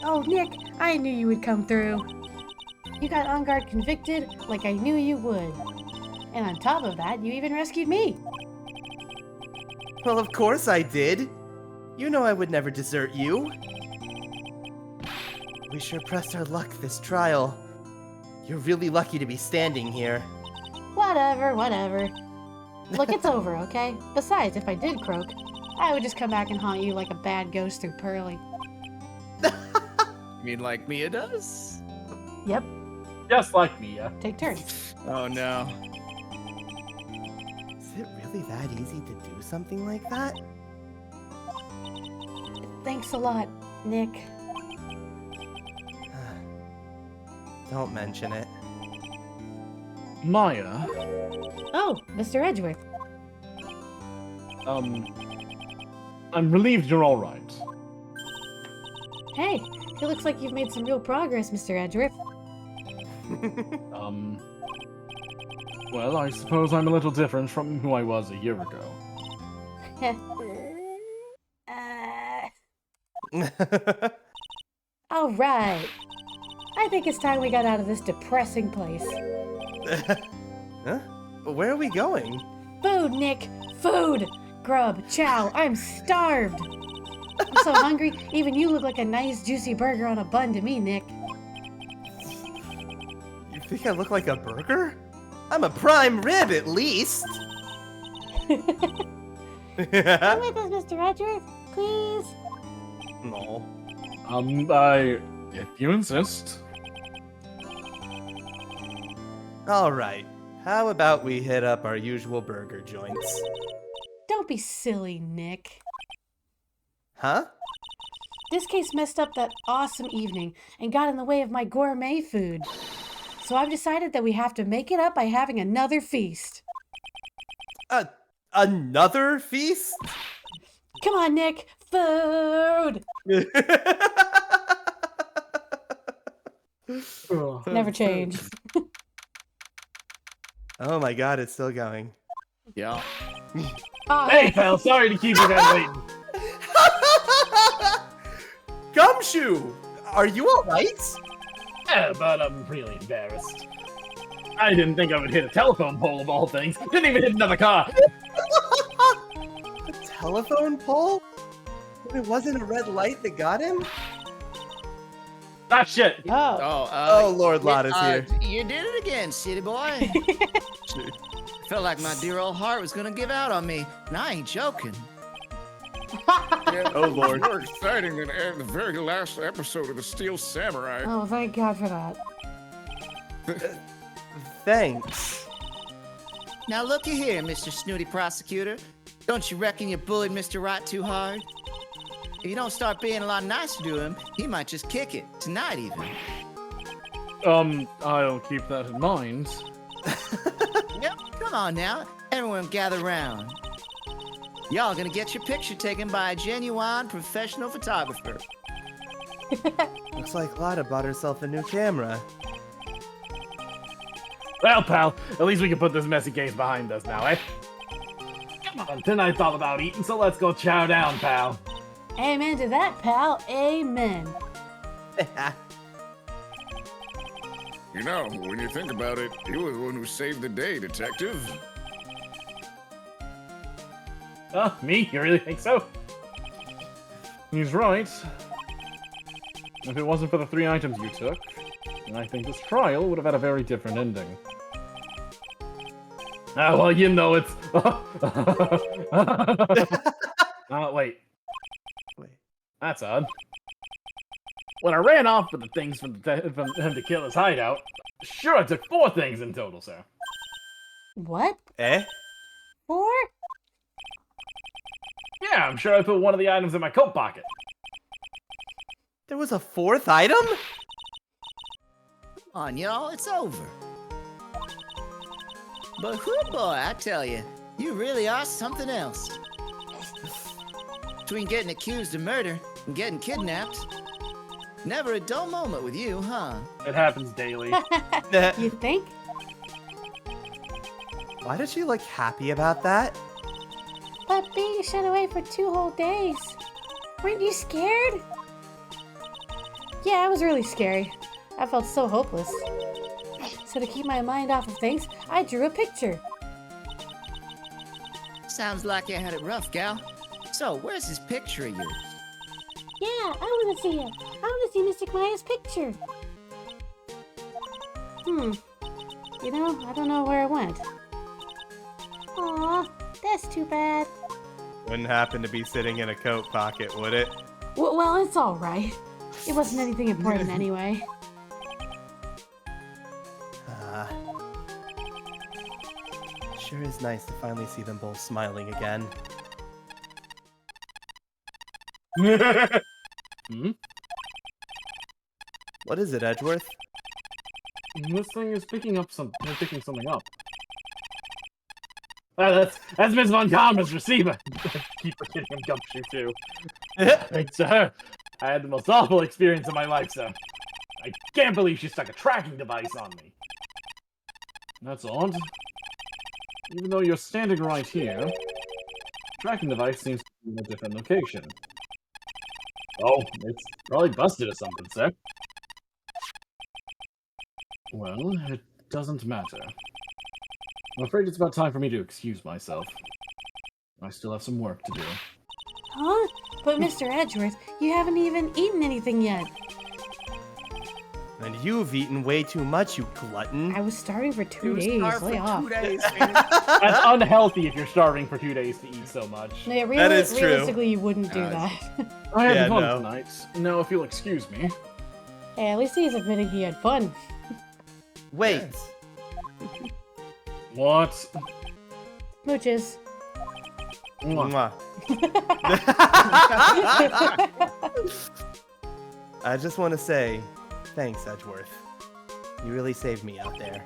Oh, Nick, I knew you would come through. You got on guard convicted like I knew you would. And on top of that, you even rescued me. Well, of course I did. You know I would never desert you. We sure pressed our luck this trial. You're really lucky to be standing here. Whatever, whatever. Look, it's over, okay? Besides, if I did croak, I would just come back and haunt you like a bad ghost through Pearly. You mean like Mia does? Yep, Just like Mia. take turns. Oh no. Is it really that easy to do something like that? Thanks a lot, Nick. Don't mention it. Maya, Oh, Mr. Edgeworth. I'm relieved you're alright. Hey, it looks like you've made some real progress, Mr. Edgeworth. Well, I suppose I'm a little different from who I was a year ago. Alright. I think it's time we got out of this depressing place. Huh? Where are we going? Food, Nick! Food! Grub, chow, I'm starved! I'm so hungry, even you look like a nice juicy burger on a bun to me, Nick. You think I look like a burger? I'm a prime rib, at least. Come with us, Mr. Edgeworth, please. No. If you insist. All right. How about we hit up our usual burger joints? Don't be silly, Nick. Huh? This case messed up that awesome evening and got in the way of my gourmet food. So I've decided that we have to make it up by having another feast. Another feast? Come on, Nick. Food! Never change. Oh my god, it's still going. Yeah. Hey, pal, sorry to keep you guys waiting. Gumshoe! Are you alright? Yeah, but I'm really embarrassed. I didn't think I would hit a telephone pole of all things. Didn't even hit another car. A telephone pole? It wasn't a red light that got him? Ah, shit. Oh. Oh, Lord Lot is here. You did it again, city boy. Felt like my dear old heart was gonna give out on me, and I ain't joking. Oh, Lord. More exciting than the very last episode of the Steel Samurai. Oh, thank God for that. Thanks. Now looky here, Mr. Snooty Prosecutor. Don't you reckon you bullied Mr. Right too hard? If you don't start being a lot nicer to him, he might just kick it, tonight even. I'll keep that in mind. Yep, come on now. Everyone gather round. Y'all gonna get your picture taken by a genuine professional photographer. Looks like Lotta bought herself a new camera. Well, pal, at least we can put this messy case behind us now, eh? Come on, tonight's all about eating, so let's go chow down, pal. Amen to that, pal. Amen. You know, when you think about it, you were the one who saved the day, Detective. Oh, me? You really think so? He's right. If it wasn't for the 3 items you took, then I think this trial would have had a very different ending. Ah, well, you know it's... Wait. That's odd. When I ran off with the things from him to kill his hideout, sure, I took 4 things in total, sir. What? 4? Yeah, I'm sure I put one of the items in my coat pocket. There was a 4th item? Come on, y'all, it's over. But whoo boy, I tell you, you really are something else. Between getting accused of murder and getting kidnapped, never a dull moment with you, huh? It happens daily. You think? Why does she look happy about that? But being shut away for 2 whole days. Weren't you scared? Yeah, it was really scary. I felt so hopeless. So to keep my mind off of things, I drew a picture. Sounds like you had it rough, gal. So, where's this picture of yours? Yeah, I want to see it. I want to see Mystic Maya's picture. You know, I don't know where it went. Aw, that's too bad. Wouldn't happen to be sitting in a coat pocket, would it? Well, it's alright. It wasn't anything important anyway. Sure is nice to finally see them both smiling again. What is it, Edgeworth? This thing is picking something up. That's Miss Von Karma's receiver. Keep forgetting him gumshoe too. Thanks to her, I had the most awful experience of my life, sir. I can't believe she stuck a tracking device on me. That's odd. Even though you're standing right here, tracking device seems to be in a different location. Oh, it's probably busted or something, sir. Well, it doesn't matter. I'm afraid it's about time for me to excuse myself. I still have some work to do. Huh? But Mr. Edgeworth, you haven't even eaten anything yet. And you've eaten way too much, you glutton. I was starving for 2 days. Starved Lay for off. 2 days, man. That's unhealthy if you're starving for 2 days to eat so much. Yeah, That is true. realistically, you wouldn't do that. I had Yeah, fun no. tonight. Now, if you'll excuse me. Hey, at least he's admitting he had fun. Wait. What? Smooches. Mwah. Mwah. I just want to say, thanks, Edgeworth. You really saved me out there.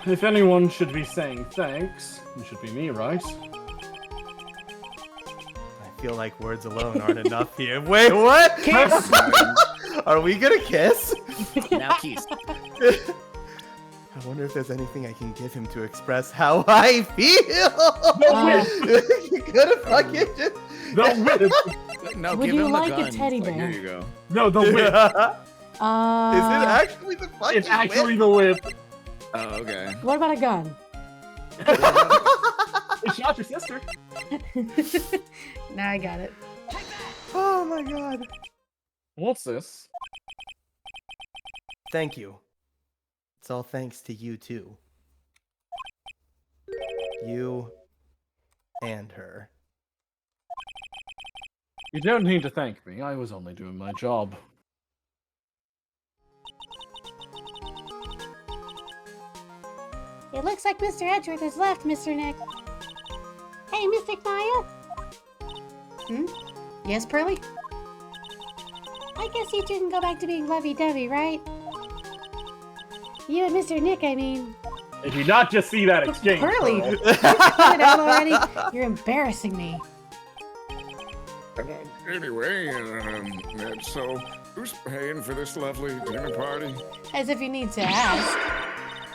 If anyone should be saying thanks, it should be me, right? I feel like words alone aren't enough here. Wait, what? Kiss! Are we gonna kiss? Now, Keith. I wonder if there's anything I can give him to express how I feel. You could have fucking just... The whip! No, Would give you him like the a gun. teddy It's like, bear? here you go. No, the whip! Is it actually the fucking It's actually the whip. Oh, okay. What about a gun? It shot your sister. Now I got it. Oh my god. What's this? Thank you. It's all thanks to you too. You and her. You don't need to thank me. I was only doing my job. It looks like Mr. Edgeworth has left, Mr. Nick. Hey, Mystic Maya. Yes, Pearly? I guess you two can go back to being lovey-dovey, right? You and Mr. Nick, I mean. Did you not just see that exchange? Pearly! Pearl? Cut it out already? You're embarrassing me. Anyway, so who's paying for this lovely dinner party? As if you need to ask.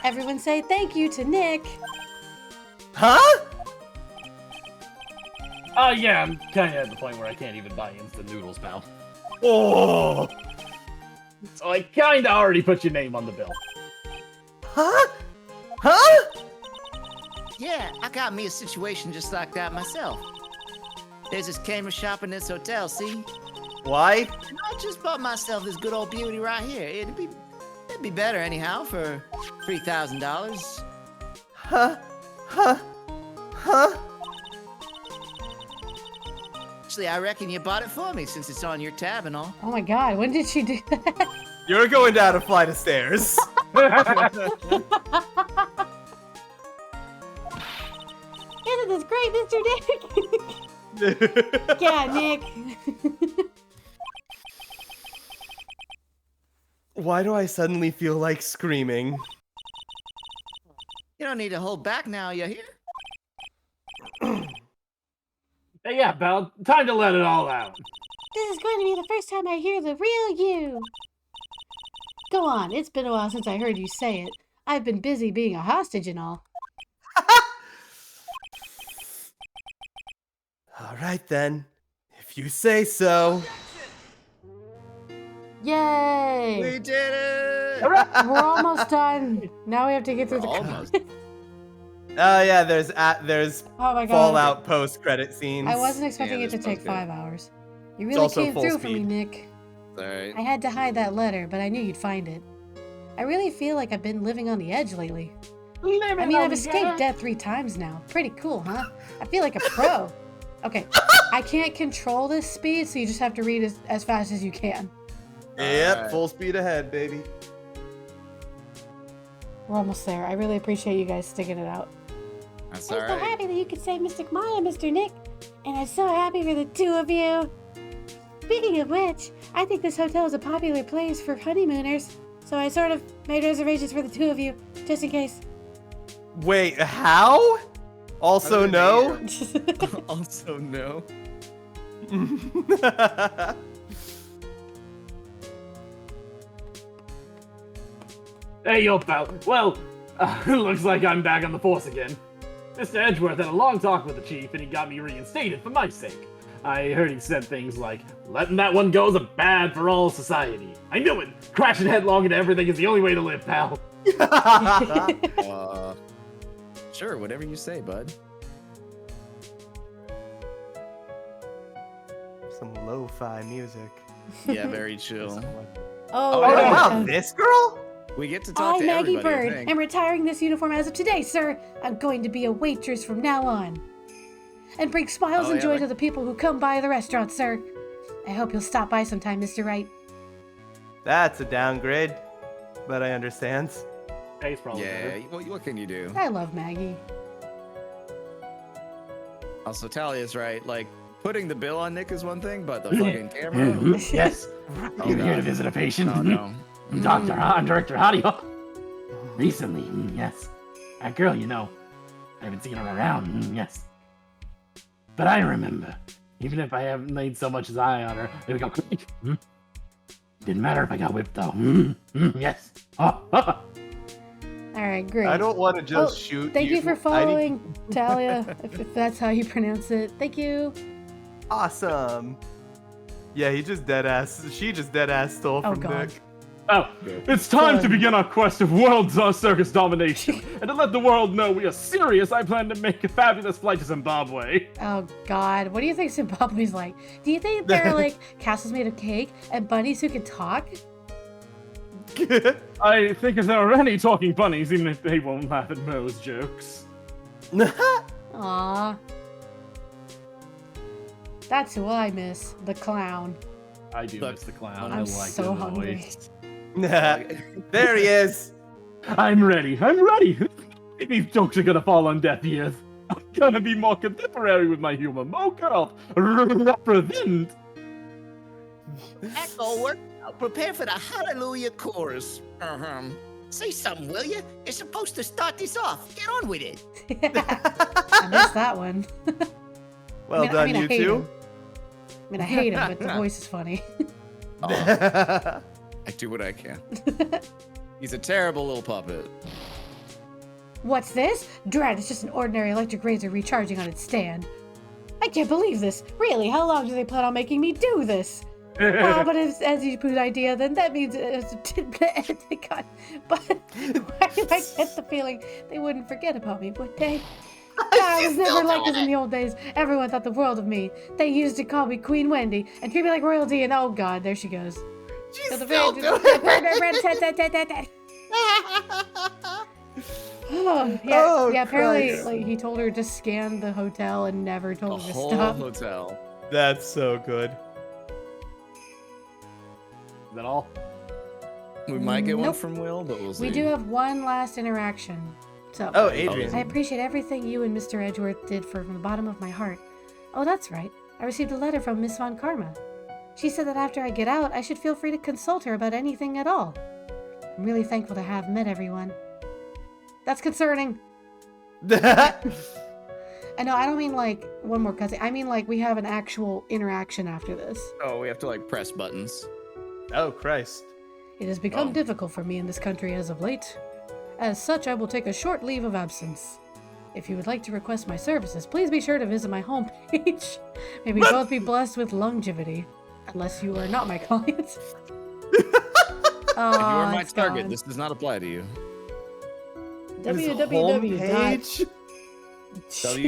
Everyone say thank you to Nick. Huh? Yeah, I'm kind of at the point where I can't even buy instant noodles, pal. Oh! So I kind of already put your name on the bill. Huh? Huh? Yeah, I got me a situation just like that myself. There's this camera shop in this hotel, see? Why? And I just bought myself this good old beauty right here. It'd be better anyhow for $3,000. Huh? Huh? Huh? Actually, I reckon you bought it for me since it's on your tab and all. Oh my god, when did she do that? You're going down a flight of stairs. Isn't this great, Mr. Nick? Yeah, Nick. Why do I suddenly feel like screaming? You don't need to hold back now, you hear? Hey, yeah, pal, time to let it all out. This is going to be the first time I hear the real you. Go on, it's been a while since I heard you say it. I've been busy being a hostage and all. All right then, if you say so. Yay! We did it! We're almost done. Now we have to get through the Almost. Oh yeah, there's Oh my god. Fallout post-credit scenes. I wasn't expecting Yeah, it to this take sounds good. 5 hours. You It's really also came full through for me, speed. Nick. All right. I had to hide that letter, but I knew you'd find it. I really feel like I've been living on the edge lately. I mean, I've escaped death 3 times now. Pretty cool, huh? I feel like a pro. Okay, I can't control this speed, so you just have to read as fast as you can. Yep, Alright. full speed ahead, baby. We're almost there. I really appreciate you guys sticking it out. That's I'm all so right. happy that you could save Mr. Maya, Mr. Nick. And I'm so happy for the 2 of you. Speaking of which, I think this hotel is a popular place for honeymooners. So I sort of made reservations for the 2 of you, just in case. Wait, how? Also no? Also no. Hey, yo, pal. Well, looks like I'm back on the force again. Mr. Edgeworth had a long talk with the chief, and he got me reinstated for my sake. I heard he said things like, letting that one go is bad for all society. I knew it! Crashing headlong into everything is the only way to live, pal. Sure, whatever you say, bud. Some lo-fi music. Yeah, very chill. Oh, Oh, Oh, yeah. wow, this girl? We get to talk I'm to Maggie everybody, I Bird. think. I'm retiring this uniform as of today, sir. I'm going to be a waitress from now on. And bring smiles Oh, and yeah, joy like- to the people who come by the restaurant, sir. I hope you'll stop by sometime, Mr. Wright. That's a downgrade, but I understand. Hey, it's probably Yeah, better. well, what can you do? I love Maggie. Also, Talia's right. Like, putting the bill on Nick is one thing, but the fucking camera. Yes. Oh, You're here to God. visit a patient. Oh, no. Doctor, I'm Director Hadio. Recently, yes. That girl, you know. I haven't seen her around, yes. But I remember, even if I haven't laid so much as eye on her, it would go quick. Didn't matter if I got whipped, though. Yes. Oh, All right, great. I don't want to just shoot Thank you for I need- following, Talia, if that's how you pronounce it. Thank you. Awesome. Yeah, she just dead ass stole Oh, from God. Nick. Oh, it's time to Good. begin our quest of world circus domination. And to let the world know we are serious, I plan to make a fabulous flight to Zimbabwe. Oh, God. What do you think Zimbabwe's like? Do you think they're like castles made of cake and bunnies who can talk? I think if there are any talking bunnies, even if they won't laugh at Mo's jokes. Aw. That's who I miss. The clown. I do Look, miss the clown. I'm I like so his hungry. voice. There he is. I'm ready. I'm ready. These jokes are gonna fall on deaf ears. I'm gonna be more contemporary with my humor. More girl. Represent. Echo work. Prepare for the Hallelujah chorus. Say something, will you? You're supposed to start this off. Get on with it. I missed that one. Well done, you I hate two. him. I mean, I hate him, but the voice is funny. I do what I can. He's a terrible little puppet. What's this? Drat, it's just an ordinary electric razor recharging on its stand. I can't believe this. Really, how long do they plan on making me do this? But if, as you put idea, then that means it's God. But why do I get the feeling they wouldn't forget about me, would they? I was never like this in the old days. Everyone thought the world of me. They used to call me Queen Wendy and treat me like royalty, and oh god, there she goes. She's So still doing it. Oh, yeah, Oh, yeah. Apparently, Christ. like he told her to scan the hotel and never The told her to whole stop. hotel. That's so good. Is that all? We might get one Nope. from Will, but we'll see. We do have one last interaction. So, Oh, I Adrian. appreciate everything you and Mr. Edgeworth did from the bottom of my heart. Oh, that's right. I received a letter from Miss Von Karma. She said that after I get out, I should feel free to consult her about anything at all. I'm really thankful to have met everyone. That's concerning. I know, I don't mean like one more cousin. I mean like we have an actual interaction after this. Oh, we have to like press buttons. Oh, Christ. It has become Oh. difficult for me in this country as of late. As such, I will take a short leave of absence. If you would like to request my services, please be sure to visit my homepage. May we both be blessed with longevity. Unless you are not my client. If you are my it's target, gone. this does not apply to you. His www. homepage?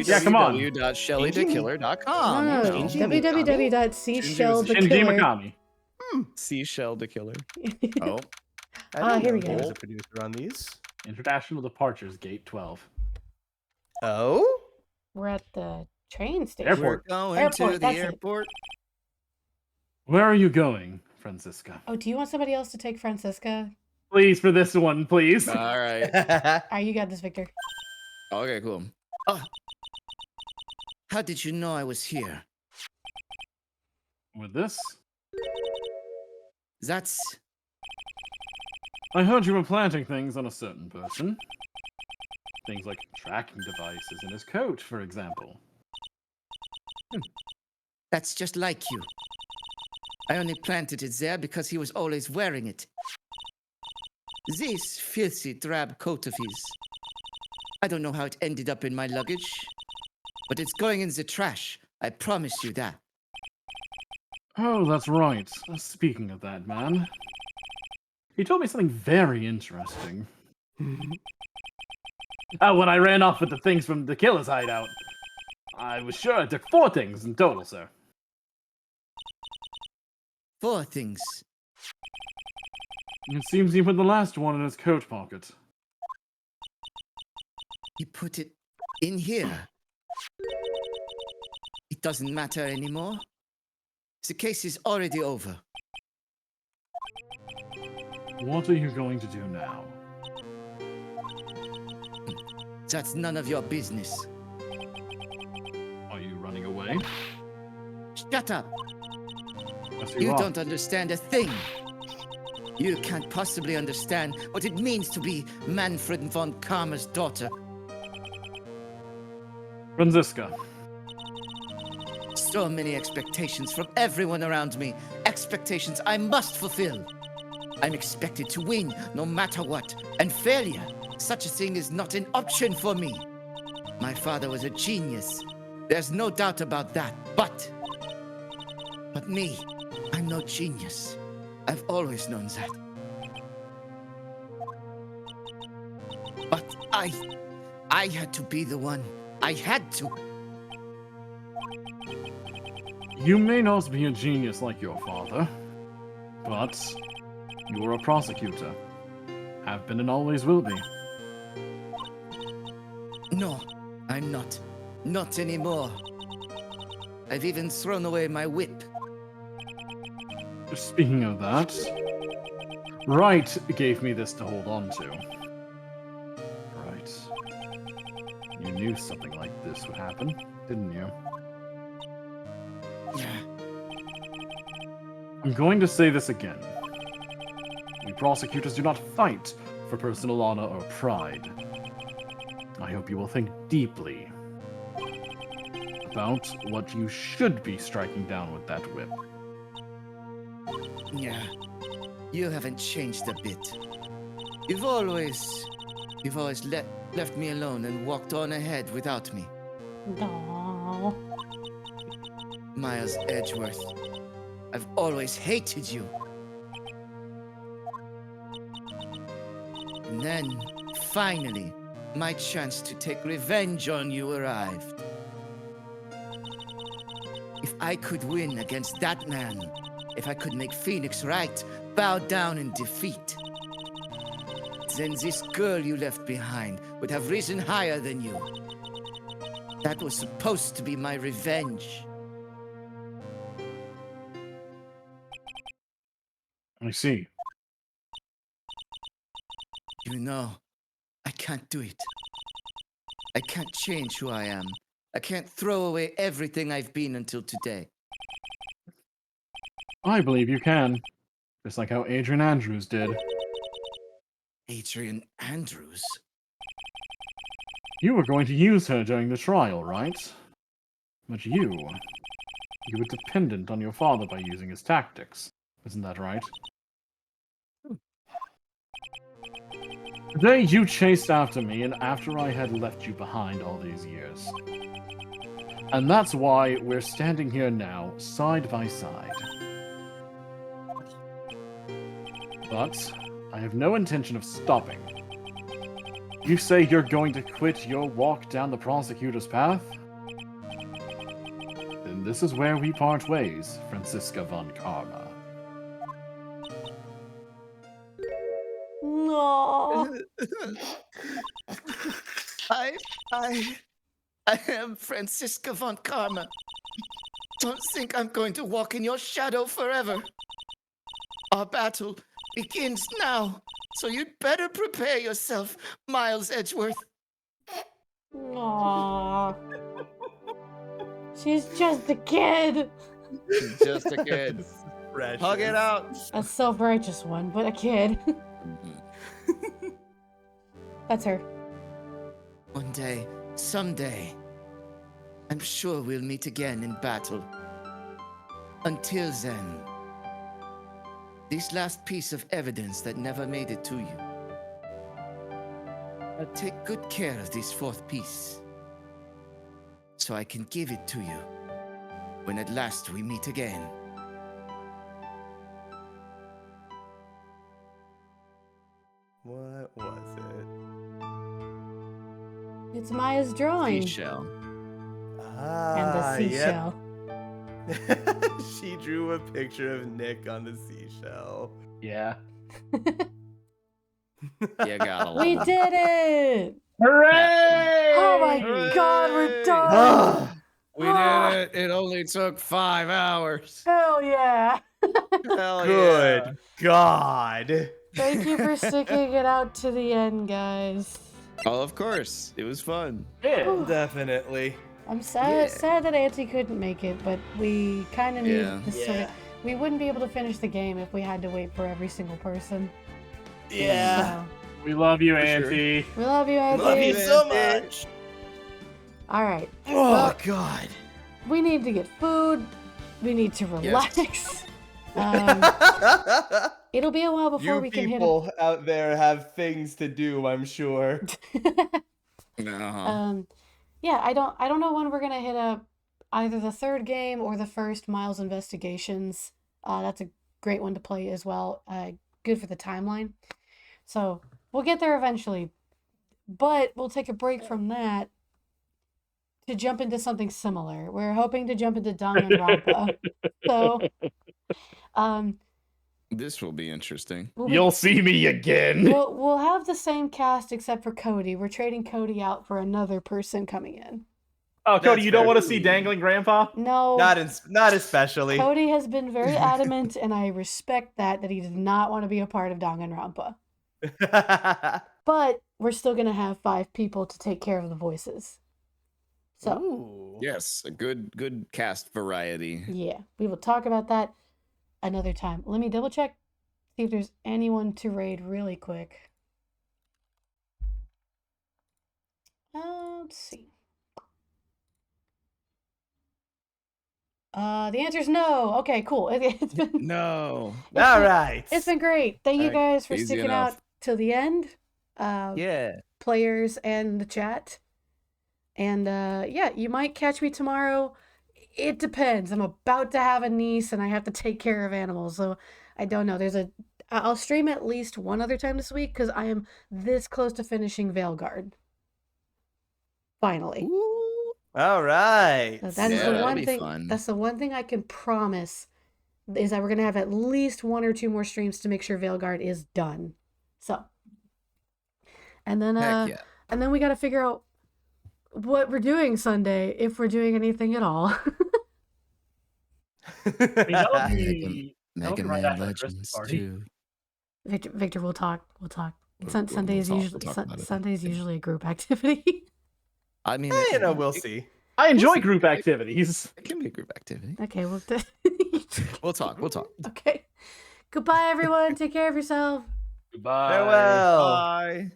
Yeah, come on. www.shellythekiller.com. No, you no, know. www.seashell the Shinji killer. Mikami. Seashell the killer. Oh, I didn't here we know he go. was a producer on these. International Departures Gate 12. Oh? We're at the train station. Airport. we're going Airport, to the that's it. airport. Where are you going, Francisca? Oh, do you want somebody else to take Francisca? Please, for this one, please. All right. You got this, Victor. Okay, cool. Oh, how did you know I was here? With this, That's I heard you were planting things on a certain person. Things like tracking devices in his coat, for example. that's just like you. I only planted it there because he was always wearing it. This filthy drab coat of his. I don't know how it ended up in my luggage, but it's going in the trash. I promise you that. Oh, that's right. Speaking of that man, he told me something very interesting. When I ran off with the things from the killer's hideout, I was sure I took 4 things in total, sir. 4 things. It seems he put the last one in his coat pocket. He put it in here. It doesn't matter anymore. The case is already over. What are you going to do now? That's none of your business. Are you running away? Shut up. Yes, You are. don't understand a thing. You can't possibly understand what it means to be Manfred von Karma's daughter. Francisca, So many expectations from everyone around me. Expectations I must fulfill. I'm expected to win no matter what. And failure, such a thing is not an option for me. My father was a genius. There's no doubt about that. But me, I'm no genius. I've always known that. But I had to be the one. I had to. you may not be a genius like your father, but you are a prosecutor. Have been and always will be. No, I'm not. Not anymore. I've even thrown away my whip. Speaking of that, Wright gave me this to hold on to. Right. You knew something like this would happen, didn't you? I'm going to say this again. We prosecutors do not fight for personal honor or pride. I hope you will think deeply about what you should be striking down with that whip. Yeah, you haven't changed a bit. You've always You've always left me alone and walked on ahead without me. Aww. Miles Edgeworth, I've always hated you. And then, finally, my chance to take revenge on you arrived. If I could win against that man, if I could make Phoenix Wright bow down in defeat, then this girl you left behind would have risen higher than you. That was supposed to be my revenge. I see. You know, I can't do it. I can't change who I am. I can't throw away everything I've been until today. I believe you can. Just like how Adrian Andrews did. Adrian Andrews? You were going to use her during the trial, right? But you were dependent on your father by using his tactics. Isn't that right? Today you chased after me, and after I had left you behind all these years. And that's why we're standing here now, side by side. But I have no intention of stopping. You say you're going to quit your walk down the prosecutor's path? Then this is where we part ways, Franziska von Karma. No. I am Franziska von Karma. Don't think I'm going to walk in your shadow forever. Our battle begins now, so you'd better prepare yourself, Miles Edgeworth. Aww. She's just a kid. Just a kid. Hug it out. A self-righteous one, but a kid. That's her. One day, someday, I'm sure we'll meet again in battle. Until then, this last piece of evidence that never made it to you. I'll take good care of this fourth piece, so I can give it to you when at last we meet again. What was it? It's Maya's drawing. Seashell. And the seashell. Yep. She drew a picture of Nick on the seashell. Yeah. You got a We lot. did it! Hooray! Oh my god, we're done! We did it. It only took 5 hours. Hell yeah! Hell Good yeah. God. Thank you for sticking it out to the end, guys. Oh, of course. It was fun. Yeah. Definitely. I'm sad that Auntie couldn't make it, but we kind of need Yeah. this sort of... We wouldn't be able to finish the game if we had to wait for every single person. Yeah. So, We love you, For sure. Auntie. we love you, Auntie. Love you so much. All right. Oh, Well, God. we need to get food. We need to relax. It'll be a while before You we can hit people out there have things to do, I'm sure. Uh-huh. Yeah, I don't know when we're gonna hit up either the third game or the first Miles Investigations. That's a great one to play as well. Good for the timeline. So we'll get there eventually, but we'll take a break from that to jump into something similar. We're hoping to jump into Danganronpa. So, This will be interesting. You'll see me again. we'll have the same cast except for Cody. We're trading Cody out for another person coming in. Oh, Cody, That's you don't fair. want to see Dangling Grandpa? No, Not especially. Cody has been very adamant, and I respect that he did not want to be a part of Danganronpa. But we're still gonna have 5 people to take care of the voices. So Ooh. Yes, a good cast variety. yeah, we will talk about that another time. Let me double check, see if there's anyone to raid really quick. Let's see. The answer is no. Okay, cool. It's been No. All right. it's been great. Thank you All right, guys for easy sticking enough. out till the end. Yeah. players and the chat. And yeah, you might catch me tomorrow. It depends. I'm about to have a niece and I have to take care of animals, so I don't know. I'll stream at least one other time this week because I am this close to finishing Veilguard. Finally. Ooh. All right. So that is Yeah, the that'll one be thing. fun. That's the one thing I can promise is that we're gonna have at least 1 or 2 more streams to make sure Veilguard is done. So, and then Heck yeah. and then we got to figure out what we're doing Sunday, if we're doing anything at all. That'll be Mega right Man after the Christmas Legends party. 2. Victor, we'll talk. Sundays talk usually about it. Sunday's usually a group activity. I mean, You know, we'll see. I enjoy group activities. It can be a group activity. Okay, well, We'll talk. okay. Goodbye, everyone. Take care of yourself. Goodbye. Farewell. Bye.